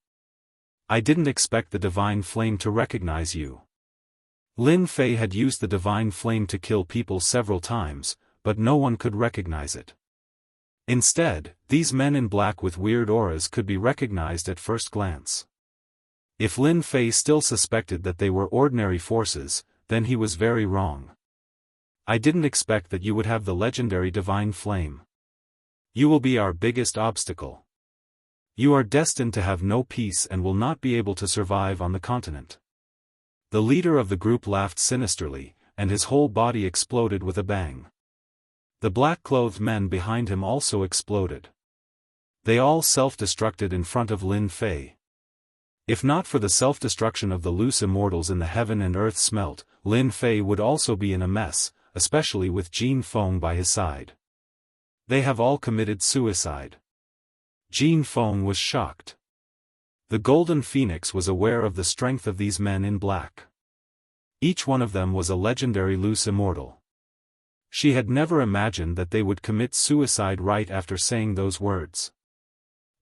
I didn't expect the divine flame to recognize you. Lin Fei had used the divine flame to kill people several times, but no one could recognize it. Instead, these men in black with weird auras could be recognized at first glance. If Lin Fei still suspected that they were ordinary forces, then he was very wrong. I didn't expect that you would have the legendary divine flame. You will be our biggest obstacle. You are destined to have no peace and will not be able to survive on the continent. The leader of the group laughed sinisterly, and his whole body exploded with a bang. The black-clothed men behind him also exploded. They all self-destructed in front of Lin Fei. If not for the self-destruction of the loose immortals in the heaven and earth smelt, Lin Fei would also be in a mess, especially with Jin Feng by his side. They have all committed suicide. Jin Feng was shocked. The Golden Phoenix was aware of the strength of these men in black. Each one of them was a legendary loose immortal. She had never imagined that they would commit suicide right after saying those words.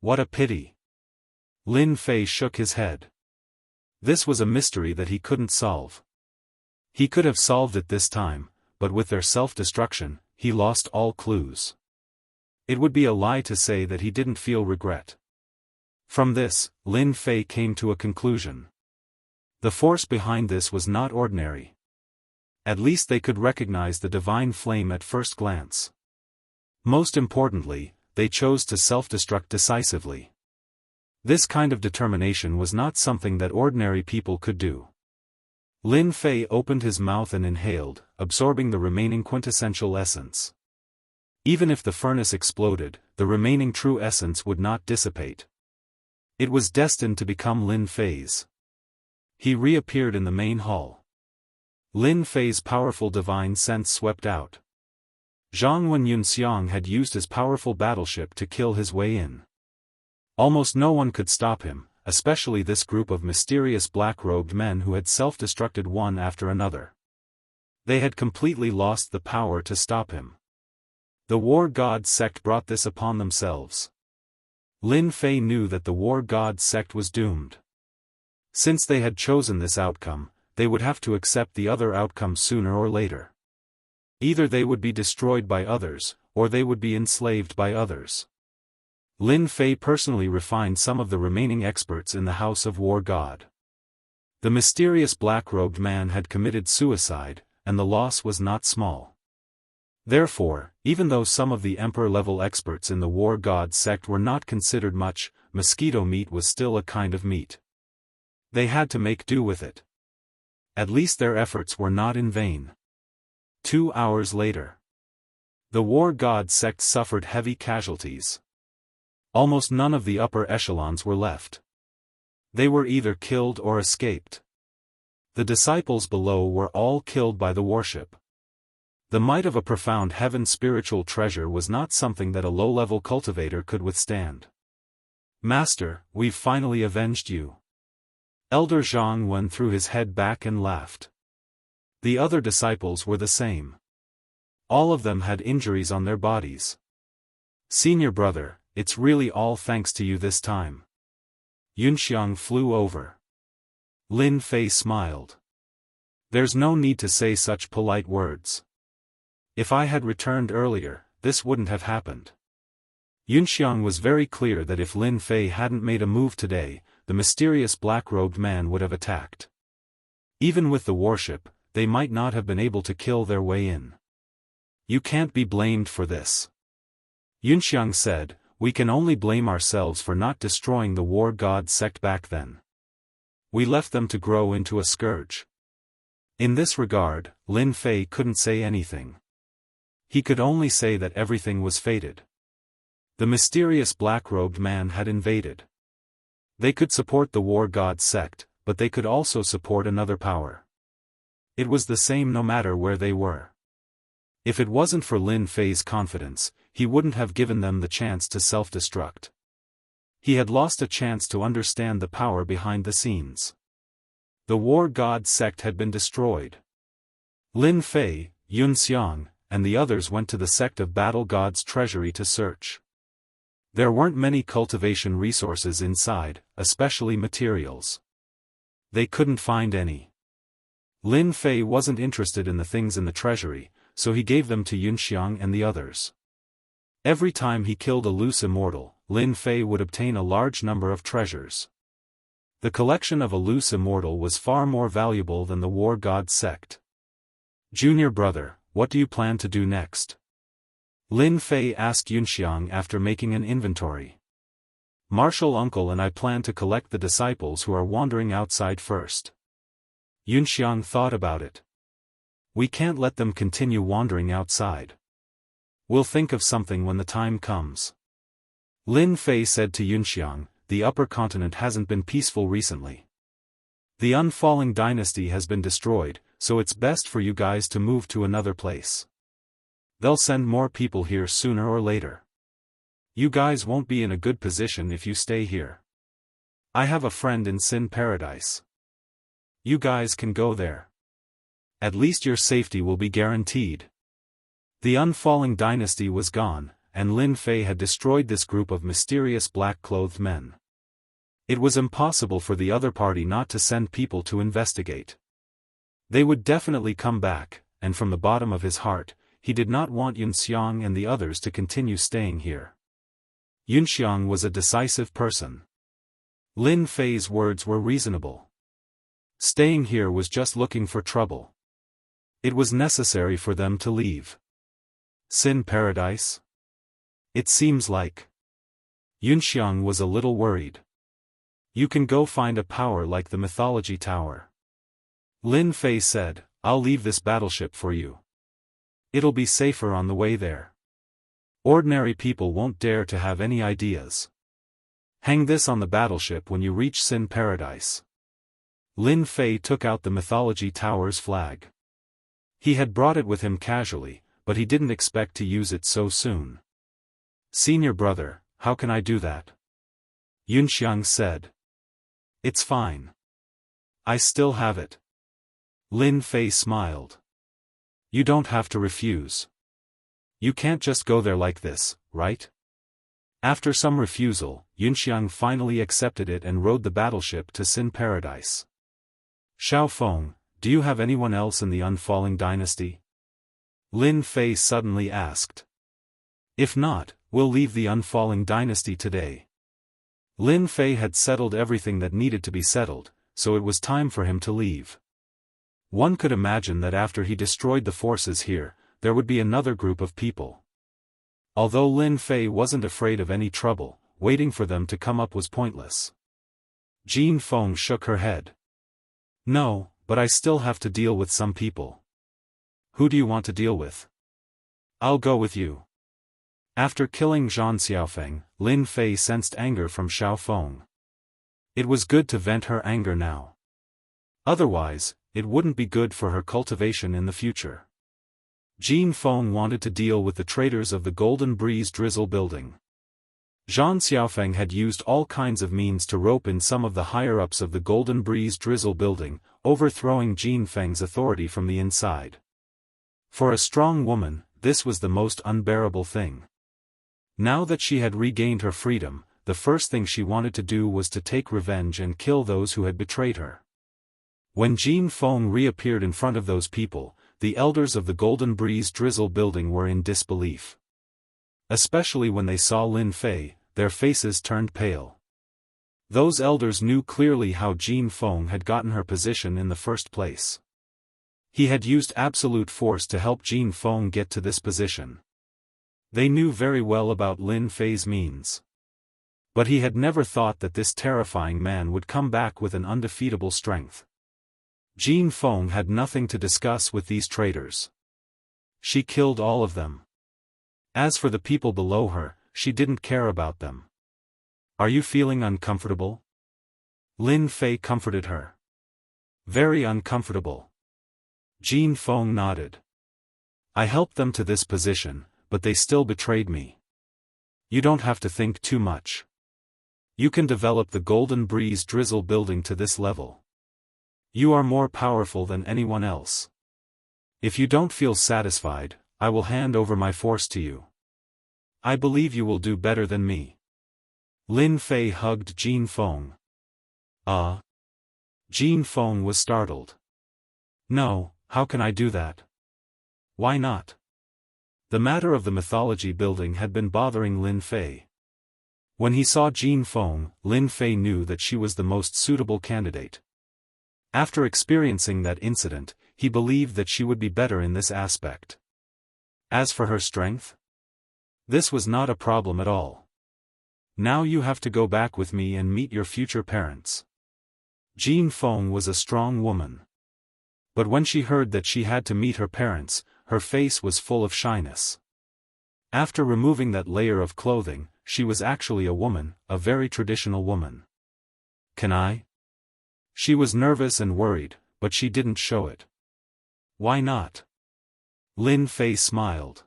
What a pity. Lin Fei shook his head. This was a mystery that he couldn't solve. He could have solved it this time, but with their self-destruction, he lost all clues. It would be a lie to say that he didn't feel regret. From this, Lin Fei came to a conclusion. The force behind this was not ordinary. At least they could recognize the divine flame at first glance. Most importantly, they chose to self-destruct decisively. This kind of determination was not something that ordinary people could do. Lin Fei opened his mouth and inhaled, absorbing the remaining quintessential essence. Even if the furnace exploded, the remaining true essence would not dissipate. It was destined to become Lin Fei's. He reappeared in the main hall. Lin Fei's powerful divine sense swept out. Zhang Wen Yunxiang had used his powerful battleship to kill his way in. Almost no one could stop him, especially this group of mysterious black-robed men who had self-destructed one after another. They had completely lost the power to stop him. The War God sect brought this upon themselves. Lin Fei knew that the War God sect was doomed. Since they had chosen this outcome, they would have to accept the other outcome sooner or later. Either they would be destroyed by others, or they would be enslaved by others. Lin Fei personally refined some of the remaining experts in the House of War God. The mysterious black-robed man had committed suicide, and the loss was not small. Therefore, even though some of the emperor-level experts in the War God sect were not considered much, mosquito meat was still a kind of meat. They had to make do with it. At least their efforts were not in vain. 2 hours later. The War God sect suffered heavy casualties. Almost none of the upper echelons were left. They were either killed or escaped. The disciples below were all killed by the warship. The might of a profound heaven spiritual treasure was not something that a low-level cultivator could withstand. Master, we've finally avenged you. Elder Zhang Wen threw his head back and laughed. The other disciples were the same. All of them had injuries on their bodies. Senior brother, it's really all thanks to you this time. Yunxiang flew over. Lin Fei smiled. There's no need to say such polite words. If I had returned earlier, this wouldn't have happened. Yunxiang was very clear that if Lin Fei hadn't made a move today, the mysterious black-robed man would have attacked. Even with the warship, they might not have been able to kill their way in. You can't be blamed for this. Yunxiang said, we can only blame ourselves for not destroying the War God sect back then. We left them to grow into a scourge. In this regard, Lin Fei couldn't say anything. He could only say that everything was fated. The mysterious black-robed man had invaded. They could support the War God sect, but they could also support another power. It was the same no matter where they were. If it wasn't for Lin Fei's confidence, he wouldn't have given them the chance to self-destruct. He had lost a chance to understand the power behind the scenes. The War God sect had been destroyed. Lin Fei, Yunxiang, and the others went to the sect of Battle God's treasury to search. There weren't many cultivation resources inside, especially materials. They couldn't find any. Lin Fei wasn't interested in the things in the treasury, so he gave them to Yunxiang and the others. Every time he killed a loose immortal, Lin Fei would obtain a large number of treasures. The collection of a loose immortal was far more valuable than the War God sect. Junior brother, what do you plan to do next? Lin Fei asked Yunxiang after making an inventory. Martial uncle and I plan to collect the disciples who are wandering outside first. Yunxiang thought about it. We can't let them continue wandering outside. We'll think of something when the time comes. Lin Fei said to Yunxiang, the upper continent hasn't been peaceful recently. The unfalling dynasty has been destroyed, so it's best for you guys to move to another place. They'll send more people here sooner or later. You guys won't be in a good position if you stay here. I have a friend in Sin Paradise. You guys can go there. At least your safety will be guaranteed. The unfalling dynasty was gone, and Lin Fei had destroyed this group of mysterious black-clothed men. It was impossible for the other party not to send people to investigate. They would definitely come back, and from the bottom of his heart, he did not want Yunxiang and the others to continue staying here. Yunxiang was a decisive person. Lin Fei's words were reasonable. Staying here was just looking for trouble. It was necessary for them to leave. Sin Paradise? It seems like. Yunxiang was a little worried. You can go find a power like the Mythology Tower. Lin Fei said, I'll leave this battleship for you. It'll be safer on the way there. Ordinary people won't dare to have any ideas. Hang this on the battleship when you reach Sin Paradise. Lin Fei took out the Mythology Tower's flag. He had brought it with him casually, but he didn't expect to use it so soon. "Senior brother, how can I do that?" Yunxiang said. "It's fine. I still have it." Lin Fei smiled. "You don't have to refuse. You can't just go there like this, right?" After some refusal, Yunxiang finally accepted it and rode the battleship to Sin Paradise. "Xiao Feng, do you have anyone else in the Unfalling Dynasty?" Lin Fei suddenly asked. "If not, we'll leave the Unfalling Dynasty today." Lin Fei had settled everything that needed to be settled, so it was time for him to leave. One could imagine that after he destroyed the forces here, there would be another group of people. Although Lin Fei wasn't afraid of any trouble, waiting for them to come up was pointless. Jin Feng shook her head. "No, but I still have to deal with some people." "Who do you want to deal with?" "I'll go with you." After killing Zhan Xiaofeng, Lin Fei sensed anger from Xiao Feng. It was good to vent her anger now. Otherwise, it wouldn't be good for her cultivation in the future. Jin Feng wanted to deal with the traitors of the Golden Breeze Drizzle building. Zhan Xiaofeng had used all kinds of means to rope in some of the higher-ups of the Golden Breeze Drizzle building, overthrowing Jin Feng's authority from the inside. For a strong woman, this was the most unbearable thing. Now that she had regained her freedom, the first thing she wanted to do was to take revenge and kill those who had betrayed her. When Jin Feng reappeared in front of those people, the elders of the Golden Breeze Drizzle building were in disbelief. Especially when they saw Lin Fei, their faces turned pale. Those elders knew clearly how Jin Feng had gotten her position in the first place. He had used absolute force to help Jin Feng get to this position. They knew very well about Lin Fei's means. But he had never thought that this terrifying man would come back with an undefeatable strength. Jin Feng had nothing to discuss with these traitors. She killed all of them. As for the people below her, she didn't care about them. "Are you feeling uncomfortable?" Lin Fei comforted her. "Very uncomfortable." Jin Feng nodded. "I helped them to this position, but they still betrayed me. You don't have to think too much. You can develop the Golden Breeze Drizzle building to this level. You are more powerful than anyone else. If you don't feel satisfied, I will hand over my force to you. I believe you will do better than me." Lin Fei hugged Jin Feng. Jin Feng was startled. "No, how can I do that?" "Why not?" The matter of the mythology building had been bothering Lin Fei. When he saw Jin Feng, Lin Fei knew that she was the most suitable candidate. After experiencing that incident, he believed that she would be better in this aspect. As for her strength, this was not a problem at all. "Now you have to go back with me and meet your future parents." Jin Feng was a strong woman. But when she heard that she had to meet her parents, her face was full of shyness. After removing that layer of clothing, she was actually a woman, a very traditional woman. "Can I?" She was nervous and worried, but she didn't show it. "Why not?" Lin Fei smiled.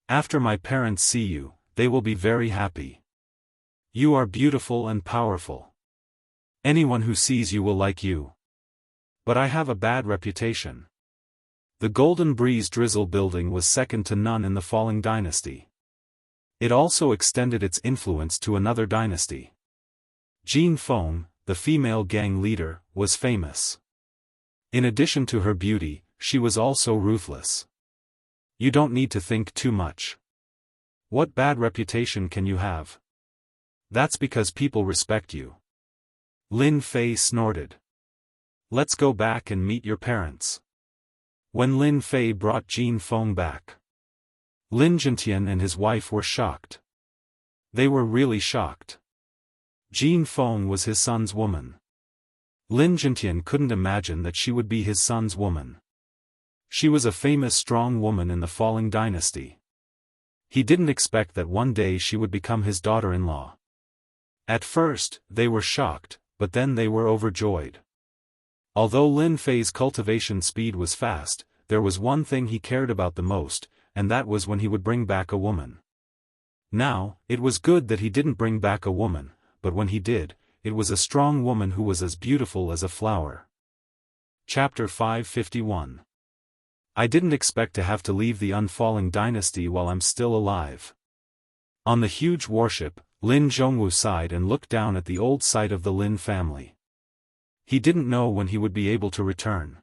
"After my parents see you, they will be very happy. You are beautiful and powerful. Anyone who sees you will like you. But I have a bad reputation." The Golden Breeze Drizzle building was second to none in the Falling Dynasty. It also extended its influence to another dynasty. Jin Feng, the female gang leader, was famous. In addition to her beauty, she was also ruthless. "You don't need to think too much. What bad reputation can you have? That's because people respect you." Lin Fei snorted. "Let's go back and meet your parents." When Lin Fei brought Jin Feng back, Lin Jintian and his wife were shocked. They were really shocked. Jin Feng was his son's woman. Lin Jintian couldn't imagine that she would be his son's woman. She was a famous strong woman in the Falling Dynasty. He didn't expect that one day she would become his daughter-in-law. At first, they were shocked, but then they were overjoyed. Although Lin Fei's cultivation speed was fast, there was one thing he cared about the most, and that was when he would bring back a woman. Now, it was good that he didn't bring back a woman, but when he did, it was a strong woman who was as beautiful as a flower. Chapter 551. I didn't expect to have to leave the unfalling dynasty while I'm still alive. On the huge warship, Lin Zhongwu sighed and looked down at the old site of the Lin family. He didn't know when he would be able to return.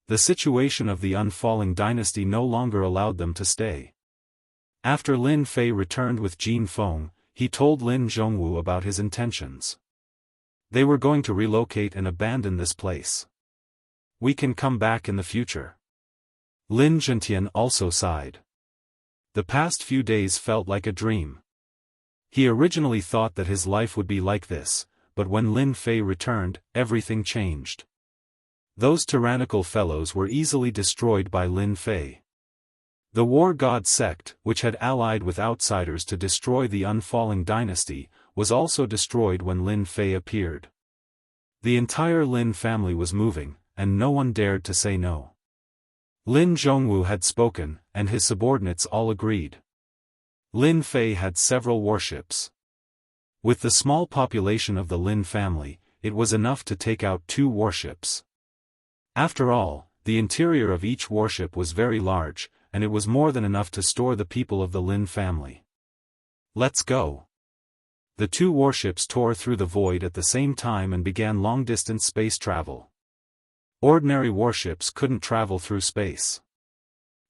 The situation of the unfalling dynasty no longer allowed them to stay. After Lin Fei returned with Jin Feng, he told Lin Zhongwu about his intentions. They were going to relocate and abandon this place. We can come back in the future. Lin Zhentian also sighed. The past few days felt like a dream. He originally thought that his life would be like this, but when Lin Fei returned, everything changed. Those tyrannical fellows were easily destroyed by Lin Fei. The War God sect, which had allied with outsiders to destroy the unfalling dynasty, was also destroyed when Lin Fei appeared. The entire Lin family was moving, and no one dared to say no. Lin Zhongwu had spoken, and his subordinates all agreed. Lin Fei had several warships. With the small population of the Lin family, it was enough to take out 2 warships. After all, the interior of each warship was very large, and it was more than enough to store the people of the Lin family. Let's go. The 2 warships tore through the void at the same time and began long-distance space travel. Ordinary warships couldn't travel through space.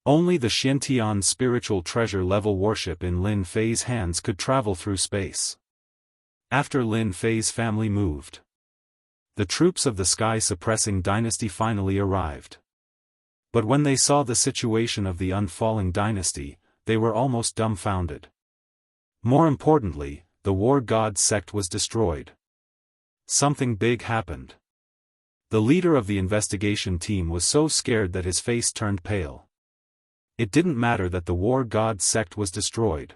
Only the Xiantian spiritual treasure level warship in Lin Fei's hands could travel through space. After Lin Fei's family moved, the troops of the sky-suppressing dynasty finally arrived. But when they saw the situation of the unfalling dynasty, they were almost dumbfounded. More importantly, the War God sect was destroyed. Something big happened. The leader of the investigation team was so scared that his face turned pale. It didn't matter that the War God sect was destroyed.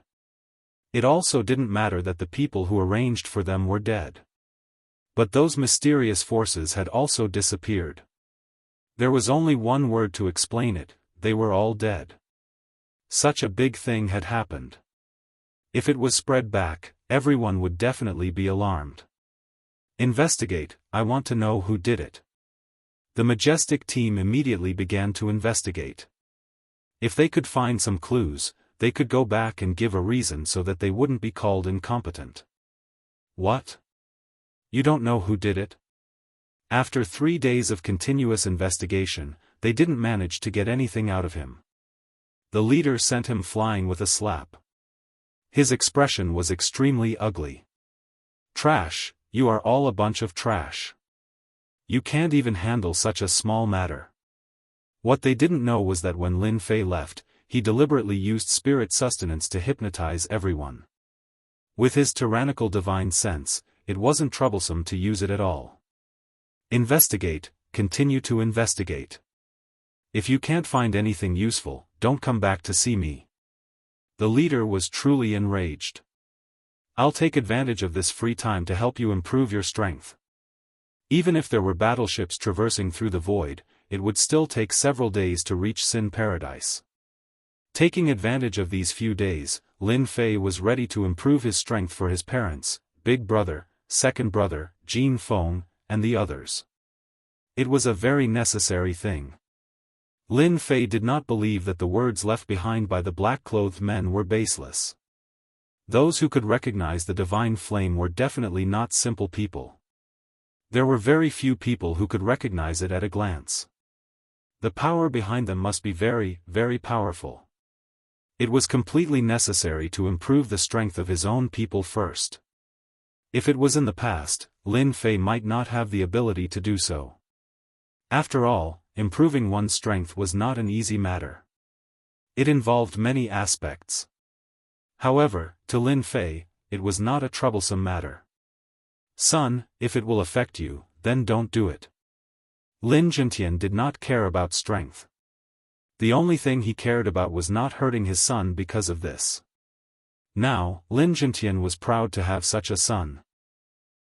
It also didn't matter that the people who arranged for them were dead. But those mysterious forces had also disappeared. There was only one word to explain it: they were all dead. Such a big thing had happened. If it was spread back, everyone would definitely be alarmed. Investigate, I want to know who did it. The majestic team immediately began to investigate. If they could find some clues, they could go back and give a reason so that they wouldn't be called incompetent. What? You don't know who did it? After 3 days of continuous investigation, they didn't manage to get anything out of him. The leader sent him flying with a slap. His expression was extremely ugly. Trash, you are all a bunch of trash. You can't even handle such a small matter. What they didn't know was that when Lin Fei left, he deliberately used spirit sustenance to hypnotize everyone. With his tyrannical divine sense, it wasn't troublesome to use it at all. Investigate, continue to investigate. If you can't find anything useful, don't come back to see me. The leader was truly enraged. I'll take advantage of this free time to help you improve your strength. Even if there were battleships traversing through the void, it would still take several days to reach Sin Paradise. Taking advantage of these few days, Lin Fei was ready to improve his strength for his parents, big brother, second brother, Jin Feng, and the others. It was a very necessary thing. Lin Fei did not believe that the words left behind by the black-clothed men were baseless. Those who could recognize the divine flame were definitely not simple people. There were very few people who could recognize it at a glance. The power behind them must be very, very powerful. It was completely necessary to improve the strength of his own people first. If it was in the past, Lin Fei might not have the ability to do so. After all, improving one's strength was not an easy matter. It involved many aspects. However, to Lin Fei, it was not a troublesome matter. Son, if it will affect you, then don't do it. Lin Zhentian did not care about strength. The only thing he cared about was not hurting his son because of this. Now, Lin Zhentian was proud to have such a son.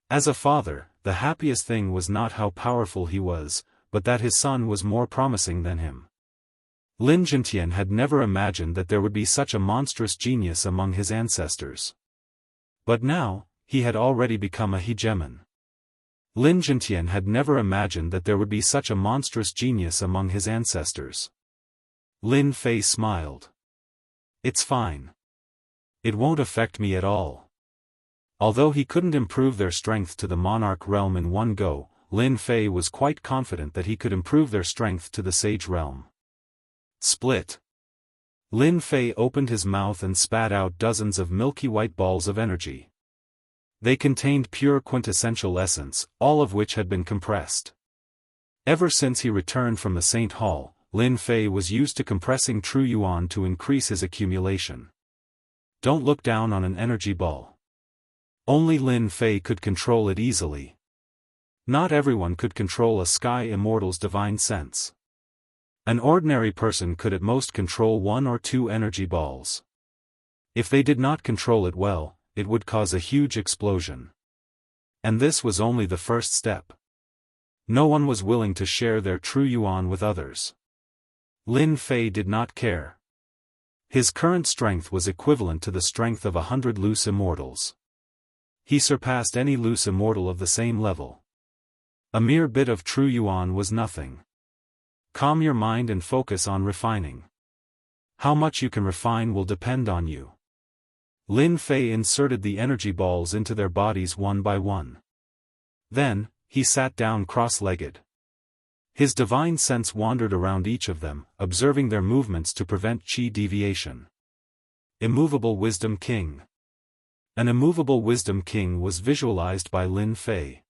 As a father, the happiest thing was not how powerful he was, but that his son was more promising than him. Lin Zhentian had never imagined that there would be such a monstrous genius among his ancestors. But now, he had already become a hegemon. Lin Zhentian had never imagined that there would be such a monstrous genius among his ancestors. Lin Fei smiled. It's fine. It won't affect me at all. Although he couldn't improve their strength to the monarch realm in one go, Lin Fei was quite confident that he could improve their strength to the sage realm. Split. Lin Fei opened his mouth and spat out dozens of milky white balls of energy. They contained pure quintessential essence, all of which had been compressed. Ever since he returned from the Saint Hall, Lin Fei was used to compressing true yuan to increase his accumulation. Don't look down on an energy ball. Only Lin Fei could control it easily. Not everyone could control a Sky Immortal's divine sense. An ordinary person could at most control 1 or 2 energy balls. If they did not control it well, it would cause a huge explosion. And this was only the first step. No one was willing to share their true yuan with others. Lin Fei did not care. His current strength was equivalent to the strength of 100 loose immortals. He surpassed any loose immortal of the same level. A mere bit of true yuan was nothing. Calm your mind and focus on refining. How much you can refine will depend on you. Lin Fei inserted the energy balls into their bodies one by one. Then, he sat down cross-legged. His divine sense wandered around each of them, observing their movements to prevent chi deviation. Immovable Wisdom King. An immovable Wisdom King was visualized by Lin Fei.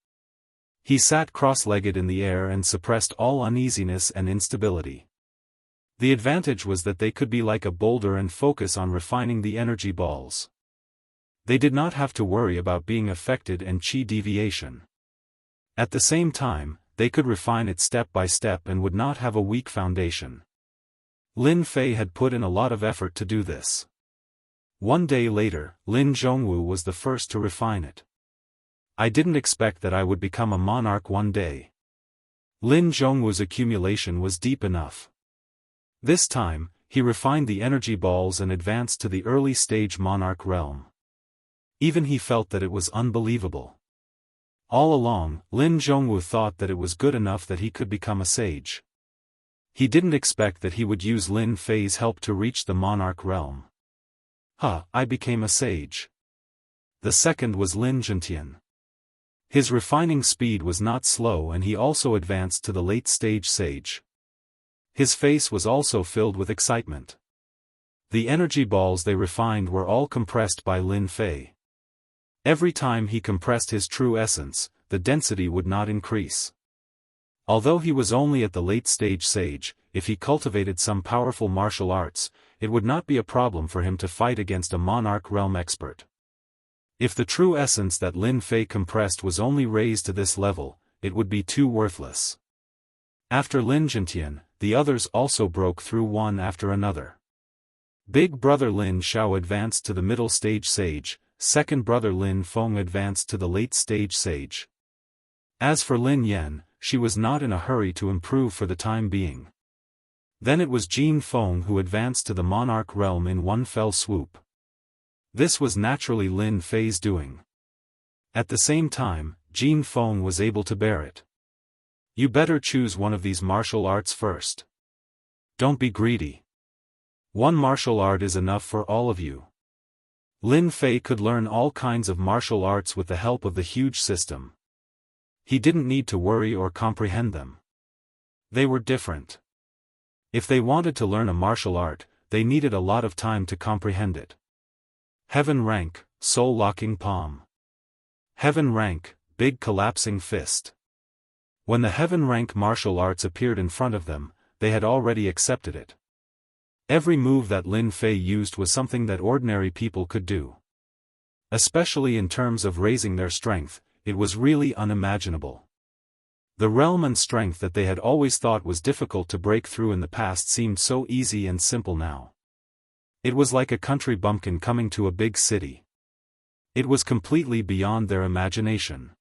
He sat cross-legged in the air and suppressed all uneasiness and instability. The advantage was that they could be like a boulder and focus on refining the energy balls. They did not have to worry about being affected and chi deviation. At the same time, they could refine it step by step and would not have a weak foundation. Lin Fei had put in a lot of effort to do this. One day later, Lin Zhongwu was the first to refine it. I didn't expect that I would become a monarch one day. Lin Zhongwu's accumulation was deep enough. This time, he refined the energy balls and advanced to the early stage monarch realm. Even he felt that it was unbelievable. All along, Lin Zhongwu thought that it was good enough that he could become a sage. He didn't expect that he would use Lin Fei's help to reach the monarch realm. I became a sage. The second was Lin Zhentian. His refining speed was not slow and he also advanced to the late stage sage. His face was also filled with excitement. The energy balls they refined were all compressed by Lin Fei. Every time he compressed his true essence, the density would not increase. Although he was only at the late stage sage, if he cultivated some powerful martial arts, it would not be a problem for him to fight against a monarch realm expert. If the true essence that Lin Fei compressed was only raised to this level, it would be too worthless. After Lin Zhentian, the others also broke through one after another. Big brother Lin Xiao advanced to the middle stage sage, second brother Lin Feng advanced to the late stage sage. As for Lin Yan, she was not in a hurry to improve for the time being. Then it was Jin Feng who advanced to the monarch realm in one fell swoop. This was naturally Lin Fei's doing. At the same time, Jin Feng was able to bear it. You better choose one of these martial arts first. Don't be greedy. One martial art is enough for all of you. Lin Fei could learn all kinds of martial arts with the help of the huge system. He didn't need to worry or comprehend them. They were different. If they wanted to learn a martial art, they needed a lot of time to comprehend it. Heaven rank, soul-locking palm. Heaven rank, big collapsing fist. When the heaven rank martial arts appeared in front of them, they had already accepted it. Every move that Lin Fei used was something that ordinary people could do. Especially in terms of raising their strength, it was really unimaginable. The realm and strength that they had always thought was difficult to break through in the past seemed so easy and simple now. It was like a country bumpkin coming to a big city. It was completely beyond their imagination.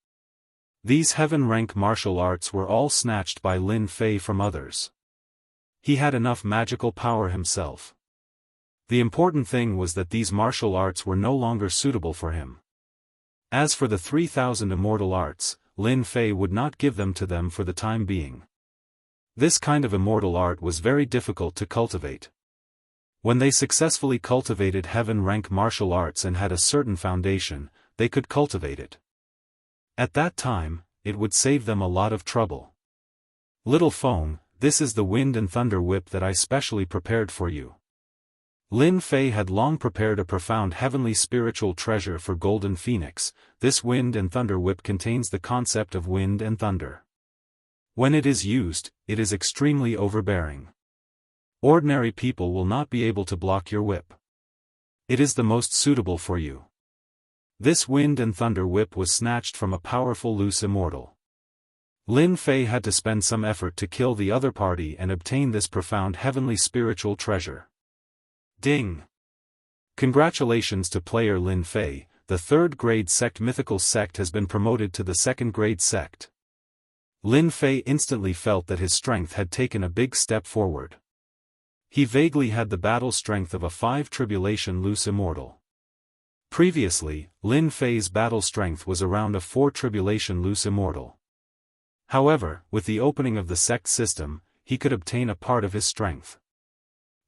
These heaven rank martial arts were all snatched by Lin Fei from others. He had enough magical power himself. The important thing was that these martial arts were no longer suitable for him. As for the 3,000 immortal arts, Lin Fei would not give them to them for the time being. This kind of immortal art was very difficult to cultivate. When they successfully cultivated heaven-rank martial arts and had a certain foundation, they could cultivate it. At that time, it would save them a lot of trouble. Little Feng, this is the wind and thunder whip that I specially prepared for you. Lin Fei had long prepared a profound heavenly spiritual treasure for Golden Phoenix. This wind and thunder whip contains the concept of wind and thunder. When it is used, it is extremely overbearing. Ordinary people will not be able to block your whip. It is the most suitable for you. This wind and thunder whip was snatched from a powerful loose immortal. Lin Fei had to spend some effort to kill the other party and obtain this profound heavenly spiritual treasure. Ding! Congratulations to player Lin Fei, the 3rd grade sect mythical sect has been promoted to the 2nd grade sect. Lin Fei instantly felt that his strength had taken a big step forward. He vaguely had the battle strength of a 5 tribulation loose immortal. Previously, Lin Fei's battle strength was around a 4 tribulation loose immortal. However, with the opening of the sect system, he could obtain a part of his strength.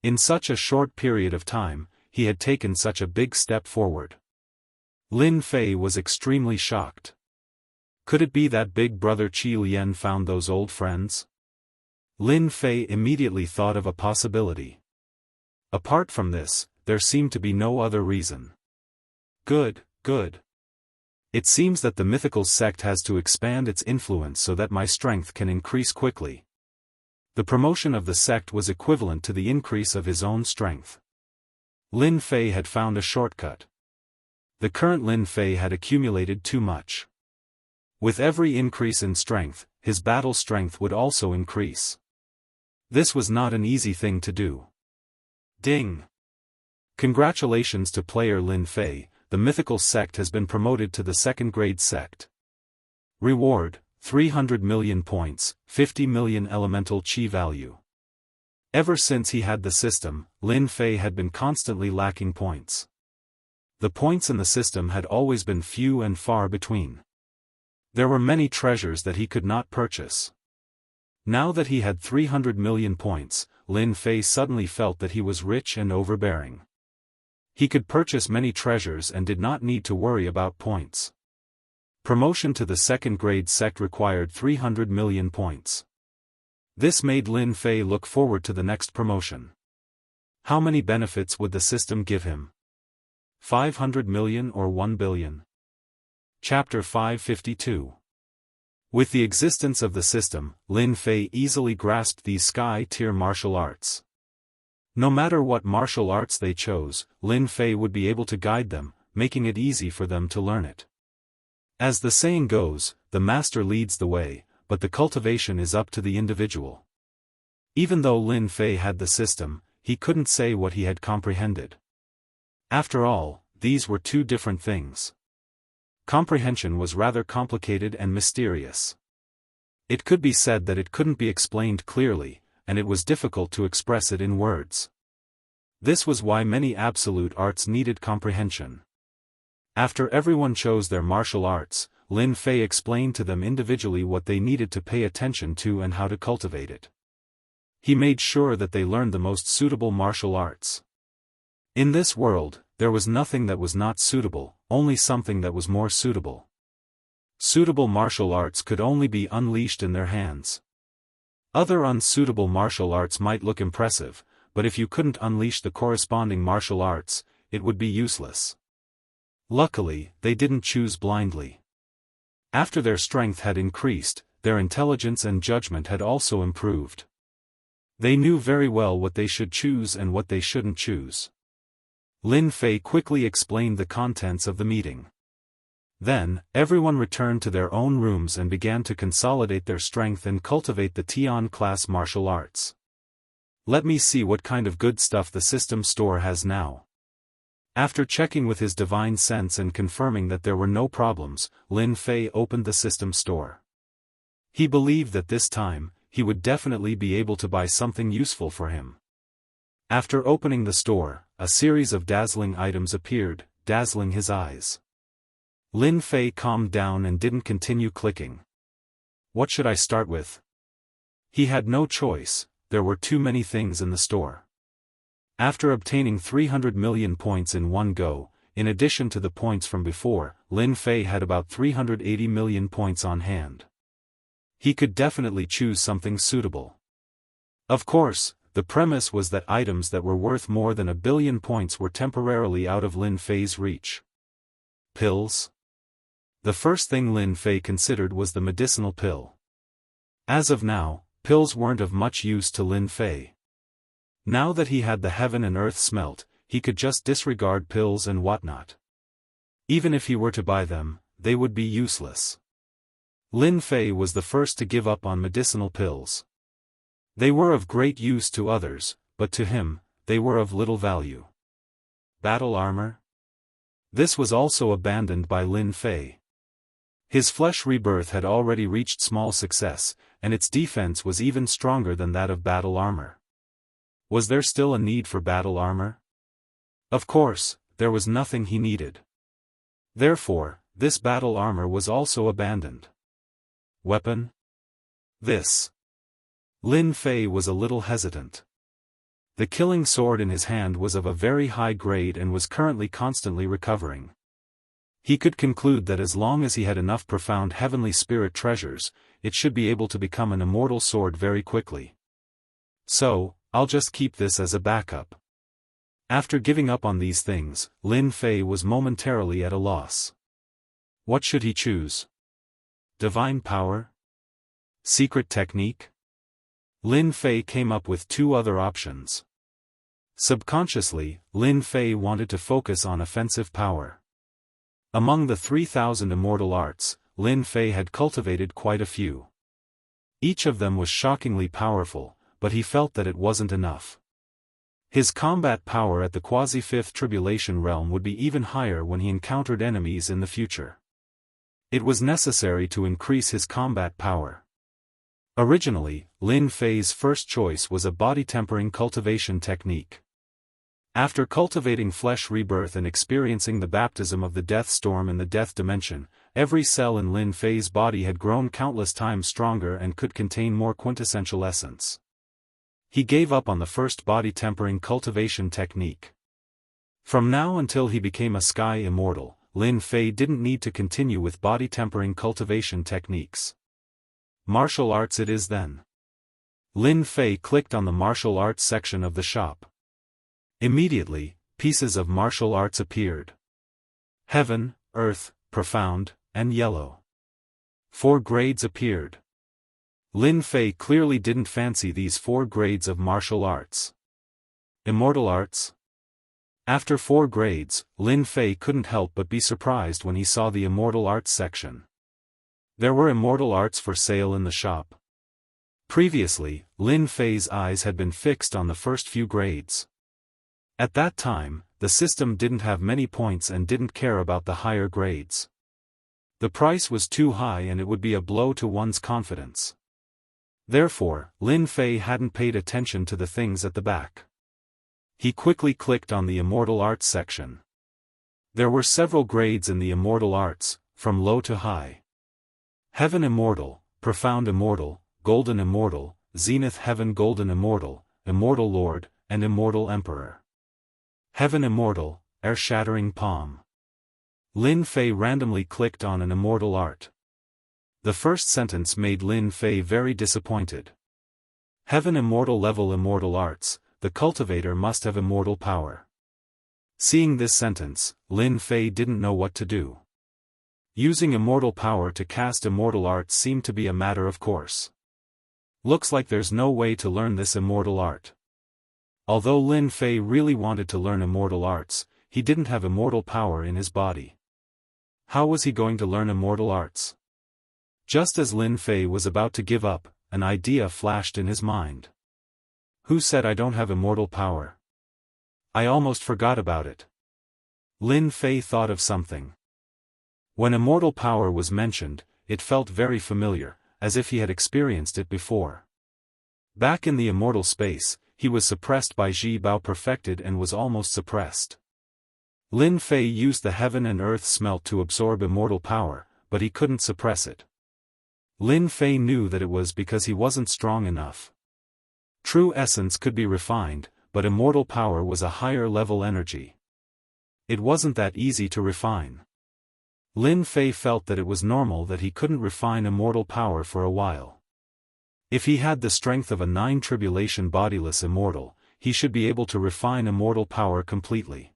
In such a short period of time, he had taken such a big step forward. Lin Fei was extremely shocked. Could it be that big brother Qi Lian found those old friends? Lin Fei immediately thought of a possibility. Apart from this, there seemed to be no other reason. Good, good. It seems that the mythical sect has to expand its influence so that my strength can increase quickly. The promotion of the sect was equivalent to the increase of his own strength. Lin Fei had found a shortcut. The current Lin Fei had accumulated too much. With every increase in strength, his battle strength would also increase. This was not an easy thing to do. Ding! Congratulations to player Lin Fei, the mythical sect has been promoted to the 2nd grade sect. Reward: 300 million points, 50 million elemental chi value. Ever since he had the system, Lin Fei had been constantly lacking points. The points in the system had always been few and far between. There were many treasures that he could not purchase. Now that he had 300 million points, Lin Fei suddenly felt that he was rich and overbearing. He could purchase many treasures and did not need to worry about points. Promotion to the 2nd grade sect required 300 million points. This made Lin Fei look forward to the next promotion. How many benefits would the system give him? 500 million or 1 billion? Chapter 552. With the existence of the system, Lin Fei easily grasped these sky-tier martial arts. No matter what martial arts they chose, Lin Fei would be able to guide them, making it easy for them to learn it. As the saying goes, the master leads the way, but the cultivation is up to the individual. Even though Lin Fei had the system, he couldn't say what he had comprehended. After all, these were two different things. Comprehension was rather complicated and mysterious. It could be said that it couldn't be explained clearly, and it was difficult to express it in words. This was why many absolute arts needed comprehension. After everyone chose their martial arts, Lin Fei explained to them individually what they needed to pay attention to and how to cultivate it. He made sure that they learned the most suitable martial arts. In this world, there was nothing that was not suitable, only something that was more suitable. Suitable martial arts could only be unleashed in their hands. Other unsuitable martial arts might look impressive, but if you couldn't unleash the corresponding martial arts, it would be useless. Luckily, they didn't choose blindly. After their strength had increased, their intelligence and judgment had also improved. They knew very well what they should choose and what they shouldn't choose. Lin Fei quickly explained the contents of the meeting. Then, everyone returned to their own rooms and began to consolidate their strength and cultivate the Tian class martial arts. Let me see what kind of good stuff the system store has now. After checking with his divine sense and confirming that there were no problems, Lin Fei opened the system store. He believed that this time, he would definitely be able to buy something useful for him. After opening the store, a series of dazzling items appeared, dazzling his eyes. Lin Fei calmed down and didn't continue clicking. What should I start with? He had no choice, there were too many things in the store. After obtaining 300 million points in one go, in addition to the points from before, Lin Fei had about 380 million points on hand. He could definitely choose something suitable. Of course, the premise was that items that were worth more than 1 billion points were temporarily out of Lin Fei's reach. Pills? The first thing Lin Fei considered was the medicinal pill. As of now, pills weren't of much use to Lin Fei. Now that he had the heaven and earth smelt, he could just disregard pills and whatnot. Even if he were to buy them, they would be useless. Lin Fei was the first to give up on medicinal pills. They were of great use to others, but to him, they were of little value. Battle armor? This was also abandoned by Lin Fei. His flesh rebirth had already reached small success, and its defense was even stronger than that of battle armor. Was there still a need for battle armor? Of course, there was nothing he needed. Therefore, this battle armor was also abandoned. Weapon? This. Lin Fei was a little hesitant. The killing sword in his hand was of a very high grade and was currently constantly recovering. He could conclude that as long as he had enough profound heavenly spirit treasures, it should be able to become an immortal sword very quickly. So, I'll just keep this as a backup. After giving up on these things, Lin Fei was momentarily at a loss. What should he choose? Divine power? Secret technique? Lin Fei came up with two other options. Subconsciously, Lin Fei wanted to focus on offensive power. Among the 3,000 immortal arts, Lin Fei had cultivated quite a few. Each of them was shockingly powerful, but he felt that it wasn't enough. His combat power at the quasi-fifth tribulation realm would be even higher when he encountered enemies in the future. It was necessary to increase his combat power. Originally, Lin Fei's first choice was a body-tempering cultivation technique. After cultivating flesh rebirth and experiencing the baptism of the death storm in the death dimension, every cell in Lin Fei's body had grown countless times stronger and could contain more quintessential essence. He gave up on the first body-tempering cultivation technique. From now until he became a sky immortal, Lin Fei didn't need to continue with body-tempering cultivation techniques. Martial arts it is then. Lin Fei clicked on the martial arts section of the shop. Immediately, pieces of martial arts appeared. Heaven, earth, profound, and yellow. 4 grades appeared. Lin Fei clearly didn't fancy these 4 grades of martial arts. Immortal arts? After 4 grades, Lin Fei couldn't help but be surprised when he saw the immortal arts section. There were immortal arts for sale in the shop. Previously, Lin Fei's eyes had been fixed on the first few grades. At that time, the system didn't have many points and didn't care about the higher grades. The price was too high and it would be a blow to one's confidence. Therefore, Lin Fei hadn't paid attention to the things at the back. He quickly clicked on the immortal arts section. There were several grades in the immortal arts, from low to high. Heaven Immortal, Profound Immortal, Golden Immortal, Zenith Heaven Golden Immortal, Immortal Lord, and Immortal Emperor. Heaven Immortal, Earth-Shattering Palm. Lin Fei randomly clicked on an immortal art. The first sentence made Lin Fei very disappointed. Heaven Immortal level immortal arts, the cultivator must have immortal power. Seeing this sentence, Lin Fei didn't know what to do. Using immortal power to cast immortal arts seemed to be a matter of course. Looks like there's no way to learn this immortal art. Although Lin Fei really wanted to learn immortal arts, he didn't have immortal power in his body. How was he going to learn immortal arts? Just as Lin Fei was about to give up, an idea flashed in his mind. Who said I don't have immortal power? I almost forgot about it. Lin Fei thought of something. When immortal power was mentioned, it felt very familiar, as if he had experienced it before. Back in the immortal space, he was suppressed by Ji Bao perfected and was almost suppressed. Lin Fei used the heaven and earth smelt to absorb immortal power, but he couldn't suppress it. Lin Fei knew that it was because he wasn't strong enough. True essence could be refined, but immortal power was a higher level energy. It wasn't that easy to refine. Lin Fei felt that it was normal that he couldn't refine immortal power for a while. If he had the strength of a 9 bodiless immortal, he should be able to refine immortal power completely.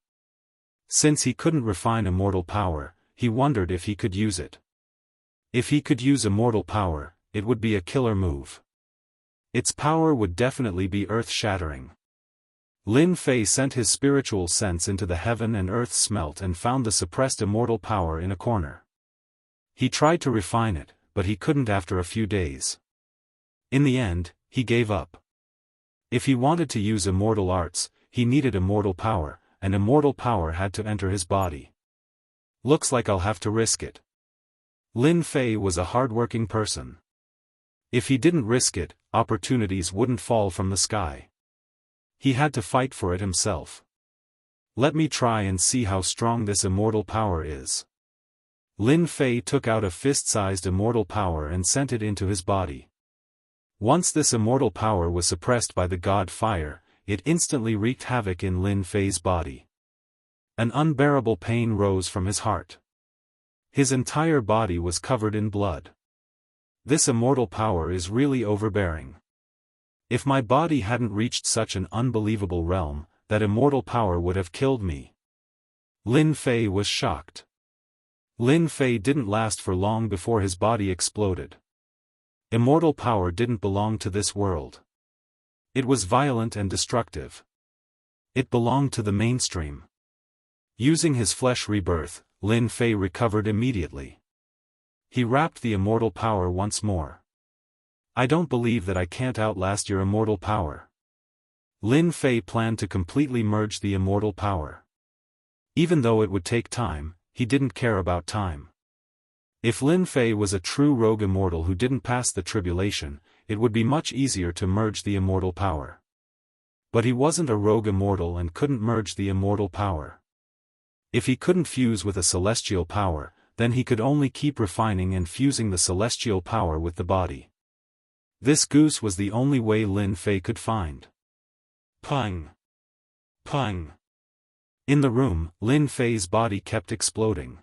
Since he couldn't refine immortal power, he wondered if he could use it. If he could use immortal power, it would be a killer move. Its power would definitely be earth-shattering. Lin Fei sent his spiritual sense into the heaven and earth smelt and found the suppressed immortal power in a corner. He tried to refine it, but he couldn't after a few days. In the end, he gave up. If he wanted to use immortal arts, he needed immortal power, and immortal power had to enter his body. Looks like I'll have to risk it. Lin Fei was a hard-working person. If he didn't risk it, opportunities wouldn't fall from the sky. He had to fight for it himself. Let me try and see how strong this immortal power is. Lin Fei took out a fist-sized immortal power and sent it into his body. Once this immortal power was suppressed by the god fire, it instantly wreaked havoc in Lin Fei's body. An unbearable pain rose from his heart. His entire body was covered in blood. This immortal power is really overbearing. If my body hadn't reached such an unbelievable realm, that immortal power would have killed me. Lin Fei was shocked. Lin Fei didn't last for long before his body exploded. Immortal power didn't belong to this world. It was violent and destructive. It belonged to the mainstream. Using his flesh rebirth, Lin Fei recovered immediately. He wrapped the immortal power once more. I don't believe that I can't outlast your immortal power. Lin Fei planned to completely merge the immortal power. Even though it would take time, he didn't care about time. If Lin Fei was a true rogue immortal who didn't pass the tribulation, it would be much easier to merge the immortal power. But he wasn't a rogue immortal and couldn't merge the immortal power. If he couldn't fuse with a celestial power, then he could only keep refining and fusing the celestial power with the body. This goose was the only way Lin Fei could find. Pung! Pung! In the room, Lin Fei's body kept exploding.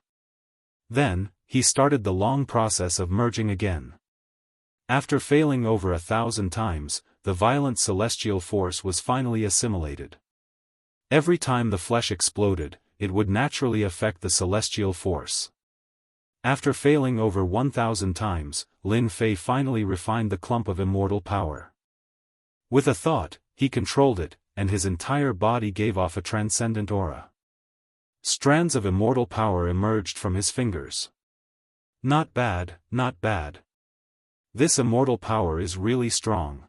Then, he started the long process of merging again. After failing over 1,000 times, the violent celestial force was finally assimilated. Every time the flesh exploded, it would naturally affect the celestial force. After failing over 1,000 times, Lin Fei finally refined the clump of immortal power. With a thought, he controlled it, and his entire body gave off a transcendent aura. Strands of immortal power emerged from his fingers. Not bad, not bad. This immortal power is really strong.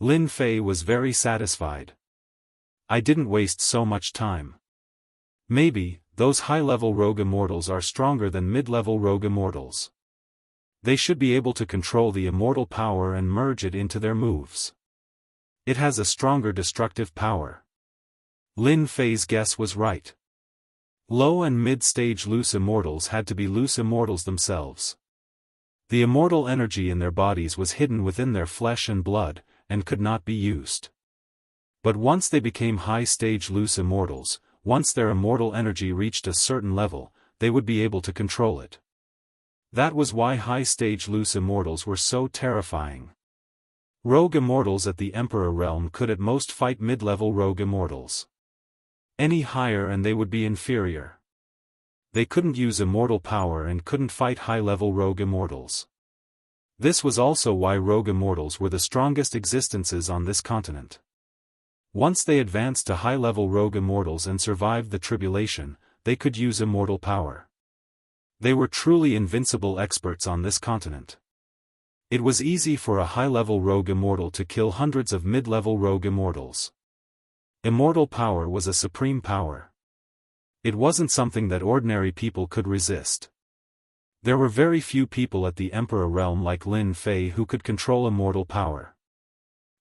Lin Fei was very satisfied. I didn't waste so much time. Maybe, those high-level rogue immortals are stronger than mid-level rogue immortals. They should be able to control the immortal power and merge it into their moves. It has a stronger destructive power. Lin Fei's guess was right. Low and mid-stage loose immortals had to be loose immortals themselves. The immortal energy in their bodies was hidden within their flesh and blood, and could not be used. But once they became high-stage loose immortals, once their immortal energy reached a certain level, they would be able to control it. That was why high-stage loose immortals were so terrifying. Rogue immortals at the Emperor realm could at most fight mid-level rogue immortals. Any higher and they would be inferior. They couldn't use immortal power and couldn't fight high-level rogue immortals. This was also why rogue immortals were the strongest existences on this continent. Once they advanced to high-level rogue immortals and survived the tribulation, they could use immortal power. They were truly invincible experts on this continent. It was easy for a high-level rogue immortal to kill hundreds of mid-level rogue immortals. Immortal power was a supreme power. It wasn't something that ordinary people could resist. There were very few people at the Emperor realm like Lin Fei who could control immortal power.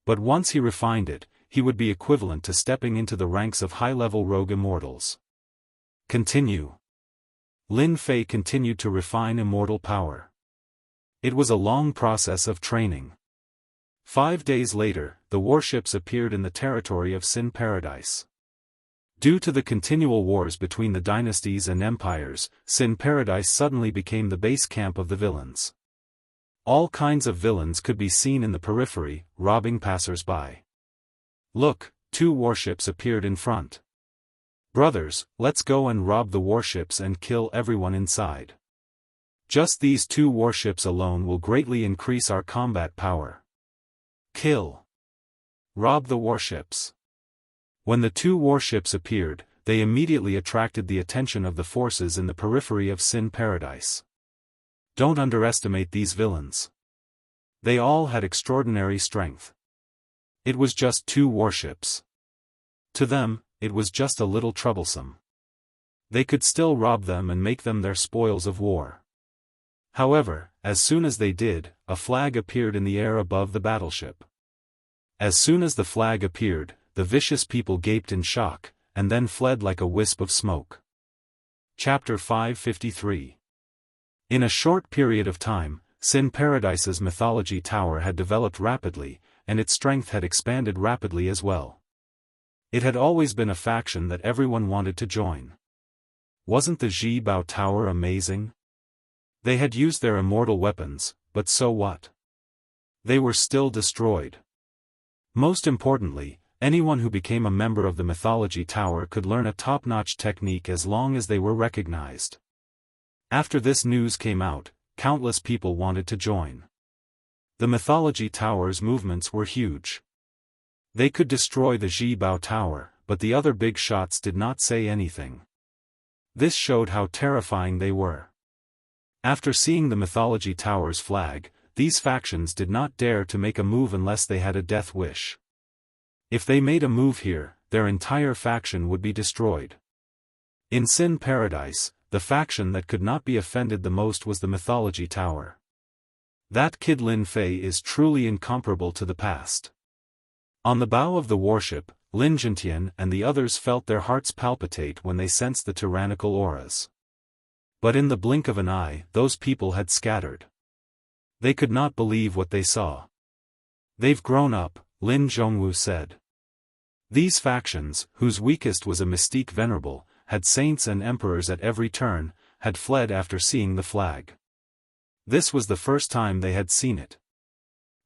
But once he refined it, he would be equivalent to stepping into the ranks of high-level rogue immortals. Continue. Lin Fei continued to refine immortal power. It was a long process of training. 5 days later, the warships appeared in the territory of Sin Paradise. Due to the continual wars between the dynasties and empires, Sin Paradise suddenly became the base camp of the villains. All kinds of villains could be seen in the periphery, robbing passers-by. Look, 2 warships appeared in front. Brothers, let's go and rob the warships and kill everyone inside. Just these 2 warships alone will greatly increase our combat power. Kill. Rob the warships. When the 2 warships appeared, they immediately attracted the attention of the forces in the periphery of Sin Paradise. Don't underestimate these villains. They all had extraordinary strength. It was just 2 warships. To them, it was just a little troublesome. They could still rob them and make them their spoils of war. However, as soon as they did, a flag appeared in the air above the battleship. As soon as the flag appeared, the vicious people gaped in shock, and then fled like a wisp of smoke. Chapter 553. In a short period of time, Sin Paradise's mythology tower had developed rapidly, and its strength had expanded rapidly as well. It had always been a faction that everyone wanted to join. Wasn't the Zhibao Tower amazing? They had used their immortal weapons, but so what? They were still destroyed. Most importantly, anyone who became a member of the mythology tower could learn a top-notch technique as long as they were recognized. After this news came out, countless people wanted to join. The mythology tower's movements were huge. They could destroy the Zhibao Tower, but the other big shots did not say anything. This showed how terrifying they were. After seeing the mythology tower's flag, these factions did not dare to make a move unless they had a death wish. If they made a move here, their entire faction would be destroyed. In Sin Paradise, the faction that could not be offended the most was the mythology tower. That kid Lin Fei is truly incomparable to the past. On the bow of the warship, Lin Jintian and the others felt their hearts palpitate when they sensed the tyrannical auras. But in the blink of an eye, those people had scattered. They could not believe what they saw. They've grown up, Lin Zhongwu said. These factions, whose weakest was a mystique venerable, had saints and emperors at every turn, had fled after seeing the flag. This was the first time they had seen it.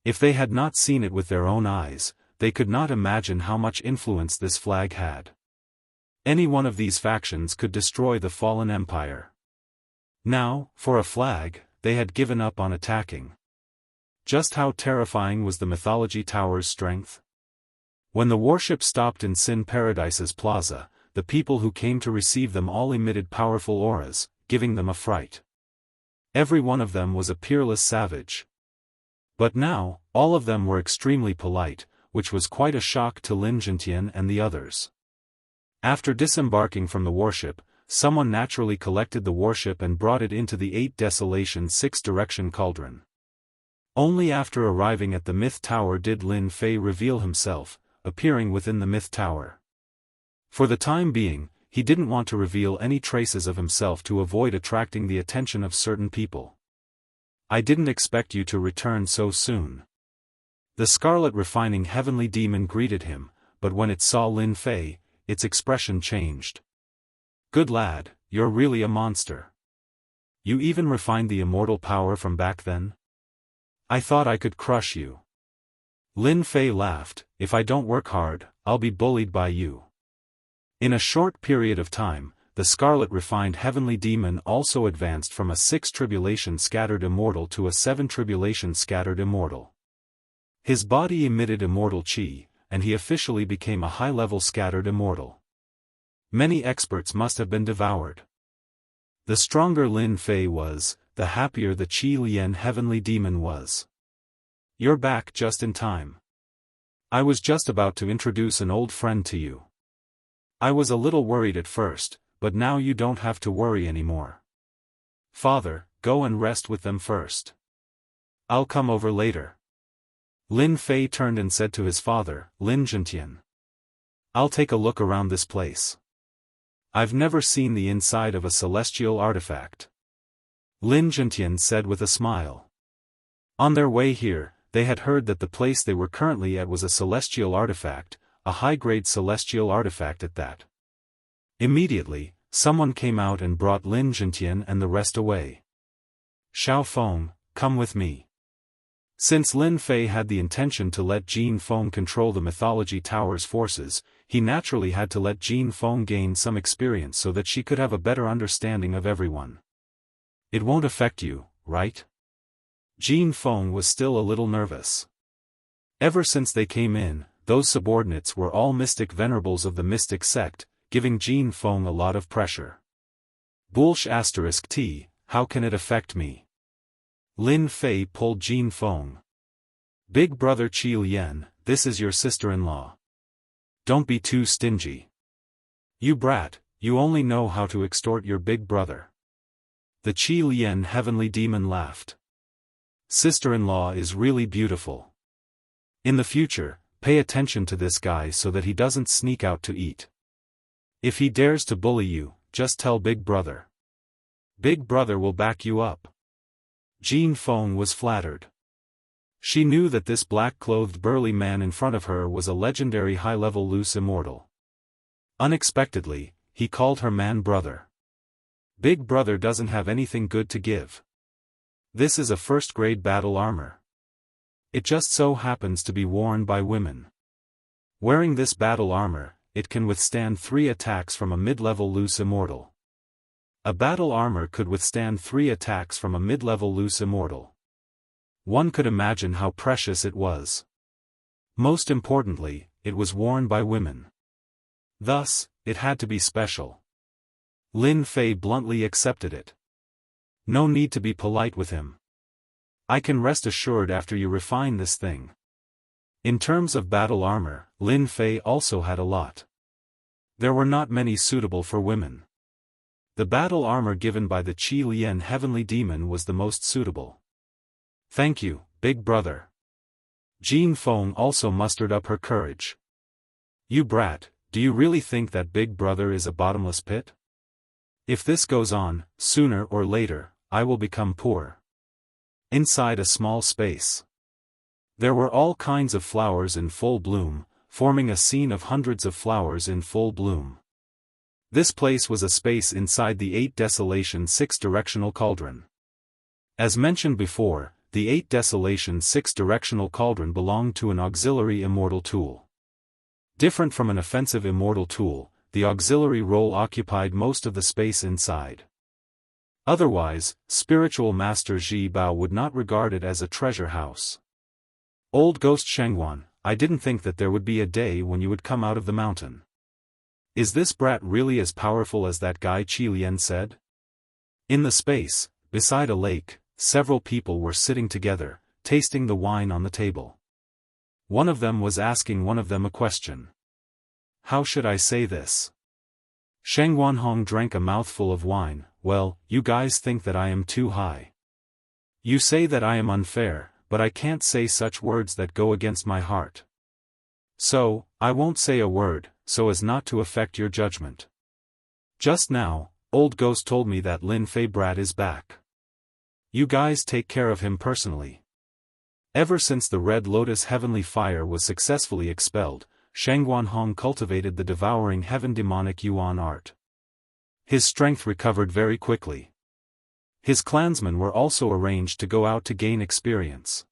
If they had not seen it with their own eyes, they could not imagine how much influence this flag had. Any one of these factions could destroy the fallen empire. Now, for a flag, they had given up on attacking. Just how terrifying was the mythology tower's strength? When the warship stopped in Sin Paradise's plaza, the people who came to receive them all emitted powerful auras, giving them a fright. Every one of them was a peerless savage. But now, all of them were extremely polite, which was quite a shock to Lin Jintian and the others. After disembarking from the warship, someone naturally collected the warship and brought it into the 8 Desolation 6-direction cauldron. Only after arriving at the Myth Tower did Lin Fei reveal himself, appearing within the Myth Tower. For the time being, he didn't want to reveal any traces of himself to avoid attracting the attention of certain people. I didn't expect you to return so soon. The Scarlet Refining Heavenly Demon greeted him, but when it saw Lin Fei, its expression changed. Good lad, you're really a monster. You even refined the immortal power from back then? I thought I could crush you. Lin Fei laughed, if I don't work hard, I'll be bullied by you. In a short period of time, the Scarlet Refined Heavenly Demon also advanced from a 6 Tribulation Scattered Immortal to a 7 Tribulation Scattered Immortal. His body emitted immortal chi, and he officially became a high-level Scattered Immortal. Many experts must have been devoured. The stronger Lin Fei was, the happier the Qi Lian Heavenly Demon was. You're back just in time. I was just about to introduce an old friend to you. I was a little worried at first, but now you don't have to worry anymore. Father, go and rest with them first. I'll come over later. Lin Fei turned and said to his father, Lin Zhentian. I'll take a look around this place. I've never seen the inside of a celestial artifact. Lin Zhentian said with a smile. On their way here, they had heard that the place they were currently at was a celestial artifact, a high-grade celestial artifact at that. Immediately, someone came out and brought Lin Zhentian and the rest away. Xiao Feng, come with me. Since Lin Fei had the intention to let Jin Feng control the Mythology Tower's forces, he naturally had to let Jin Feng gain some experience so that she could have a better understanding of everyone. It won't affect you, right? Jin Feng was still a little nervous. Ever since they came in, those subordinates were all mystic venerables of the mystic sect, giving Jin Feng a lot of pressure. Bullsh *T, how can it affect me? Lin Fei pulled Jin Feng. Big brother Qi Lian, this is your sister-in-law. Don't be too stingy. You brat, you only know how to extort your big brother. The Qi Lian heavenly demon laughed. Sister-in-law is really beautiful. In the future, pay attention to this guy so that he doesn't sneak out to eat. If he dares to bully you, just tell Big Brother. Big Brother will back you up. Jin Feng was flattered. She knew that this black-clothed burly man in front of her was a legendary high-level loose immortal. Unexpectedly, he called her man brother. Big Brother doesn't have anything good to give. This is a first-grade battle armor. It just so happens to be worn by women. Wearing this battle armor, it can withstand 3 attacks from a mid-level loose immortal. A battle armor could withstand 3 attacks from a mid-level loose immortal. One could imagine how precious it was. Most importantly, it was worn by women. Thus, it had to be special. Lin Fei bluntly accepted it. No need to be polite with him. I can rest assured after you refine this thing. In terms of battle armor, Lin Fei also had a lot. There were not many suitable for women. The battle armor given by the Qi Lian heavenly demon was the most suitable. Thank you, Big Brother. Jin Feng also mustered up her courage. You brat, do you really think that Big Brother is a bottomless pit? If this goes on, sooner or later, I will become poor. Inside a small space. There were all kinds of flowers in full bloom, forming a scene of hundreds of flowers in full bloom. This place was a space inside the 8 Desolation 6-directional cauldron. As mentioned before, the 8 Desolation 6-directional cauldron belonged to an auxiliary immortal tool. Different from an offensive immortal tool, the auxiliary role occupied most of the space inside. Otherwise, spiritual master Zhi Bao would not regard it as a treasure house. Old Ghost Shengguan, I didn't think that there would be a day when you would come out of the mountain. Is this brat really as powerful as that guy Qi Lian said? In the space, beside a lake, several people were sitting together, tasting the wine on the table. One of them was asking one of them a question. How should I say this? Sheng Wanhong drank a mouthful of wine. Well, you guys think that I am too high. You say that I am unfair, but I can't say such words that go against my heart. So, I won't say a word, so as not to affect your judgment. Just now, Old Ghost told me that Lin Fei brat is back. You guys take care of him personally. Ever since the Red Lotus heavenly fire was successfully expelled, Sheng Wanhong cultivated the devouring heaven demonic yuan art. His strength recovered very quickly. His clansmen were also arranged to go out to gain experience.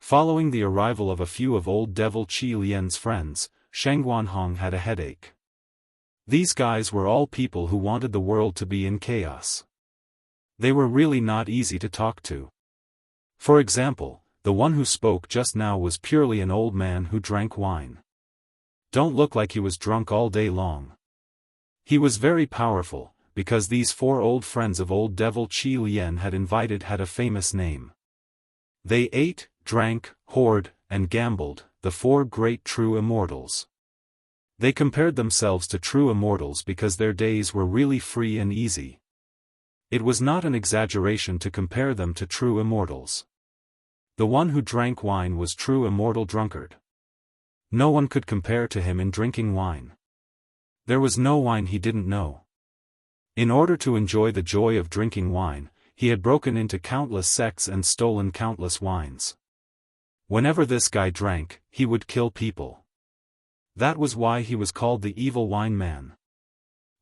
Following the arrival of a few of old devil Qi Lian's friends, Sheng Wanhong had a headache. These guys were all people who wanted the world to be in chaos. They were really not easy to talk to. For example, the one who spoke just now was purely an old man who drank wine. Don't look like he was drunk all day long. He was very powerful, because these 4 old friends of old devil Qi Lian had a famous name. They ate, drank, whored, and gambled, the 4 great true immortals. They compared themselves to true immortals because their days were really free and easy. It was not an exaggeration to compare them to true immortals. The one who drank wine was true immortal drunkard. No one could compare to him in drinking wine. There was no wine he didn't know. In order to enjoy the joy of drinking wine, he had broken into countless sects and stolen countless wines. Whenever this guy drank, he would kill people. That was why he was called the evil wine man.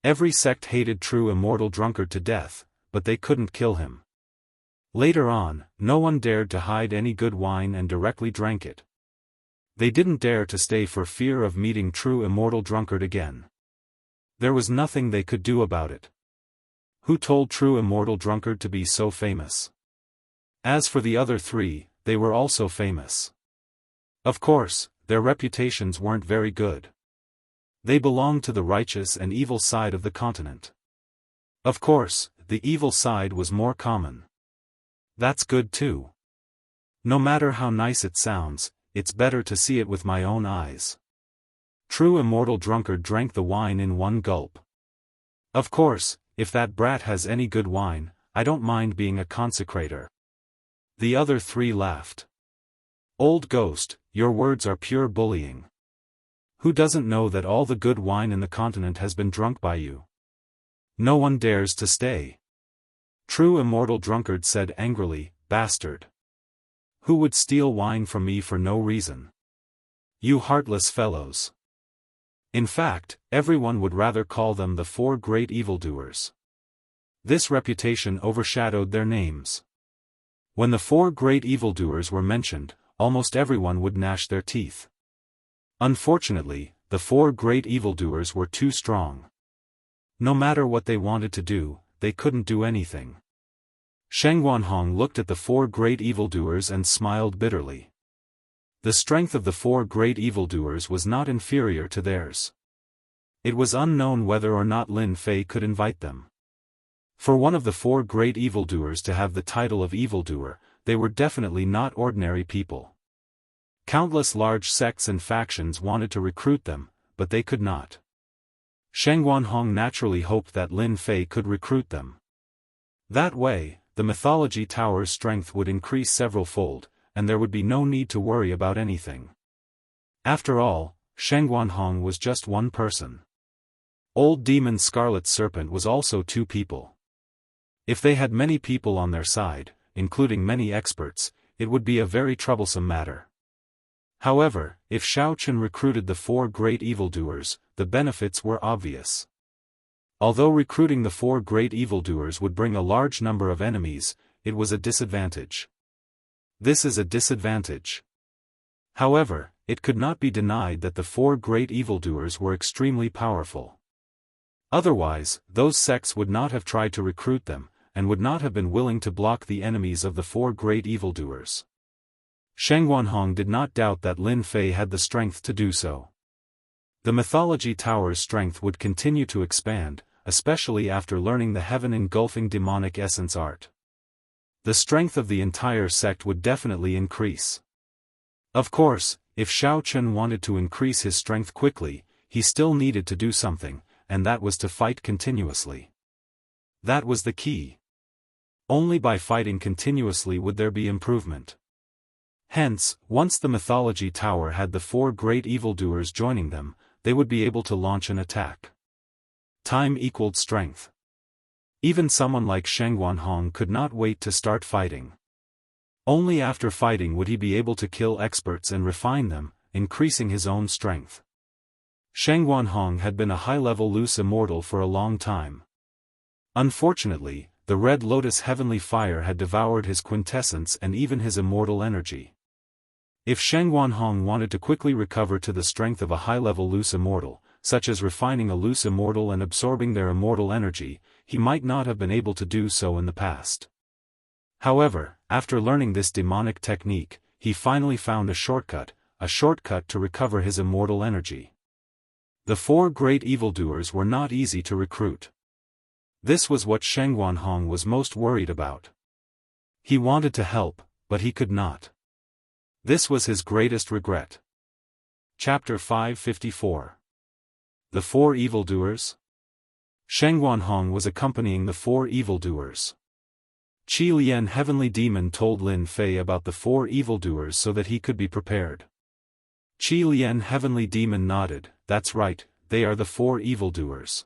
Every sect hated true immortal drunkard to death, but they couldn't kill him. Later on, no one dared to hide any good wine and directly drank it. They didn't dare to stay for fear of meeting true immortal drunkard again. There was nothing they could do about it. Who told true immortal drunkard to be so famous? As for the other three, they were also famous. Of course, their reputations weren't very good. They belonged to the righteous and evil side of the continent. Of course, the evil side was more common. That's good too. No matter how nice it sounds, it's better to see it with my own eyes. True immortal drunkard drank the wine in one gulp. Of course, if that brat has any good wine, I don't mind being a consecrator. The other three laughed. Old ghost, your words are pure bullying. Who doesn't know that all the good wine in the continent has been drunk by you? No one dares to stay. True immortal drunkard said angrily, bastard. Who would steal wine from me for no reason? You heartless fellows. In fact, everyone would rather call them the four great evildoers. This reputation overshadowed their names. When the four great evildoers were mentioned, almost everyone would gnash their teeth. Unfortunately, the four great evildoers were too strong. No matter what they wanted to do, they couldn't do anything. Sheng Guanhong looked at the four great evildoers and smiled bitterly. The strength of the four great evildoers was not inferior to theirs. It was unknown whether or not Lin Fei could invite them. For one of the four great evildoers to have the title of evildoer, they were definitely not ordinary people. Countless large sects and factions wanted to recruit them, but they could not. Sheng Guanhong naturally hoped that Lin Fei could recruit them. That way, the mythology tower's strength would increase several-fold, and there would be no need to worry about anything. After all, Sheng Guanhong was just one person. Old Demon Scarlet Serpent was also two people. If they had many people on their side, including many experts, it would be a very troublesome matter. However, if Shao Chen recruited the four great evildoers, the benefits were obvious. Although recruiting the four great evildoers would bring a large number of enemies, it was a disadvantage. This is a disadvantage. However, it could not be denied that the four great evildoers were extremely powerful. Otherwise, those sects would not have tried to recruit them, and would not have been willing to block the enemies of the four great evildoers. Sheng Guanhong did not doubt that Lin Fei had the strength to do so. The mythology tower's strength would continue to expand, especially after learning the heaven-engulfing demonic essence art. The strength of the entire sect would definitely increase. Of course, if Shao Chen wanted to increase his strength quickly, he still needed to do something, and that was to fight continuously. That was the key. Only by fighting continuously would there be improvement. Hence, once the mythology tower had the four great evildoers joining them, they would be able to launch an attack. Time equaled strength. Even someone like Sheng Guanhong could not wait to start fighting. Only after fighting would he be able to kill experts and refine them, increasing his own strength. Sheng Guanhong had been a high-level loose immortal for a long time. Unfortunately, the Red Lotus heavenly fire had devoured his quintessence and even his immortal energy. If Sheng Guanhong wanted to quickly recover to the strength of a high-level loose immortal, such as refining a loose immortal and absorbing their immortal energy, he might not have been able to do so in the past. However, after learning this demonic technique, he finally found a shortcut to recover his immortal energy. The four great evildoers were not easy to recruit. This was what Sheng Guanhong was most worried about. He wanted to help, but he could not. This was his greatest regret. Chapter 554. The Four Evildoers. Sheng Guanhong was accompanying the four evildoers. Qi Lian Heavenly Demon told Lin Fei about the 4 evildoers so that he could be prepared. Qi Lian Heavenly Demon nodded, that's right, they are the 4 evildoers.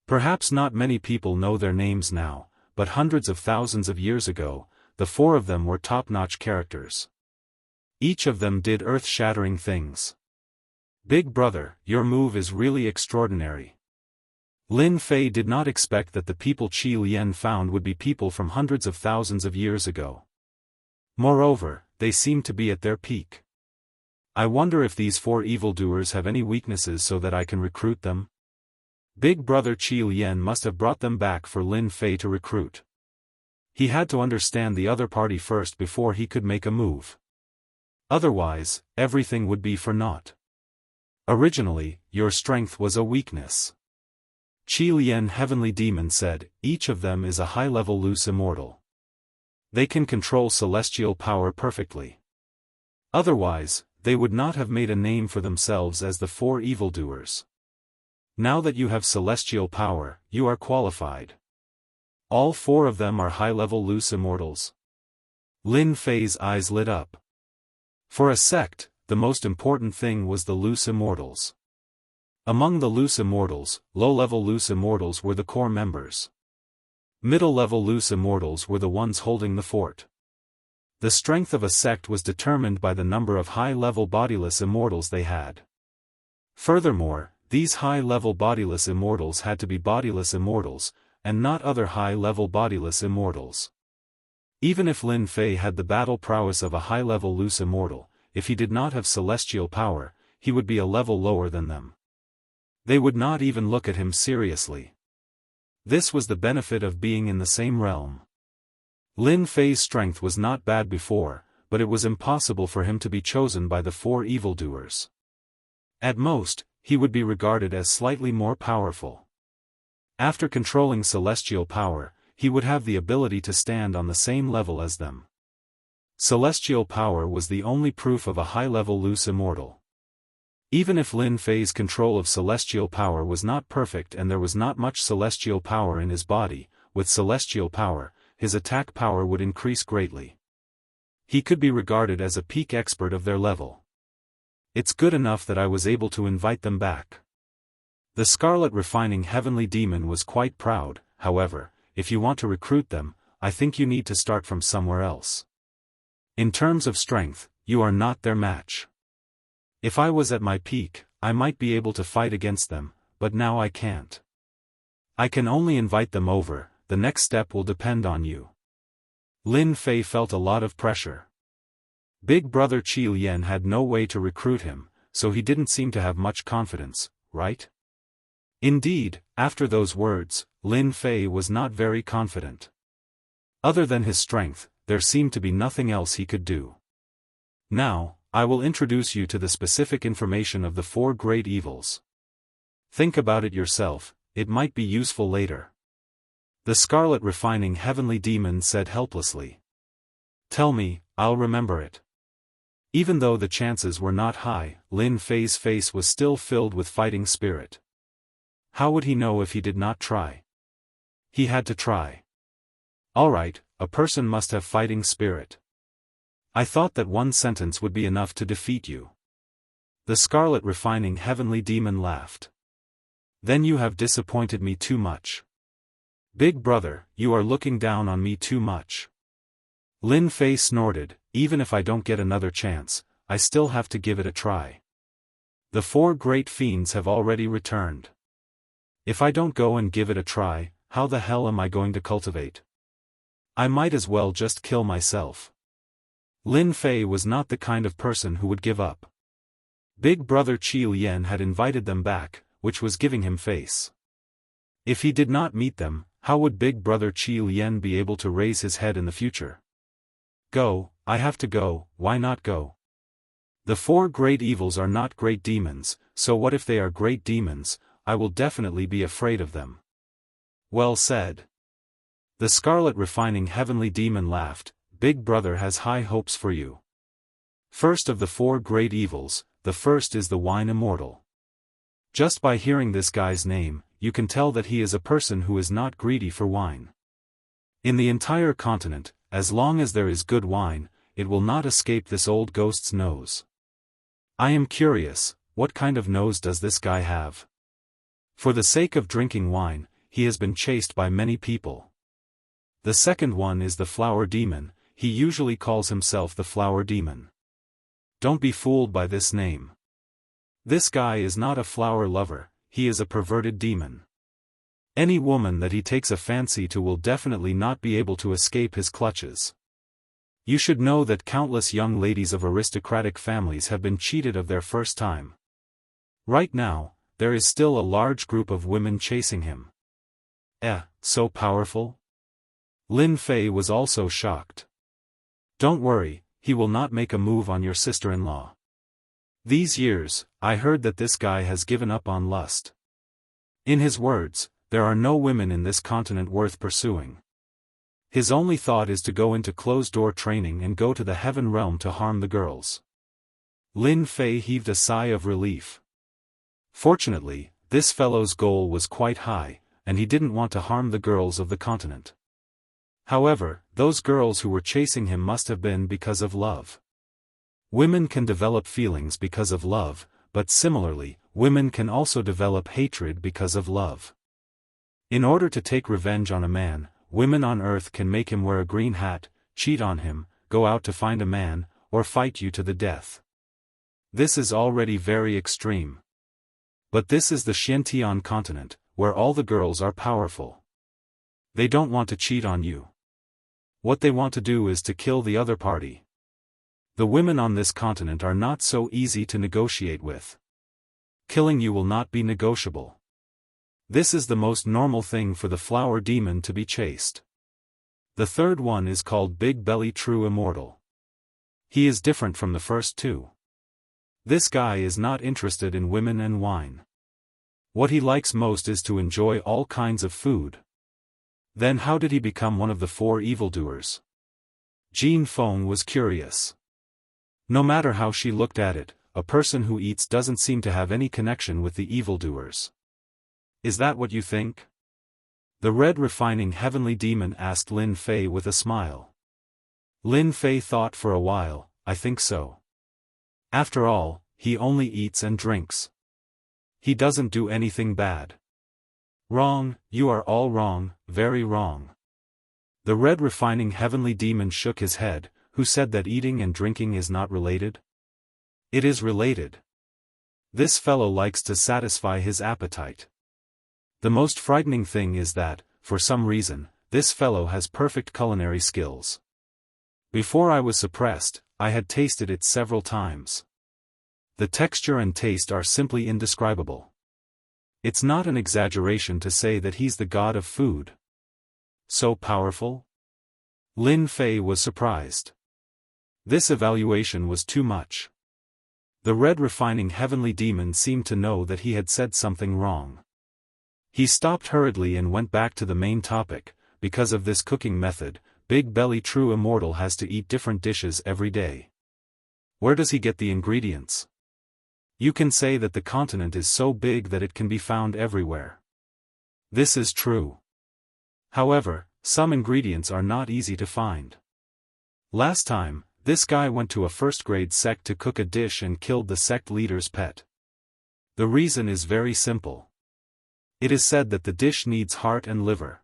Perhaps not many people know their names now, but hundreds of thousands of years ago, the 4 of them were top-notch characters. Each of them did earth-shattering things. Big brother, your move is really extraordinary. Lin Fei did not expect that the people Qi Lian found would be people from hundreds of thousands of years ago. Moreover, they seemed to be at their peak. I wonder if these 4 evildoers have any weaknesses so that I can recruit them? Big brother Qi Lian must have brought them back for Lin Fei to recruit. He had to understand the other party first before he could make a move. Otherwise, everything would be for naught. Originally, your strength was a weakness. Qi Lian Heavenly Demon said, each of them is a high-level loose immortal. They can control celestial power perfectly. Otherwise, they would not have made a name for themselves as the 4 evildoers. Now that you have celestial power, you are qualified. All 4 of them are high-level loose immortals. Lin Fei's eyes lit up. For a sect, the most important thing was the loose immortals. Among the loose immortals, low-level loose immortals were the core members. Middle-level loose immortals were the ones holding the fort. The strength of a sect was determined by the number of high-level bodiless immortals they had. Furthermore, these high-level bodiless immortals had to be bodiless immortals, and not other high-level bodiless immortals. Even if Lin Fei had the battle prowess of a high-level loose immortal, if he did not have celestial power, he would be a level lower than them. They would not even look at him seriously. This was the benefit of being in the same realm. Lin Fei's strength was not bad before, but it was impossible for him to be chosen by the 4 evildoers. At most, he would be regarded as slightly more powerful. After controlling celestial power, he would have the ability to stand on the same level as them. Celestial power was the only proof of a high-level loose immortal. Even if Lin Fei's control of celestial power was not perfect and there was not much celestial power in his body, with celestial power, his attack power would increase greatly. He could be regarded as a peak expert of their level. It's good enough that I was able to invite them back. The Scarlet Refining Heavenly Demon was quite proud. However, if you want to recruit them, I think you need to start from somewhere else. In terms of strength, you are not their match. If I was at my peak, I might be able to fight against them, but now I can't. I can only invite them over, the next step will depend on you. Lin Fei felt a lot of pressure. Big brother Qi Lian had no way to recruit him, so he didn't seem to have much confidence, right? Indeed, after those words, Lin Fei was not very confident. Other than his strength, there seemed to be nothing else he could do. Now, I will introduce you to the specific information of the 4 great evils. Think about it yourself, it might be useful later. The Scarlet Refining Heavenly Demon said helplessly. Tell me, I'll remember it. Even though the chances were not high, Lin Fei's face was still filled with fighting spirit. How would he know if he did not try? He had to try. Alright, a person must have fighting spirit. I thought that one sentence would be enough to defeat you. The Scarlet Refining Heavenly Demon laughed. Then you have disappointed me too much. Big brother, you are looking down on me too much. Lin Fei snorted, even if I don't get another chance, I still have to give it a try. The 4 great fiends have already returned. If I don't go and give it a try, how the hell am I going to cultivate? I might as well just kill myself. Lin Fei was not the kind of person who would give up. Big brother Qi Lian had invited them back, which was giving him face. If he did not meet them, how would big brother Qi Lian be able to raise his head in the future? Go, I have to go, why not go? The 4 great evils are not great demons, so what if they are great demons? I will definitely be afraid of them. Well said. The Scarlet Refining Heavenly Demon laughed. Big brother has high hopes for you. First of the 4 great evils, the first is the wine immortal. Just by hearing this guy's name, you can tell that he is a person who is not greedy for wine. In the entire continent, as long as there is good wine, it will not escape this old ghost's nose. I am curious, what kind of nose does this guy have? For the sake of drinking wine, he has been chased by many people. The second one is the flower demon. He usually calls himself the flower demon. Don't be fooled by this name. This guy is not a flower lover, he is a perverted demon. Any woman that he takes a fancy to will definitely not be able to escape his clutches. You should know that countless young ladies of aristocratic families have been cheated of their first time. Right now, there is still a large group of women chasing him. So powerful? Lin Fei was also shocked. Don't worry, he will not make a move on your sister-in-law. These years, I heard that this guy has given up on lust. In his words, there are no women in this continent worth pursuing. His only thought is to go into closed-door training and go to the heaven realm to harm the girls. Lin Fei heaved a sigh of relief. Fortunately, this fellow's goal was quite high, and he didn't want to harm the girls of the continent. However, those girls who were chasing him must have been because of love. Women can develop feelings because of love, but similarly, women can also develop hatred because of love. In order to take revenge on a man, women on earth can make him wear a green hat, cheat on him, go out to find a man, or fight you to the death. This is already very extreme. But this is the Xiantian continent, where all the girls are powerful. They don't want to cheat on you. What they want to do is to kill the other party. The women on this continent are not so easy to negotiate with. Killing you will not be negotiable. This is the most normal thing for the flower demon to be chased. The third one is called Big Belly True Immortal. He is different from the first two. This guy is not interested in women and wine. What he likes most is to enjoy all kinds of food. Then how did he become one of the four evildoers? Jean Feng was curious. No matter how she looked at it, a person who eats doesn't seem to have any connection with the evildoers. Is that what you think? The red refining heavenly demon asked Lin Fei with a smile. Lin Fei thought for a while. I think so. After all, he only eats and drinks. He doesn't do anything bad. Wrong, you are all wrong, very wrong. The red refining heavenly demon shook his head. Who said that eating and drinking is not related? It is related. This fellow likes to satisfy his appetite. The most frightening thing is that, for some reason, this fellow has perfect culinary skills. Before I was suppressed, I had tasted it several times. The texture and taste are simply indescribable. It's not an exaggeration to say that he's the god of food. So powerful? Lin Fei was surprised. This evaluation was too much. The red refining heavenly demon seemed to know that he had said something wrong. He stopped hurriedly and went back to the main topic. Because of this cooking method, Big Belly True Immortal has to eat different dishes every day. Where does he get the ingredients? You can say that the continent is so big that it can be found everywhere. This is true. However, some ingredients are not easy to find. Last time, this guy went to a first-grade sect to cook a dish and killed the sect leader's pet. The reason is very simple. It is said that the dish needs heart and liver.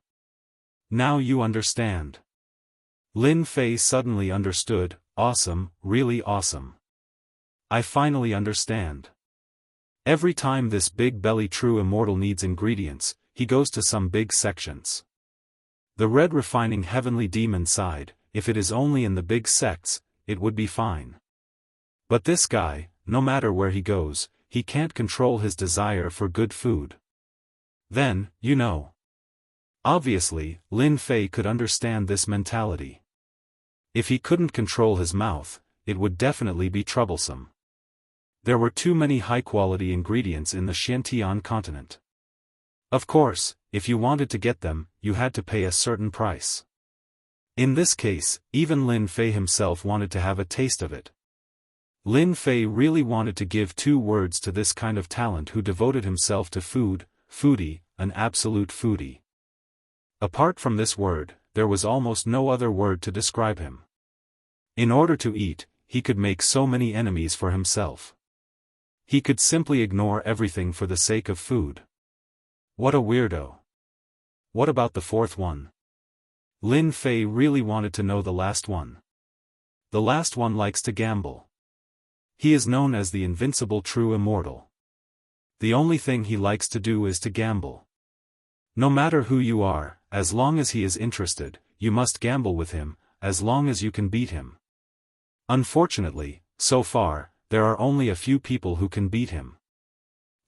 Now you understand. Lin Fei suddenly understood. Awesome, really awesome. I finally understand. Every time this Big Belly True Immortal needs ingredients, he goes to some big sections. The red refining heavenly demon sighed. If it is only in the big sects, it would be fine. But this guy, no matter where he goes, he can't control his desire for good food. Then, you know. Obviously, Lin Fei could understand this mentality. If he couldn't control his mouth, it would definitely be troublesome. There were too many high-quality ingredients in the Xiantian continent. Of course, if you wanted to get them, you had to pay a certain price. In this case, even Lin Fei himself wanted to have a taste of it. Lin Fei really wanted to give 2 words to this kind of talent who devoted himself to food, foodie, an absolute foodie. Apart from this word, there was almost no other word to describe him. In order to eat, he could make so many enemies for himself. He could simply ignore everything for the sake of food. What a weirdo. What about the fourth one? Lin Fei really wanted to know the last one. The last one likes to gamble. He is known as the invincible true immortal. The only thing he likes to do is to gamble. No matter who you are, as long as he is interested, you must gamble with him, as long as you can beat him. Unfortunately, so far, there are only a few people who can beat him.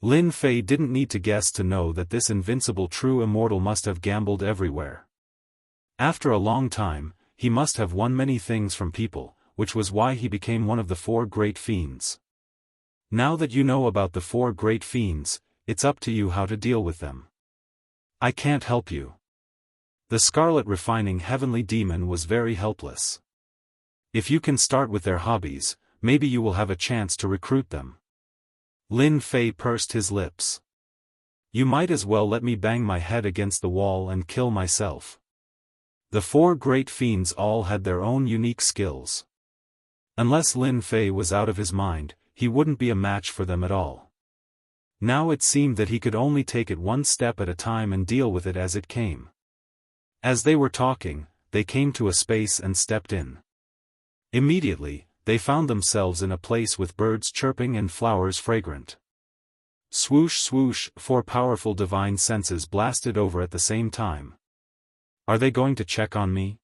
Lin Fei didn't need to guess to know that this invincible true immortal must have gambled everywhere. After a long time, he must have won many things from people, which was why he became one of the four great fiends. Now that you know about the four great fiends, it's up to you how to deal with them. I can't help you. The Scarlet Refining Heavenly Demon was very helpless. If you can start with their hobbies, maybe you will have a chance to recruit them. Lin Fei pursed his lips. You might as well let me bang my head against the wall and kill myself. The four great fiends all had their own unique skills. Unless Lin Fei was out of his mind, he wouldn't be a match for them at all. Now it seemed that he could only take it one step at a time and deal with it as it came. As they were talking, they came to a space and stepped in. Immediately, they found themselves in a place with birds chirping and flowers fragrant. Swoosh swoosh, four powerful divine senses blasted over at the same time. Are they going to check on me?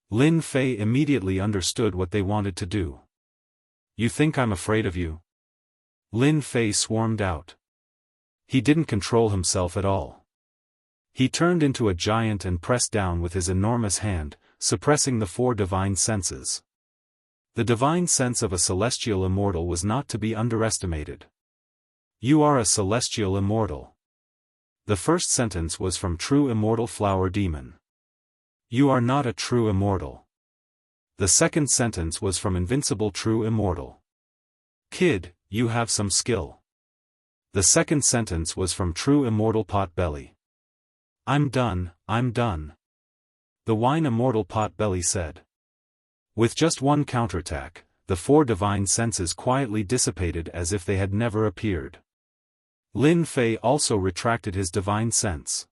Lin Fei immediately understood what they wanted to do. You think I'm afraid of you? Lin Fei swarmed out. He didn't control himself at all. He turned into a giant and pressed down with his enormous hand, suppressing the four divine senses. The divine sense of a celestial immortal was not to be underestimated. You are a celestial immortal. The first sentence was from True Immortal Flower Demon. You are not a true immortal. The second sentence was from Invincible True Immortal. Kid, you have some skill. The second sentence was from True Immortal Potbelly. I'm done, I'm done. The Wine Immortal Potbelly said. With just one counterattack, the four divine senses quietly dissipated as if they had never appeared. Lin Fei also retracted his divine sense.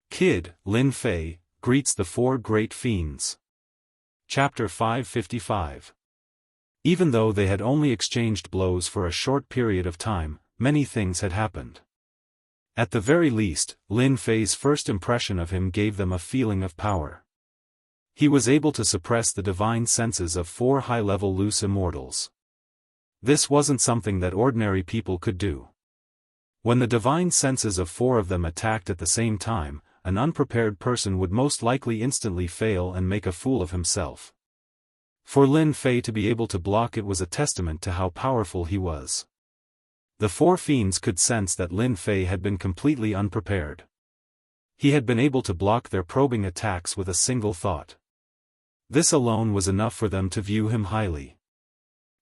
Kid, Lin Fei, greets the four great fiends. Chapter 555. Even though they had only exchanged blows for a short period of time, many things had happened. At the very least, Lin Fei's first impression of him gave them a feeling of power. He was able to suppress the divine senses of four high-level loose immortals. This wasn't something that ordinary people could do. When the divine senses of four of them attacked at the same time, an unprepared person would most likely instantly fail and make a fool of himself. For Lin Fei to be able to block it was a testament to how powerful he was. The four fiends could sense that Lin Fei had been completely unprepared. He had been able to block their probing attacks with a single thought. This alone was enough for them to view him highly.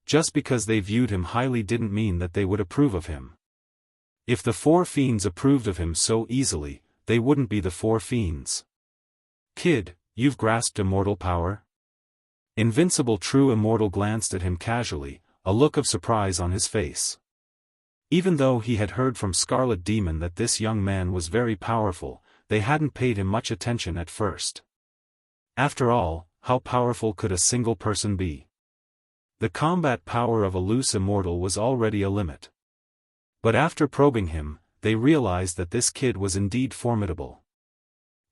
Just because they viewed him highly didn't mean that they would approve of him. If the four fiends approved of him so easily, they wouldn't be the four fiends. Kid, you've grasped immortal power? Invincible True Immortal glanced at him casually, a look of surprise on his face. Even though he had heard from Scarlet Demon that this young man was very powerful, they hadn't paid him much attention at first. After all, how powerful could a single person be? The combat power of a loose immortal was already a limit. But after probing him, they realized that this kid was indeed formidable.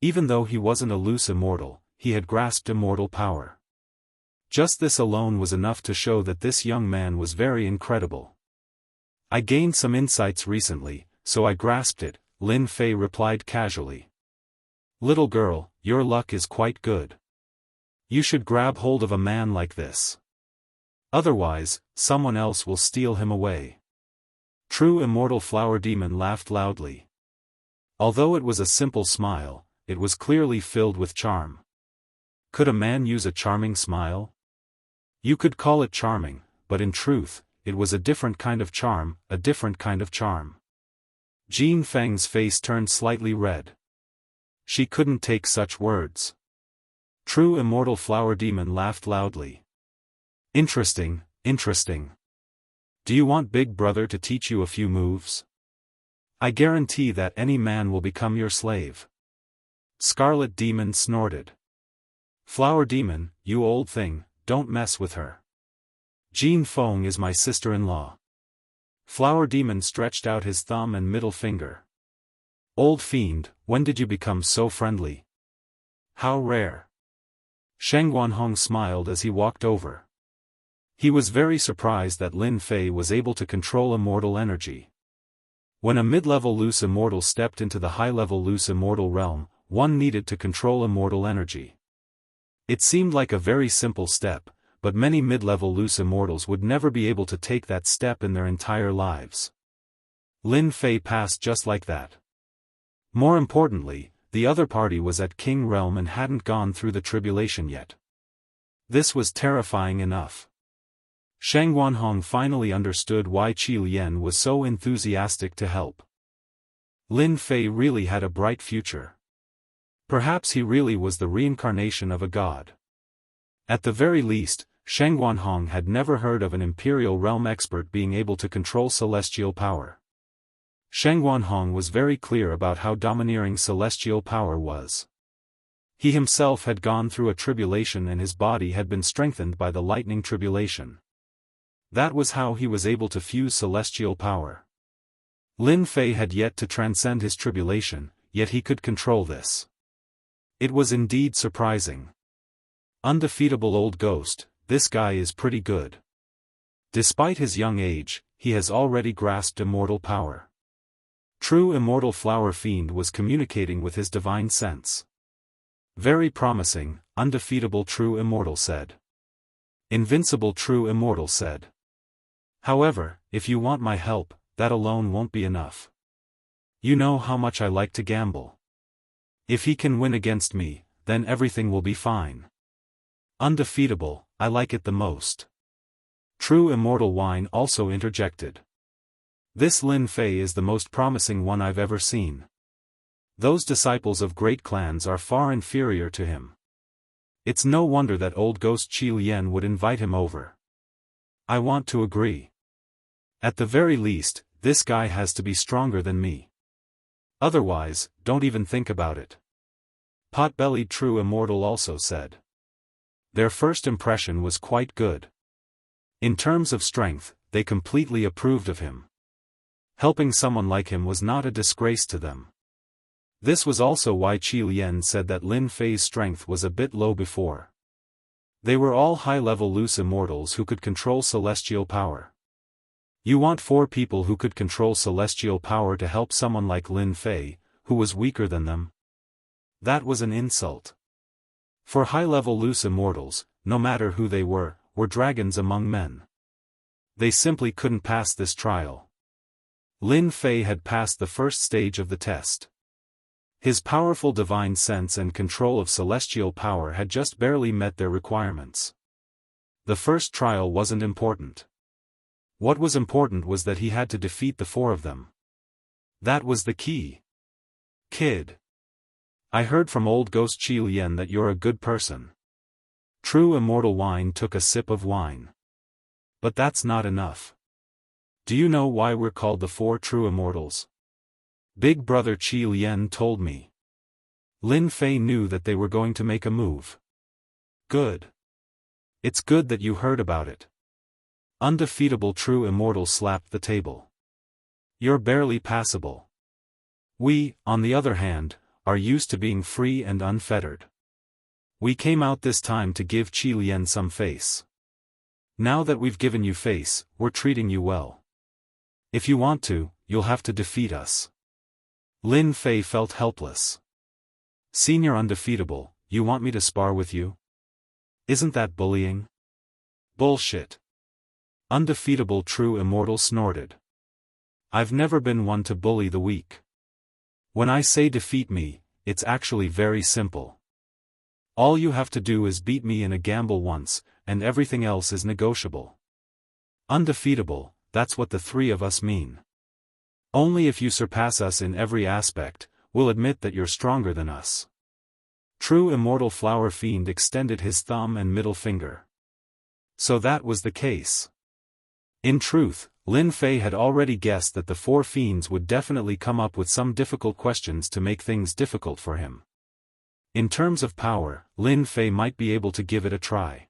Even though he wasn't a loose immortal, he had grasped immortal power. Just this alone was enough to show that this young man was very incredible. I gained some insights recently, so I grasped it, Lin Fei replied casually. Little girl, your luck is quite good. You should grab hold of a man like this. Otherwise, someone else will steal him away. True Immortal Flower Demon laughed loudly. Although it was a simple smile, it was clearly filled with charm. Could a man use a charming smile? You could call it charming, but in truth, it was a different kind of charm, a different kind of charm. Jin Feng's face turned slightly red. She couldn't take such words. True immortal flower demon laughed loudly. Interesting, interesting. Do you want Big Brother to teach you a few moves? I guarantee that any man will become your slave. Scarlet Demon snorted. Flower Demon, you old thing, don't mess with her. Jean Feng is my sister-in-law. Flower Demon stretched out his thumb and middle finger. Old fiend, when did you become so friendly? How rare. Sheng Guanhong smiled as he walked over. He was very surprised that Lin Fei was able to control immortal energy. When a mid-level loose immortal stepped into the high-level loose immortal realm, one needed to control immortal energy. It seemed like a very simple step, but many mid-level loose immortals would never be able to take that step in their entire lives. Lin Fei passed just like that. More importantly, the other party was at King Realm and hadn't gone through the tribulation yet. This was terrifying enough. Sheng Guanhong finally understood why Qi Lian was so enthusiastic to help. Lin Fei really had a bright future. Perhaps he really was the reincarnation of a god. At the very least, Sheng Guanhong had never heard of an imperial realm expert being able to control celestial power. Sheng Guanhong was very clear about how domineering celestial power was. He himself had gone through a tribulation and his body had been strengthened by the lightning tribulation. That was how he was able to fuse celestial power. Lin Fei had yet to transcend his tribulation, yet he could control this. It was indeed surprising. Undefeatable old ghost, this guy is pretty good. Despite his young age, he has already grasped immortal power. True immortal flower fiend was communicating with his divine sense. Very promising, undefeatable true immortal said. Invincible true immortal said. However, if you want my help, that alone won't be enough. You know how much I like to gamble. If he can win against me, then everything will be fine. Undefeatable, I like it the most. True immortal wine also interjected. This Lin Fei is the most promising one I've ever seen. Those disciples of great clans are far inferior to him. It's no wonder that old ghost Qi Lian would invite him over. I want to agree. At the very least, this guy has to be stronger than me. Otherwise, don't even think about it. Pot-bellied true immortal also said. Their first impression was quite good. In terms of strength, they completely approved of him. Helping someone like him was not a disgrace to them. This was also why Qi Lian said that Lin Fei's strength was a bit low before. They were all high-level loose immortals who could control celestial power. You want 4 people who could control celestial power to help someone like Lin Fei, who was weaker than them? That was an insult. For high-level loose immortals, no matter who they were dragons among men. They simply couldn't pass this trial. Lin Fei had passed the first stage of the test. His powerful divine sense and control of celestial power had just barely met their requirements. The first trial wasn't important. What was important was that he had to defeat the 4 of them. That was the key. Kid. I heard from old ghost Qi Lian that you're a good person. True immortal wine took a sip of wine. But that's not enough. Do you know why we're called the 4 true immortals? Big brother Qi Lian told me. Lin Fei knew that they were going to make a move. Good. It's good that you heard about it. Undefeatable true immortal slapped the table. You're barely passable. We, on the other hand, are used to being free and unfettered. We came out this time to give Qi Lian some face. Now that we've given you face, we're treating you well. If you want to, you'll have to defeat us. Lin Fei felt helpless. Senior undefeatable, you want me to spar with you? Isn't that bullying? Bullshit. Undefeatable true immortal snorted. I've never been one to bully the weak. When I say defeat me, it's actually very simple. All you have to do is beat me in a gamble once, and everything else is negotiable. Undefeatable, that's what the 3 of us mean. Only if you surpass us in every aspect, we'll admit that you're stronger than us. True Immortal Flower Fiend extended his thumb and middle finger. So that was the case. In truth, Lin Fei had already guessed that the four fiends would definitely come up with some difficult questions to make things difficult for him. In terms of power, Lin Fei might be able to give it a try.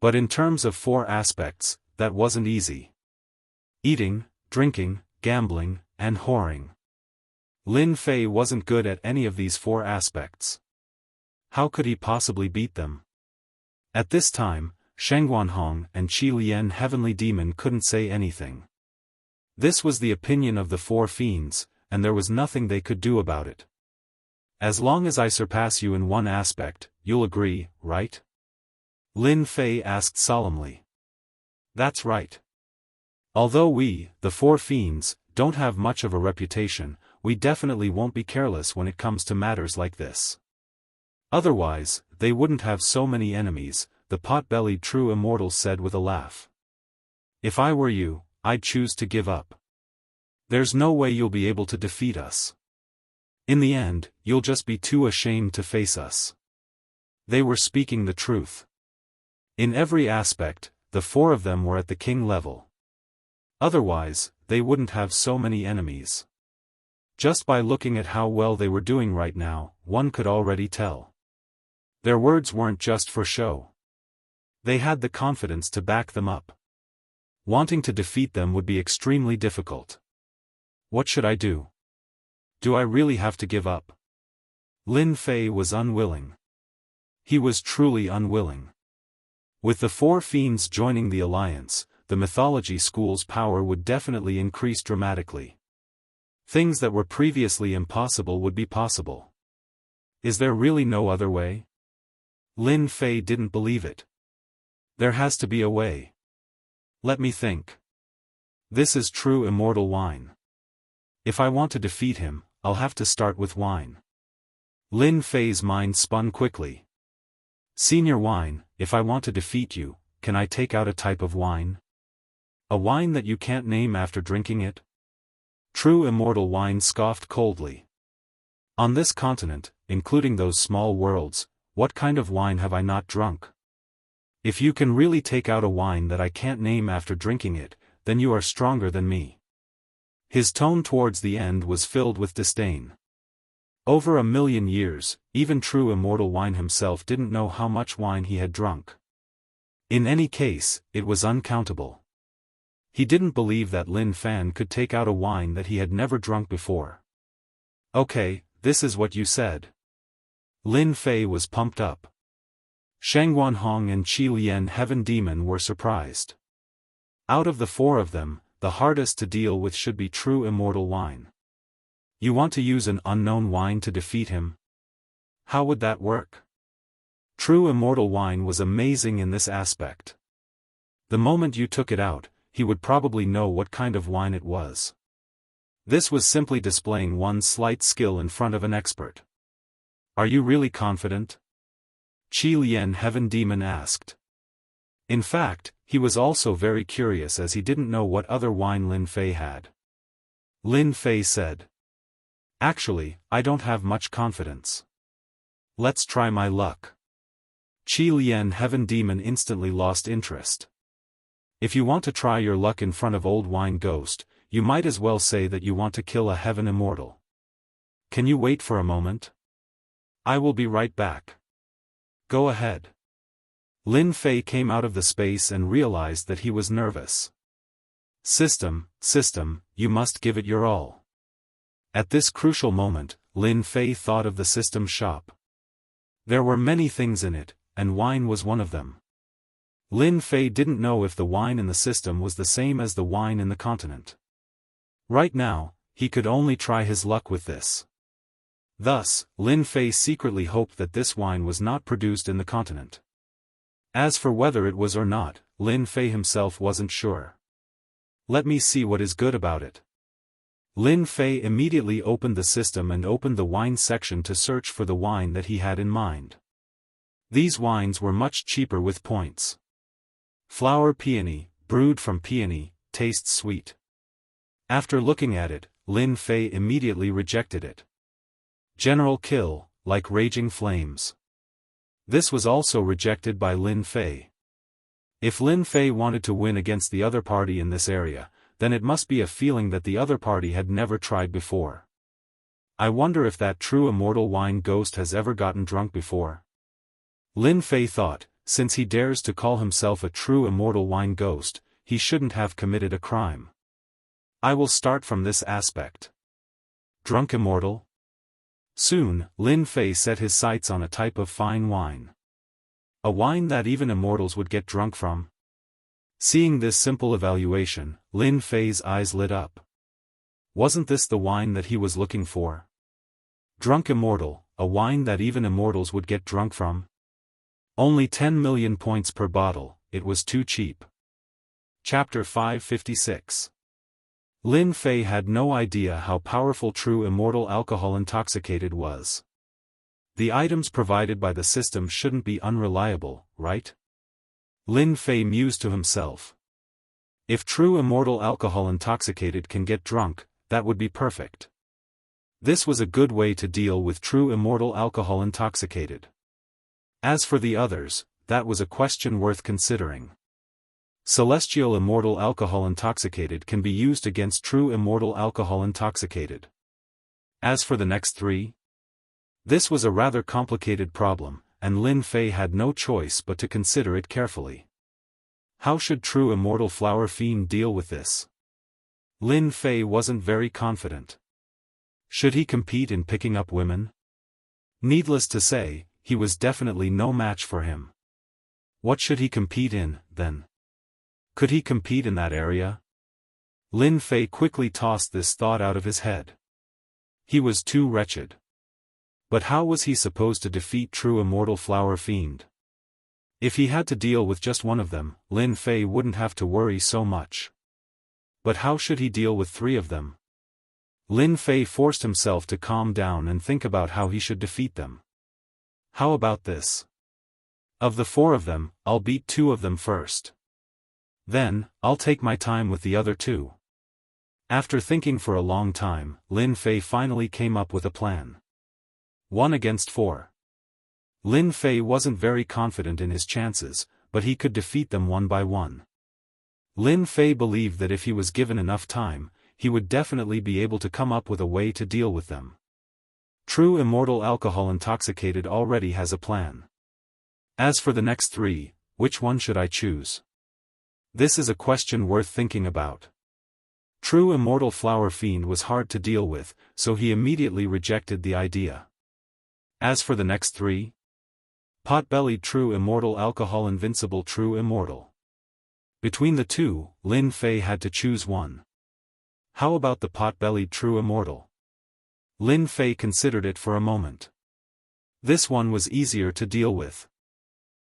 But in terms of four aspects, that wasn't easy. Eating, drinking, gambling, and whoring. Lin Fei wasn't good at any of these four aspects. How could he possibly beat them? At this time, Shengguanhong and Qi Lian Heavenly Demon couldn't say anything. This was the opinion of the four fiends, and there was nothing they could do about it. As long as I surpass you in one aspect, you'll agree, right? Lin Fei asked solemnly. That's right. Although we, the four fiends, don't have much of a reputation, we definitely won't be careless when it comes to matters like this. Otherwise, they wouldn't have so many enemies, the pot-bellied True Immortal said with a laugh. If I were you, I'd choose to give up. There's no way you'll be able to defeat us. In the end, you'll just be too ashamed to face us. They were speaking the truth. In every aspect, the four of them were at the king level. Otherwise, they wouldn't have so many enemies. Just by looking at how well they were doing right now, one could already tell. Their words weren't just for show. They had the confidence to back them up. Wanting to defeat them would be extremely difficult. What should I do? Do I really have to give up? Lin Fei was unwilling. He was truly unwilling. With the four fiends joining the alliance, the mythology school's power would definitely increase dramatically. Things that were previously impossible would be possible. Is there really no other way? Lin Fei didn't believe it. There has to be a way. Let me think. This is true immortal wine. If I want to defeat him, I'll have to start with wine. Lin Fei's mind spun quickly. Senior wine, if I want to defeat you, can I take out a type of wine? A wine that you can't name after drinking it? True Immortal Wine scoffed coldly. On this continent, including those small worlds, what kind of wine have I not drunk? If you can really take out a wine that I can't name after drinking it, then you are stronger than me. His tone towards the end was filled with disdain. Over 1,000,000 years, even True Immortal Wine himself didn't know how much wine he had drunk. In any case, it was uncountable. He didn't believe that Lin Fan could take out a wine that he had never drunk before. Okay, this is what you said. Lin Fei was pumped up. Shengguanhong and Qi Lian Heaven Demon were surprised. Out of the four of them, the hardest to deal with should be True Immortal Wine. You want to use an unknown wine to defeat him? How would that work? True Immortal Wine was amazing in this aspect. The moment you took it out, he would probably know what kind of wine it was. This was simply displaying one's slight skill in front of an expert. Are you really confident? Qi Lian Heaven Demon asked. In fact, he was also very curious as he didn't know what other wine Lin Fei had. Lin Fei said. Actually, I don't have much confidence. Let's try my luck. Qi Lian Heaven Demon instantly lost interest. If you want to try your luck in front of Old Wine Ghost, you might as well say that you want to kill a Heaven Immortal. Can you wait for a moment? I will be right back. Go ahead. Lin Fei came out of the space and realized that he was nervous. System, you must give it your all. At this crucial moment, Lin Fei thought of the system shop. There were many things in it, and wine was one of them. Lin Fei didn't know if the wine in the system was the same as the wine in the continent. Right now, he could only try his luck with this. Thus, Lin Fei secretly hoped that this wine was not produced in the continent. As for whether it was or not, Lin Fei himself wasn't sure. Let me see what is good about it. Lin Fei immediately opened the system and opened the wine section to search for the wine that he had in mind. These wines were much cheaper with points. Flower peony, brewed from peony, tastes sweet. After looking at it, Lin Fei immediately rejected it. General Kill, like raging flames. This was also rejected by Lin Fei. If Lin Fei wanted to win against the other party in this area, then it must be a feeling that the other party had never tried before. I wonder if that true immortal wine ghost has ever gotten drunk before. Lin Fei thought, since he dares to call himself a true immortal wine ghost, he shouldn't have committed a crime. I will start from this aspect. Drunk immortal? Soon, Lin Fei set his sights on a type of fine wine. A wine that even immortals would get drunk from? Seeing this simple evaluation, Lin Fei's eyes lit up. Wasn't this the wine that he was looking for? Drunk immortal, a wine that even immortals would get drunk from? Only 10 million points per bottle, it was too cheap. Chapter 556. Lin Fei had no idea how powerful true immortal alcohol intoxicated was. The items provided by the system shouldn't be unreliable, right? Lin Fei mused to himself. If true immortal alcohol intoxicated can get drunk, that would be perfect. This was a good way to deal with true immortal alcohol intoxicated. As for the others, that was a question worth considering. Celestial immortal alcohol intoxicated can be used against true immortal alcohol intoxicated. As for the next three? This was a rather complicated problem, and Lin Fei had no choice but to consider it carefully. How should true immortal flower fiend deal with this? Lin Fei wasn't very confident. Should he compete in picking up women? Needless to say, he was definitely no match for him. What should he compete in, then? Could he compete in that area? Lin Fei quickly tossed this thought out of his head. He was too wretched. But how was he supposed to defeat true immortal flower fiend? If he had to deal with just one of them, Lin Fei wouldn't have to worry so much. But how should he deal with three of them? Lin Fei forced himself to calm down and think about how he should defeat them. How about this? Of the four of them, I'll beat two of them first. Then, I'll take my time with the other two. After thinking for a long time, Lin Fei finally came up with a plan. 1 against 4. Lin Fei wasn't very confident in his chances, but he could defeat them one by one. Lin Fei believed that if he was given enough time, he would definitely be able to come up with a way to deal with them. True immortal alcohol intoxicated already has a plan. As for the next three, which one should I choose? This is a question worth thinking about. True immortal flower fiend was hard to deal with, so he immediately rejected the idea. As for the next three? Pot-bellied true immortal alcohol invincible true immortal. Between the two, Lin Fei had to choose one. How about the pot-bellied true immortal? Lin Fei considered it for a moment. This one was easier to deal with.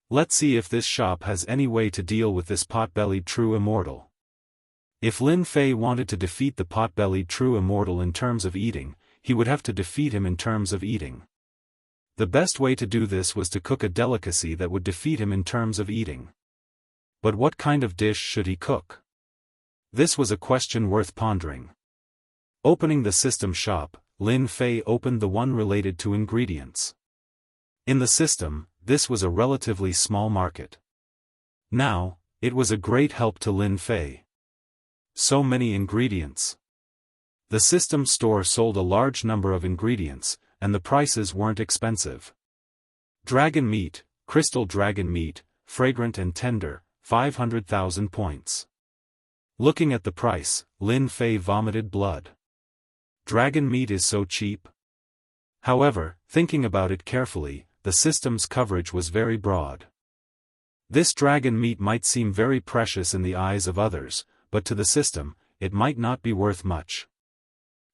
Let's see if this shop has any way to deal with this pot-bellied true immortal. If Lin Fei wanted to defeat the pot-bellied true immortal in terms of eating, he would have to defeat him in terms of eating. The best way to do this was to cook a delicacy that would defeat him in terms of eating. But what kind of dish should he cook? This was a question worth pondering. Opening the system shop, Lin Fei opened the one related to ingredients. In the system, this was a relatively small market. Now, it was a great help to Lin Fei. So many ingredients. The system store sold a large number of ingredients, and the prices weren't expensive. Dragon meat, crystal dragon meat, fragrant and tender, 500,000 points. Looking at the price, Lin Fei vomited blood. Dragon meat is so cheap. However, thinking about it carefully, the system's coverage was very broad. This dragon meat might seem very precious in the eyes of others, but to the system, it might not be worth much.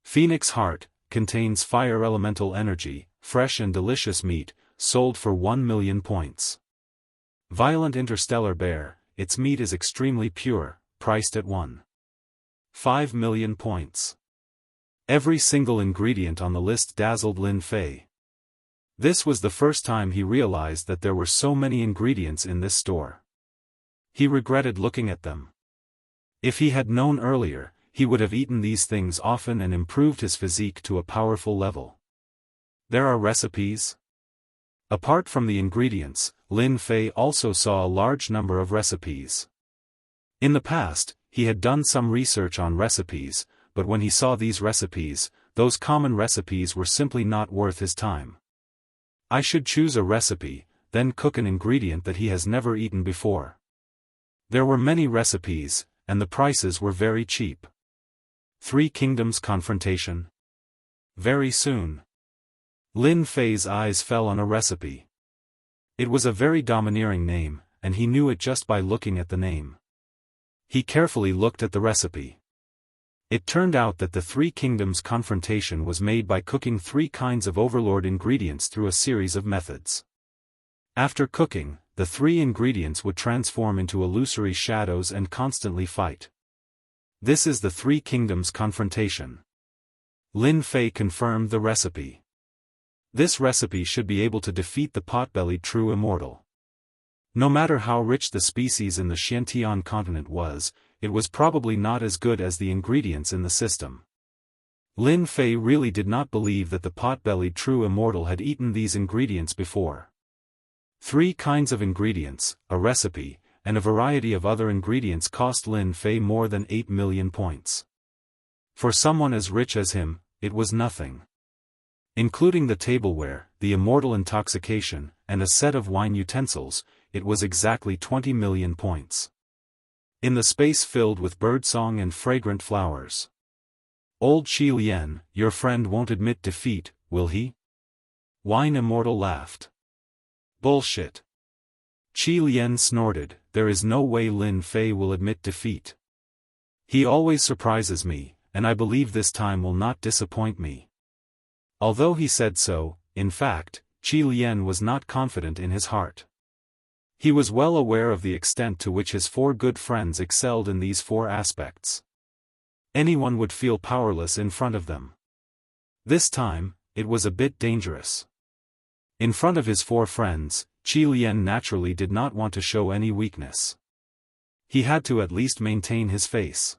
Phoenix heart, contains fire elemental energy, fresh and delicious meat, sold for 1 million points. Violent interstellar bear, its meat is extremely pure, priced at 1.5 million points. Every single ingredient on the list dazzled Lin Fei. This was the first time he realized that there were so many ingredients in this store. He regretted looking at them. If he had known earlier, he would have eaten these things often and improved his physique to a powerful level. There are recipes? Apart from the ingredients, Lin Fei also saw a large number of recipes. In the past, he had done some research on recipes, but when he saw these recipes, those common recipes were simply not worth his time. I should choose a recipe, then cook an ingredient that he has never eaten before. There were many recipes, and the prices were very cheap. Three Kingdoms Confrontation. Very soon. Lin Fei's eyes fell on a recipe. It was a very domineering name, and he knew it just by looking at the name. He carefully looked at the recipe. It turned out that the Three Kingdoms Confrontation was made by cooking 3 kinds of overlord ingredients through a series of methods. After cooking, the 3 ingredients would transform into illusory shadows and constantly fight. This is the Three Kingdoms Confrontation. Lin Fei confirmed the recipe. This recipe should be able to defeat the pot-bellied true immortal. No matter how rich the species in the Xiantian continent was, it was probably not as good as the ingredients in the system. Lin Fei really did not believe that the pot-bellied true immortal had eaten these ingredients before. 3 kinds of ingredients, a recipe, and a variety of other ingredients cost Lin Fei more than 8 million points. For someone as rich as him, it was nothing. Including the tableware, the immortal intoxication, and a set of wine utensils, it was exactly 20 million points. In the space filled with birdsong and fragrant flowers. Old Qi Lian, your friend won't admit defeat, will he? Wine Immortal laughed. Bullshit. Qi Lian snorted, there is no way Lin Fei will admit defeat. He always surprises me, and I believe this time will not disappoint me. Although he said so, in fact, Qi Lian was not confident in his heart. He was well aware of the extent to which his 4 good friends excelled in these 4 aspects. Anyone would feel powerless in front of them. This time, it was a bit dangerous. In front of his 4 friends, Qi Lian naturally did not want to show any weakness. He had to at least maintain his face.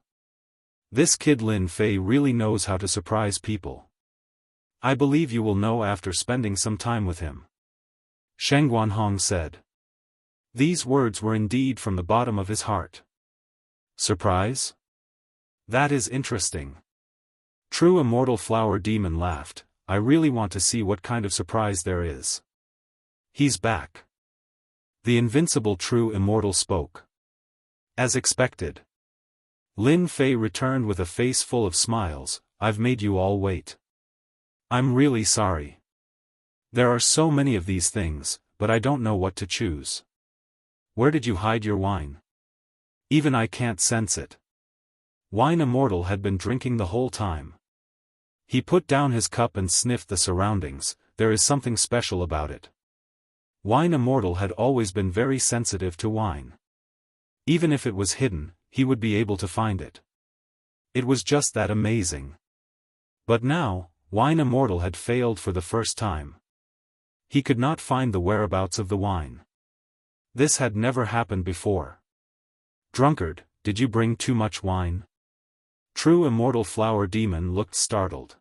This kid Lin Fei really knows how to surprise people. I believe you will know after spending some time with him. Sheng Guanhong said. These words were indeed from the bottom of his heart. Surprise? That is interesting. True Immortal Flower Demon laughed, I really want to see what kind of surprise there is. He's back. The invincible True Immortal spoke. As expected. Lin Fei returned with a face full of smiles, I've made you all wait. I'm really sorry. There are so many of these things, but I don't know what to choose. Where did you hide your wine? Even I can't sense it. Wine Immortal had been drinking the whole time. He put down his cup and sniffed the surroundings, there is something special about it. Wine Immortal had always been very sensitive to wine. Even if it was hidden, he would be able to find it. It was just that amazing. But now, Wine Immortal had failed for the first time. He could not find the whereabouts of the wine. This had never happened before. Drunkard, did you bring too much wine? True Immortal Flower Demon looked startled.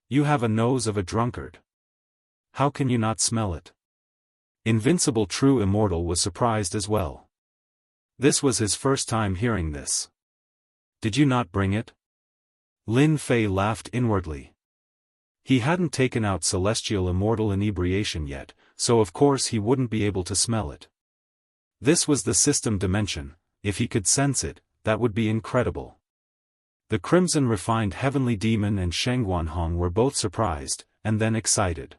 You have a nose of a drunkard. How can you not smell it? Invincible True Immortal was surprised as well. This was his first time hearing this. Did you not bring it? Lin Fei laughed inwardly. He hadn't taken out Celestial Immortal Inebriation yet, so of course he wouldn't be able to smell it. This was the system dimension, if he could sense it, that would be incredible. The Crimson Refined Heavenly Demon and Sheng Guanhong were both surprised, and then excited.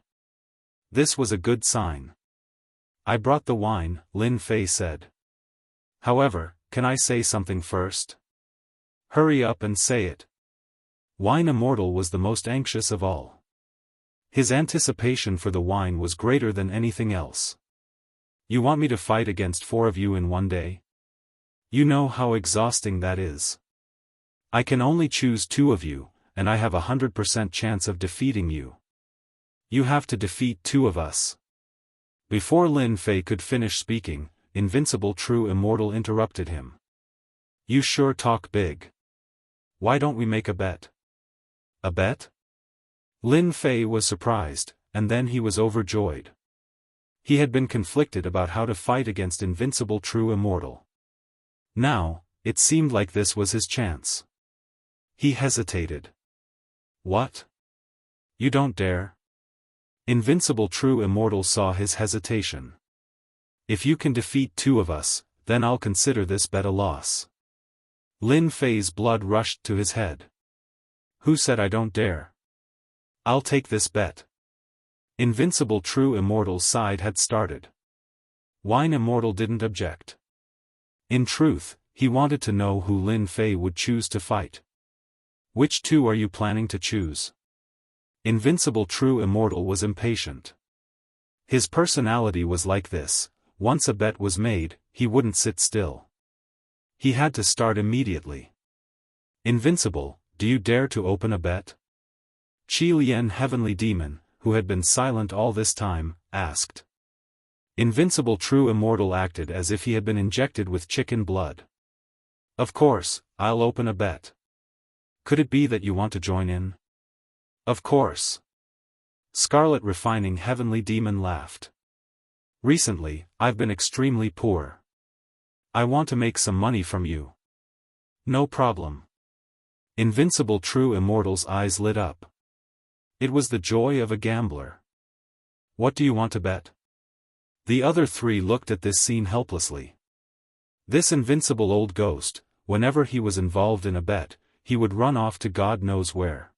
This was a good sign. I brought the wine, Lin Fei said. However, can I say something first? Hurry up and say it. Wine Immortal was the most anxious of all. His anticipation for the wine was greater than anything else. You want me to fight against 4 of you in one day? You know how exhausting that is. I can only choose 2 of you, and I have 100% chance of defeating you. You have to defeat 2 of us. Before Lin Fei could finish speaking, Invincible True Immortal interrupted him. You sure talk big. Why don't we make a bet? A bet? Lin Fei was surprised, and then he was overjoyed. He had been conflicted about how to fight against invincible true immortal. Now, it seemed like this was his chance. He hesitated. What? You don't dare? Invincible true immortal saw his hesitation. If you can defeat two of us, then I'll consider this bet a loss. Lin Fei's blood rushed to his head. Who said I don't dare? I'll take this bet. Invincible true immortal's side had started. Wine Immortal didn't object. In truth, he wanted to know who Lin Fei would choose to fight. Which two are you planning to choose? Invincible true immortal was impatient. His personality was like this: once a bet was made, he wouldn't sit still. He had to start immediately. Invincible, do you dare to open a bet? Qi Lian Heavenly Demon, who had been silent all this time, asked. Invincible true immortal acted as if he had been injected with chicken blood. Of course, I'll open a bet. Could it be that you want to join in? Of course. Scarlet Refining Heavenly Demon laughed. Recently, I've been extremely poor. I want to make some money from you. No problem. Invincible true immortal's eyes lit up. It was the joy of a gambler. What do you want to bet? The other three looked at this scene helplessly. This invincible old ghost, whenever he was involved in a bet, he would run off to God knows where.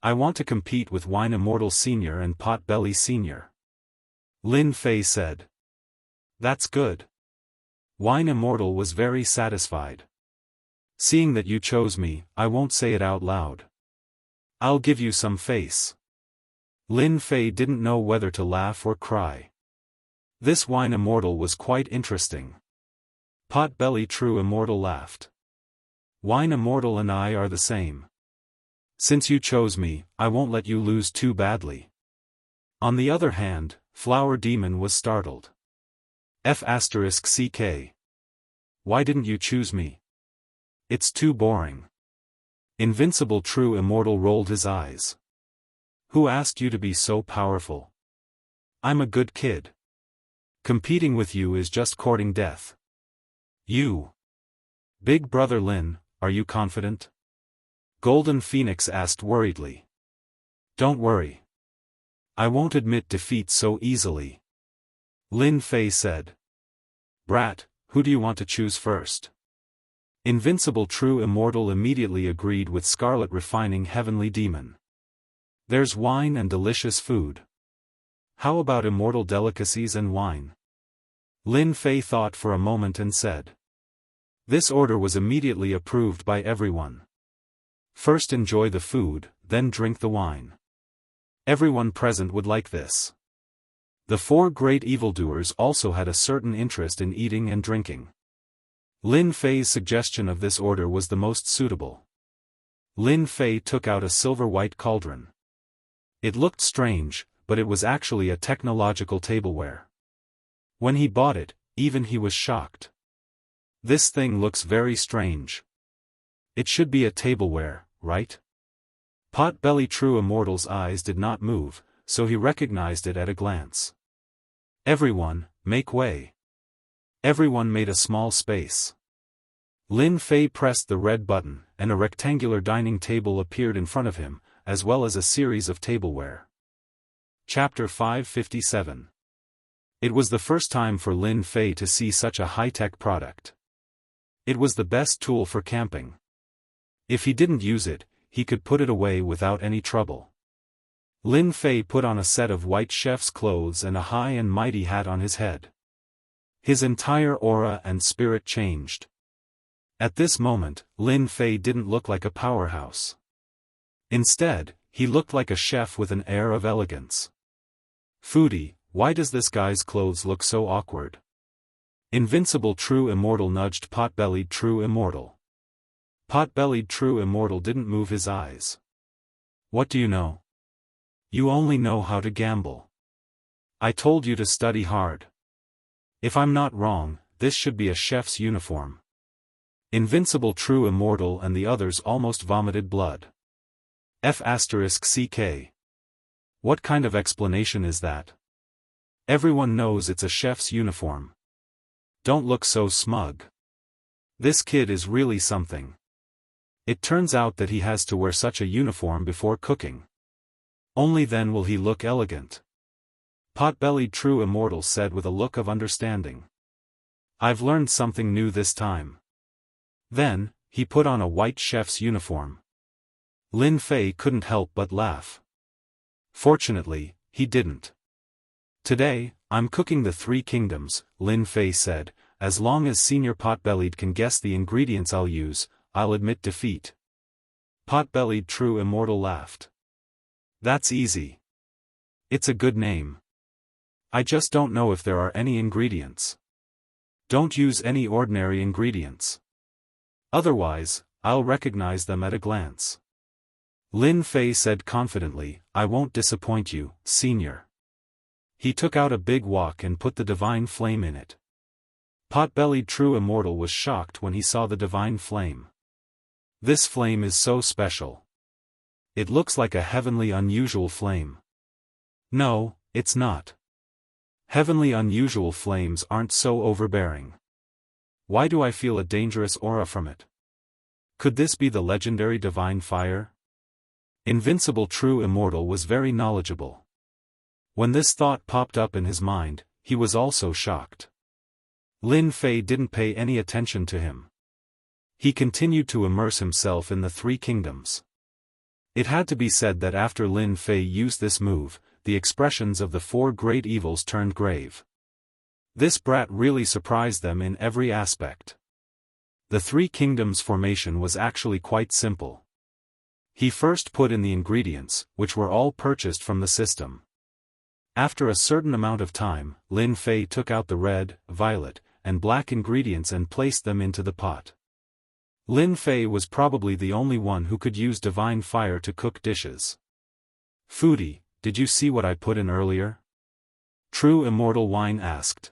I want to compete with Wine Immortal Sr. and Potbelly Sr. Lin Fei said. That's good. Wine Immortal was very satisfied. Seeing that you chose me, I won't say it out loud. I'll give you some face. Lin Fei didn't know whether to laugh or cry. This Wine Immortal was quite interesting. Potbelly True Immortal laughed. Wine Immortal and I are the same. Since you chose me, I won't let you lose too badly. On the other hand, Flower Demon was startled. F***CK. Why didn't you choose me? It's too boring. Invincible True Immortal rolled his eyes. Who asked you to be so powerful? I'm a good kid. Competing with you is just courting death. You. Big Brother Lin, are you confident? Golden Phoenix asked worriedly. Don't worry. I won't admit defeat so easily. Lin Fei said. Brat, who do you want to choose first? Invincible True Immortal immediately agreed with Scarlet Refining Heavenly Demon. There's wine and delicious food. How about immortal delicacies and wine? Lin Fei thought for a moment and said. This order was immediately approved by everyone. First enjoy the food, then drink the wine. Everyone present would like this. The four great evildoers also had a certain interest in eating and drinking. Lin Fei's suggestion of this order was the most suitable. Lin Fei took out a silver-white cauldron. It looked strange, but it was actually a technological tableware. When he bought it, even he was shocked. This thing looks very strange. It should be a tableware, right? Potbelly True Immortal's eyes did not move, so he recognized it at a glance. Everyone, make way. Everyone made a small space. Lin Fei pressed the red button, and a rectangular dining table appeared in front of him, as well as a series of tableware. Chapter 557. It was the first time for Lin Fei to see such a high-tech product. It was the best tool for camping. If he didn't use it, he could put it away without any trouble. Lin Fei put on a set of white chef's clothes and a high and mighty hat on his head. His entire aura and spirit changed. At this moment, Lin Fei didn't look like a powerhouse. Instead, he looked like a chef with an air of elegance. Foodie, why does this guy's clothes look so awkward? Invincible True Immortal nudged Potbellied True Immortal. Potbellied True Immortal didn't move his eyes. What do you know? You only know how to gamble. I told you to study hard. If I'm not wrong, this should be a chef's uniform. Invincible True Immortal and the others almost vomited blood. F***CK. What kind of explanation is that? Everyone knows it's a chef's uniform. Don't look so smug. This kid is really something. It turns out that he has to wear such a uniform before cooking. Only then will he look elegant. Pot-bellied true immortal said with a look of understanding. I've learned something new this time. Then, he put on a white chef's uniform. Lin Fei couldn't help but laugh. Fortunately, he didn't. Today, I'm cooking the three kingdoms, Lin Fei said. As long as Senior Pot-bellied can guess the ingredients I'll use, I'll admit defeat. Pot-bellied true immortal laughed. That's easy. It's a good name. I just don't know if there are any ingredients. Don't use any ordinary ingredients. Otherwise, I'll recognize them at a glance. Lin Fei said confidently, I won't disappoint you, Senior. He took out a big wok and put the divine flame in it. Pot-bellied true immortal was shocked when he saw the divine flame. This flame is so special. It looks like a heavenly unusual flame. No, it's not. Heavenly unusual flames aren't so overbearing. Why do I feel a dangerous aura from it? Could this be the legendary divine fire? Invincible true immortal was very knowledgeable. When this thought popped up in his mind, he was also shocked. Lin Fei didn't pay any attention to him. He continued to immerse himself in the three kingdoms. It had to be said that after Lin Fei used this move, the expressions of the four great evils turned grave. This brat really surprised them in every aspect. The three kingdoms formation was actually quite simple. He first put in the ingredients, which were all purchased from the system. After a certain amount of time, Lin Fei took out the red, violet, and black ingredients and placed them into the pot. Lin Fei was probably the only one who could use divine fire to cook dishes. Foodie, did you see what I put in earlier? True immortal wine asked.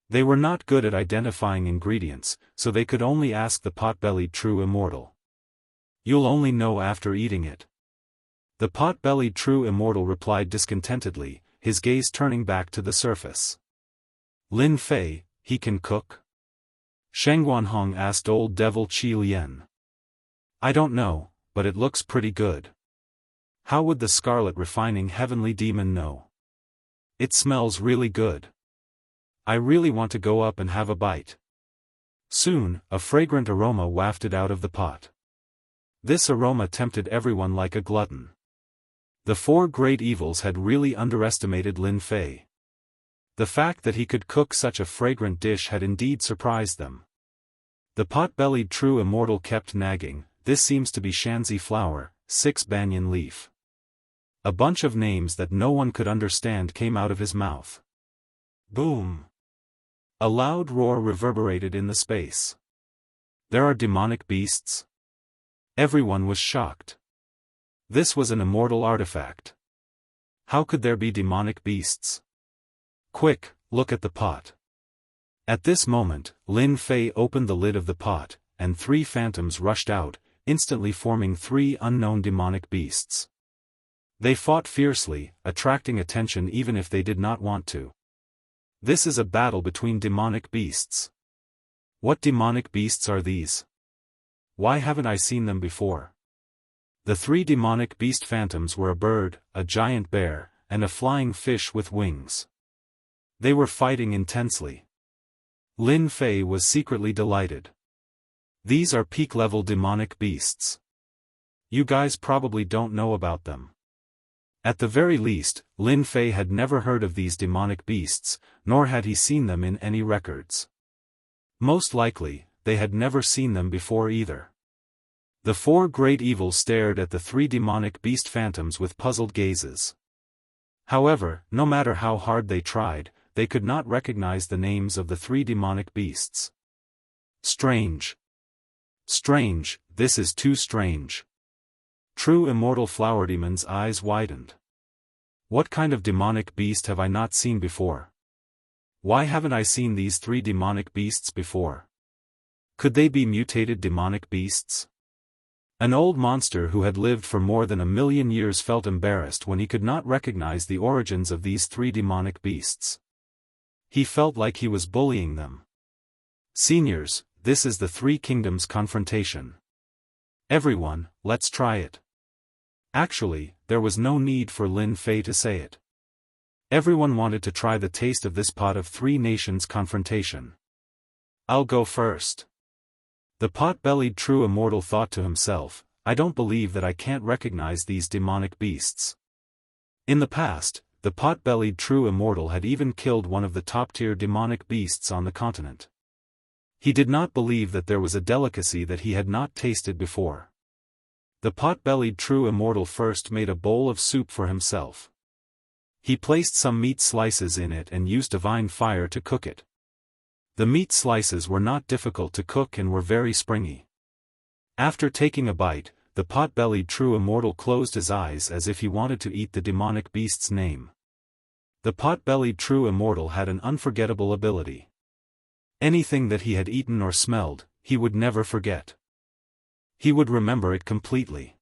They were not good at identifying ingredients, so they could only ask the pot-bellied true immortal. You'll only know after eating it. The pot-bellied true immortal replied discontentedly, his gaze turning back to the surface. Lin Fei, he can cook? Shengguanhong asked old devil Qi Lian. I don't know, but it looks pretty good. How would the scarlet refining heavenly demon know? It smells really good. I really want to go up and have a bite. Soon, a fragrant aroma wafted out of the pot. This aroma tempted everyone like a glutton. The four great evils had really underestimated Lin Fei. The fact that he could cook such a fragrant dish had indeed surprised them. The pot-bellied true immortal kept nagging, this seems to be shanzi flower, 6 banyan leaf. A bunch of names that no one could understand came out of his mouth. Boom! A loud roar reverberated in the space. There are demonic beasts? Everyone was shocked. This was an immortal artifact. How could there be demonic beasts? Quick, look at the pot. At this moment, Lin Fei opened the lid of the pot, and 3 phantoms rushed out, instantly forming 3 unknown demonic beasts. They fought fiercely, attracting attention even if they did not want to. This is a battle between demonic beasts. What demonic beasts are these? Why haven't I seen them before? The 3 demonic beast phantoms were a bird, a giant bear, and a flying fish with wings. They were fighting intensely. Lin Fei was secretly delighted. These are peak-level demonic beasts. You guys probably don't know about them. At the very least, Lin Fei had never heard of these demonic beasts, nor had he seen them in any records. Most likely, they had never seen them before either. The 4 great evils stared at the 3 demonic beast phantoms with puzzled gazes. However, no matter how hard they tried, they could not recognize the names of the 3 demonic beasts. Strange. Strange, this is too strange. True immortal flower demon's eyes widened. What kind of demonic beast have I not seen before? Why haven't I seen these 3 demonic beasts before? Could they be mutated demonic beasts? An old monster who had lived for more than 1,000,000 years felt embarrassed when he could not recognize the origins of these three demonic beasts. He felt like he was bullying them. Seniors, this is the Three Kingdoms confrontation. Everyone, let's try it. Actually, there was no need for Lin Fei to say it. Everyone wanted to try the taste of this pot of three nations confrontation. I'll go first. The pot-bellied true immortal thought to himself, I don't believe that I can't recognize these demonic beasts. In the past, the pot-bellied true immortal had even killed one of the top-tier demonic beasts on the continent. He did not believe that there was a delicacy that he had not tasted before. The pot-bellied true immortal first made a bowl of soup for himself. He placed some meat slices in it and used divine fire to cook it. The meat slices were not difficult to cook and were very springy. After taking a bite, the pot-bellied true immortal closed his eyes as if he wanted to eat the demonic beast's name. The pot-bellied true immortal had an unforgettable ability. Anything that he had eaten or smelled, he would never forget. He would remember it completely.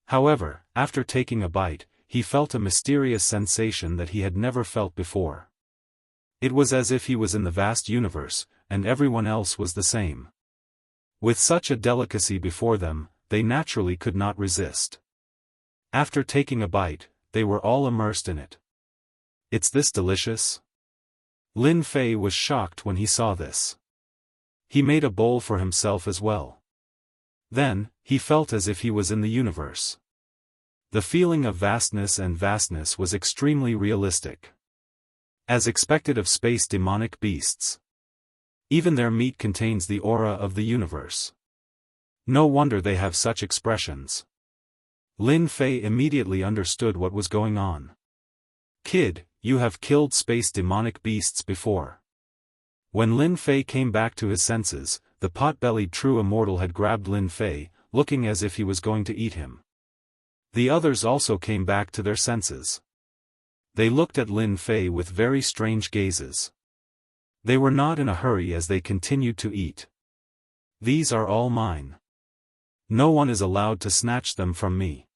However, after taking a bite, he felt a mysterious sensation that he had never felt before. It was as if he was in the vast universe, and everyone else was the same. With such a delicacy before them, they naturally could not resist. After taking a bite, they were all immersed in it. It's this delicious? Lin Fei was shocked when he saw this. He made a bowl for himself as well. Then, he felt as if he was in the universe. The feeling of vastness was extremely realistic. As expected of space demonic beasts. Even their meat contains the aura of the universe. No wonder they have such expressions. Lin Fei immediately understood what was going on. Kid, you have killed space demonic beasts before. When Lin Fei came back to his senses, the pot-bellied true immortal had grabbed Lin Fei, looking as if he was going to eat him. The others also came back to their senses. They looked at Lin Fei with very strange gazes. They were not in a hurry as they continued to eat. These are all mine. No one is allowed to snatch them from me.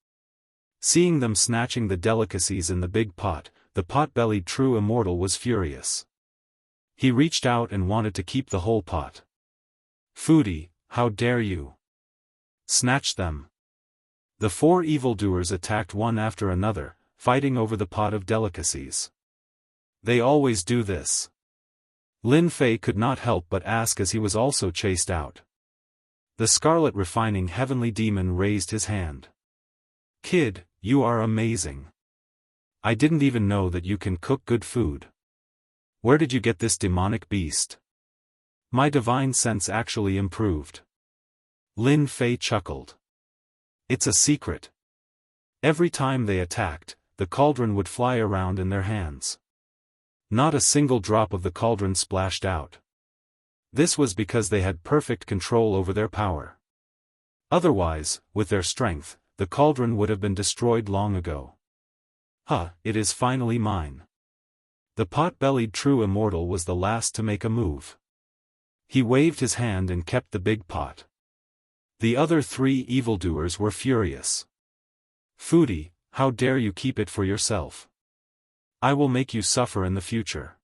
Seeing them snatching the delicacies in the big pot, the pot-bellied true immortal was furious. He reached out and wanted to keep the whole pot. Foodie, how dare you? Snatch them. The four evildoers attacked one after another, fighting over the pot of delicacies. They always do this. Lin Fei could not help but ask as he was also chased out. The scarlet refining heavenly demon raised his hand. Kid, you are amazing. I didn't even know that you can cook good food. Where did you get this demonic beast? My divine sense actually improved. Lin Fei chuckled. It's a secret. Every time they attacked, the cauldron would fly around in their hands. Not a single drop of the cauldron splashed out. This was because they had perfect control over their power. Otherwise, with their strength, the cauldron would have been destroyed long ago. It is finally mine. The pot-bellied true immortal was the last to make a move. He waved his hand and kept the big pot. The other three evildoers were furious. Foodie, how dare you keep it for yourself? I will make you suffer in the future.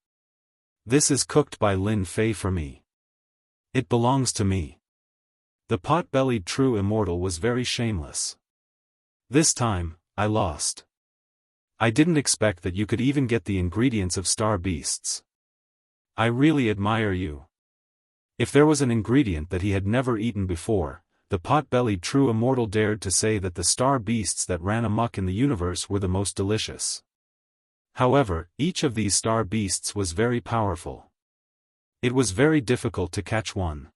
This is cooked by Lin Fei for me. It belongs to me. The pot-bellied true immortal was very shameless. This time, I lost. I didn't expect that you could even get the ingredients of star beasts. I really admire you. If there was an ingredient that he had never eaten before, the pot-bellied true immortal dared to say that the star beasts that ran amok in the universe were the most delicious. However, each of these star beasts was very powerful. It was very difficult to catch one.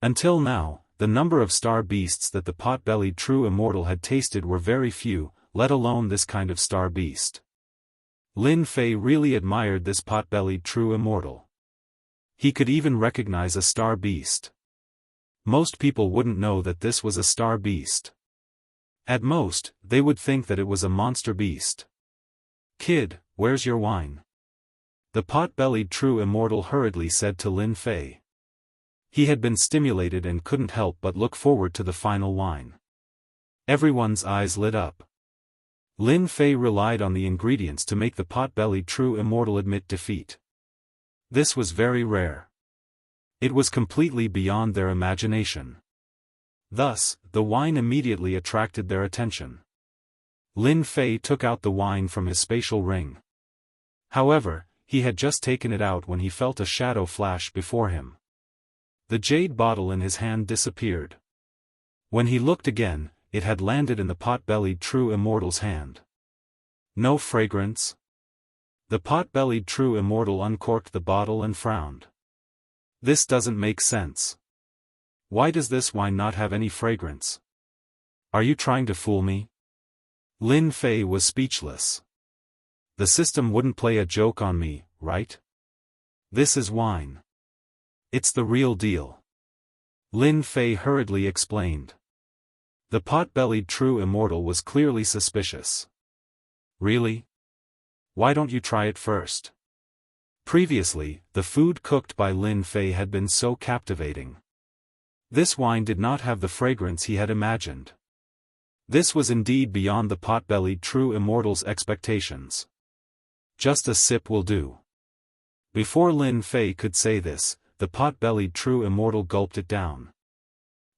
Until now, the number of star beasts that the pot-bellied true immortal had tasted were very few, let alone this kind of star beast. Lin Fei really admired this pot-bellied true immortal. He could even recognize a star beast. Most people wouldn't know that this was a star beast. At most, they would think that it was a monster beast. Kid, where's your wine? The pot-bellied true immortal hurriedly said to Lin Fei. He had been stimulated and couldn't help but look forward to the final wine. Everyone's eyes lit up. Lin Fei relied on the ingredients to make the pot-bellied true immortal admit defeat. This was very rare. It was completely beyond their imagination. Thus, the wine immediately attracted their attention. Lin Fei took out the wine from his spatial ring. However, he had just taken it out when he felt a shadow flash before him. The jade bottle in his hand disappeared. When he looked again, it had landed in the pot-bellied true immortal's hand. No fragrance? The pot-bellied true immortal uncorked the bottle and frowned. This doesn't make sense. Why does this wine not have any fragrance? Are you trying to fool me? Lin Fei was speechless. The system wouldn't play a joke on me, right? This is wine. It's the real deal. Lin Fei hurriedly explained. The pot-bellied true immortal was clearly suspicious. Really? Why don't you try it first? Previously, the food cooked by Lin Fei had been so captivating. This wine did not have the fragrance he had imagined. This was indeed beyond the pot-bellied true immortal's expectations. Just a sip will do. Before Lin Fei could say this, the pot-bellied true immortal gulped it down.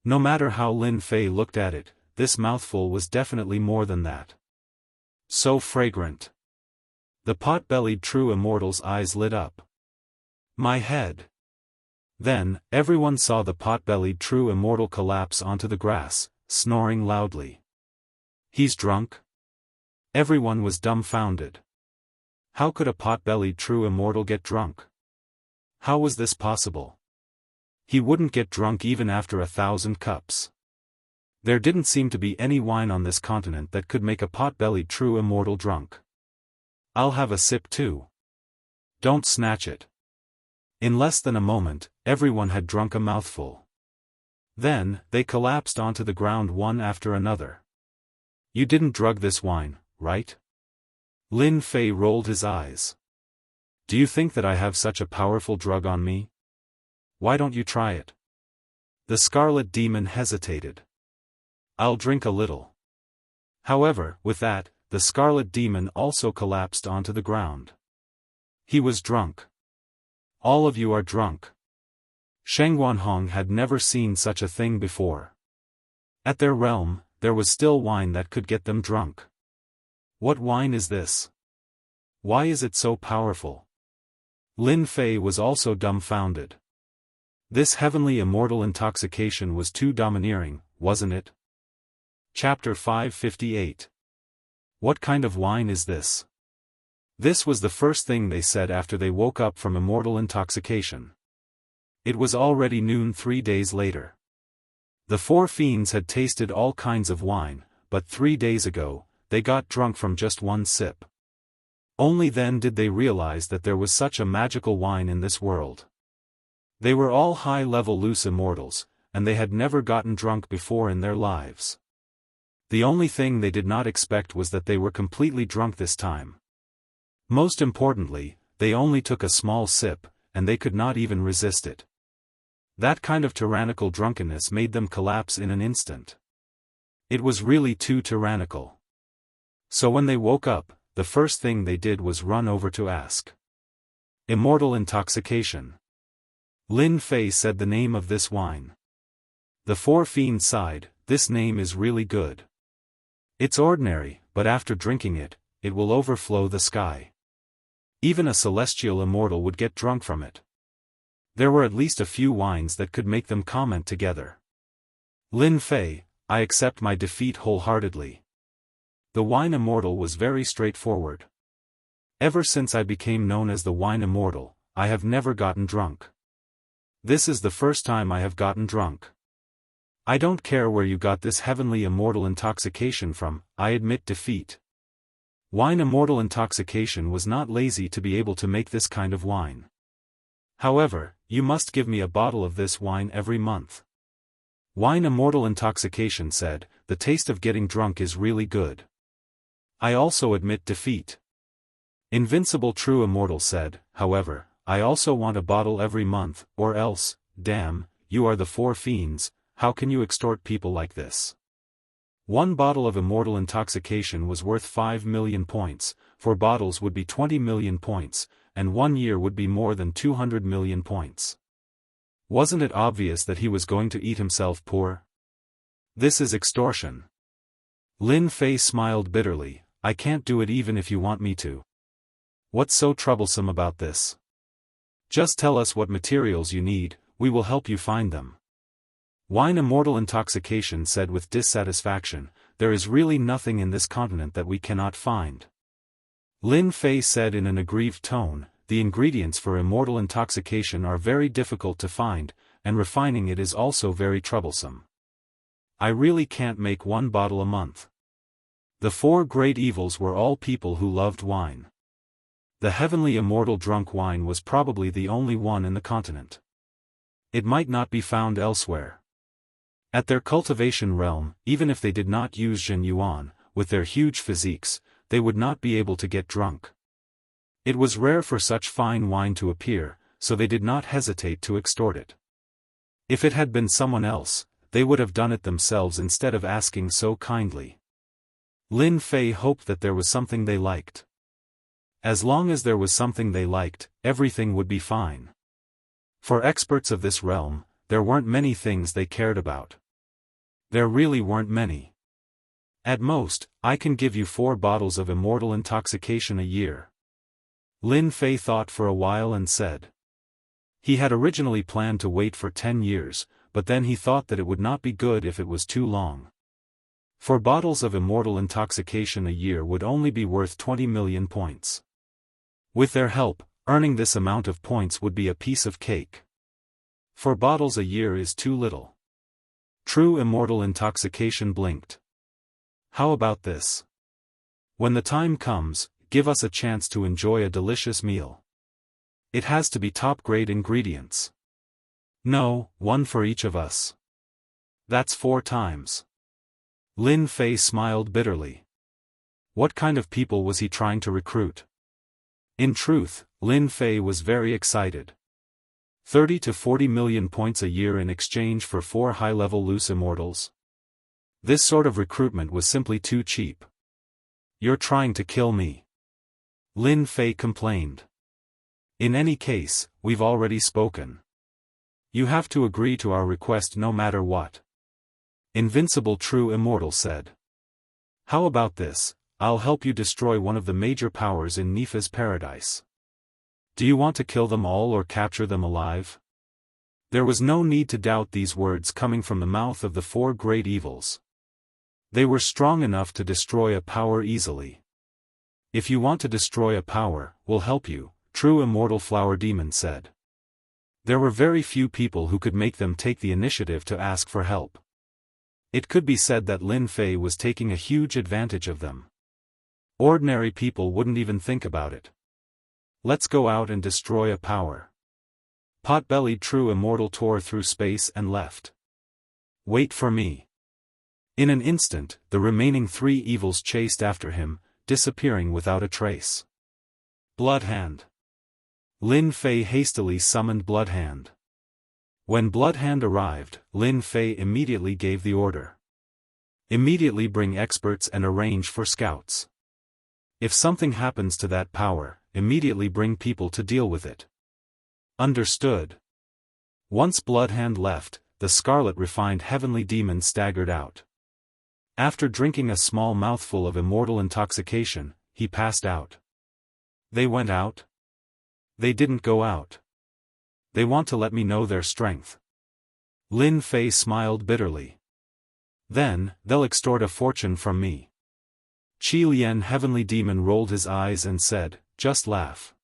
No matter how Lin Fei looked at it, this mouthful was definitely more than that. So fragrant. The pot-bellied true immortal's eyes lit up. My head. Then, everyone saw the pot-bellied true immortal collapse onto the grass, snoring loudly. He's drunk? Everyone was dumbfounded. How could a pot-bellied true immortal get drunk? How was this possible? He wouldn't get drunk even after 1,000 cups. There didn't seem to be any wine on this continent that could make a pot-bellied true immortal drunk. I'll have a sip too. Don't snatch it. In less than a moment, everyone had drunk a mouthful. Then, they collapsed onto the ground one after another. You didn't drug this wine, right? Lin Fei rolled his eyes. Do you think that I have such a powerful drug on me? Why don't you try it? The Scarlet Demon hesitated. I'll drink a little. However, with that, the Scarlet Demon also collapsed onto the ground. He was drunk. All of you are drunk. Sheng Wanhong had never seen such a thing before. At their realm, there was still wine that could get them drunk. What wine is this? Why is it so powerful? Lin Fei was also dumbfounded. This heavenly immortal intoxication was too domineering, wasn't it? Chapter 558. What kind of wine is this? This was the first thing they said after they woke up from immortal intoxication. It was already noon 3 days later. The four fiends had tasted all kinds of wine, but 3 days ago, they got drunk from just one sip. Only then did they realize that there was such a magical wine in this world. They were all high-level loose immortals, and they had never gotten drunk before in their lives. The only thing they did not expect was that they were completely drunk this time. Most importantly, they only took a small sip, and they could not even resist it. That kind of tyrannical drunkenness made them collapse in an instant. It was really too tyrannical. So when they woke up, the first thing they did was run over to ask. Immortal intoxication. Lin Fei said the name of this wine. The four fiends sighed, this name is really good. It's ordinary, but after drinking it, it will overflow the sky. Even a celestial immortal would get drunk from it. There were at least a few wines that could make them comment together. Lin Fei, I accept my defeat wholeheartedly. The wine immortal was very straightforward. Ever since I became known as the wine immortal, I have never gotten drunk. This is the first time I have gotten drunk. I don't care where you got this heavenly immortal intoxication from, I admit defeat. Wine immortal intoxication was not lazy to be able to make this kind of wine. However, you must give me a bottle of this wine every month. Wine immortal intoxication said, the taste of getting drunk is really good. I also admit defeat. Invincible true immortal said, however, I also want a bottle every month, or else, damn, "You are the four fiends, how can you extort people like this?" One bottle of immortal intoxication was worth 5 million points, 4 bottles would be 20 million points, and 1 year would be more than 200 million points. Wasn't it obvious that he was going to eat himself poor? This is extortion. Lin Fei smiled bitterly. "I can't do it even if you want me to. What's so troublesome about this? Just tell us what materials you need, we will help you find them." Wine immortal intoxication said with dissatisfaction, "There is really nothing in this continent that we cannot find." Lin Fei said in an aggrieved tone, "The ingredients for immortal intoxication are very difficult to find, and refining it is also very troublesome. I really can't make 1 bottle a month." The 4 great evils were all people who loved wine. The heavenly immortal drunk wine was probably the only one in the continent. It might not be found elsewhere. At their cultivation realm, even if they did not use Zhen Yuan, with their huge physiques, they would not be able to get drunk. It was rare for such fine wine to appear, so they did not hesitate to extort it. If it had been someone else, they would have done it themselves instead of asking so kindly. Lin Fei hoped that there was something they liked. As long as there was something they liked, everything would be fine. For experts of this realm, there weren't many things they cared about. There really weren't many. At most, I can give you 4 bottles of immortal intoxication a year. Lin Fei thought for a while and said. He had originally planned to wait for 10 years, but then he thought that it would not be good if it was too long. 4 bottles of immortal intoxication a year would only be worth 20 million points. With their help, earning this amount of points would be a piece of cake. 4 bottles a year is too little. True immortal intoxication blinked. How about this? When the time comes, give us a chance to enjoy a delicious meal. It has to be top-grade ingredients. No, 1 for each of us. That's 4 times. Lin Fei smiled bitterly. What kind of people was he trying to recruit? In truth, Lin Fei was very excited. 30 to 40 million points a year in exchange for 4 high-level loose immortals. This sort of recruitment was simply too cheap. You're trying to kill me. Lin Fei complained. In any case, we've already spoken. You have to agree to our request no matter what. Invincible True Immortal said. How about this, I'll help you destroy one of the major powers in Nifa's paradise. Do you want to kill them all or capture them alive? There was no need to doubt these words coming from the mouth of the 4 great evils. They were strong enough to destroy a power easily. If you want to destroy a power, we'll help you, True Immortal Flower Demon said. There were very few people who could make them take the initiative to ask for help. It could be said that Lin Fei was taking a huge advantage of them. Ordinary people wouldn't even think about it. Let's go out and destroy a power. Pot-bellied True Immortal tore through space and left. Wait for me. In an instant, the remaining 3 evils chased after him, disappearing without a trace. Bloodhand. Lin Fei hastily summoned Bloodhand. When Bloodhand arrived, Lin Fei immediately gave the order. Immediately bring experts and arrange for scouts. If something happens to that power, immediately bring people to deal with it. Understood. Once Bloodhand left, the scarlet refined heavenly demon staggered out. After drinking a small mouthful of immortal intoxication, he passed out. They went out? They didn't go out. They want to let me know their strength. Lin Fei smiled bitterly. Then, they'll extort a fortune from me. Qi Lian heavenly demon rolled his eyes and said, just laugh.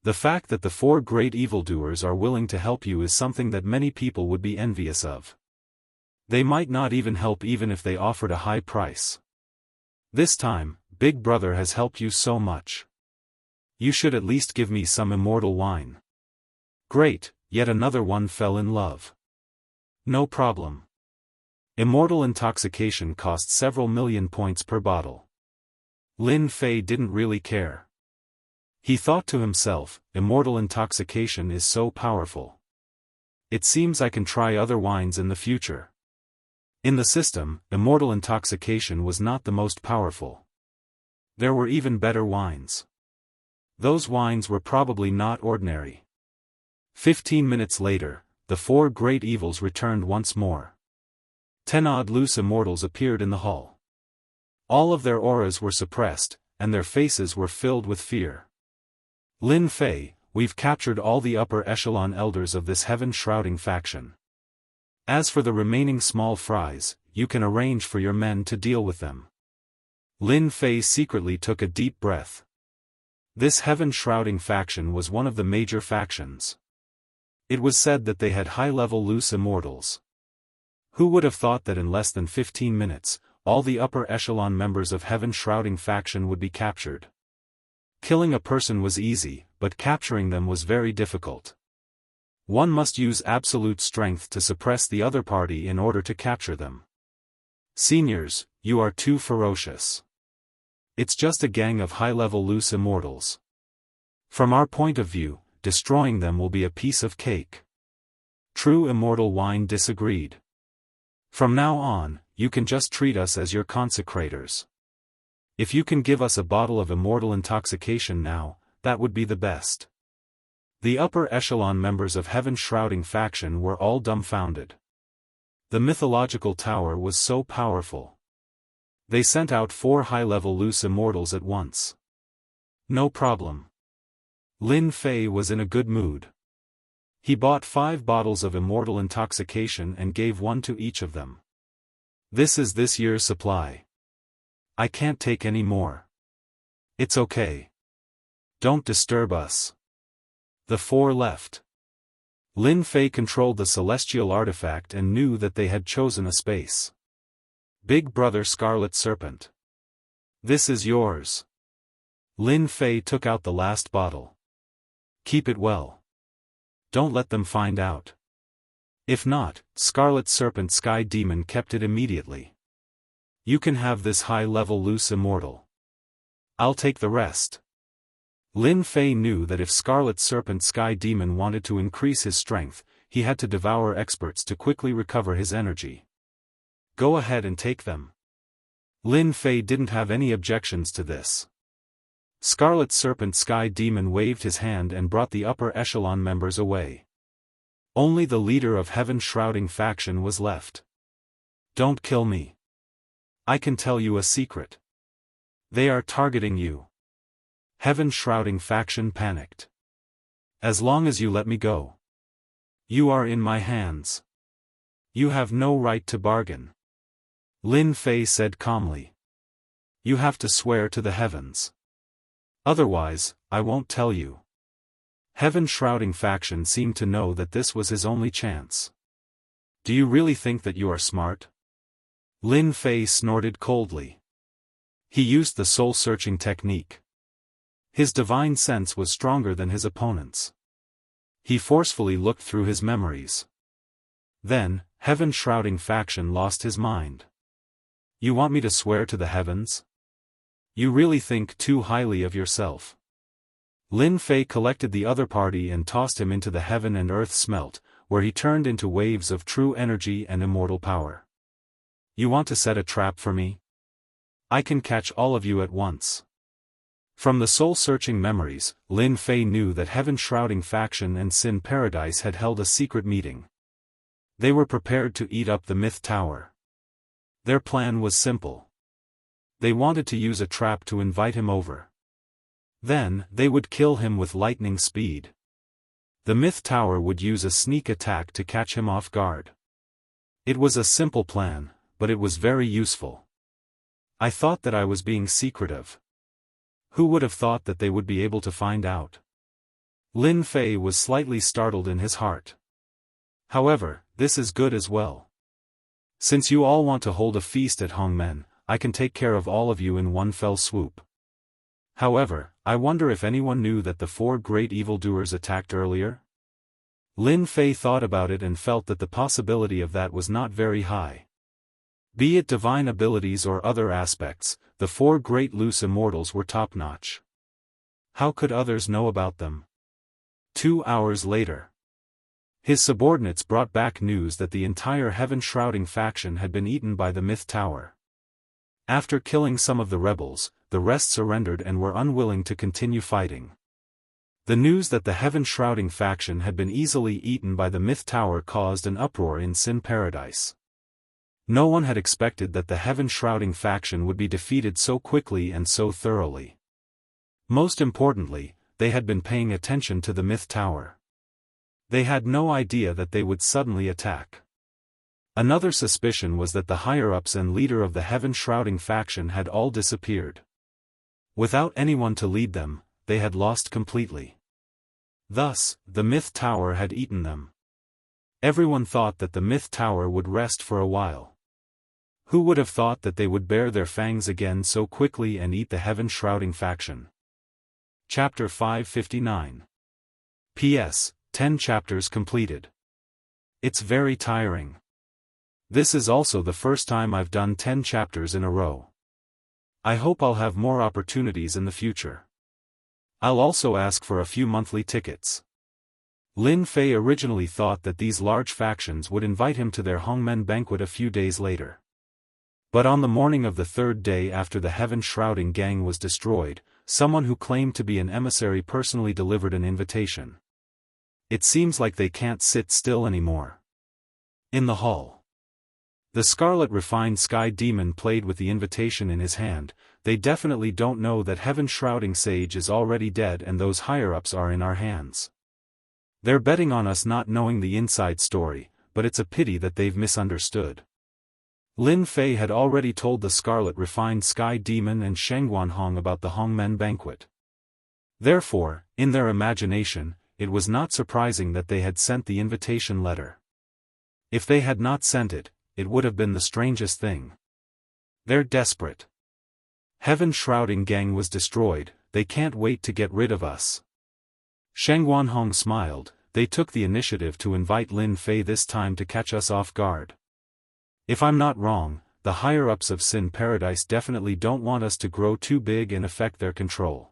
The fact that the 4 great evildoers are willing to help you is something that many people would be envious of. They might not even help even if they offered a high price. This time, Big Brother has helped you so much. You should at least give me some immortal wine. Great, yet another one fell in love. No problem. Immortal intoxication cost several million points per bottle. Lin Fei didn't really care. He thought to himself, immortal intoxication is so powerful. It seems I can try other wines in the future. In the system, Immortal intoxication was not the most powerful. There were even better wines. Those wines were probably not ordinary. 15 minutes later, the four great evils returned once more. 10 odd loose immortals appeared in the hall. All of their auras were suppressed, and their faces were filled with fear. Lin Fei, we've captured all the upper echelon elders of this heaven-shrouding faction. As for the remaining small fries, you can arrange for your men to deal with them. Lin Fei secretly took a deep breath. This heaven-shrouding faction was one of the major factions. It was said that they had high-level loose immortals. Who would have thought that in less than 15 minutes, all the upper echelon members of heaven-shrouding faction would be captured? Killing a person was easy, but capturing them was very difficult. One must use absolute strength to suppress the other party in order to capture them. Seniors, you are too ferocious. It's just a gang of high-level loose immortals. From our point of view, destroying them will be a piece of cake. True Immortal Wine disagreed. From now on, you can just treat us as your consecrators. If you can give us a bottle of Immortal intoxication now, that would be the best. The upper echelon members of heaven-shrouding faction were all dumbfounded. The mythological tower was so powerful. They sent out 4 high-level loose immortals at once. No problem. Lin Fei was in a good mood. He bought 5 bottles of Immortal intoxication and gave 1 to each of them. This is this year's supply. I can't take any more. It's okay. Don't disturb us. The 4 left. Lin Fei controlled the celestial artifact and knew that they had chosen a space. Big Brother Scarlet Serpent. This is yours. Lin Fei took out the last bottle. Keep it well. Don't let them find out. If not, Scarlet Serpent Sky Demon kept it immediately. You can have this high-level loose immortal. I'll take the rest. Lin Fei knew that if Scarlet Serpent Sky Demon wanted to increase his strength, he had to devour experts to quickly recover his energy. Go ahead and take them. Lin Fei didn't have any objections to this. Scarlet Serpent Sky Demon waved his hand and brought the upper echelon members away. Only the leader of heaven-shrouding faction was left. Don't kill me. I can tell you a secret. They are targeting you. Heaven-shrouding faction panicked. As long as you let me go. You are in my hands. You have no right to bargain. Lin Fei said calmly. You have to swear to the heavens. Otherwise, I won't tell you. Heaven-shrouding faction seemed to know that this was his only chance. Do you really think that you are smart? Lin Fei snorted coldly. He used the soul-searching technique. His divine sense was stronger than his opponent's. He forcefully looked through his memories. Then, heaven-shrouding faction lost his mind. You want me to swear to the heavens? You really think too highly of yourself. Lin Fei collected the other party and tossed him into the heaven and earth smelt, where he turned into waves of true energy and immortal power. You want to set a trap for me? I can catch all of you at once. From the soul-searching memories, Lin Fei knew that heaven-shrouding faction and Sin Paradise had held a secret meeting. They were prepared to eat up the Myth Tower. Their plan was simple. They wanted to use a trap to invite him over. Then, they would kill him with lightning speed. The Myth Tower would use a sneak attack to catch him off guard. It was a simple plan, but it was very useful. I thought that I was being secretive. Who would have thought that they would be able to find out? Lin Fei was slightly startled in his heart. However, this is good as well. Since you all want to hold a feast at Hongmen, I can take care of all of you in one fell swoop. However, I wonder if anyone knew that the 4 great evildoers attacked earlier? Lin Fei thought about it and felt that the possibility of that was not very high. Be it divine abilities or other aspects, the 4 great loose immortals were top-notch. How could others know about them? 2 hours later. His subordinates brought back news that the entire heaven-shrouding faction had been eaten by the Myth Tower. After killing some of the rebels, the rest surrendered and were unwilling to continue fighting. The news that the heaven-shrouding faction had been easily eaten by the Myth Tower caused an uproar in Sin Paradise. No one had expected that the heaven-shrouding faction would be defeated so quickly and so thoroughly. Most importantly, they had been paying attention to the Myth Tower. They had no idea that they would suddenly attack. Another suspicion was that the higher-ups and leader of the heaven-shrouding faction had all disappeared. Without anyone to lead them, they had lost completely. Thus, the Myth Tower had eaten them. Everyone thought that the Myth Tower would rest for a while. Who would have thought that they would bare their fangs again so quickly and eat the heaven-shrouding faction? Chapter 559. P.S. 10 chapters completed. It's very tiring. This is also the first time I've done 10 chapters in a row. I hope I'll have more opportunities in the future. I'll also ask for a few monthly tickets. Lin Fei originally thought that these large factions would invite him to their Hongmen banquet a few days later. But on the morning of the third day after the heaven-shrouding gang was destroyed, someone who claimed to be an emissary personally delivered an invitation. It seems like they can't sit still anymore. In the hall, the Scarlet Refined Sky Demon played with the invitation in his hand. They definitely don't know that heaven-shrouding sage is already dead and those higher-ups are in our hands. They're betting on us not knowing the inside story, but it's a pity that they've misunderstood. Lin Fei had already told the Scarlet Refined Sky Demon and Sheng Guanhong about the Hongmen banquet. Therefore, in their imagination, it was not surprising that they had sent the invitation letter. If they had not sent it, it would have been the strangest thing. They're desperate. Heaven-shrouding gang was destroyed, they can't wait to get rid of us. Sheng Guanhong smiled. They took the initiative to invite Lin Fei this time to catch us off guard. If I'm not wrong, the higher-ups of Sin Paradise definitely don't want us to grow too big and affect their control.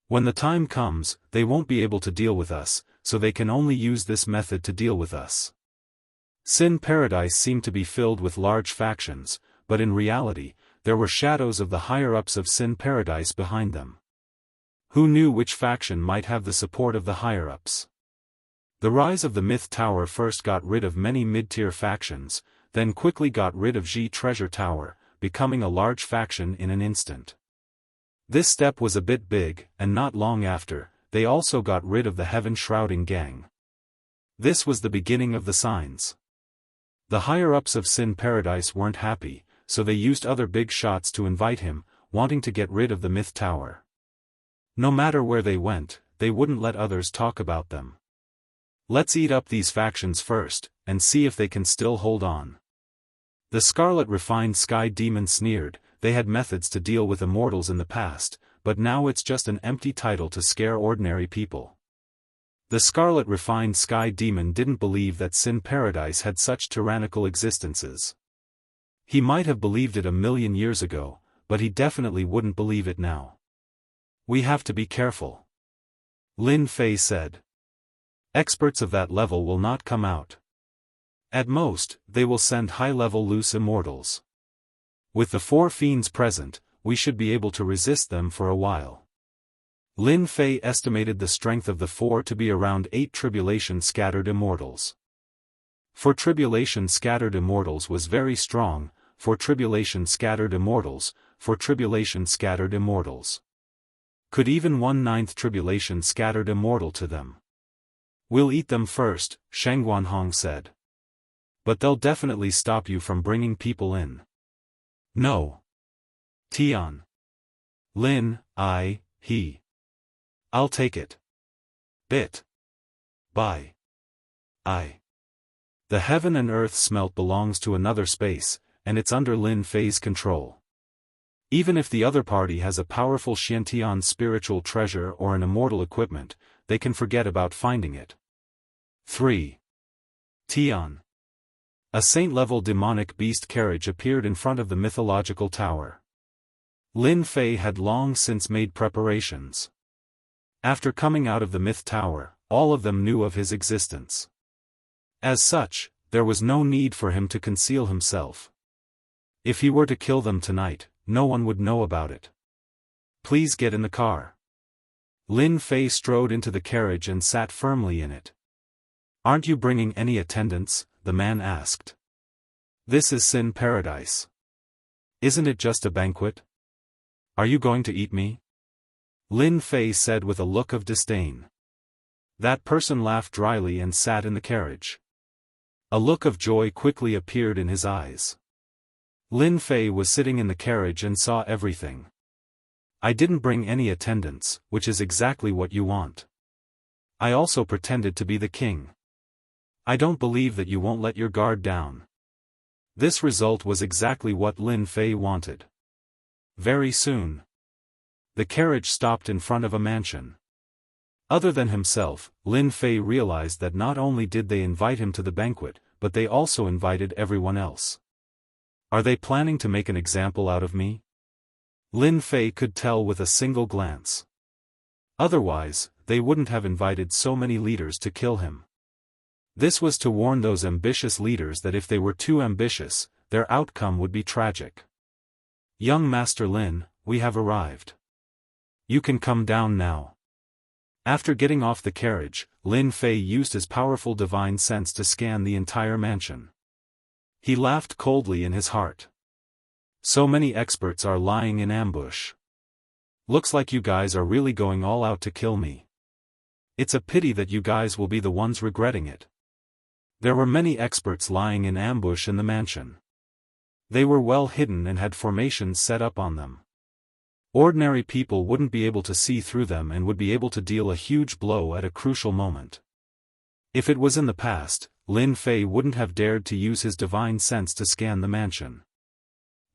When the time comes, they won't be able to deal with us, so they can only use this method to deal with us. Sin Paradise seemed to be filled with large factions, but in reality, there were shadows of the higher-ups of Sin Paradise behind them. Who knew which faction might have the support of the higher-ups? The rise of the Myth Tower first got rid of many mid-tier factions, then quickly got rid of Ji Treasure Tower, becoming a large faction in an instant. This step was a bit big, and not long after, they also got rid of the heaven-shrouding gang. This was the beginning of the signs. The higher-ups of Sin Paradise weren't happy, so they used other big shots to invite him, wanting to get rid of the Myth Tower. No matter where they went, they wouldn't let others talk about them. Let's eat up these factions first, and see if they can still hold on. The Scarlet Refined Sky Demon sneered. They had methods to deal with immortals in the past, but now it's just an empty title to scare ordinary people. The Scarlet Refined Sky Demon didn't believe that Sin Paradise had such tyrannical existences. He might have believed it a million years ago, but he definitely wouldn't believe it now. We have to be careful. Lin Fei said. Experts of that level will not come out. At most, they will send high-level loose immortals. With the 4 fiends present, we should be able to resist them for a while. Lin Fei estimated the strength of the 4 to be around 8 tribulation-scattered immortals. For tribulation-scattered immortals was very strong, for tribulation-scattered immortals, for tribulation-scattered immortals. Could even 1/9 tribulation-scattered immortal to them. We'll eat them first, Sheng Guanhong said. But they'll definitely stop you from bringing people in. No. Tian. Lin, he. I'll take it. Bit. By. The heaven and earth smelt belongs to another space, and it's under Lin Fei's control. Even if the other party has a powerful Xiantian spiritual treasure or an immortal equipment, they can forget about finding it. 3. Tian. A saint-level demonic beast carriage appeared in front of the mythological tower. Lin Fei had long since made preparations. After coming out of the Myth Tower, all of them knew of his existence. As such, there was no need for him to conceal himself. If he were to kill them tonight, no one would know about it. Please get in the car. Lin Fei strode into the carriage and sat firmly in it. Aren't you bringing any attendants? The man asked. This is Sin Paradise. Isn't it just a banquet? Are you going to eat me? Lin Fei said with a look of disdain. That person laughed dryly and sat in the carriage. A look of joy quickly appeared in his eyes. Lin Fei was sitting in the carriage and saw everything. I didn't bring any attendants, which is exactly what you want. I also pretended to be the king. I don't believe that you won't let your guard down. This result was exactly what Lin Fei wanted. Very soon, the carriage stopped in front of a mansion. Other than himself, Lin Fei realized that not only did they invite him to the banquet, but they also invited everyone else. Are they planning to make an example out of me? Lin Fei could tell with a single glance. Otherwise, they wouldn't have invited so many leaders to kill him. This was to warn those ambitious leaders that if they were too ambitious, their outcome would be tragic. Young Master Lin, we have arrived. You can come down now. After getting off the carriage, Lin Fei used his powerful divine sense to scan the entire mansion. He laughed coldly in his heart. So many experts are lying in ambush. Looks like you guys are really going all out to kill me. It's a pity that you guys will be the ones regretting it. There were many experts lying in ambush in the mansion. They were well hidden and had formations set up on them. Ordinary people wouldn't be able to see through them and would be able to deal a huge blow at a crucial moment. If it was in the past, Lin Fei wouldn't have dared to use his divine sense to scan the mansion.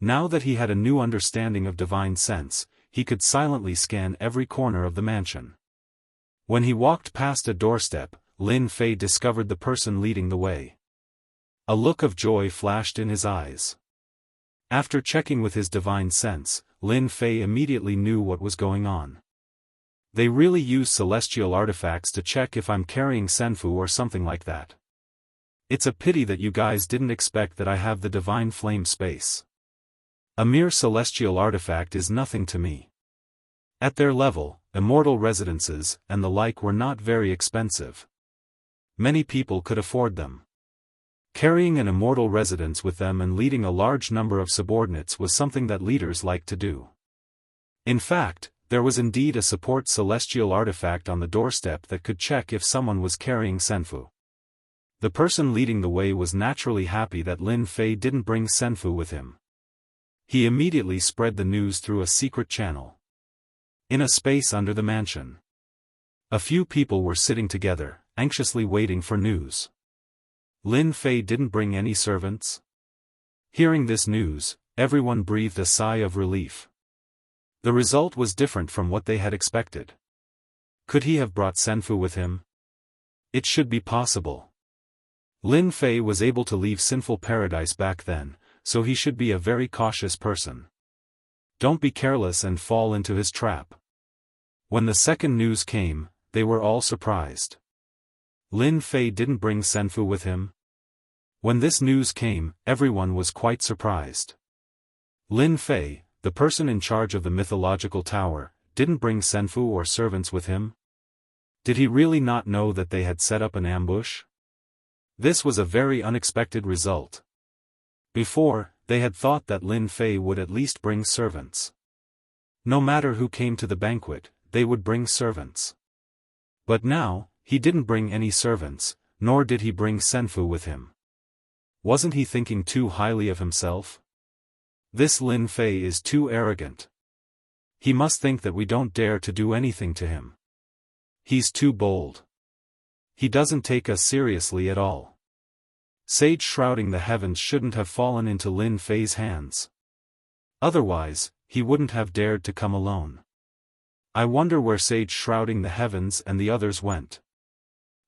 Now that he had a new understanding of divine sense, he could silently scan every corner of the mansion. When he walked past a doorstep, Lin Fei discovered the person leading the way. A look of joy flashed in his eyes. After checking with his divine sense, Lin Fei immediately knew what was going on. They really use celestial artifacts to check if I'm carrying Senfu or something like that. It's a pity that you guys didn't expect that I have the divine flame space. A mere celestial artifact is nothing to me. At their level, immortal residences and the like were not very expensive. Many people could afford them. Carrying an immortal residence with them and leading a large number of subordinates was something that leaders liked to do. In fact, there was indeed a support celestial artifact on the doorstep that could check if someone was carrying Senfu. The person leading the way was naturally happy that Lin Fei didn't bring Senfu with him. He immediately spread the news through a secret channel. In a space under the mansion, a few people were sitting together, anxiously waiting for news. Lin Fei didn't bring any servants? Hearing this news, everyone breathed a sigh of relief. The result was different from what they had expected. Could he have brought Senfu with him? It should be possible. Lin Fei was able to leave sinful paradise back then, so he should be a very cautious person. Don't be careless and fall into his trap. When the second news came, they were all surprised. Lin Fei didn't bring Senfu with him? When this news came, everyone was quite surprised. Lin Fei, the person in charge of the mythological tower, didn't bring Senfu or servants with him? Did he really not know that they had set up an ambush? This was a very unexpected result. Before, they had thought that Lin Fei would at least bring servants. No matter who came to the banquet, they would bring servants. But now, he didn't bring any servants, nor did he bring Senfu with him. Wasn't he thinking too highly of himself? This Lin Fei is too arrogant. He must think that we don't dare to do anything to him. He's too bold. He doesn't take us seriously at all. Sage shrouding the heavens shouldn't have fallen into Lin Fei's hands. Otherwise, he wouldn't have dared to come alone. I wonder where Sage shrouding the heavens and the others went.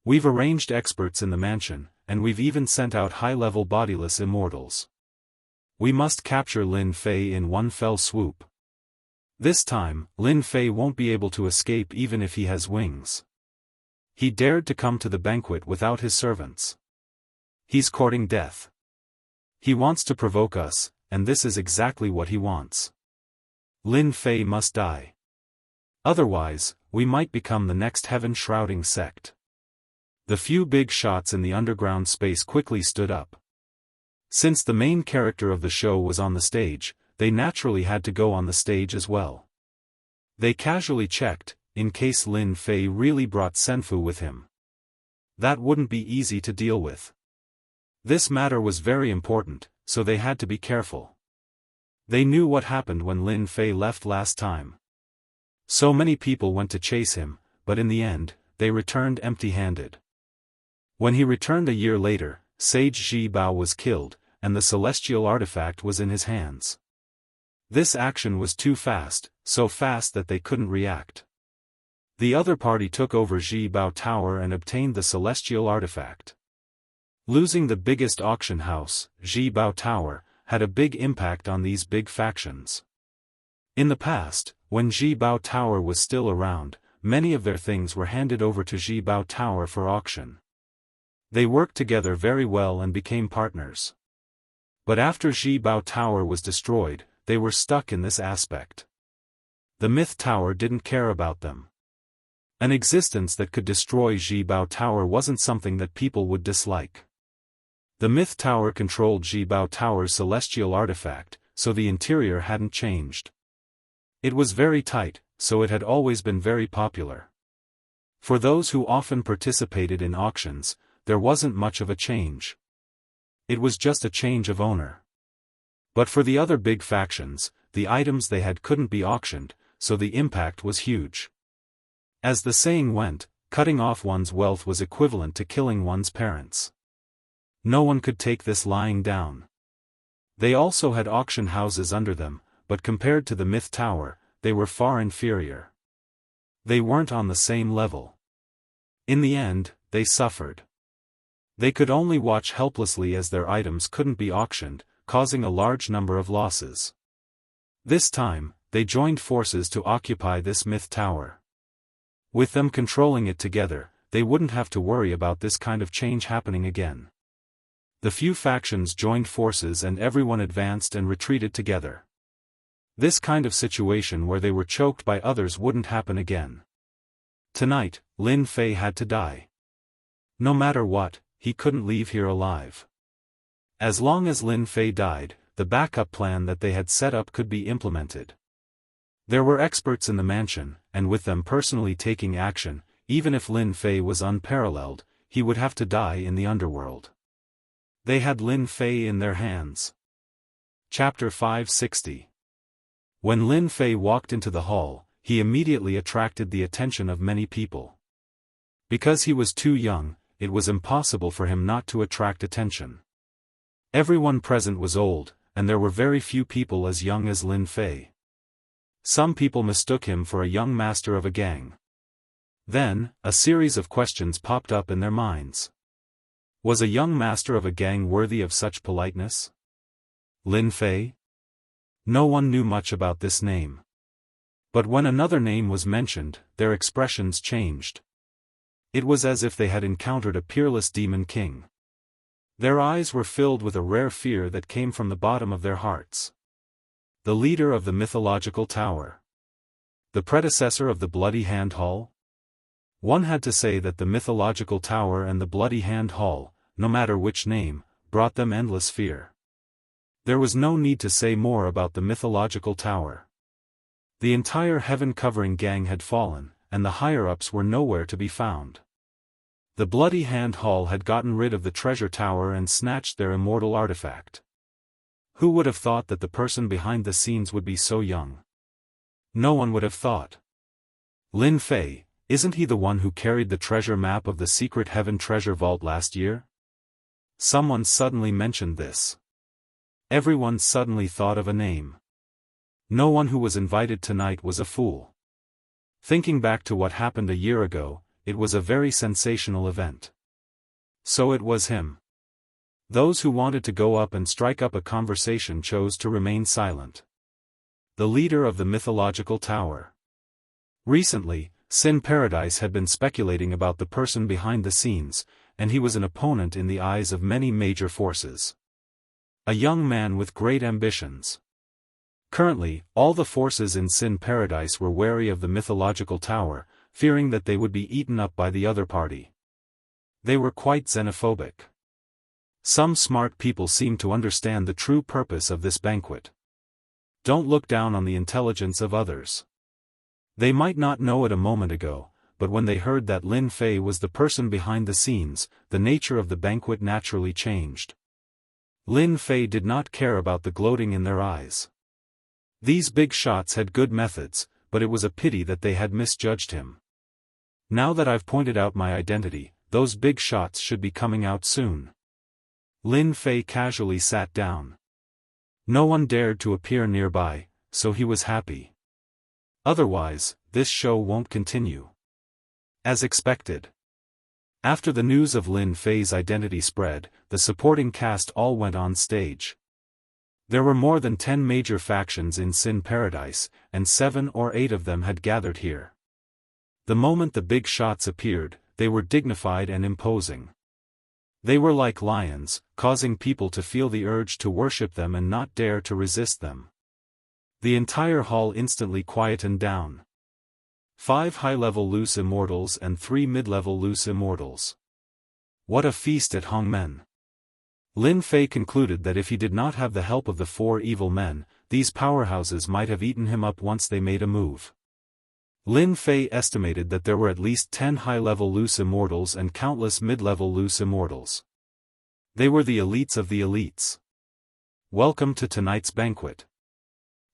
We've arranged experts in the mansion, and we've even sent out high-level bodiless immortals. We must capture Lin Fei in one fell swoop. This time, Lin Fei won't be able to escape even if he has wings. He dared to come to the banquet without his servants. He's courting death. He wants to provoke us, and this is exactly what he wants. Lin Fei must die. Otherwise, we might become the next heaven-shrouding sect. The few big shots in the underground space quickly stood up. Since the main character of the show was on the stage, they naturally had to go on the stage as well. They casually checked, in case Lin Fei really brought Senfu with him. That wouldn't be easy to deal with. This matter was very important, so they had to be careful. They knew what happened when Lin Fei left last time. So many people went to chase him, but in the end, they returned empty-handed. When he returned a year later, Sage Ji Bao was killed, and the celestial artifact was in his hands. This action was too fast, so fast that they couldn't react. The other party took over Ji Bao Tower and obtained the celestial artifact. Losing the biggest auction house, Ji Bao Tower, had a big impact on these big factions. In the past, when Ji Bao Tower was still around, many of their things were handed over to Ji Bao Tower for auction. They worked together very well and became partners. But after Ji Bao Tower was destroyed, they were stuck in this aspect. The Myth Tower didn't care about them. An existence that could destroy Ji Bao Tower wasn't something that people would dislike. The Myth Tower controlled Ji Bao Tower's celestial artifact, so the interior hadn't changed. It was very tight, so it had always been very popular. For those who often participated in auctions, there wasn't much of a change. It was just a change of owner. But for the other big factions, the items they had couldn't be auctioned, so the impact was huge. As the saying went, cutting off one's wealth was equivalent to killing one's parents. No one could take this lying down. They also had auction houses under them, but compared to the Myth Tower, they were far inferior. They weren't on the same level. In the end, they suffered. They could only watch helplessly as their items couldn't be auctioned, causing a large number of losses. This time, they joined forces to occupy this Myth Tower. With them controlling it together, they wouldn't have to worry about this kind of change happening again. The few factions joined forces and everyone advanced and retreated together. This kind of situation where they were choked by others wouldn't happen again. Tonight, Lin Fei had to die. No matter what, he couldn't leave here alive. As long as Lin Fei died, the backup plan that they had set up could be implemented. There were experts in the mansion, and with them personally taking action, even if Lin Fei was unparalleled, he would have to die in the underworld. They had Lin Fei in their hands. Chapter 560. When Lin Fei walked into the hall, he immediately attracted the attention of many people. Because he was too young, it was impossible for him not to attract attention. Everyone present was old, and there were very few people as young as Lin Fei. Some people mistook him for a young master of a gang. Then, a series of questions popped up in their minds. Was a young master of a gang worthy of such politeness? Lin Fei? No one knew much about this name. But when another name was mentioned, their expressions changed. It was as if they had encountered a peerless demon king. Their eyes were filled with a rare fear that came from the bottom of their hearts. The leader of the mythological tower. The predecessor of the Bloody Hand Hall? One had to say that the mythological tower and the Bloody Hand Hall, no matter which name, brought them endless fear. There was no need to say more about the mythological tower. The entire heaven-covering gang had fallen, and the higher-ups were nowhere to be found. The Bloody Hand Hall had gotten rid of the treasure tower and snatched their immortal artifact. Who would have thought that the person behind the scenes would be so young? No one would have thought. Lin Fei, isn't he the one who carried the treasure map of the secret heaven treasure vault last year? Someone suddenly mentioned this. Everyone suddenly thought of a name. No one who was invited tonight was a fool. Thinking back to what happened a year ago, it was a very sensational event. So it was him. Those who wanted to go up and strike up a conversation chose to remain silent. The leader of the mythological tower. Recently, Sin Paradise had been speculating about the person behind the scenes, and he was an opponent in the eyes of many major forces. A young man with great ambitions. Currently, all the forces in Sin Paradise were wary of the mythological tower, fearing that they would be eaten up by the other party. They were quite xenophobic. Some smart people seemed to understand the true purpose of this banquet. Don't look down on the intelligence of others. They might not know it a moment ago, but when they heard that Lin Fei was the person behind the scenes, the nature of the banquet naturally changed. Lin Fei did not care about the gloating in their eyes. These big shots had good methods, but it was a pity that they had misjudged him. Now that I've pointed out my identity, those big shots should be coming out soon. Lin Fei casually sat down. No one dared to appear nearby, so he was happy. Otherwise, this show won't continue. As expected. After the news of Lin Fei's identity spread, the supporting cast all went on stage. There were more than 10 major factions in Sin Paradise, and 7 or 8 of them had gathered here. The moment the big shots appeared, they were dignified and imposing. They were like lions, causing people to feel the urge to worship them and not dare to resist them. The entire hall instantly quietened down. 5 high-level loose immortals and 3 mid-level loose immortals. What a feast at Hongmen! Lin Fei concluded that if he did not have the help of the 4 evil men, these powerhouses might have eaten him up once they made a move. Lin Fei estimated that there were at least 10 high-level loose immortals and countless mid-level loose immortals. They were the elites of the elites. Welcome to tonight's banquet.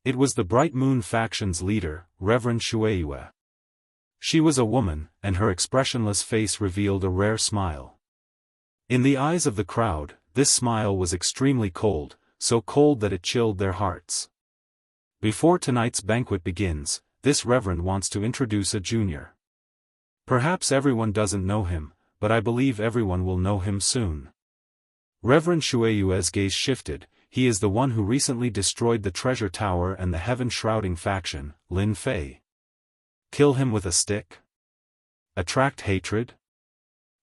It was the Bright Moon faction's leader, Reverend Shueyue. She was a woman, and her expressionless face revealed a rare smile. In the eyes of the crowd, this smile was extremely cold, so cold that it chilled their hearts. Before tonight's banquet begins, this reverend wants to introduce a junior. Perhaps everyone doesn't know him, but I believe everyone will know him soon. Reverend Shueyue's gaze shifted. He is the one who recently destroyed the treasure tower and the heaven-shrouding faction, Lin Fei. Kill him with a stick? Attract hatred?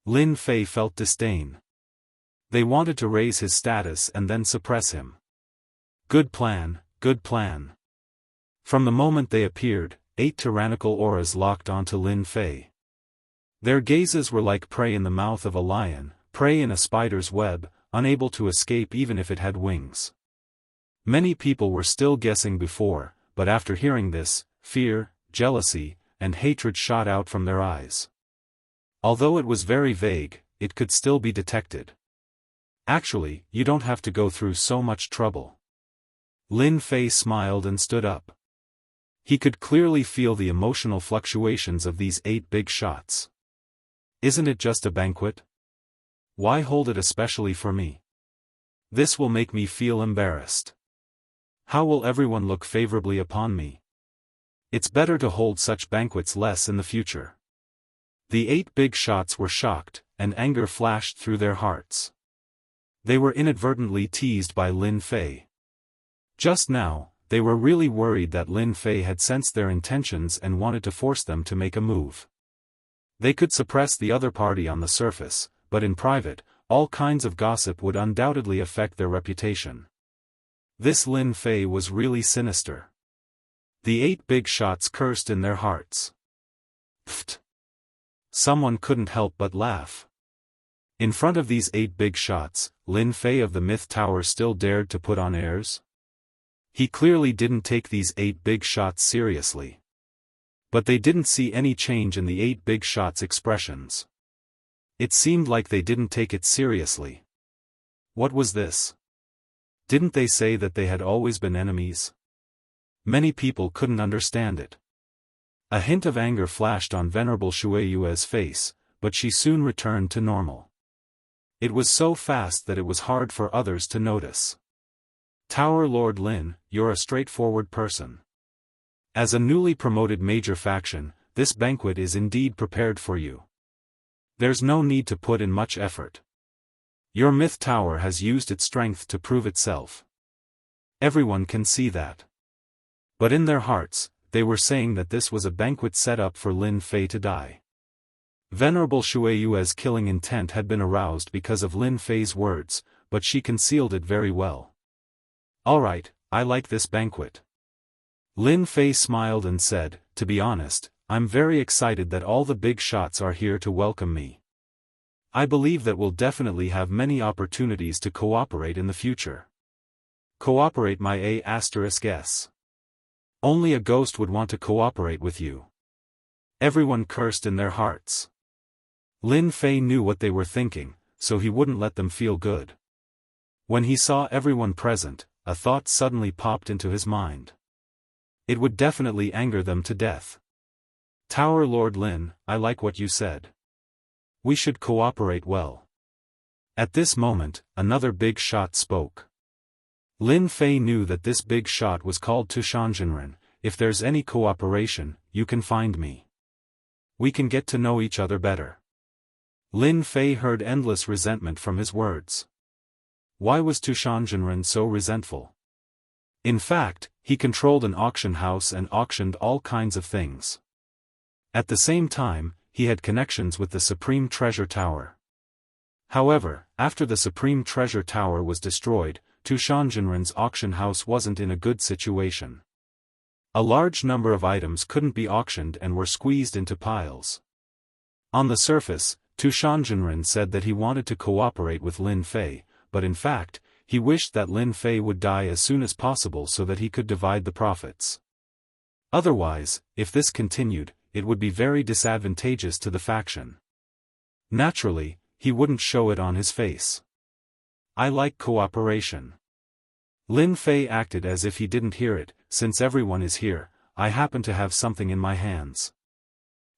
Lin Fei felt disdain. They wanted to raise his status and then suppress him. Good plan, good plan. From the moment they appeared, 8 tyrannical auras locked onto Lin Fei. Their gazes were like prey in the mouth of a lion, prey in a spider's web, unable to escape even if it had wings. Many people were still guessing before, but after hearing this, fear, jealousy, and hatred shot out from their eyes. Although it was very vague, it could still be detected. Actually, you don't have to go through so much trouble. Lin Fei smiled and stood up. He could clearly feel the emotional fluctuations of these 8 big shots. Isn't it just a banquet? Why hold it especially for me? This will make me feel embarrassed. How will everyone look favorably upon me? It's better to hold such banquets less in the future. The 8 big shots were shocked, and anger flashed through their hearts. They were inadvertently teased by Lin Fei. Just now, they were really worried that Lin Fei had sensed their intentions and wanted to force them to make a move. They could suppress the other party on the surface, but in private, all kinds of gossip would undoubtedly affect their reputation. This Lin Fei was really sinister. The 8 big shots cursed in their hearts. Pfft! Someone couldn't help but laugh. In front of these 8 big shots, Lin Fei of the Myth Tower still dared to put on airs? He clearly didn't take these 8 big shots seriously. But they didn't see any change in the 8 big shots' expressions. It seemed like they didn't take it seriously. What was this? Didn't they say that they had always been enemies? Many people couldn't understand it. A hint of anger flashed on Venerable Shueyue's face, but she soon returned to normal. It was so fast that it was hard for others to notice. Tower Lord Lin, you're a straightforward person. As a newly promoted major faction, this banquet is indeed prepared for you. There's no need to put in much effort. Your myth tower has used its strength to prove itself. Everyone can see that. But in their hearts, they were saying that this was a banquet set up for Lin Fei to die. Venerable Shueyue's killing intent had been aroused because of Lin Fei's words, but she concealed it very well. Alright, I like this banquet. Lin Fei smiled and said, to be honest, I'm very excited that all the big shots are here to welcome me. I believe that we'll definitely have many opportunities to cooperate in the future. Cooperate my A*S. Only a ghost would want to cooperate with you. Everyone cursed in their hearts. Lin Fei knew what they were thinking, so he wouldn't let them feel good. When he saw everyone present, a thought suddenly popped into his mind. It would definitely anger them to death. Tower Lord Lin, I like what you said. We should cooperate well. At this moment, another big shot spoke. Lin Fei knew that this big shot was called Tushanjinren. If there's any cooperation, you can find me. We can get to know each other better. Lin Fei heard endless resentment from his words. Why was Tushanjinren so resentful? In fact, he controlled an auction house and auctioned all kinds of things. At the same time, he had connections with the Supreme Treasure Tower. However, after the Supreme Treasure Tower was destroyed, Tushanjinren's auction house wasn't in a good situation. A large number of items couldn't be auctioned and were squeezed into piles. On the surface, Tushanjinren said that he wanted to cooperate with Lin Fei, but in fact, he wished that Lin Fei would die as soon as possible so that he could divide the profits. Otherwise, if this continued, it would be very disadvantageous to the faction. Naturally, he wouldn't show it on his face. I like cooperation. Lin Fei acted as if he didn't hear it. Since everyone is here, I happen to have something in my hands.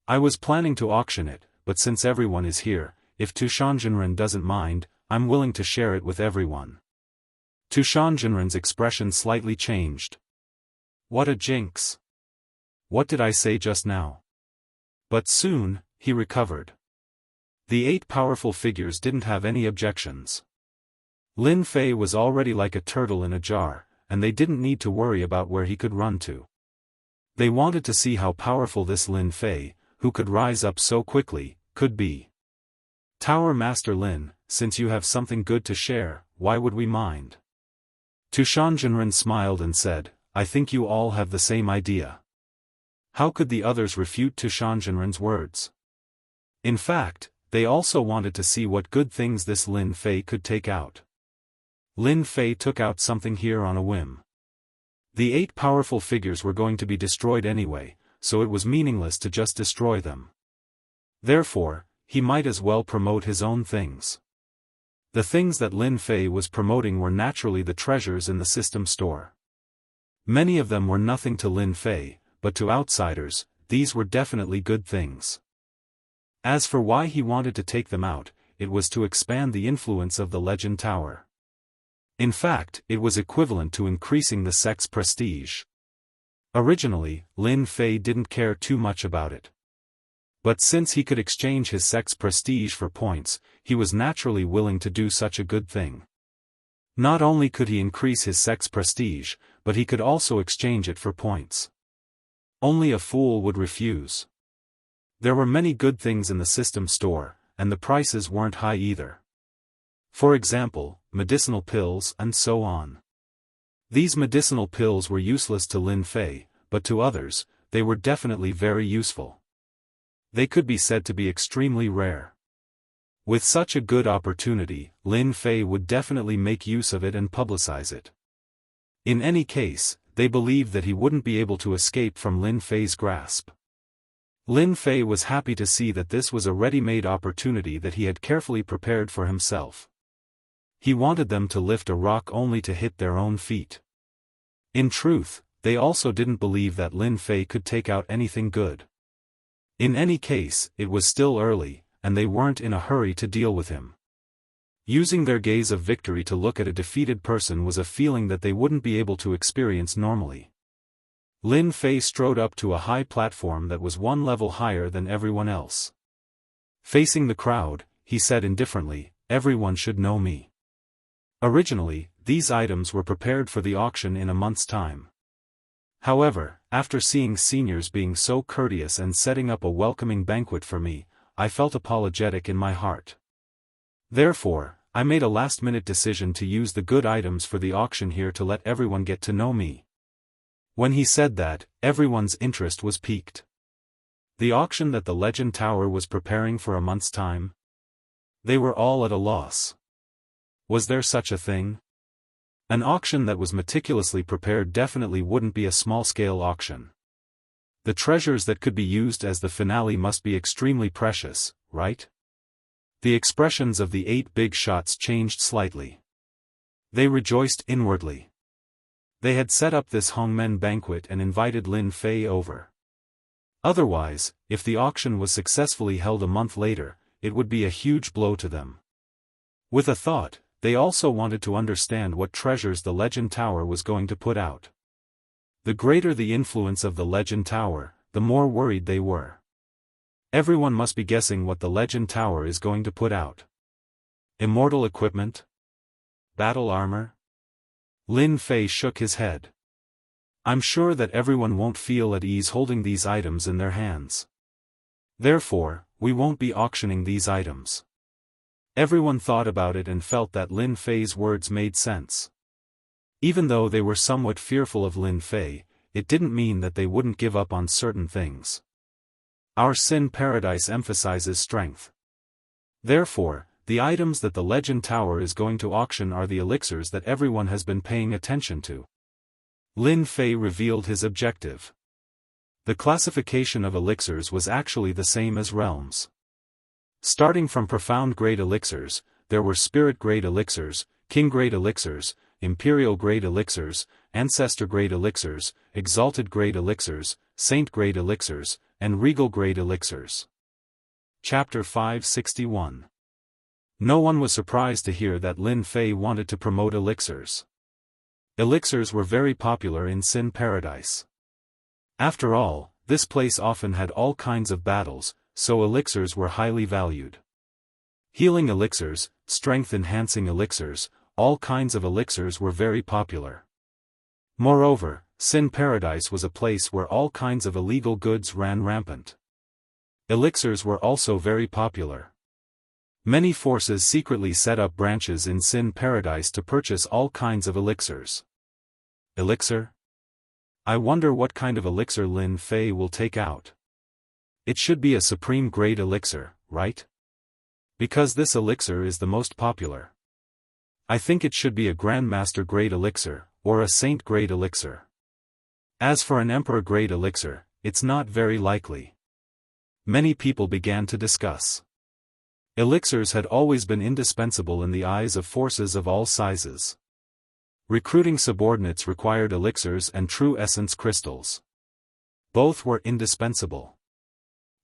I was planning to auction it, but since everyone is here, if Tushanjinren doesn't mind, I'm willing to share it with everyone. Tushanjinren's expression slightly changed. What a jinx! What did I say just now? But soon, he recovered. The 8 powerful figures didn't have any objections. Lin Fei was already like a turtle in a jar, and they didn't need to worry about where he could run to. They wanted to see how powerful this Lin Fei, who could rise up so quickly, could be. Tower Master Lin, since you have something good to share, why would we mind? Tushanjinren smiled and said, I think you all have the same idea. How could the others refute Tushanjinren's words? In fact, they also wanted to see what good things this Lin Fei could take out. Lin Fei took out something here on a whim. The 8 powerful figures were going to be destroyed anyway, so it was meaningless to just destroy them. Therefore, he might as well promote his own things. The things that Lin Fei was promoting were naturally the treasures in the system store. Many of them were nothing to Lin Fei, but to outsiders, these were definitely good things. As for why he wanted to take them out, it was to expand the influence of the Legend Tower. In fact, it was equivalent to increasing the sect's prestige. Originally, Lin Fei didn't care too much about it. But since he could exchange his sect's prestige for points, he was naturally willing to do such a good thing. Not only could he increase his sect's prestige, but he could also exchange it for points. Only a fool would refuse. There were many good things in the system store, and the prices weren't high either. For example, medicinal pills and so on. These medicinal pills were useless to Lin Fei, but to others, they were definitely very useful. They could be said to be extremely rare. With such a good opportunity, Lin Fei would definitely make use of it and publicize it. In any case, they believed that he wouldn't be able to escape from Lin Fei's grasp. Lin Fei was happy to see that this was a ready-made opportunity that he had carefully prepared for himself. He wanted them to lift a rock only to hit their own feet. In truth, they also didn't believe that Lin Fei could take out anything good. In any case, it was still early, and they weren't in a hurry to deal with him. Using their gaze of victory to look at a defeated person was a feeling that they wouldn't be able to experience normally. Lin Fei strode up to a high platform that was 1 level higher than everyone else. Facing the crowd, he said indifferently, everyone should know me. Originally, these items were prepared for the auction in a month's time. However, after seeing seniors being so courteous and setting up a welcoming banquet for me, I felt apologetic in my heart. Therefore, I made a last-minute decision to use the good items for the auction here to let everyone get to know me. When he said that, everyone's interest was piqued. The auction that the Legend Tower was preparing for a month's time? They were all at a loss. Was there such a thing? An auction that was meticulously prepared definitely wouldn't be a small-scale auction. The treasures that could be used as the finale must be extremely precious, right? The expressions of the 8 big shots changed slightly. They rejoiced inwardly. They had set up this Hongmen banquet and invited Lin Fei over. Otherwise, if the auction was successfully held a month later, it would be a huge blow to them. With a thought, they also wanted to understand what treasures the Legend Tower was going to put out. The greater the influence of the Legend Tower, the more worried they were. Everyone must be guessing what the Legend Tower is going to put out. Immortal equipment? Battle armor? Lin Fei shook his head. I'm sure that everyone won't feel at ease holding these items in their hands. Therefore, we won't be auctioning these items. Everyone thought about it and felt that Lin Fei's words made sense. Even though they were somewhat fearful of Lin Fei, it didn't mean that they wouldn't give up on certain things. Our Sin Paradise emphasizes strength. Therefore, the items that the Legend Tower is going to auction are the elixirs that everyone has been paying attention to. Lin Fei revealed his objective. The classification of elixirs was actually the same as realms. Starting from profound-grade elixirs, there were spirit-grade elixirs, king-grade elixirs, imperial-grade elixirs, ancestor-grade elixirs, exalted-grade elixirs, saint-grade elixirs, and regal-grade elixirs. Chapter 561. No one was surprised to hear that Lin Fei wanted to promote elixirs. Elixirs were very popular in Sin Paradise. After all, this place often had all kinds of battles, so elixirs were highly valued. Healing elixirs, strength-enhancing elixirs, all kinds of elixirs were very popular. Moreover, Sin Paradise was a place where all kinds of illegal goods ran rampant. Elixirs were also very popular. Many forces secretly set up branches in Sin Paradise to purchase all kinds of elixirs. Elixir? I wonder what kind of elixir Lin Fei will take out. It should be a supreme grade elixir, right? Because this elixir is the most popular. I think it should be a Grandmaster grade elixir, or a Saint grade elixir. As for an Emperor grade elixir, it's not very likely. Many people began to discuss. Elixirs had always been indispensable in the eyes of forces of all sizes. Recruiting subordinates required elixirs and true essence crystals. Both were indispensable.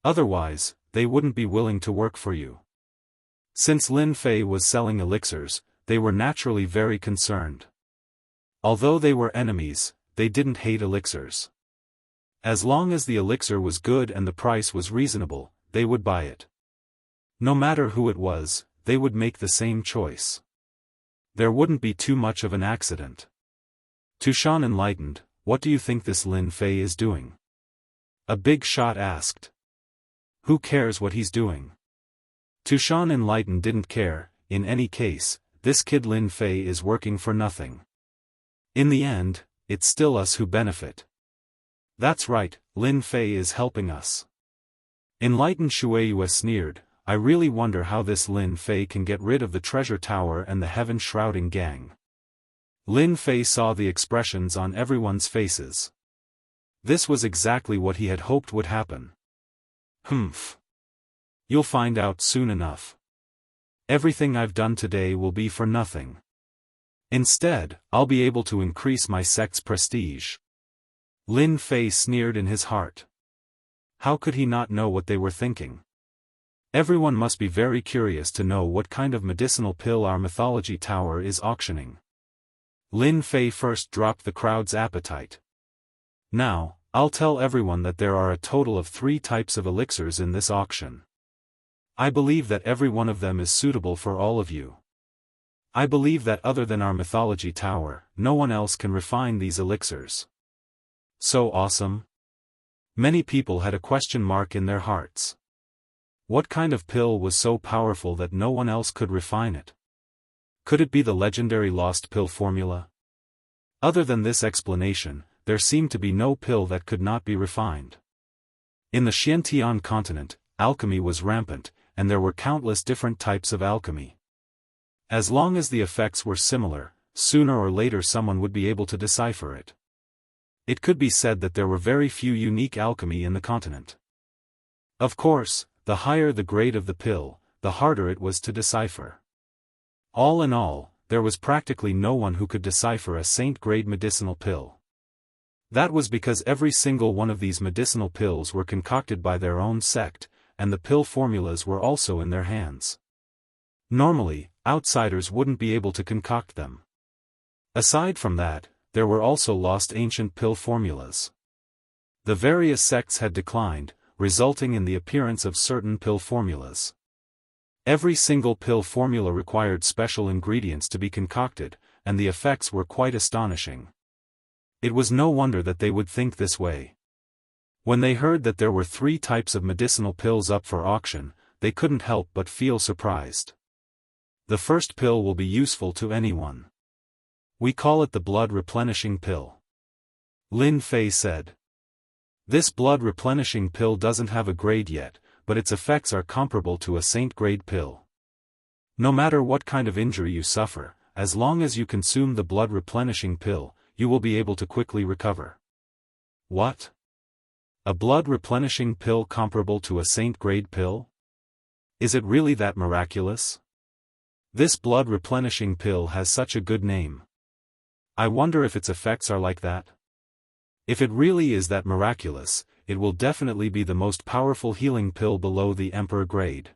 Otherwise, they wouldn't be willing to work for you. Since Lin Fei was selling elixirs, they were naturally very concerned. Although they were enemies, they didn't hate elixirs. As long as the elixir was good and the price was reasonable, they would buy it. No matter who it was, they would make the same choice. There wouldn't be too much of an accident. Tushan enlightened, what do you think this Lin Fei is doing? A big shot asked. Who cares what he's doing? Tushan enlightened didn't care. In any case, this kid Lin Fei is working for nothing. In the end, it's still us who benefit. That's right, Lin Fei is helping us. Enlightened Shueiyue sneered, I really wonder how this Lin Fei can get rid of the treasure tower and the heaven-shrouding gang. Lin Fei saw the expressions on everyone's faces. This was exactly what he had hoped would happen. Humph. You'll find out soon enough. Everything I've done today will be for nothing. Instead, I'll be able to increase my sect's prestige. Lin Fei sneered in his heart. How could he not know what they were thinking? Everyone must be very curious to know what kind of medicinal pill our mythology tower is auctioning. Lin Fei first dropped the crowd's appetite. Now, I'll tell everyone that there are a total of 3 types of elixirs in this auction. I believe that every one of them is suitable for all of you. I believe that other than our mythology tower, no one else can refine these elixirs. So awesome? Many people had a question mark in their hearts. What kind of pill was so powerful that no one else could refine it? Could it be the legendary lost pill formula? Other than this explanation, there seemed to be no pill that could not be refined. In the Xiantian continent, alchemy was rampant, and there were countless different types of alchemy. As long as the effects were similar, sooner or later someone would be able to decipher it. It could be said that there were very few unique alchemy in the continent. Of course, the higher the grade of the pill, the harder it was to decipher. All in all, there was practically no one who could decipher a saint-grade medicinal pill. That was because every single one of these medicinal pills were concocted by their own sect, and the pill formulas were also in their hands. Normally, outsiders wouldn't be able to concoct them. Aside from that, there were also lost ancient pill formulas. The various sects had declined, resulting in the appearance of certain pill formulas. Every single pill formula required special ingredients to be concocted, and the effects were quite astonishing. It was no wonder that they would think this way. When they heard that there were 3 types of medicinal pills up for auction, they couldn't help but feel surprised. The first pill will be useful to anyone. We call it the blood replenishing pill. Lin Fei said. This blood replenishing pill doesn't have a grade yet, but its effects are comparable to a saint-grade pill. No matter what kind of injury you suffer, as long as you consume the blood replenishing pill, you will be able to quickly recover. What? A blood replenishing pill comparable to a saint-grade pill? Is it really that miraculous? This blood replenishing pill has such a good name. I wonder if its effects are like that. If it really is that miraculous, it will definitely be the most powerful healing pill below the emperor grade.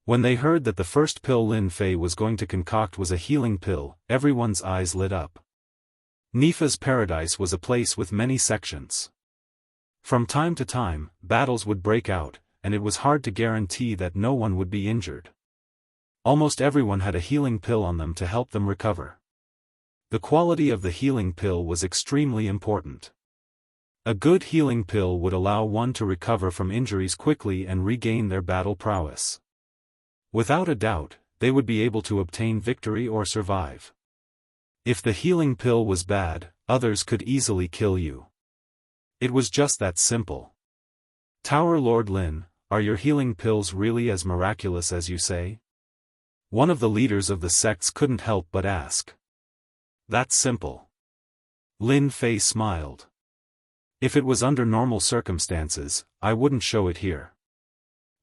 When they heard that the first pill Lin Fei was going to concoct was a healing pill, everyone's eyes lit up. Nifa's paradise was a place with many sections. From time to time, battles would break out, and it was hard to guarantee that no one would be injured. Almost everyone had a healing pill on them to help them recover. The quality of the healing pill was extremely important. A good healing pill would allow one to recover from injuries quickly and regain their battle prowess. Without a doubt, they would be able to obtain victory or survive. If the healing pill was bad, others could easily kill you. It was just that simple. Tower Lord Lin, are your healing pills really as miraculous as you say? One of the leaders of the sects couldn't help but ask. That's simple. Lin Fei smiled. If it was under normal circumstances, I wouldn't show it here.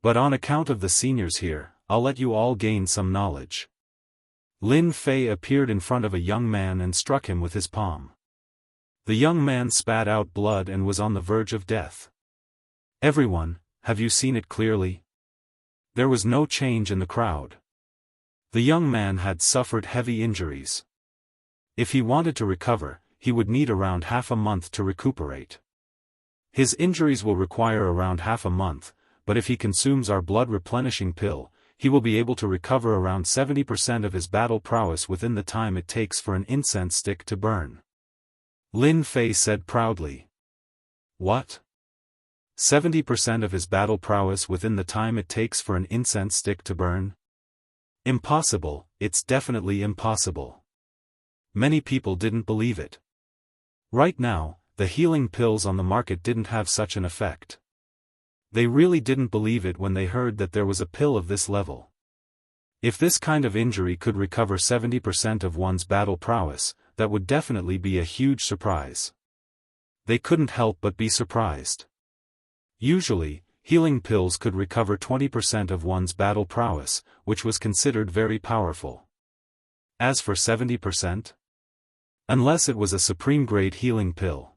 But on account of the seniors here, I'll let you all gain some knowledge. Lin Fei appeared in front of a young man and struck him with his palm. The young man spat out blood and was on the verge of death. Everyone, have you seen it clearly? There was no change in the crowd. The young man had suffered heavy injuries. If he wanted to recover, he would need around half a month to recuperate. His injuries will require around half a month, but if he consumes our blood replenishing pill, he will be able to recover around 70% of his battle prowess within the time it takes for an incense stick to burn. Lin Fei said proudly. What? 70% of his battle prowess within the time it takes for an incense stick to burn? Impossible, it's definitely impossible. Many people didn't believe it. Right now, the healing pills on the market didn't have such an effect. They really didn't believe it when they heard that there was a pill of this level. If this kind of injury could recover 70% of one's battle prowess, that would definitely be a huge surprise. They couldn't help but be surprised. Usually, healing pills could recover 20% of one's battle prowess, which was considered very powerful. As for 70%? Unless it was a supreme-grade healing pill.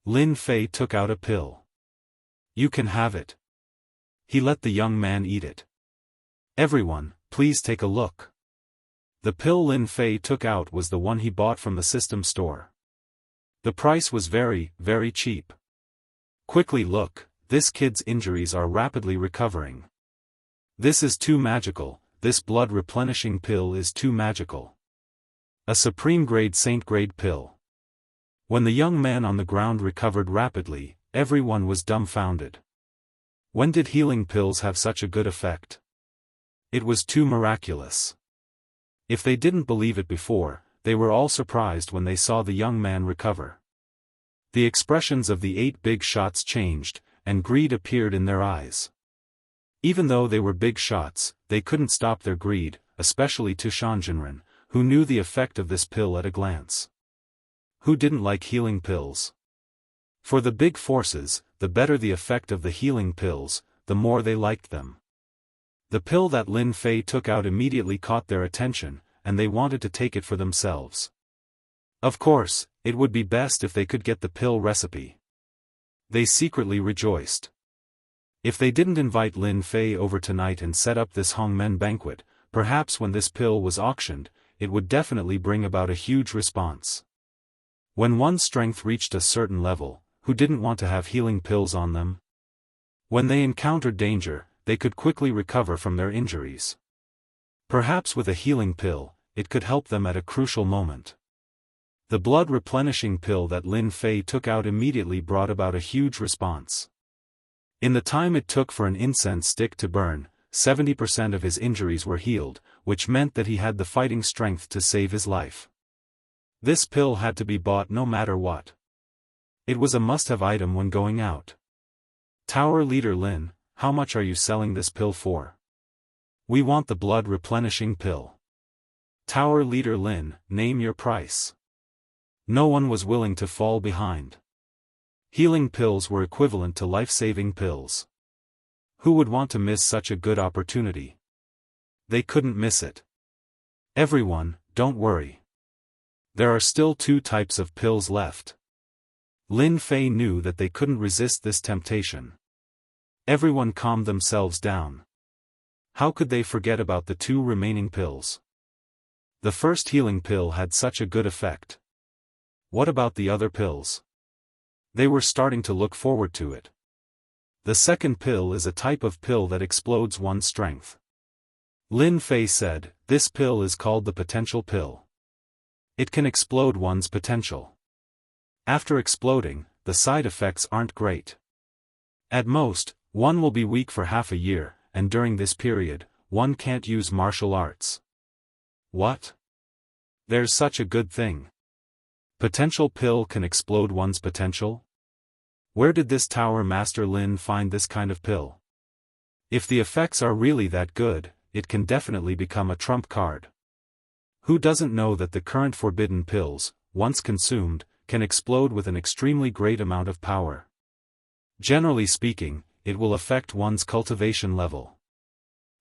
Lin Fei took out a pill. You can have it. He let the young man eat it. Everyone, please take a look. The pill Lin Fei took out was the one he bought from the system store. The price was very, very cheap. Quickly look, this kid's injuries are rapidly recovering. This is too magical, this blood replenishing pill is too magical. A supreme-grade saint-grade pill. When the young man on the ground recovered rapidly, everyone was dumbfounded. When did healing pills have such a good effect? It was too miraculous. If they didn't believe it before, they were all surprised when they saw the young man recover. The expressions of the 8 big shots changed, and greed appeared in their eyes. Even though they were big shots, they couldn't stop their greed, especially Tu Shanjinren, who knew the effect of this pill at a glance. Who didn't like healing pills? For the big forces, the better the effect of the healing pills, the more they liked them. The pill that Lin Fei took out immediately caught their attention, and they wanted to take it for themselves. Of course, it would be best if they could get the pill recipe. They secretly rejoiced. If they didn't invite Lin Fei over tonight and set up this Hongmen banquet, perhaps when this pill was auctioned, it would definitely bring about a huge response. When one's strength reached a certain level, who didn't want to have healing pills on them? When they encountered danger, they could quickly recover from their injuries. Perhaps with a healing pill, it could help them at a crucial moment. The blood-replenishing pill that Lin Fei took out immediately brought about a huge response. In the time it took for an incense stick to burn, 70% of his injuries were healed, which meant that he had the fighting strength to save his life. This pill had to be bought no matter what. It was a must-have item when going out. Tower Leader Lin, how much are you selling this pill for? We want the blood-replenishing pill. Tower Leader Lin, name your price. No one was willing to fall behind. Healing pills were equivalent to life-saving pills. Who would want to miss such a good opportunity? They couldn't miss it. Everyone, don't worry. There are still 2 types of pills left. Lin Fei knew that they couldn't resist this temptation. Everyone calmed themselves down. How could they forget about the 2 remaining pills? The first healing pill had such a good effect. What about the other pills? They were starting to look forward to it. The second pill is a type of pill that explodes one's strength. Lin Fei said, this pill is called the potential pill. It can explode one's potential. After exploding, the side effects aren't great. At most, one will be weak for half a year, and during this period, one can't use martial arts. What? There's such a good thing. Potential pill can explode one's potential? Where did this Tower Master Lin find this kind of pill? If the effects are really that good, it can definitely become a trump card. Who doesn't know that the current forbidden pills, once consumed, can explode with an extremely great amount of power? Generally speaking, it will affect one's cultivation level.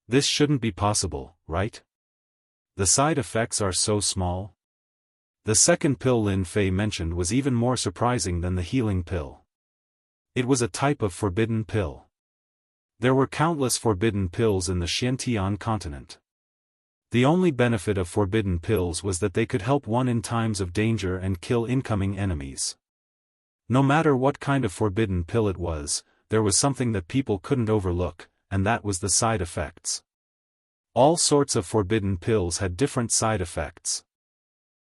This shouldn't be possible, right? The side effects are so small. The second pill Lin Fei mentioned was even more surprising than the healing pill. It was a type of forbidden pill. There were countless forbidden pills in the Xiantian continent. The only benefit of forbidden pills was that they could help one in times of danger and kill incoming enemies. No matter what kind of forbidden pill it was, there was something that people couldn't overlook, and that was the side effects. All sorts of forbidden pills had different side effects.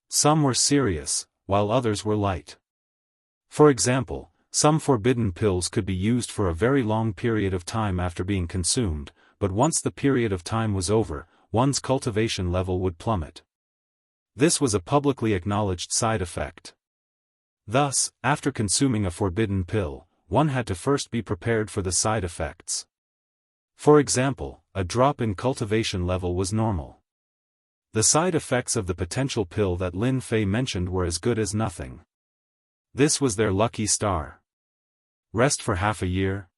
Some were serious, while others were light. For example, some forbidden pills could be used for a very long period of time after being consumed, but once the period of time was over, one's cultivation level would plummet. This was a publicly acknowledged side effect. Thus, after consuming a forbidden pill, one had to first be prepared for the side effects. For example, a drop in cultivation level was normal. The side effects of the potential pill that Lin Fei mentioned were as good as nothing. This was their lucky star. Rest for half a year?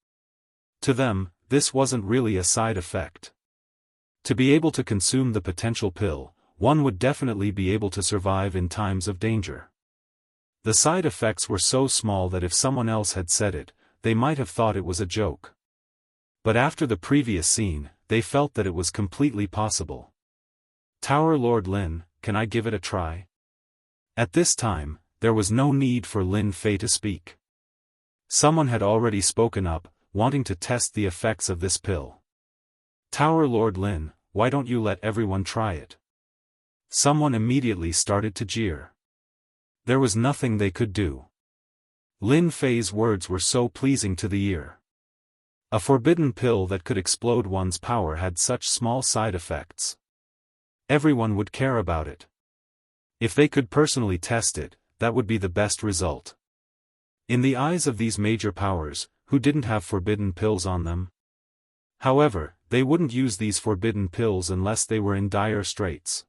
To them, this wasn't really a side effect. To be able to consume the potential pill, one would definitely be able to survive in times of danger. The side effects were so small that if someone else had said it, they might have thought it was a joke. But after the previous scene, they felt that it was completely possible. Tower Lord Lin, can I give it a try? At this time, there was no need for Lin Fei to speak. Someone had already spoken up, wanting to test the effects of this pill. Tower Lord Lin, why don't you let everyone try it? Someone immediately started to jeer. There was nothing they could do. Lin Fei's words were so pleasing to the ear. A forbidden pill that could explode one's power had such small side effects. Everyone would care about it. If they could personally test it, that would be the best result. In the eyes of these major powers, who didn't have forbidden pills on them? However, they wouldn't use these forbidden pills unless they were in dire straits.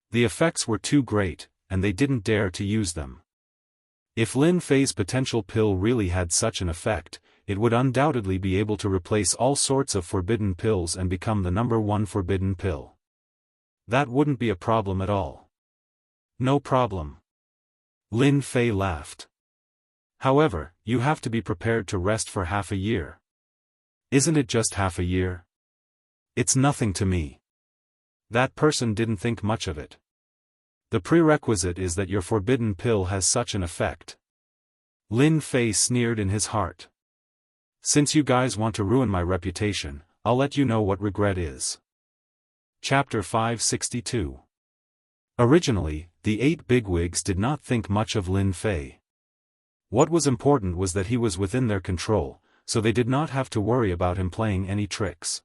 The effects were too great, and they didn't dare to use them. If Lin Fei's potential pill really had such an effect, it would undoubtedly be able to replace all sorts of forbidden pills and become the #1 forbidden pill. That wouldn't be a problem at all. No problem. Lin Fei laughed. However, you have to be prepared to rest for half a year. Isn't it just half a year? It's nothing to me. That person didn't think much of it. The prerequisite is that your forbidden pill has such an effect. Lin Fei sneered in his heart. Since you guys want to ruin my reputation, I'll let you know what regret is. Chapter 562. Originally, the 8 bigwigs did not think much of Lin Fei. What was important was that he was within their control, so they did not have to worry about him playing any tricks.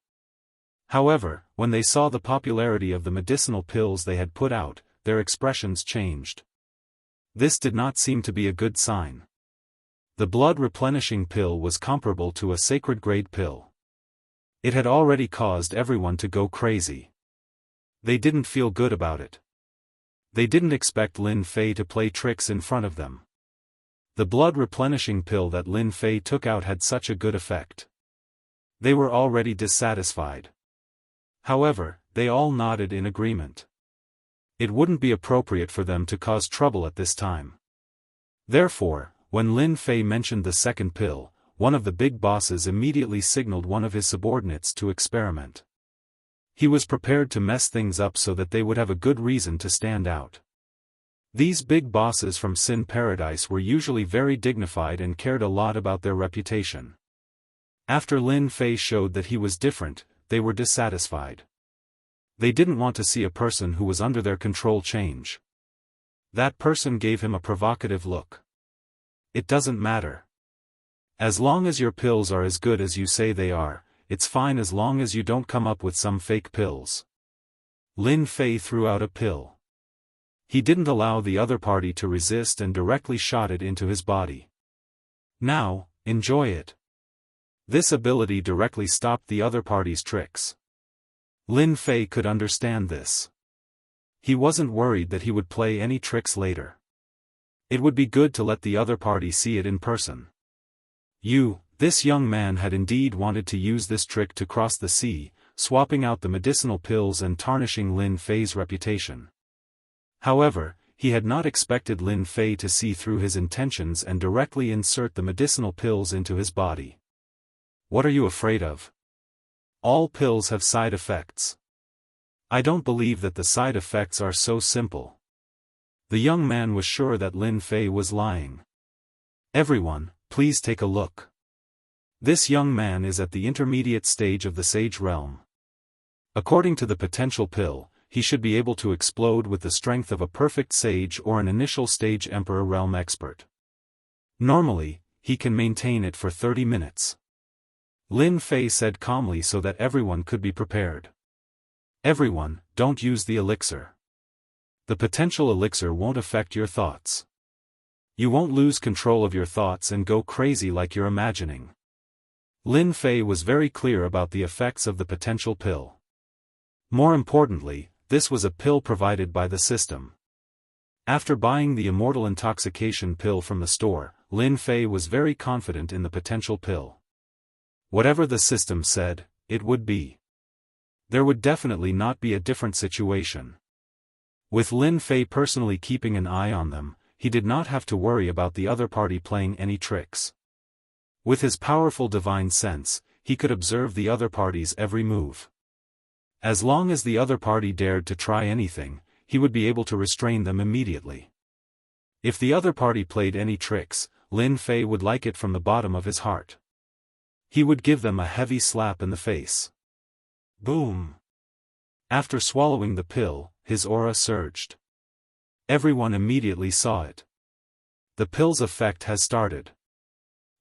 However, when they saw the popularity of the medicinal pills they had put out, their expressions changed. This did not seem to be a good sign. The blood-replenishing pill was comparable to a sacred-grade pill. It had already caused everyone to go crazy. They didn't feel good about it. They didn't expect Lin Fei to play tricks in front of them. The blood-replenishing pill that Lin Fei took out had such a good effect. They were already dissatisfied. However, they all nodded in agreement. It wouldn't be appropriate for them to cause trouble at this time. Therefore, when Lin Fei mentioned the second pill, one of the big bosses immediately signaled one of his subordinates to experiment. He was prepared to mess things up so that they would have a good reason to stand out. These big bosses from Sin Paradise were usually very dignified and cared a lot about their reputation. After Lin Fei showed that he was different, they were dissatisfied. They didn't want to see a person who was under their control change. That person gave him a provocative look. It doesn't matter. As long as your pills are as good as you say they are, it's fine as long as you don't come up with some fake pills. Lin Fei threw out a pill. He didn't allow the other party to resist and directly shot it into his body. Now, enjoy it. This ability directly stopped the other party's tricks. Lin Fei could understand this. He wasn't worried that he would play any tricks later. It would be good to let the other party see it in person. This young man had indeed wanted to use this trick to cross the sea, swapping out the medicinal pills and tarnishing Lin Fei's reputation. However, he had not expected Lin Fei to see through his intentions and directly insert the medicinal pills into his body. What are you afraid of? All pills have side effects. I don't believe that the side effects are so simple. The young man was sure that Lin Fei was lying. Everyone, please take a look. This young man is at the intermediate stage of the sage realm. According to the potential pill, he should be able to explode with the strength of a perfect sage or an initial stage emperor realm expert. Normally, he can maintain it for 30 minutes. Lin Fei said calmly so that everyone could be prepared. Everyone, don't use the elixir. The potential elixir won't affect your thoughts. You won't lose control of your thoughts and go crazy like you're imagining. Lin Fei was very clear about the effects of the potential pill. More importantly, this was a pill provided by the system. After buying the Immortal intoxication pill from the store, Lin Fei was very confident in the potential pill. Whatever the system said, it would be. There would definitely not be a different situation. With Lin Fei personally keeping an eye on them, he did not have to worry about the other party playing any tricks. With his powerful divine sense, he could observe the other party's every move. As long as the other party dared to try anything, he would be able to restrain them immediately. If the other party played any tricks, Lin Fei would like it from the bottom of his heart. He would give them a heavy slap in the face. Boom! After swallowing the pill, his aura surged. Everyone immediately saw it. The pill's effect has started.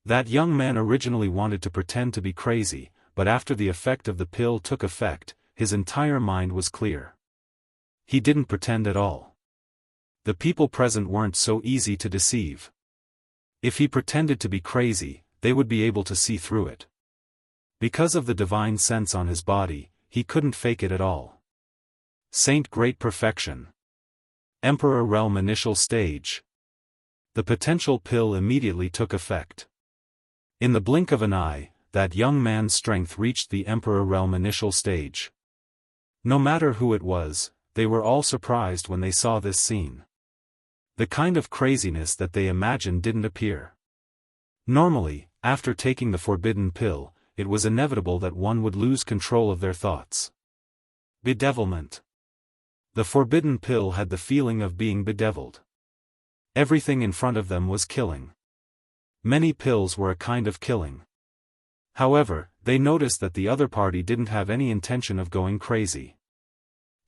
That young man originally wanted to pretend to be crazy, but after the effect of the pill took effect, his entire mind was clear. He didn't pretend at all. The people present weren't so easy to deceive. If he pretended to be crazy, they would be able to see through it. Because of the divine sense on his body, he couldn't fake it at all. Saint Great Perfection. Emperor Realm Initial Stage. The potential pill immediately took effect. In the blink of an eye, that young man's strength reached the Emperor Realm Initial Stage. No matter who it was, they were all surprised when they saw this scene. The kind of craziness that they imagined didn't appear. Normally, after taking the forbidden pill, it was inevitable that one would lose control of their thoughts. Bedevilment. The forbidden pill had the feeling of being bedeviled. Everything in front of them was killing. Many pills were a kind of killing. However, they noticed that the other party didn't have any intention of going crazy.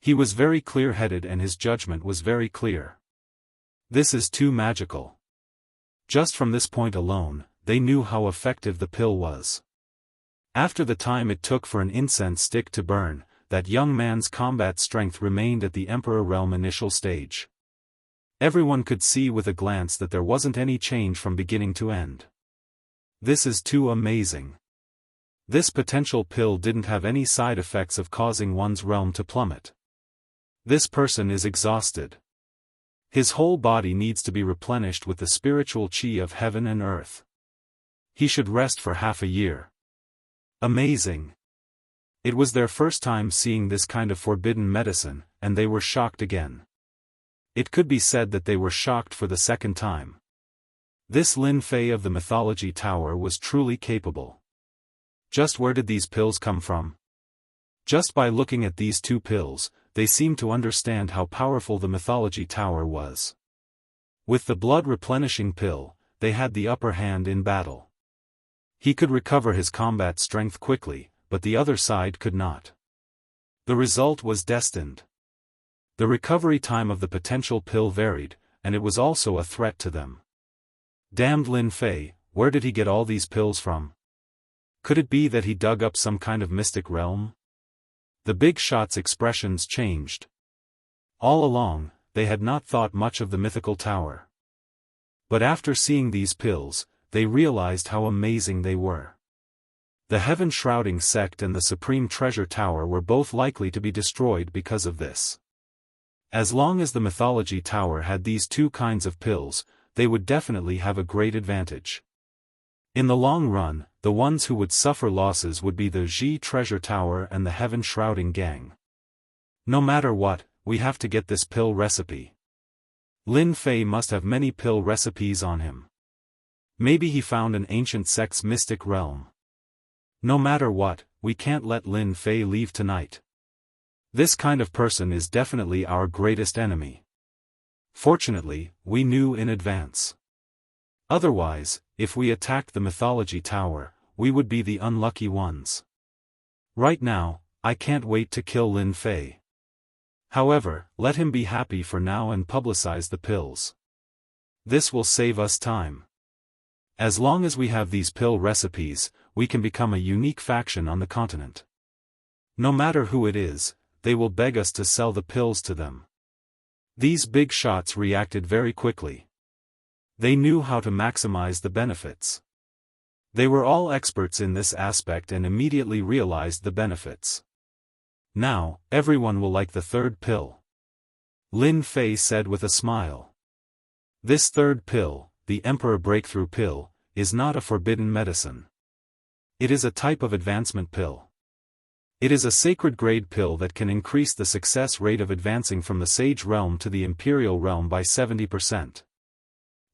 He was very clear-headed and his judgment was very clear. This is too magical. Just from this point alone, they knew how effective the pill was. After the time it took for an incense stick to burn, that young man's combat strength remained at the Emperor Realm Initial Stage. Everyone could see with a glance that there wasn't any change from beginning to end. This is too amazing. This potential pill didn't have any side effects of causing one's realm to plummet. This person is exhausted. His whole body needs to be replenished with the spiritual chi of heaven and earth. He should rest for half a year. Amazing. It was their first time seeing this kind of forbidden medicine, and they were shocked again. It could be said that they were shocked for the second time. This Lin Fei of the Mythology Tower was truly capable. Just where did these pills come from? Just by looking at these two pills, they seemed to understand how powerful the Mythology Tower was. With the blood-replenishing pill, they had the upper hand in battle. He could recover his combat strength quickly, but the other side could not. The result was destined. The recovery time of the potential pill varied, and it was also a threat to them. Damned Lin Fei, where did he get all these pills from? Could it be that he dug up some kind of mystic realm? The big shot's expressions changed. All along, they had not thought much of the mythical tower. But after seeing these pills, they realized how amazing they were. The heaven-shrouding sect and the Supreme Treasure Tower were both likely to be destroyed because of this. As long as the Mythology Tower had these two kinds of pills, they would definitely have a great advantage. In the long run, the ones who would suffer losses would be the Xi Treasure Tower and the Heaven-Shrouding Gang. No matter what, we have to get this pill recipe. Lin Fei must have many pill recipes on him. Maybe he found an ancient sect's mystic realm. No matter what, we can't let Lin Fei leave tonight. This kind of person is definitely our greatest enemy. Fortunately, we knew in advance. Otherwise, if we attacked the Mythology Tower, we would be the unlucky ones. Right now, I can't wait to kill Lin Fei. However, let him be happy for now and publicize the pills. This will save us time. As long as we have these pill recipes, we can become a unique faction on the continent. No matter who it is, they will beg us to sell the pills to them. These big shots reacted very quickly. They knew how to maximize the benefits. They were all experts in this aspect and immediately realized the benefits. Now, everyone will like the third pill. Lin Fei said with a smile. This third pill, the Emperor Breakthrough Pill, is not a forbidden medicine. It is a type of advancement pill. It is a sacred grade pill that can increase the success rate of advancing from the Sage Realm to the Imperial Realm by 70%.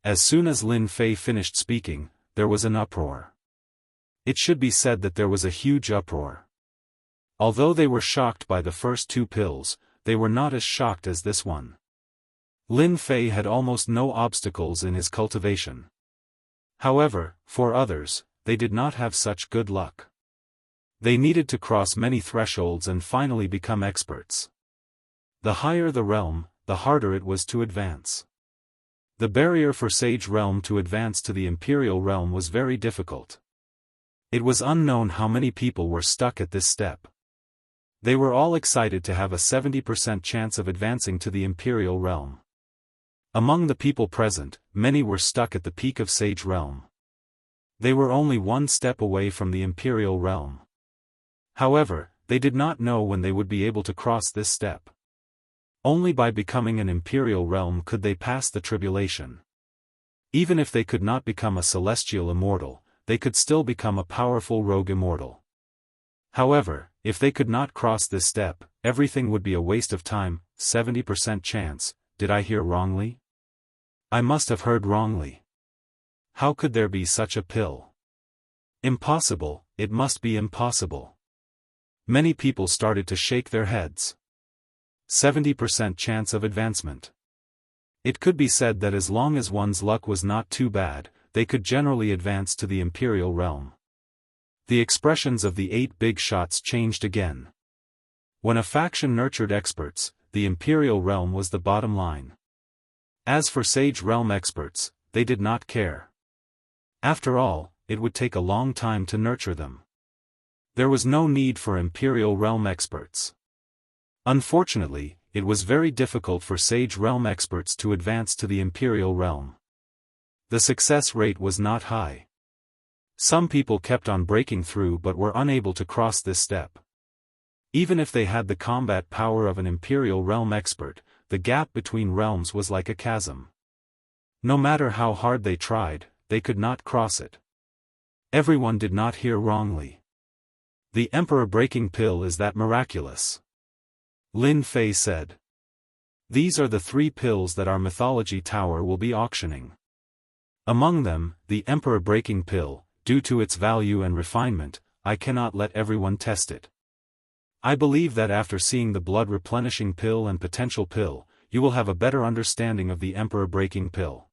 As soon as Lin Fei finished speaking, there was an uproar. It should be said that there was a huge uproar. Although they were shocked by the first two pills, they were not as shocked as this one. Lin Fei had almost no obstacles in his cultivation. However, for others, they did not have such good luck. They needed to cross many thresholds and finally become experts. The higher the realm, the harder it was to advance. The barrier for Sage Realm to advance to the Imperial Realm was very difficult. It was unknown how many people were stuck at this step. They were all excited to have a 70% chance of advancing to the Imperial Realm. Among the people present, many were stuck at the peak of Sage Realm. They were only one step away from the Imperial Realm. However, they did not know when they would be able to cross this step. Only by becoming an Imperial Realm could they pass the tribulation. Even if they could not become a celestial immortal, they could still become a powerful rogue immortal. However, if they could not cross this step, everything would be a waste of time. 70% chance. Did I hear wrongly? I must have heard wrongly. How could there be such a pill? Impossible, it must be impossible. Many people started to shake their heads. 70% chance of advancement. It could be said that as long as one's luck was not too bad, they could generally advance to the Imperial Realm. The expressions of the 8 big shots changed again. When a faction nurtured experts, the Imperial Realm was the bottom line. As for Sage Realm experts, they did not care. After all, it would take a long time to nurture them. There was no need for Imperial Realm experts. Unfortunately, it was very difficult for Sage Realm experts to advance to the Imperial Realm. The success rate was not high. Some people kept on breaking through but were unable to cross this step. Even if they had the combat power of an Imperial Realm expert, the gap between realms was like a chasm. No matter how hard they tried, they could not cross it. Everyone did not hear wrongly. The Emperor Breaking Pill is that miraculous. Lin Fei said. These are the 3 pills that our mythology tower will be auctioning. Among them, the Emperor Breaking Pill, due to its value and refinement, I cannot let everyone test it. I believe that after seeing the blood replenishing pill and potential pill, you will have a better understanding of the Emperor Breaking Pill.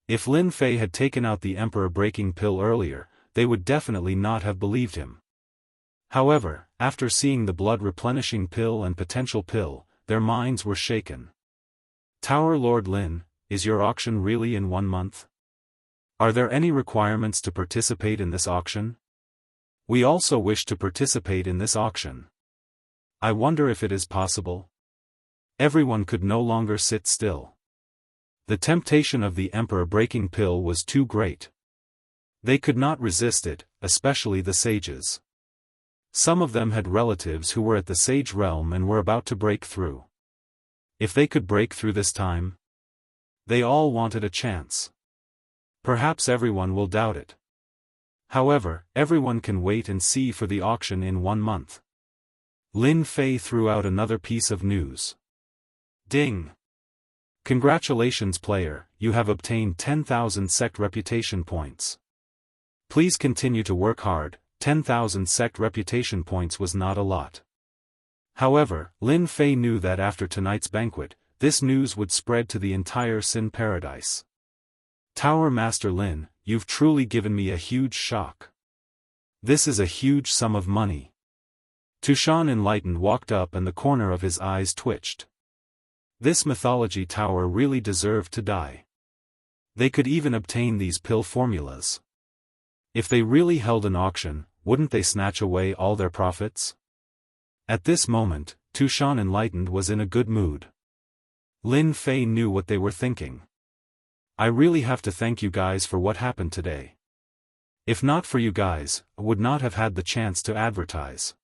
If Lin Fei had taken out the Emperor Breaking Pill earlier, they would definitely not have believed him. However, after seeing the blood replenishing pill and potential pill, their minds were shaken. Tower Lord Lin, is your auction really in 1 month? Are there any requirements to participate in this auction? We also wish to participate in this auction. I wonder if it is possible? Everyone could no longer sit still. The temptation of the Emperor Breaking Pill was too great. They could not resist it, especially the sages. Some of them had relatives who were at the Sage Realm and were about to break through. If they could break through this time, they all wanted a chance. Perhaps everyone will doubt it. However, everyone can wait and see for the auction in 1 month. Lin Fei threw out another piece of news. Ding! Congratulations player, you have obtained 10,000 sect reputation points. Please continue to work hard. 10,000 sect reputation points was not a lot. However, Lin Fei knew that after tonight's banquet, this news would spread to the entire Sin Paradise. Tower Master Lin, you've truly given me a huge shock. This is a huge sum of money. Tushan Enlightened walked up and the corner of his eyes twitched. This mythology tower really deserved to die. They could even obtain these pill formulas. If they really held an auction, wouldn't they snatch away all their profits? At this moment, Tushan Enlightened was in a good mood. Lin Fei knew what they were thinking. I really have to thank you guys for what happened today. If not for you guys, I would not have had the chance to advertise.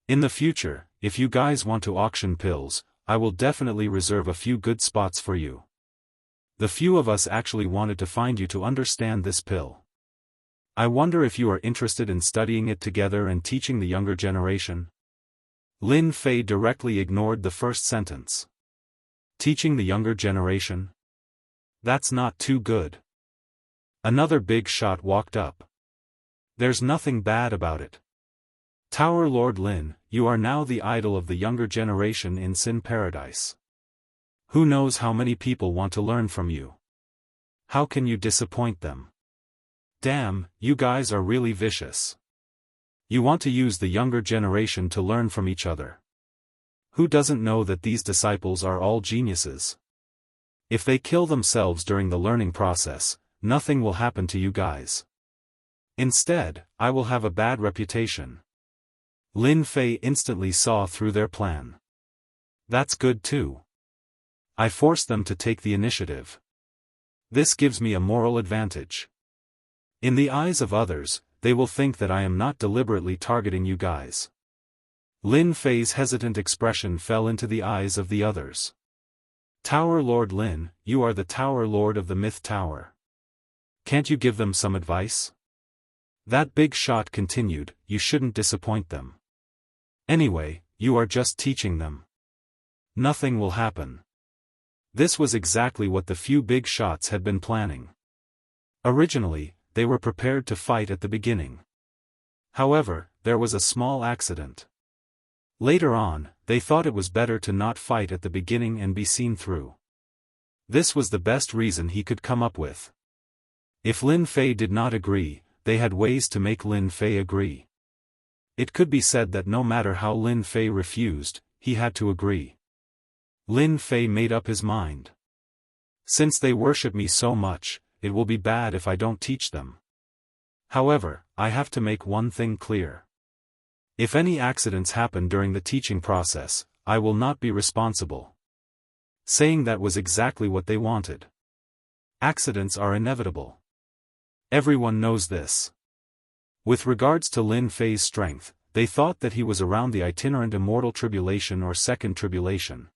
In the future, if you guys want to auction pills, I will definitely reserve a few good spots for you. The few of us actually wanted to find you to understand this pill. I wonder if you are interested in studying it together and teaching the younger generation? Lin Fei directly ignored the first sentence. Teaching the younger generation? That's not too good. Another big shot walked up. There's nothing bad about it. Tower Lord Lin, you are now the idol of the younger generation in Sin Paradise. Who knows how many people want to learn from you? How can you disappoint them? Damn, you guys are really vicious. You want to use the younger generation to learn from each other. Who doesn't know that these disciples are all geniuses? If they kill themselves during the learning process, nothing will happen to you guys. Instead, I will have a bad reputation. Lin Fei instantly saw through their plan. That's good too. I force them to take the initiative. This gives me a moral advantage. In the eyes of others, they will think that I am not deliberately targeting you guys. Lin Fei's hesitant expression fell into the eyes of the others. Tower Lord Lin, you are the Tower Lord of the Myth Tower. Can't you give them some advice? That big shot continued, you shouldn't disappoint them. Anyway, you are just teaching them. Nothing will happen. This was exactly what the few big shots had been planning. Originally, they were prepared to fight at the beginning. However, there was a small accident. Later on, they thought it was better to not fight at the beginning and be seen through. This was the best reason he could come up with. If Lin Fei did not agree, they had ways to make Lin Fei agree. It could be said that no matter how Lin Fei refused, he had to agree. Lin Fei made up his mind. Since they worship me so much, it will be bad if I don't teach them. However, I have to make one thing clear. If any accidents happen during the teaching process, I will not be responsible. Saying that was exactly what they wanted. Accidents are inevitable. Everyone knows this. With regards to Lin Fei's strength, they thought that he was around the itinerant immortal tribulation or second tribulation.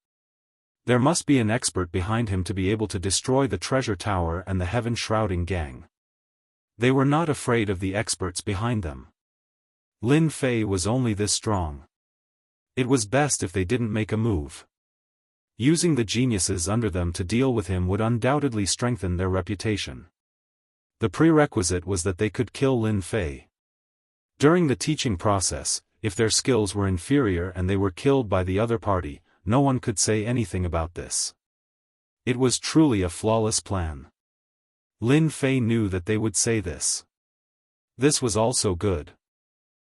There must be an expert behind him to be able to destroy the treasure tower and the heaven-shrouding gang. They were not afraid of the experts behind them. Lin Fei was only this strong. It was best if they didn't make a move. Using the geniuses under them to deal with him would undoubtedly strengthen their reputation. The prerequisite was that they could kill Lin Fei. During the teaching process, if their skills were inferior and they were killed by the other party, no one could say anything about this. It was truly a flawless plan. Lin Fei knew that they would say this. This was also good.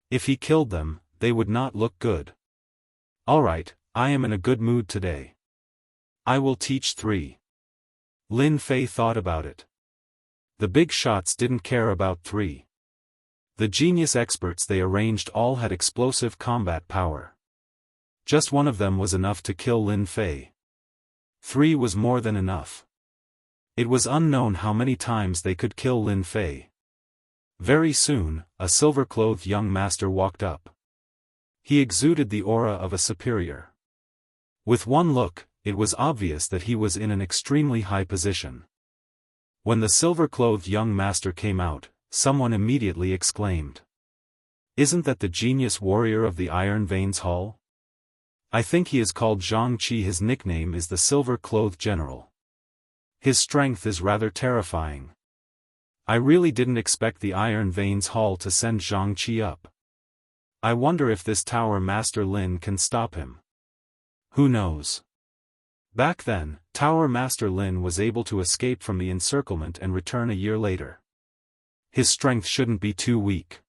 If he killed them, they would not look good. Alright, I am in a good mood today. I will teach 3. Lin Fei thought about it. The big shots didn't care about 3. The genius experts they arranged all had explosive combat power. Just one of them was enough to kill Lin Fei. 3 was more than enough. It was unknown how many times they could kill Lin Fei. Very soon, a silver-clothed young master walked up. He exuded the aura of a superior. With one look, it was obvious that he was in an extremely high position. When the silver-clothed young master came out, someone immediately exclaimed. Isn't that the genius warrior of the Iron Veins Hall? I think he is called Zhang Qi. His nickname is the Silver-Clothed General. His strength is rather terrifying. I really didn't expect the Iron Veins Hall to send Zhang Qi up. I wonder if this Tower Master Lin can stop him. Who knows? Back then, Tower Master Lin was able to escape from the encirclement and return a year later. His strength shouldn't be too weak.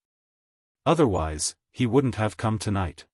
Otherwise, he wouldn't have come tonight.